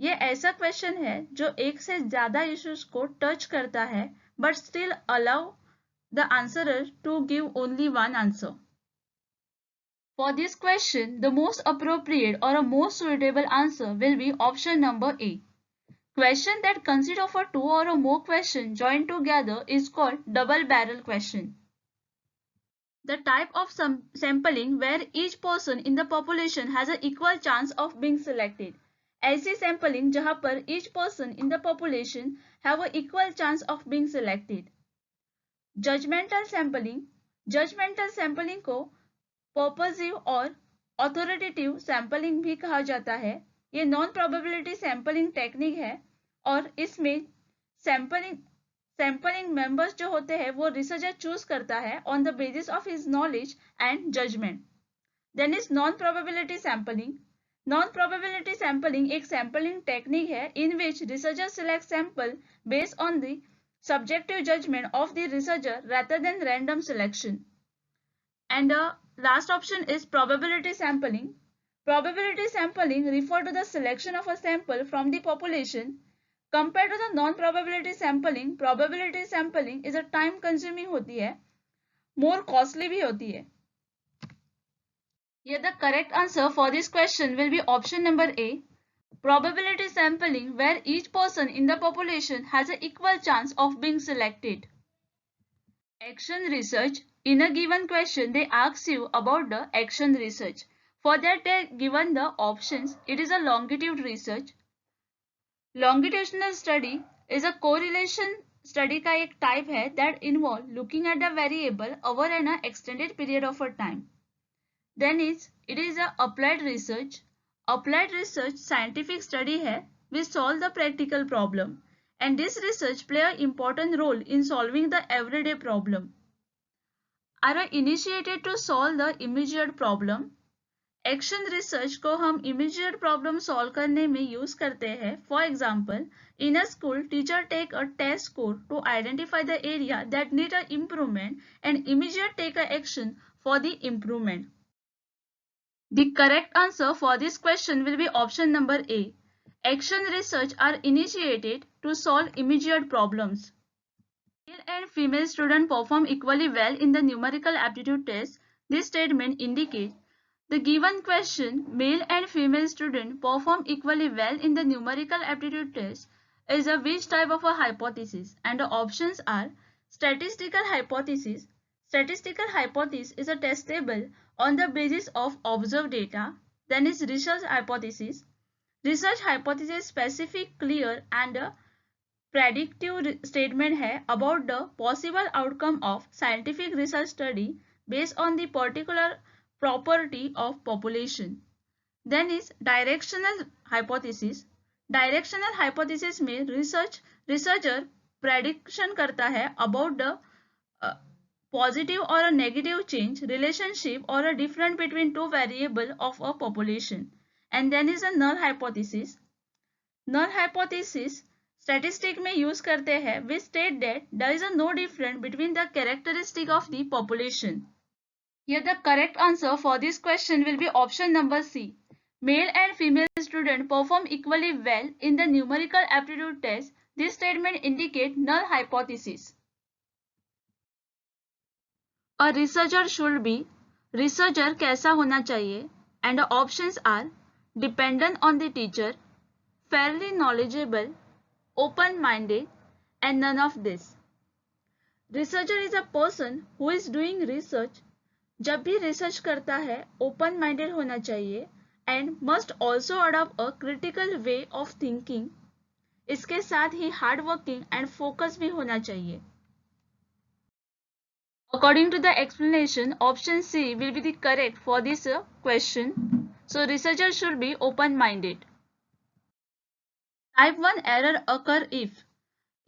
ये ऐसा क्वेश्चन है जो एक से ज्यादा इश्यूज को टच करता है but still allow the answerer to give only one answer. For this question, the most appropriate or a most suitable answer will be option number A. Question that consists of a 2 or more question joined together is called double barrel question. The type of sampling where each person in the population has an equal chance of being selected. ऐसी sampling जहां पर each person in the population have an equal chance of being selected. Judgmental sampling. Judgmental sampling को purposive और authoritative sampling भी कहा जाता है. ये नॉन प्रोबेबिलिटी सैम्पलिंग टेक्निक है और इसमें सैम्पलिंग मेंबर्स जो होते हैं वो रिसर्चर चूज करता है on the basis of his knowledge and judgment. Then is non probability sampling. Non probability sampling एक सैम्पलिंग टेक्निक है in which researcher select sample based on the subjective judgment of the researcher rather than random selection. And the last option is probability sampling. Probability sampling refers to the selection of a sample from the population. Compared to the non-probability sampling, probability sampling is a time consuming होती है, more costly भी होती है. Here the correct answer for this question will be option number A. Probability sampling where each person in the population has an equal chance of being selected. Action research. In a given question, they ask you about the action research. For that, they given the options. It is a longitude research. Longitudinal study is a correlation study का एक type है that involve looking at the variable over an extended period of a time. Then it is a applied research. Applied research scientific study है which solve the practical problem, and this research play an important role in solving the everyday problem. Are initiated to solve the immediate problem. Action research को हम immediate problem solve करने में use करते हैं. For example, in a school teacher take a test score to identify the area that need a improvement and immediate take a action for the improvement. The correct answer for this question will be option number A. Action research are initiated to solve immediate problems. Male and female students perform equally well in the numerical aptitude test. This statement indicates the given question, male and female students perform equally well in the numerical aptitude test, is a which type of a hypothesis? And the options are statistical hypothesis. Statistical hypothesis is a testable on the basis of observed data. Then is research hypothesis. Research hypothesis is specific, clear and predictive statement है about the possible outcome of scientific research study based on the particular property of population. Then is directional hypothesis. Directional hypothesis में researcher prediction करता है about the positive or a negative change, relationship or a difference between two variables of a population. And then is a null hypothesis. Null hypothesis statistic में use करते हैं which state that there is a no difference between the characteristic of the population. Here the correct answer for this question will be option number C. Male and female students perform equally well in the numerical aptitude test. This statement indicates null hypothesis. A researcher should be. Researcher कैसा होना चाहिए? And the options are dependent on the teacher, fairly knowledgeable, open-minded, and none of this. Researcher is a person who is doing research. जब भी research करता है open-minded होना चाहिए and must also adopt a critical way of thinking. इसके साथ ही hardworking and focus भी होना चाहिए. According to the explanation, option C will be the correct for this question. So researchers should be open-minded. Type 1 error occur if.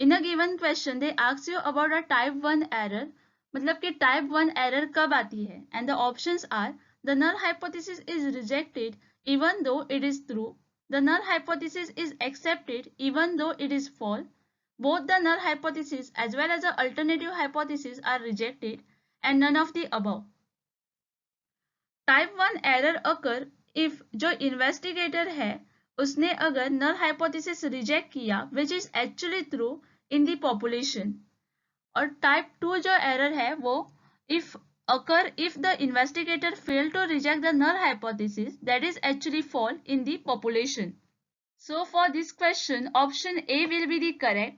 In a given question, they ask you about a type 1 error. मतलब कि type 1 error कब आती है? And the options are the null hypothesis is rejected even though it is true. The null hypothesis is accepted even though it is false. Both the null hypothesis as well as the alternative hypothesis are rejected and none of the above. Type 1 error occur if जो investigator है उसने अगर null hypothesis reject किया which is actually true in the population. और type 2 जो error है वो if occur if the investigator failed to reject the null hypothesis that is actually false in the population. So for this question, option A will be the correct.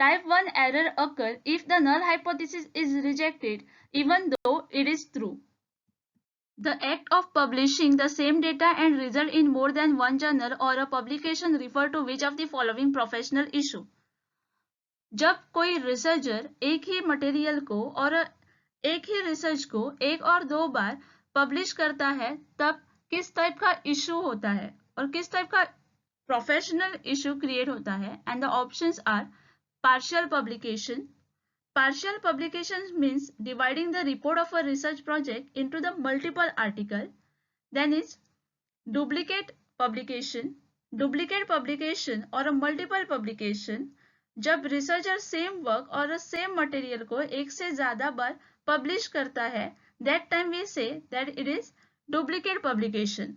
Type 1 error occur if the null hypothesis is rejected even though it is true. The act of publishing the same data and result in more than one journal or a publication refer to which of the following professional issue? जब कोई researcher एक ही material को और एक ही research को एक और दो बार पब्लिश करता है तब किस टाइप का इशू होता है और किस टाइप का प्रोफेशनल इशू क्रिएट होता है? And the options are partial publication. Partial publication means dividing the report of a research project into the multiple article. Then is duplicate publication. Duplicate publication or a multiple publication जब researcher same work और same material को एक से ज़्यादा बार publish करता है, that time we say that it is duplicate publication.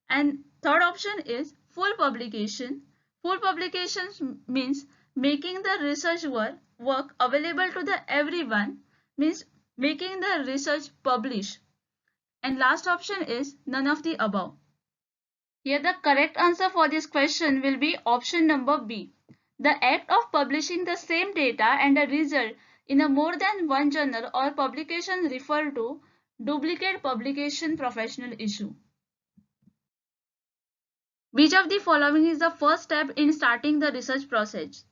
And third option is full publication. Full publication means making the research work available to the everyone, means making the research publish. And last option is none of the above. Here the correct answer for this question will be option number B. The act of publishing the same data and a result in a more than one journal or publication refer to duplicate publication professional issue. Which of the following is the first step in starting the research process?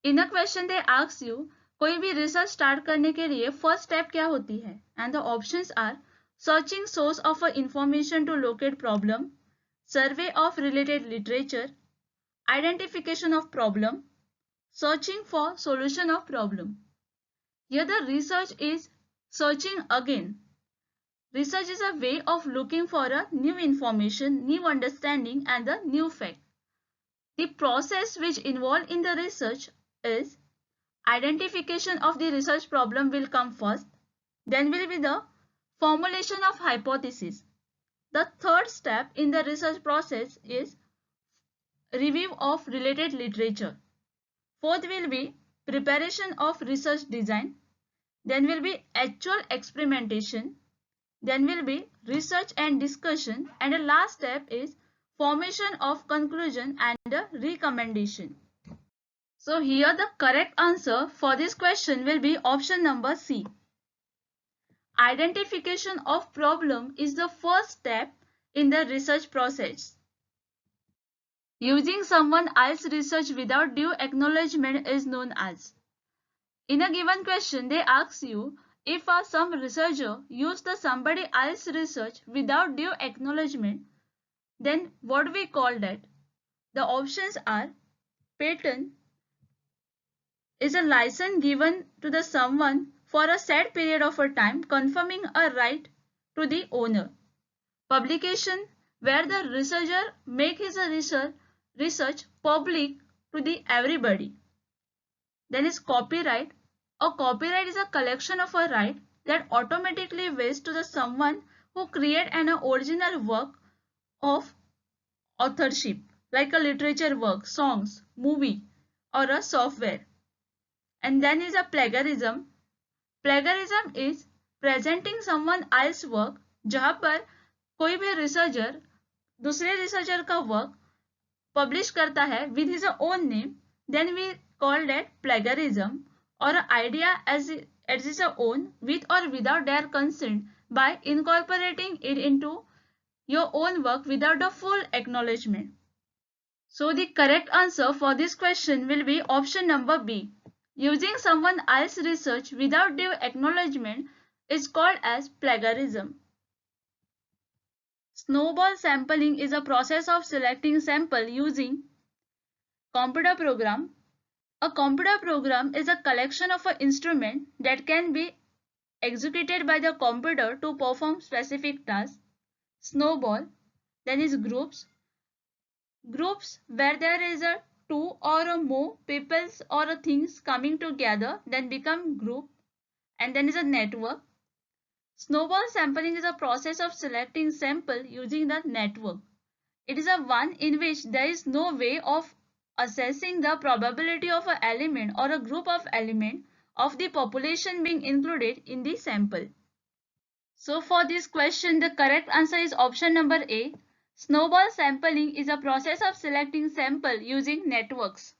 In a question they ask you कोई भी research start करने के लिए first step क्या होती है? And the options are searching source of a information to locate problem, survey of related literature, identification of problem, searching for solution of problem. Here the research is searching again. Research is a way of looking for a new information, new understanding and the new fact. The process which involved in the research is identification of the research problem will come first. Then will be the formulation of hypothesis. The third step in the research process is review of related literature. Fourth will be preparation of research design. Then will be actual experimentation. Then will be research and discussion. And the last step is formation of conclusion and a recommendation. So here the correct answer for this question will be option number C. Identification of problem is the first step in the research process. Using someone else's research without due acknowledgement is known as. In a given question, they ask you if some researcher used the somebody else's research without due acknowledgement, then what we call that? The options are: patent is a license given to the someone for a set period of a time confirming a right to the owner. Publication, where the researcher make his research public to the everybody. Then is copyright. A copyright is a collection of a right that automatically vests to the someone who create an original work of authorship, like a literature work, songs, movie, or a software. And then is a plagiarism. Plagiarism is presenting someone else's work जहाँ पर कोई भी researcher दूसरे researcher का work publish करता है with his own name, then we call that plagiarism, or an idea as its own with or without their consent by incorporating it into your own work without the full acknowledgement. So the correct answer for this question will be option number B. Using someone else's research without due acknowledgement is called as plagiarism. Snowball sampling is a process of selecting sample using computer program. A computer program is a collection of an instrument that can be executed by the computer to perform specific tasks. Snowball, then is groups. Groups where there is a two or more peoples or things coming together then become group, and then is a network. Snowball sampling is a process of selecting sample using the network. It is a one in which there is no way of assessing the probability of an element or a group of element of the population being included in the sample. So for this question, the correct answer is option number A. Snowball sampling is a process of selecting sample using networks.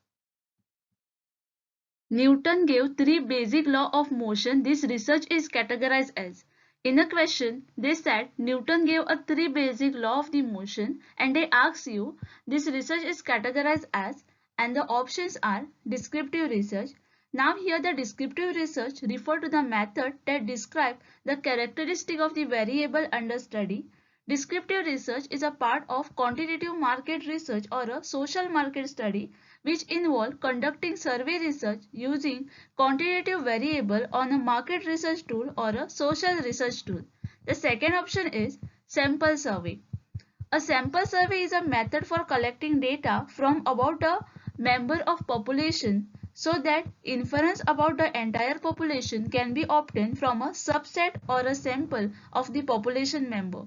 Newton gave three basic laws of motion. This research is categorized as. In a question, they said Newton gave a three basic law of the motion, and they ask you this research is categorized as, and the options are descriptive research. Now here the descriptive research refer to the method that describe the characteristic of the variable under study. Descriptive research is a part of quantitative market research or a social market study which involve conducting survey research using quantitative variable on a market research tool or a social research tool. The second option is sample survey. A sample survey is a method for collecting data from about a member of population so that inference about the entire population can be obtained from a subset or a sample of the population member.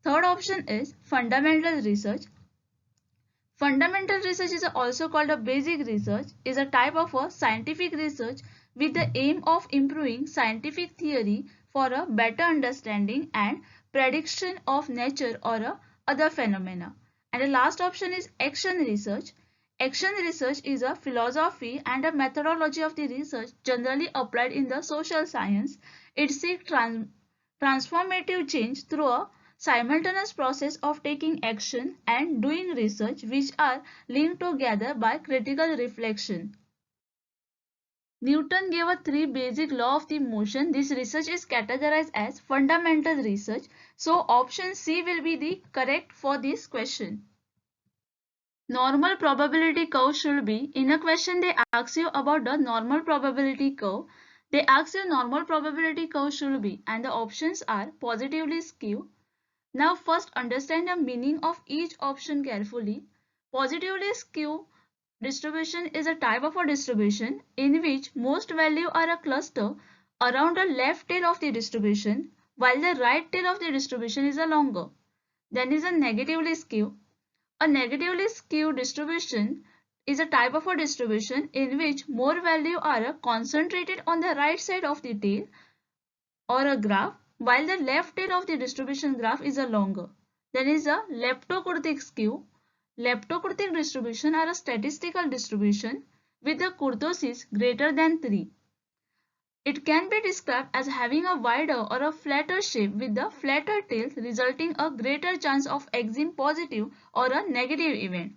Third option is fundamental research. Fundamental research is also called a basic research, is a type of a scientific research with the aim of improving scientific theory for a better understanding and prediction of nature or other phenomena. And the last option is action research. Action research is a philosophy and a methodology of the research generally applied in the social science. It seeks transformative change through a simultaneous process of taking action and doing research, which are linked together by critical reflection. Newton gave a three basic law of the motion. This research is categorized as fundamental research. So option C will be the correct for this question. Normal probability curve should be. In a question they ask you about the normal probability curve. They ask you normal probability curve should be, and the options are positively skew. Now first understand the meaning of each option carefully. Positively skewed distribution is a type of a distribution in which most values are a cluster around the left tail of the distribution while the right tail of the distribution is a longer. Then is a negatively skewed. A negatively skewed distribution is a type of a distribution in which more values are concentrated on the right side of the tail or a graph, while the left tail of the distribution graph is a longer. Then is a leptokurtic skew. Leptokurtic distribution are a statistical distribution with the kurtosis greater than 3. It can be described as having a wider or a flatter shape with the flatter tail resulting a greater chance of extreme positive or a negative event.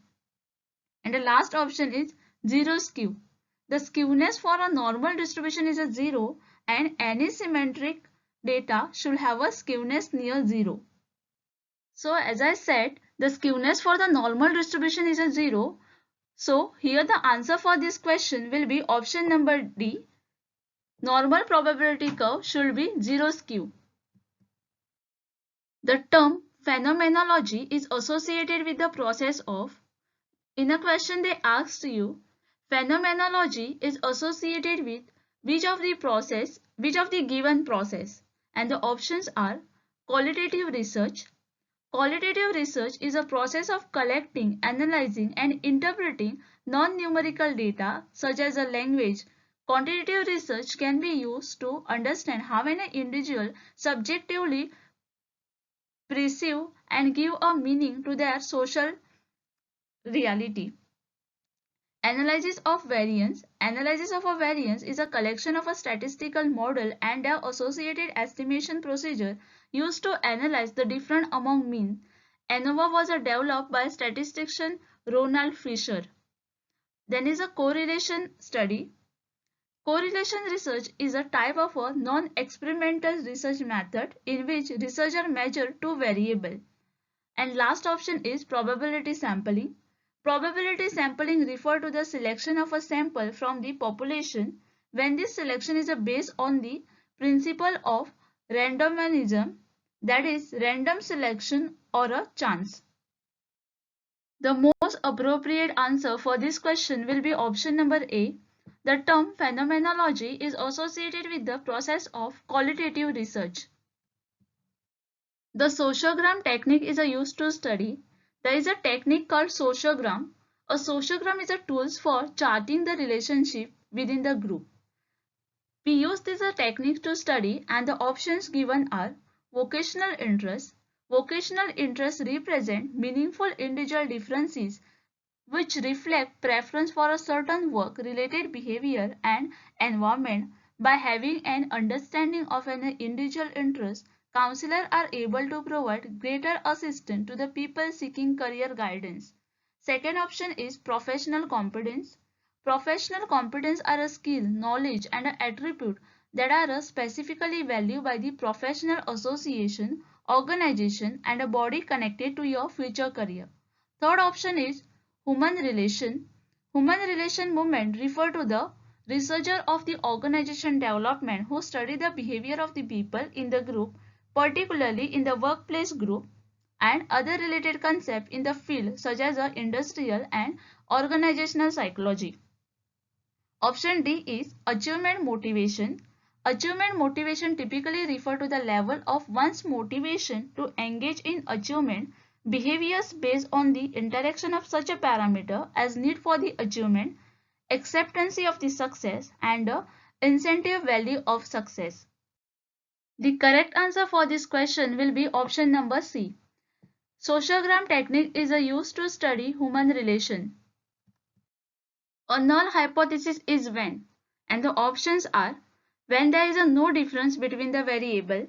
And the last option is zero skew. The skewness for a normal distribution is a 0 and any symmetric data should have a skewness near 0. So as I said, the skewness for the normal distribution is a 0. So here the answer for this question will be option number D. Normal probability curve should be zero skew. The term phenomenology is associated with the process of. In a question they asked you, phenomenology is associated with which of the given process, and the options are qualitative research. Qualitative research is a process of collecting, analyzing and interpreting non-numerical data such as a language. Quantitative research can be used to understand how an individual subjectively perceive and give a meaning to their social reality. Analysis of variance. Analysis of a variance is a collection of a statistical model and their associated estimation procedure used to analyze the difference among mean. ANOVA was developed by statistician Ronald Fisher. Then is a correlation study. Correlation research is a type of a non-experimental research method in which researchers measure two variables. And last option is probability sampling. Probability sampling refers to the selection of a sample from the population when this selection is based on the principle of randomization, that is random selection or a chance. The most appropriate answer for this question will be option number A. The term phenomenology is associated with the process of qualitative research. The sociogram technique is used to study. There is a technique called sociogram. A sociogram is a tool for charting the relationship within the group. We use this technique to study, and the options given are vocational interests. Vocational interests represent meaningful individual differences which reflect preference for a certain work-related behavior and environment. By having an understanding of an individual interest, counselors are able to provide greater assistance to the people seeking career guidance. Second option is professional competence. Professional competence are a skill, knowledge, and an attribute that are specifically valued by the professional association, organization, and a body connected to your future career. Third option is human relation. Human relation movement refer to the researcher of the organization development who study the behavior of the people in the group, particularly in the workplace group, and other related concepts in the field such as industrial and organizational psychology. Option D is achievement motivation. Achievement motivation typically refer to the level of one's motivation to engage in achievement behaviors based on the interaction of such a parameter as need for the achievement, acceptance of the success, and the incentive value of success. The correct answer for this question will be option number C. Sociogram technique is used to study human relation. A null hypothesis is when, and the options are when there is no difference between the variable,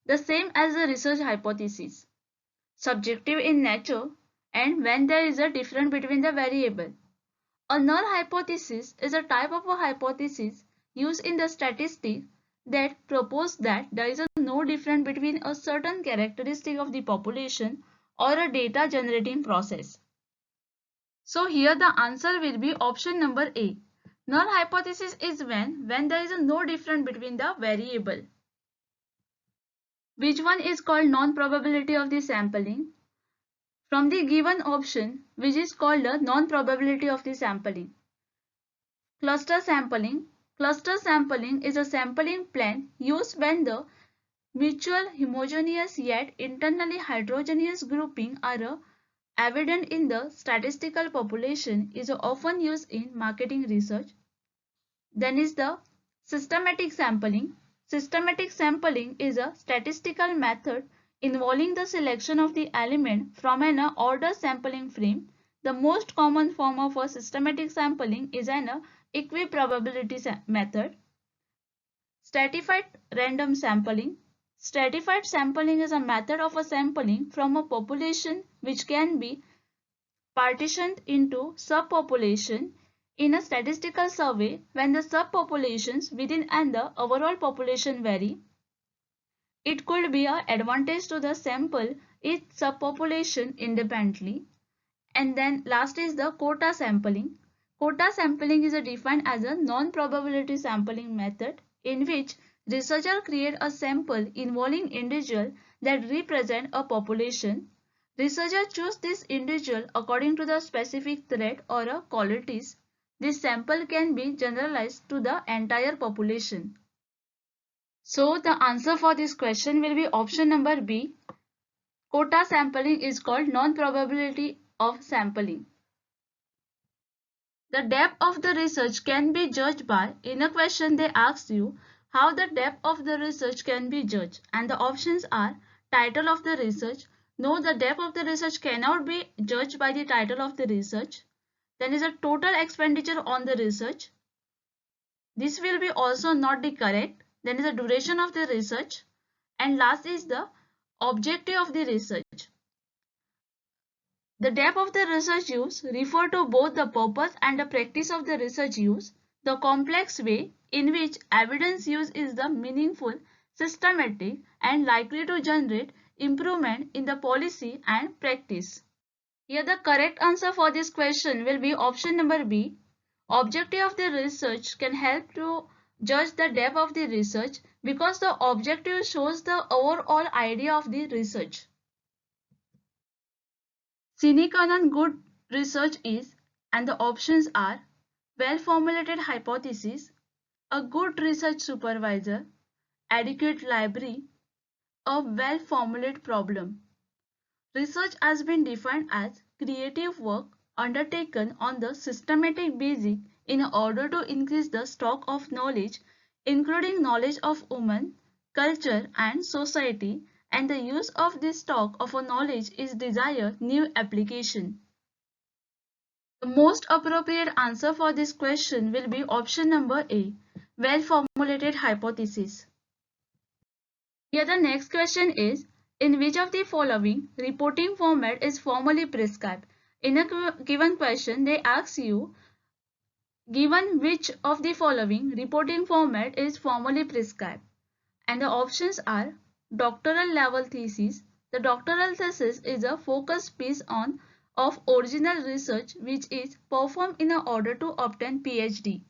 the same as the research hypothesis, subjective in nature, and when there is a difference between the variable. A null hypothesis is a type of a hypothesis used in the statistics that propose that there is no difference between a certain characteristic of the population or a data generating process. So here the answer will be option number A. Null hypothesis is when there is no difference between the variable. Which one is called non-probability of the sampling? From the given option, which is called the non-probability of the sampling. Cluster sampling. Cluster sampling is a sampling plan used when the mutual homogeneous yet internally heterogeneous grouping are evident in the statistical population, is often used in marketing research. Then is the systematic sampling. Systematic sampling is a statistical method involving the selection of the element from an ordered sampling frame. The most common form of a systematic sampling is an equiprobability method. Stratified random sampling. Stratified sampling is a method of a sampling from a population which can be partitioned into subpopulation in a statistical survey when the subpopulations within and the overall population vary. It could be an advantage to the sample each subpopulation independently. And then last is the quota sampling. Quota sampling is defined as a non-probability sampling method in which researchers create a sample involving individuals that represent a population. Researchers choose this individual according to the specific threat or qualities. This sample can be generalized to the entire population. So the answer for this question will be option number B. Quota sampling is called non-probability of sampling. The depth of the research can be judged by, in a question they ask you, how the depth of the research can be judged. And the options are title of the research. No, the depth of the research cannot be judged by the title of the research. Then is a total expenditure on the research. This will be also not the correct. Then is the duration of the research. And last is the objective of the research. The depth of the research use refer to both the purpose and the practice of the research use, the complex way in which evidence use is the meaningful, systematic, and likely to generate improvement in the policy and practice. Here the correct answer for this question will be option number B. Objective of the research can help to judge the depth of the research because the objective shows the overall idea of the research. Sine qua non good research is, and the options are well-formulated hypothesis, a good research supervisor, adequate library, a well-formulated problem. Research has been defined as creative work undertaken on the systematic basis in order to increase the stock of knowledge, including knowledge of women, culture, and society, and the use of this stock of knowledge is desired new application. The most appropriate answer for this question will be option number A, well-formulated hypothesis. Here the next question is, in which of the following reporting format is formally prescribed? In a given question, they ask you, given which of the following reporting format is formally prescribed? And the options are doctoral level thesis. The doctoral thesis is a focused piece of original research which is performed in order to obtain PhD.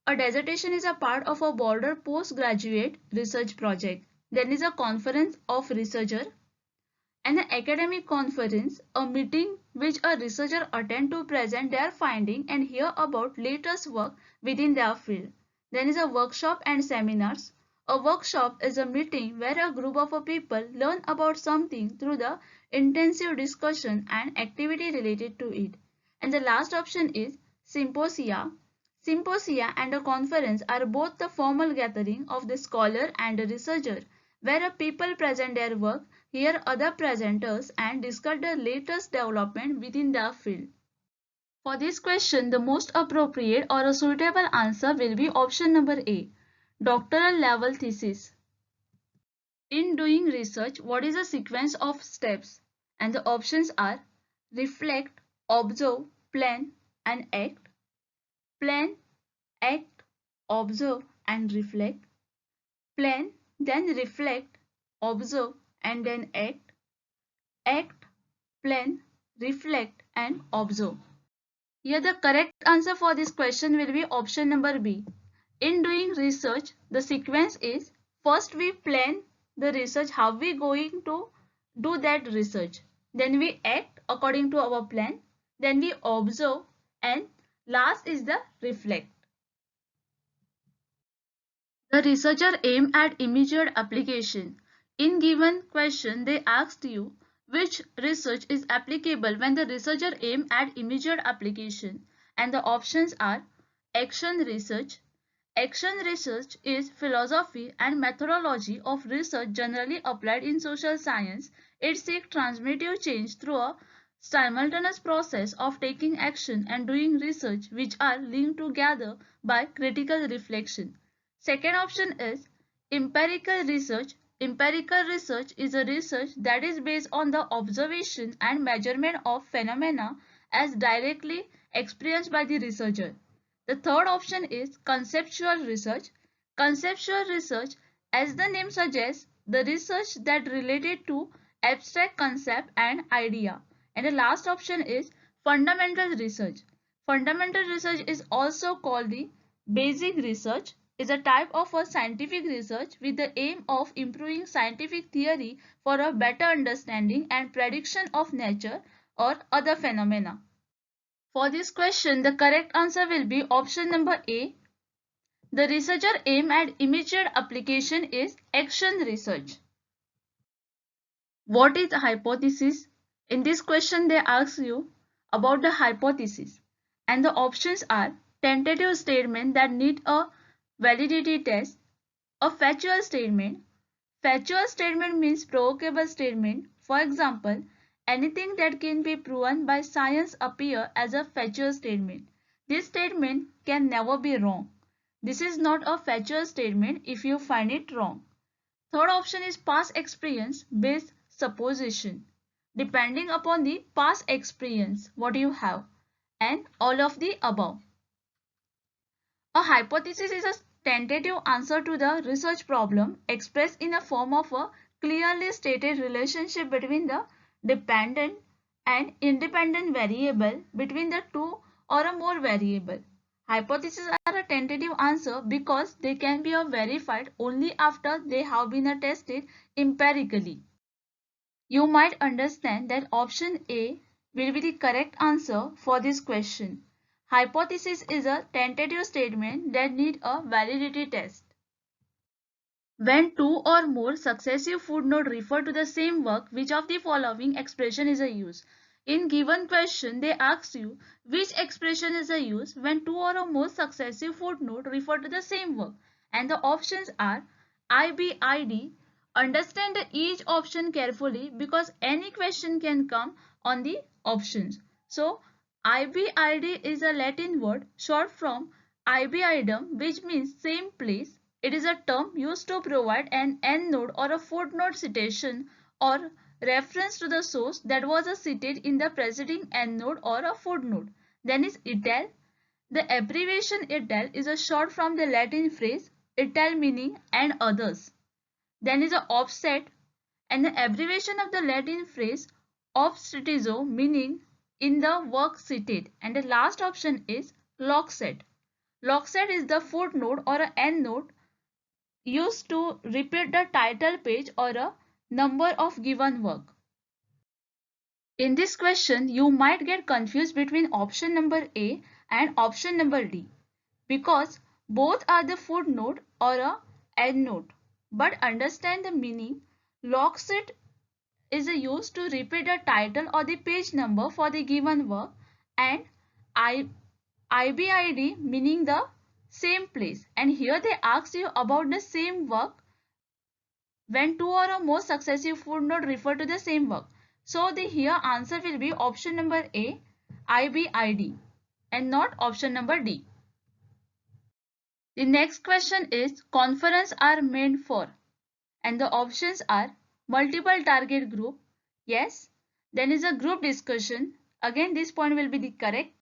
A dissertation is a part of a broader postgraduate research project. Then is a conference of researcher. An academic conference, a meeting which a researcher attend to present their finding and hear about latest work within their field. Then is a workshop and seminars. A workshop is a meeting where a group of people learn about something through the intensive discussion and activity related to it. And the last option is symposia. Symposia and a conference are both the formal gathering of the scholar and the researcher where people present their work, hear other presenters, and discuss the latest development within their field. For this question, the most appropriate or a suitable answer will be option number A, doctoral level thesis. In doing research, what is a sequence of steps? And the options are reflect, observe, plan, and act. Plan, act, observe, and reflect. Plan, then reflect, observe, and then act. Act, plan, reflect, and observe. Here the correct answer for this question will be option number B. In doing research, the sequence is first we plan the research, how we going to do that research. Then we act according to our plan. Then we observe, and last is the reflect. The researcher aimed at immediate application. In given question, they asked you which research is applicable when the researcher aimed at immediate application. And the options are action research. Action research is philosophy and methodology of research generally applied in social science. It seeks transformative change through a simultaneous process of taking action and doing research which are linked together by critical reflection. Second option is empirical research. Empirical research is a research that is based on the observation and measurement of phenomena as directly experienced by the researcher. The third option is conceptual research. Conceptual research, as the name suggests, the research that related to abstract concept and idea. And the last option is fundamental research. Fundamental research is also called the basic research, is a type of a scientific research with the aim of improving scientific theory for a better understanding and prediction of nature or other phenomena. For this question, the correct answer will be option number A. The researcher aim at immediate application is action research. What is a hypothesis? In this question, they ask you about the hypothesis, and the options are tentative statement that need a validity test, a factual statement. Factual statement means provable statement. For example, anything that can be proven by science appear as a factual statement. This statement can never be wrong. This is not a factual statement if you find it wrong. Third option is past experience based supposition. Depending upon the past experience, what you have, and all of the above. A hypothesis is a tentative answer to the research problem expressed in a form of a clearly stated relationship between the dependent and independent variable between the two or a more variable. Hypotheses are a tentative answer because they can be verified only after they have been tested empirically. You might understand that option A will be the correct answer for this question. Hypothesis is a tentative statement that needs a validity test. When two or more successive footnotes refer to the same work, which of the following expression is a use? In given question, they ask you which expression is a use when two or more successive footnotes refer to the same work. And the options are IBID. Understand each option carefully because any question can come on the options. So, IBID is a Latin word short from ibidem, which means same place. It is a term used to provide an endnote or a footnote citation or reference to the source that was cited in the preceding endnote or a footnote. Then is ital. The abbreviation ital is a short from the Latin phrase ital meaning and others. Then is a offset, and the abbreviation of the Latin phrase obstitizo meaning in the work cited. And the last option is lockset. Lockset is the footnote or an endnote used to repeat the title page or a number of given work. In this question, you might get confused between option number A and option number D because both are the footnote or a endnote. But understand the meaning. Lockset is used to repeat the title or the page number for the given work, and IBID meaning the same place. And here they ask you about the same work when two or more successive footnotes refer to the same work. So the here answer will be option number A, IBID, and not option number D. The next question is conference are meant for, and the options are multiple target group, yes. Then is a group discussion. Again, this point will be the correct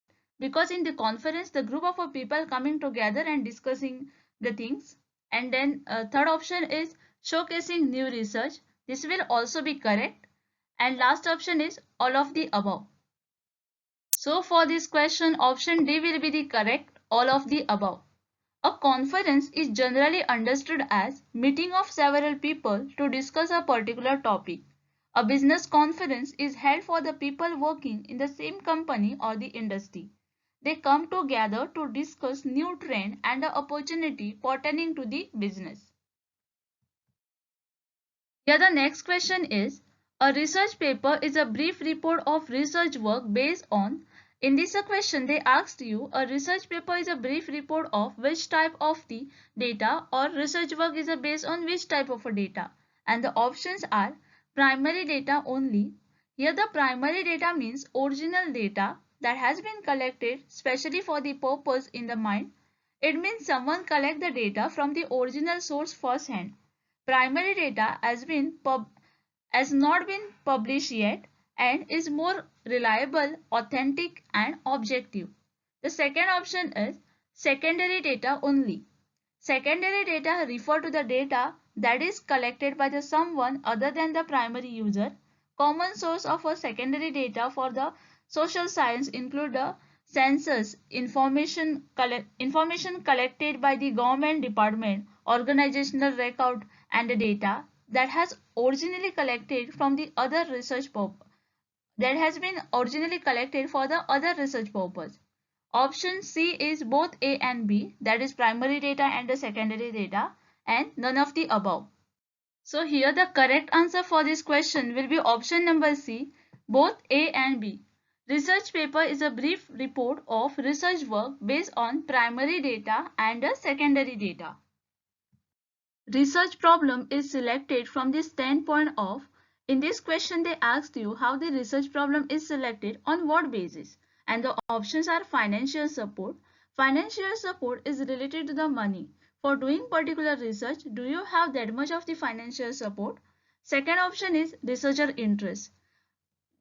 because in the conference the group of people coming together and discussing the things. And then third option is showcasing new research. This will also be correct. And last option is all of the above. So for this question, option D will be the correct, all of the above. A conference is generally understood as meeting of several people to discuss a particular topic. A business conference is held for the people working in the same company or the industry. They come together to discuss new trend and the opportunity pertaining to the business. Here the next question is, a research paper is a brief report of research work based on. In this question, they asked you a research paper is a brief report of which type of the data, or research work is based on which type of a data. And the options are primary data only. Here the primary data means original data that has been collected specially for the purpose in the mind. It means someone collect the data from the original source first hand. Primary data has not been published yet, and is more reliable, authentic and objective. The second option is secondary data only. Secondary data refer to the data that is collected by someone other than the primary user. Common source of a secondary data for the social science include the census, information collected by the government department, organizational record and the data that has originally collected from the other research purpose that has been originally collected for the other research purpose. Option C is both A and B, that is primary data and the secondary data, and none of the above. So here the correct answer for this question will be option number C, both A and B. Research paper is a brief report of research work based on primary data and the secondary data. Research problem is selected from the standpoint of, in this question they asked you how the research problem is selected on what basis, and the options are financial support. Financial support is related to the money. For doing particular research, do you have that much of the financial support? Second option is researcher interest.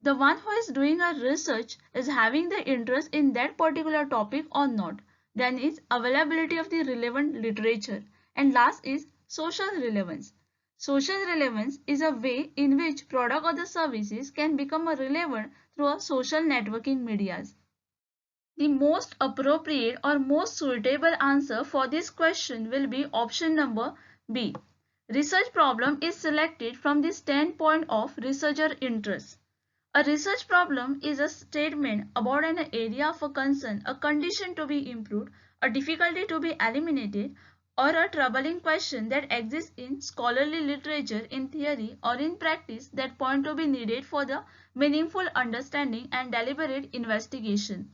The one who is doing a research is having the interest in that particular topic or not. Then is availability of the relevant literature. And last is social relevance. Social relevance is a way in which product or the services can become relevant through a social networking medias. The most appropriate or most suitable answer for this question will be option number B. Research problem is selected from the standpoint of researcher interest. A research problem is a statement about an area of concern, a condition to be improved, a difficulty to be eliminated, or a troubling question that exists in scholarly literature, in theory, or in practice that point to be needed for the meaningful understanding and deliberate investigation.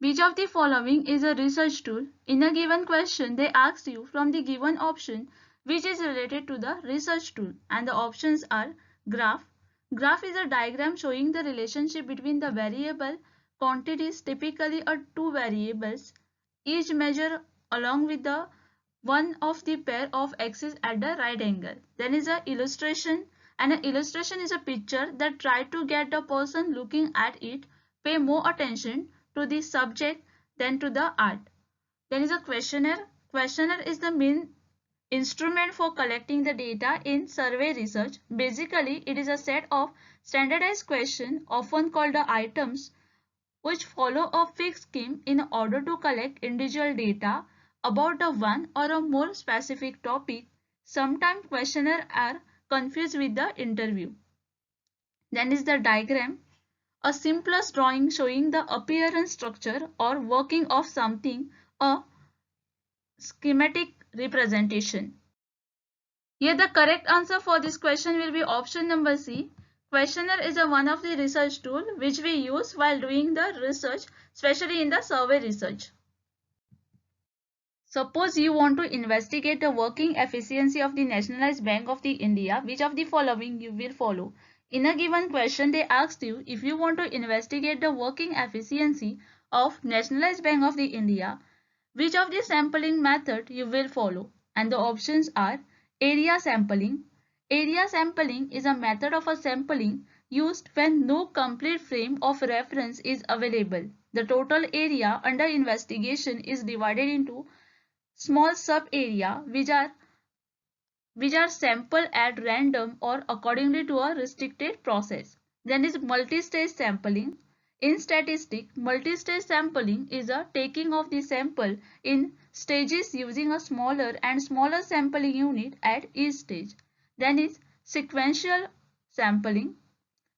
Which of the following is a research tool? In a given question, they ask you from the given option which is related to the research tool, and the options are graph. Graph is a diagram showing the relationship between the variable quantities, typically two variables, each measure along with the one of the pair of axes at the right angle. Then is a illustration, and an illustration is a picture that try to get the person looking at it pay more attention to the subject than to the art. Then is a questionnaire. Questionnaire is the main instrument for collecting the data in survey research. Basically, it is a set of standardized questions, often called the items, which follow a fixed scheme in order to collect individual data about the one or a more specific topic. Sometimes questionnaires are confused with the interview. Then is the diagram, a simplest drawing showing the appearance, structure or working of something, a schematic representation. Here the correct answer for this question will be option number C. Questionnaire is one of the research tool which we use while doing the research, especially in the survey research. Suppose you want to investigate the working efficiency of the Nationalized Bank of the India, which of the following you will follow? In a given question, they asked you if you want to investigate the working efficiency of Nationalized Bank of the India, which of the sampling method you will follow? And the options are area sampling. Area sampling is a method of a sampling used when no complete frame of reference is available. The total area under investigation is divided into small sub-area which are sampled at random or accordingly to a restricted process. Then is multi-stage sampling. In statistics, multi-stage sampling is a taking of the sample in stages using a smaller and smaller sampling unit at each stage. Then is sequential sampling.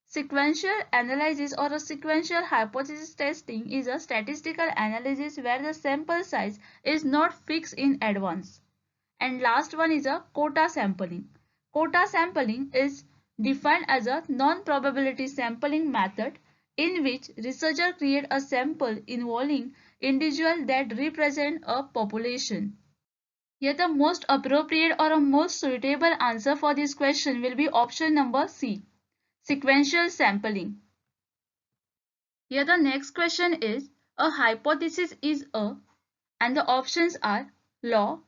Sequential analysis or a sequential hypothesis testing is a statistical analysis where the sample size is not fixed in advance. And last one is a quota sampling. Quota sampling is defined as a non-probability sampling method in which researchers create a sample involving individuals that represent a population. Here the most appropriate or a most suitable answer for this question will be option number C. Sequential sampling. Here the next question is, a hypothesis is a, and the options are law,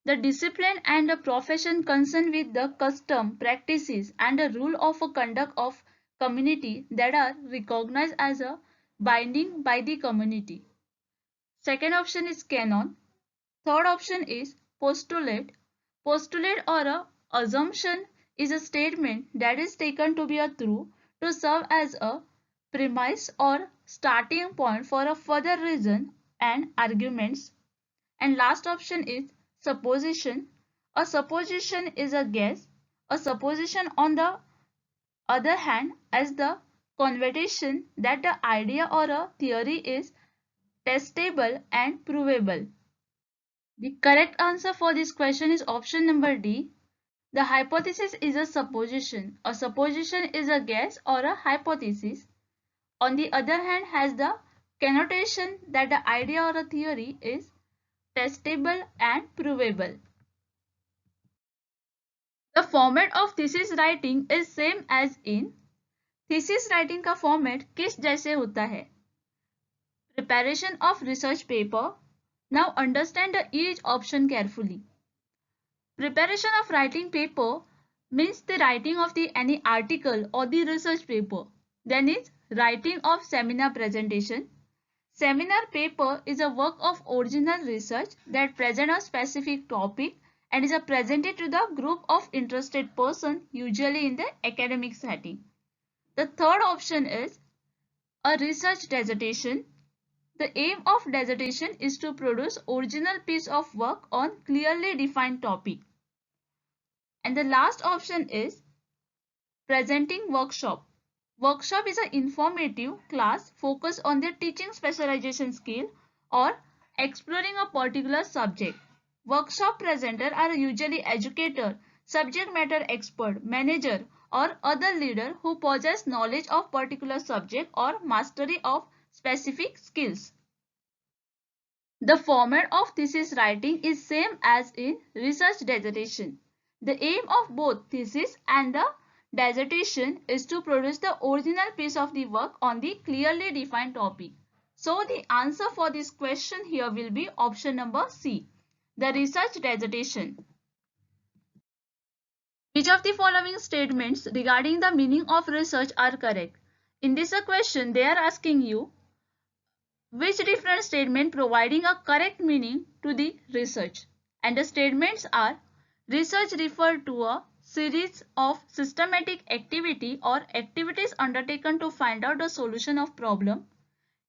The discipline and the profession concerned with the custom, practices and the rule of conduct of community that are recognized as a binding by the community. Second option is canon. Third option is postulate. Postulate or a assumption is a statement that is taken to be a true to serve as a premise or starting point for a further reason and arguments. And last option is supposition. A supposition is a guess. A supposition on the other hand is the conversation that the idea or a theory is testable and provable. The correct answer for this question is option number D. The hypothesis is a supposition. A supposition is a guess or a hypothesis. On the other hand, has the connotation that the idea or a theory is testable and provable. The format of thesis writing is same as in thesis writing का format किस जैसे होता है? Preparation of research paper. Now understand each option carefully. Preparation of writing paper means the writing of any article or the research paper. Then is writing of seminar presentation. Seminar paper is a work of original research that present a specific topic and is presented to the group of interested person, usually in the academic setting. The third option is a research dissertation. The aim of dissertation is to produce original piece of work on clearly defined topic. And the last option is presenting workshop. Workshop is an informative class focused on the teaching specialization skill or exploring a particular subject. Workshop presenters are usually educator, subject matter expert, manager or other leader who possess knowledge of particular subject or mastery of specific skills. The format of thesis writing is same as in research dissertation. The aim of both thesis and the dissertation is to produce the original piece of the work on the clearly defined topic. So the answer for this question here will be option number C, the research dissertation. Which of the following statements regarding the meaning of research are correct? In this question, they are asking you which different statement providing a correct meaning to the research. And the statements are: research refer to a series of systematic activity or activities undertaken to find out the solution of problem.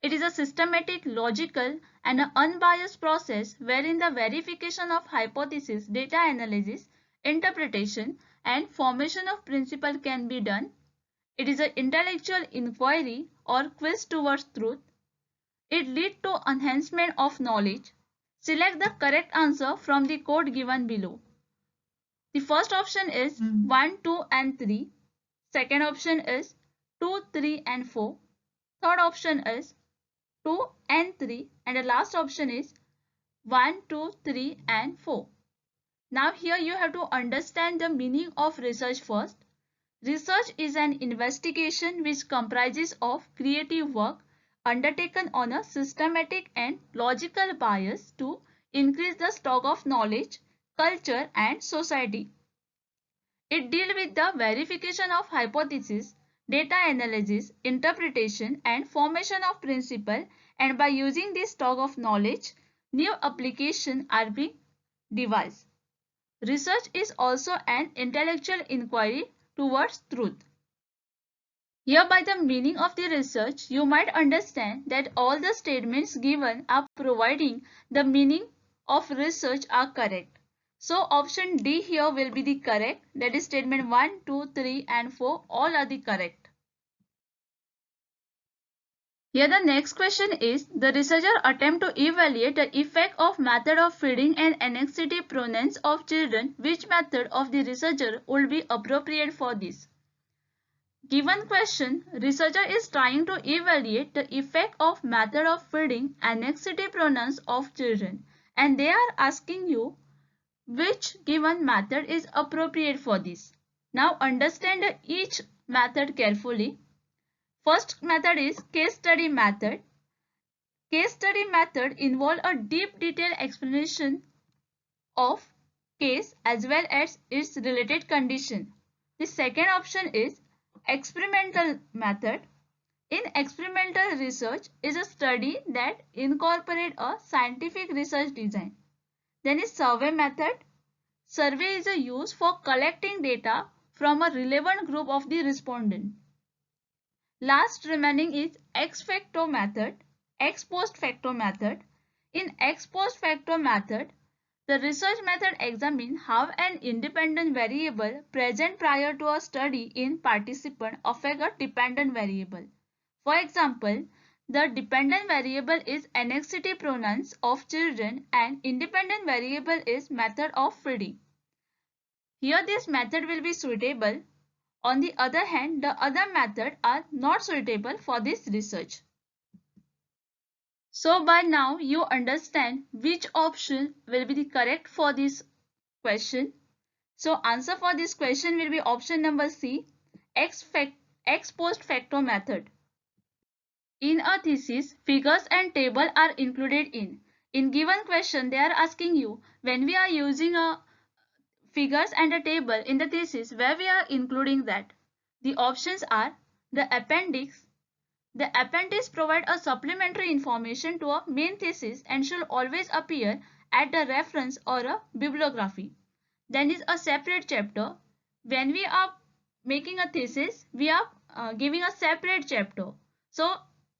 It is a systematic, logical and an unbiased process wherein the verification of hypothesis, data analysis, interpretation and formation of principle can be done. It is an intellectual inquiry or quest towards truth. It leads to enhancement of knowledge. Select the correct answer from the code given below. The first option is 1, 2 and 3. Second option is 2, 3 and 4. Third option is 2 and 3. And the last option is 1, 2, 3 and 4. Now here you have to understand the meaning of research first. Research is an investigation which comprises of creative work undertaken on a systematic and logical bias to increase the stock of knowledge, culture and society. It deals with the verification of hypothesis, data analysis, interpretation and formation of principle, and by using this stock of knowledge, new applications are being devised. Research is also an intellectual inquiry towards truth. Here by the meaning of the research, you might understand that all the statements given are providing the meaning of research are correct. So option D here will be the correct, that is statement 1, 2, 3 and 4 all are the correct. Here the next question is, the researcher attempt to evaluate the effect of method of feeding and annexative pronouns of children. Which method of the researcher would be appropriate for this? Given question, researcher is trying to evaluate the effect of method of feeding annexative pronouns of children, and they are asking you which given method is appropriate for this. Now understand each method carefully. First method is case study method. Case study method involves a deep detailed explanation of case as well as its related condition. The second option is experimental method. In experimental research is a study that incorporates a scientific research design. Then is survey method. Survey is a use for collecting data from a relevant group of the respondent. Last remaining is ex facto method, ex post facto method. In ex post facto method, the research method examines how an independent variable present prior to a study in participant affect a dependent variable. For example, the dependent variable is annexity pronouns of children and independent variable is method of feeding. Here this method will be suitable. On the other hand, the other methods are not suitable for this research. So by now you understand which option will be the correct for this question. So answer for this question will be option number C, ex post facto method. In a thesis, figures and table are included in. In given question, they are asking you when we are using a figures and a table in the thesis, where we are including that. The options are the appendix. The appendix provides a supplementary information to a main thesis and should always appear at the reference or a bibliography. Then is a separate chapter. When we are making a thesis, we are giving a separate chapter. So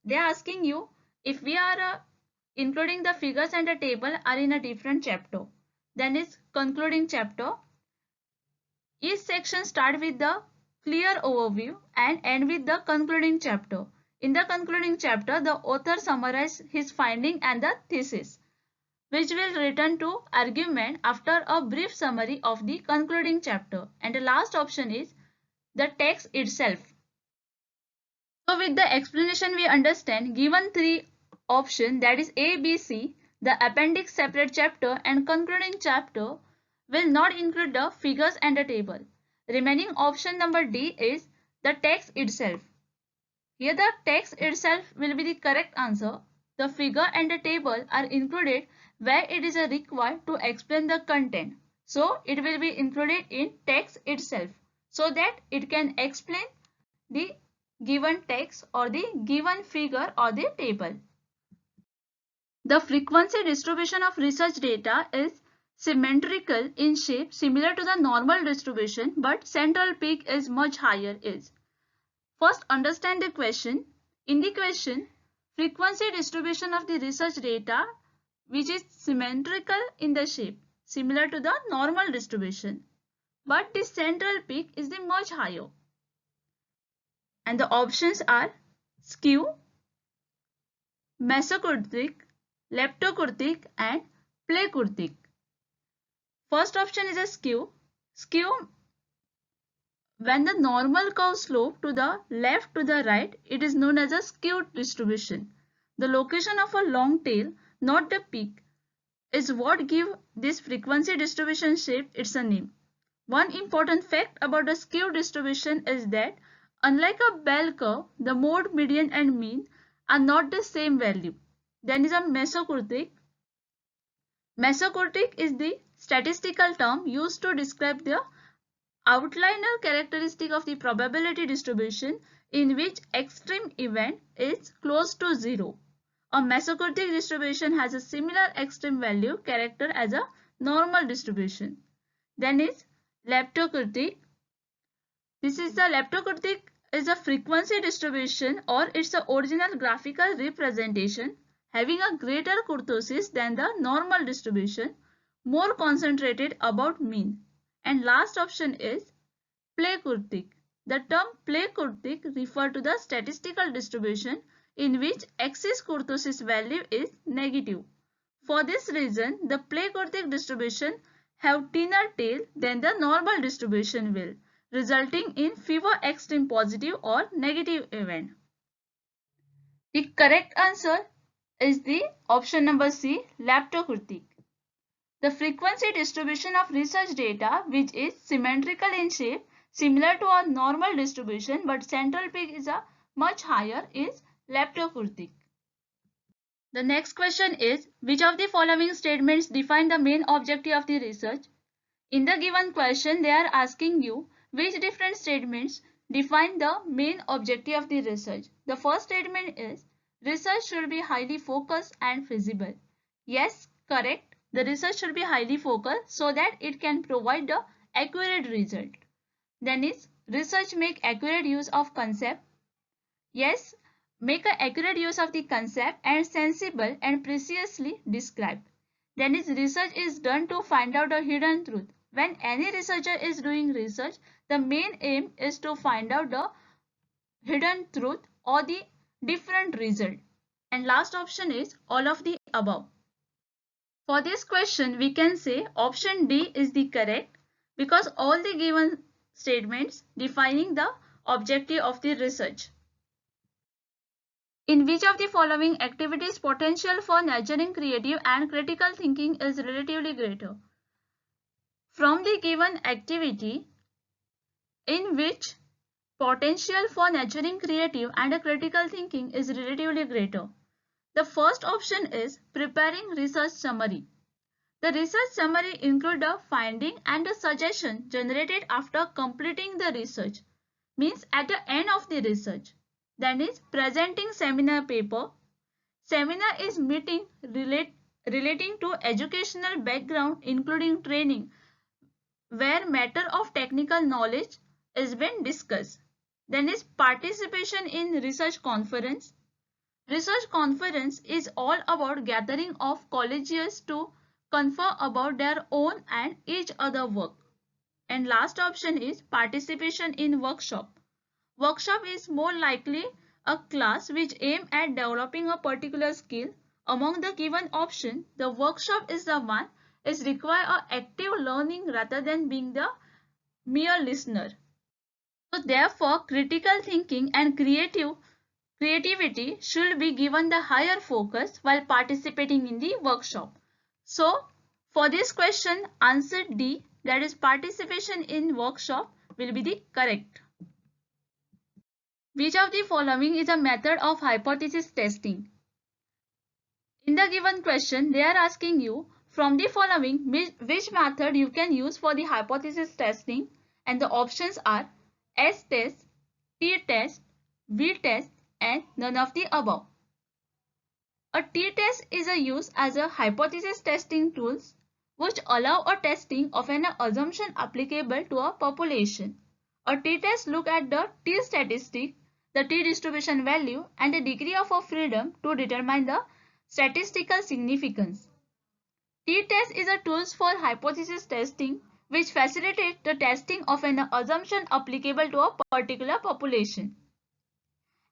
they are asking you if we are including the figures and the table are in a different chapter. Then is concluding chapter. Each section starts with the clear overview and end with the concluding chapter. In the concluding chapter, the author summarizes his finding and the thesis, which will return to argument after a brief summary of the concluding chapter. And the last option is the text itself. So with the explanation we understand given three options, that is A, B, C, the appendix, separate chapter and concluding chapter will not include the figures and the table. Remaining option number D is the text itself. Here the text itself will be the correct answer. The figure and the table are included where it is required to explain the content. So it will be included in text itself so that it can explain the given text or the given figure or the table. The frequency distribution of research data is symmetrical in shape, similar to the normal distribution, but central peak is much higher. First, understand the question. In the question, frequency distribution of the research data which is symmetrical in the shape, similar to the normal distribution, but the central peak is the much higher. And the options are skew, mesokurtic, leptokurtic and plekurtic. First option is a skew. Skew, when the normal curve slope to the left to the right, it is known as a skewed distribution. The location of a long tail, not the peak, is what gives this frequency distribution shape its a name. One important fact about the skew distribution is that unlike a bell curve, the mode, median and mean are not the same value. Then is a mesokurtic. Mesokurtic is the statistical term used to describe the outliner characteristic of the probability distribution in which extreme event is close to zero. A mesokurtic distribution has a similar extreme value character as a normal distribution. Then is leptokurtic. This is the leptokurtic is a frequency distribution or its a original graphical representation having a greater kurtosis than the normal distribution, more concentrated about mean. And last option is plekurtic. The term plekurtic refers to the statistical distribution in which axis kurtosis value is negative. For this reason, the plekurtic distribution have thinner tail than the normal distribution will, resulting in fewer extreme positive or negative event. The correct answer is the option number C, leptokurtic. The frequency distribution of research data which is symmetrical in shape, similar to a normal distribution but central peak is a much higher, is leptokurtic. The next question is, which of the following statements define the main objective of the research? In the given question, they are asking you which different statements define the main objective of the research. The first statement is research should be highly focused and feasible. Yes, correct. The research should be highly focused so that it can provide the accurate result. Then is research make accurate use of concept. Yes, make an accurate use of the concept and sensible and precisely described. Then is research is done to find out the hidden truth. When any researcher is doing research, the main aim is to find out the hidden truth or the different result. And last option is all of the above. For this question, we can say option D is the correct because all the given statements defining the objective of the research. In which of the following activities potential for nurturing creative and critical thinking is relatively greater? From the given activity, in which potential for nurturing creative and critical thinking is relatively greater? The first option is preparing research summary. The research summary includes the finding and the suggestion generated after completing the research, means at the end of the research. Then is presenting seminar paper. Seminar is meeting relating to educational background including training where matter of technical knowledge is being discussed. Then is participation in research conference. Research conference is all about gathering of collegians to confer about their own and each other work. And last option is participation in workshop. Workshop is more likely a class which aim at developing a particular skill. Among the given option, the workshop is the one is require a active learning rather than being the mere listener. So therefore, critical thinking and creativity should be given the higher focus while participating in the workshop. So for this question, answer D, that is participation in workshop, will be the correct. Which of the following is a method of hypothesis testing? In the given question, they are asking you from the following which method you can use for the hypothesis testing, and the options are S-test, T-test, V-test and none of the above. A T-test is a use as a hypothesis testing tools which allow a testing of an assumption applicable to a population. A T-test look at the T statistic, the T distribution value and the degree of freedom to determine the statistical significance. T-test is a tool for hypothesis testing which facilitates the testing of an assumption applicable to a particular population.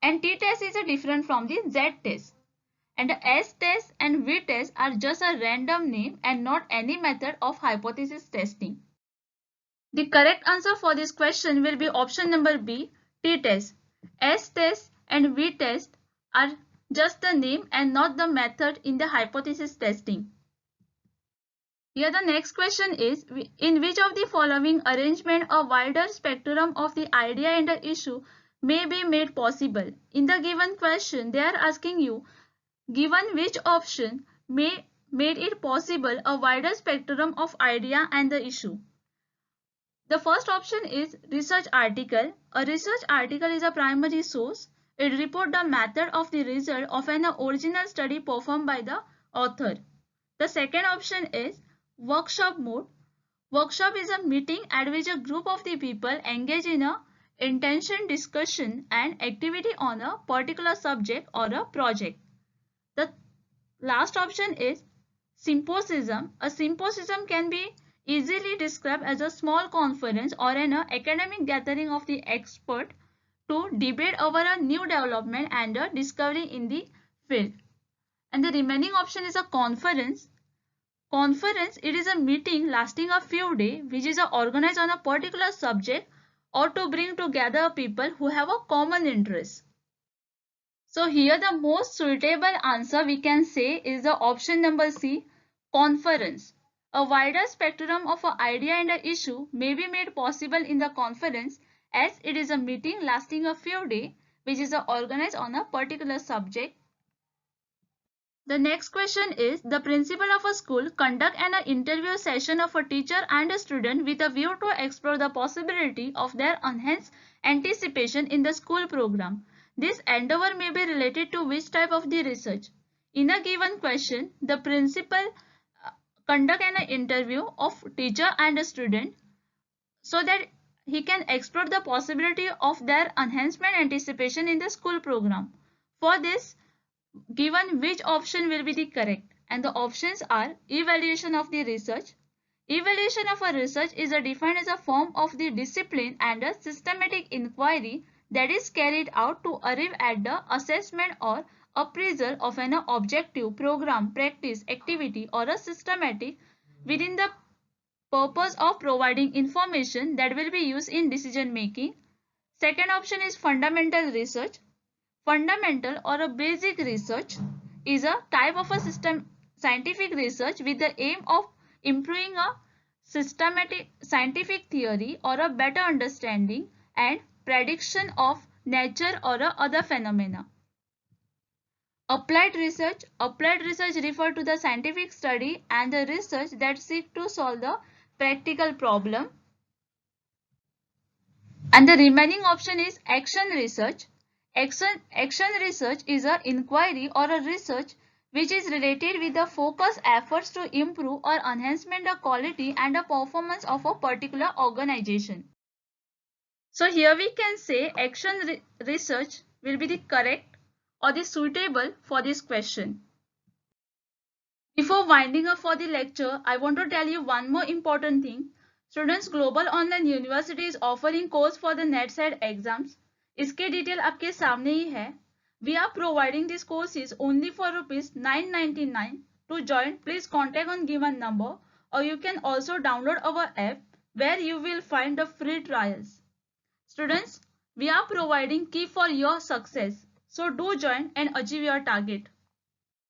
And T-test is different from the Z-test. And the S-test and V-test are just a random name and not any method of hypothesis testing. The correct answer for this question will be option number B, T-test. S-test and V-test are just the name and not the method in the hypothesis testing. Here the next question is, in which of the following arrangement a wider spectrum of the idea and the issue may be made possible? In the given question, they are asking you, given which option made it possible a wider spectrum of idea and the issue? The first option is research article. A research article is a primary source. It reports the method of the result of an original study performed by the author. The second option is workshop mode. Workshop is a meeting at which a group of the people engage in a intention discussion and activity on a particular subject or a project. The last option is symposium. A symposium can be easily described as a small conference or an academic gathering of the expert to debate over a new development and a discovery in the field. And the remaining option is a conference. Conference, it is a meeting lasting a few days which is organized on a particular subject or to bring together people who have a common interest. So here the most suitable answer we can say is the option number C, conference. A wider spectrum of an idea and an issue may be made possible in the conference as it is a meeting lasting a few days which is organized on a particular subject The next question is, the principal of a school conduct an interview session of a teacher and a student with a view to explore the possibility of their enhanced anticipation in the school program. This endeavor may be related to which type of the research? In a given question, the principal conduct an interview of teacher and a student so that he can explore the possibility of their enhancement anticipation in the school program. For this, given which option will be the correct, and the options are evaluation of the research. Evaluation of a research is defined as a form of the discipline and a systematic inquiry that is carried out to arrive at the assessment or appraisal of an objective program, practice, activity or a systematic within the purpose of providing information that will be used in decision making. Second option is fundamental research. Fundamental or a basic research is a type of a scientific research with the aim of improving a systematic scientific theory or a better understanding and prediction of nature or other phenomena. Applied research refer to the scientific study and the research that seek to solve the practical problem. And the remaining option is action research. Action research is an inquiry or a research which is related with the focused efforts to improve or enhancement the quality and the performance of a particular organization. So here we can say action research will be the correct or the suitable for this question. Before winding up for the lecture, I want to tell you one more important thing. Students, Global Online University is offering course for the NET SET exams. इसके detail आपके सामने ही है. We are providing these courses only for ₹999. To join, please contact on given number, or you can also download our app where you will find the free trials. Students, we are providing key for your success. So do join and achieve your target.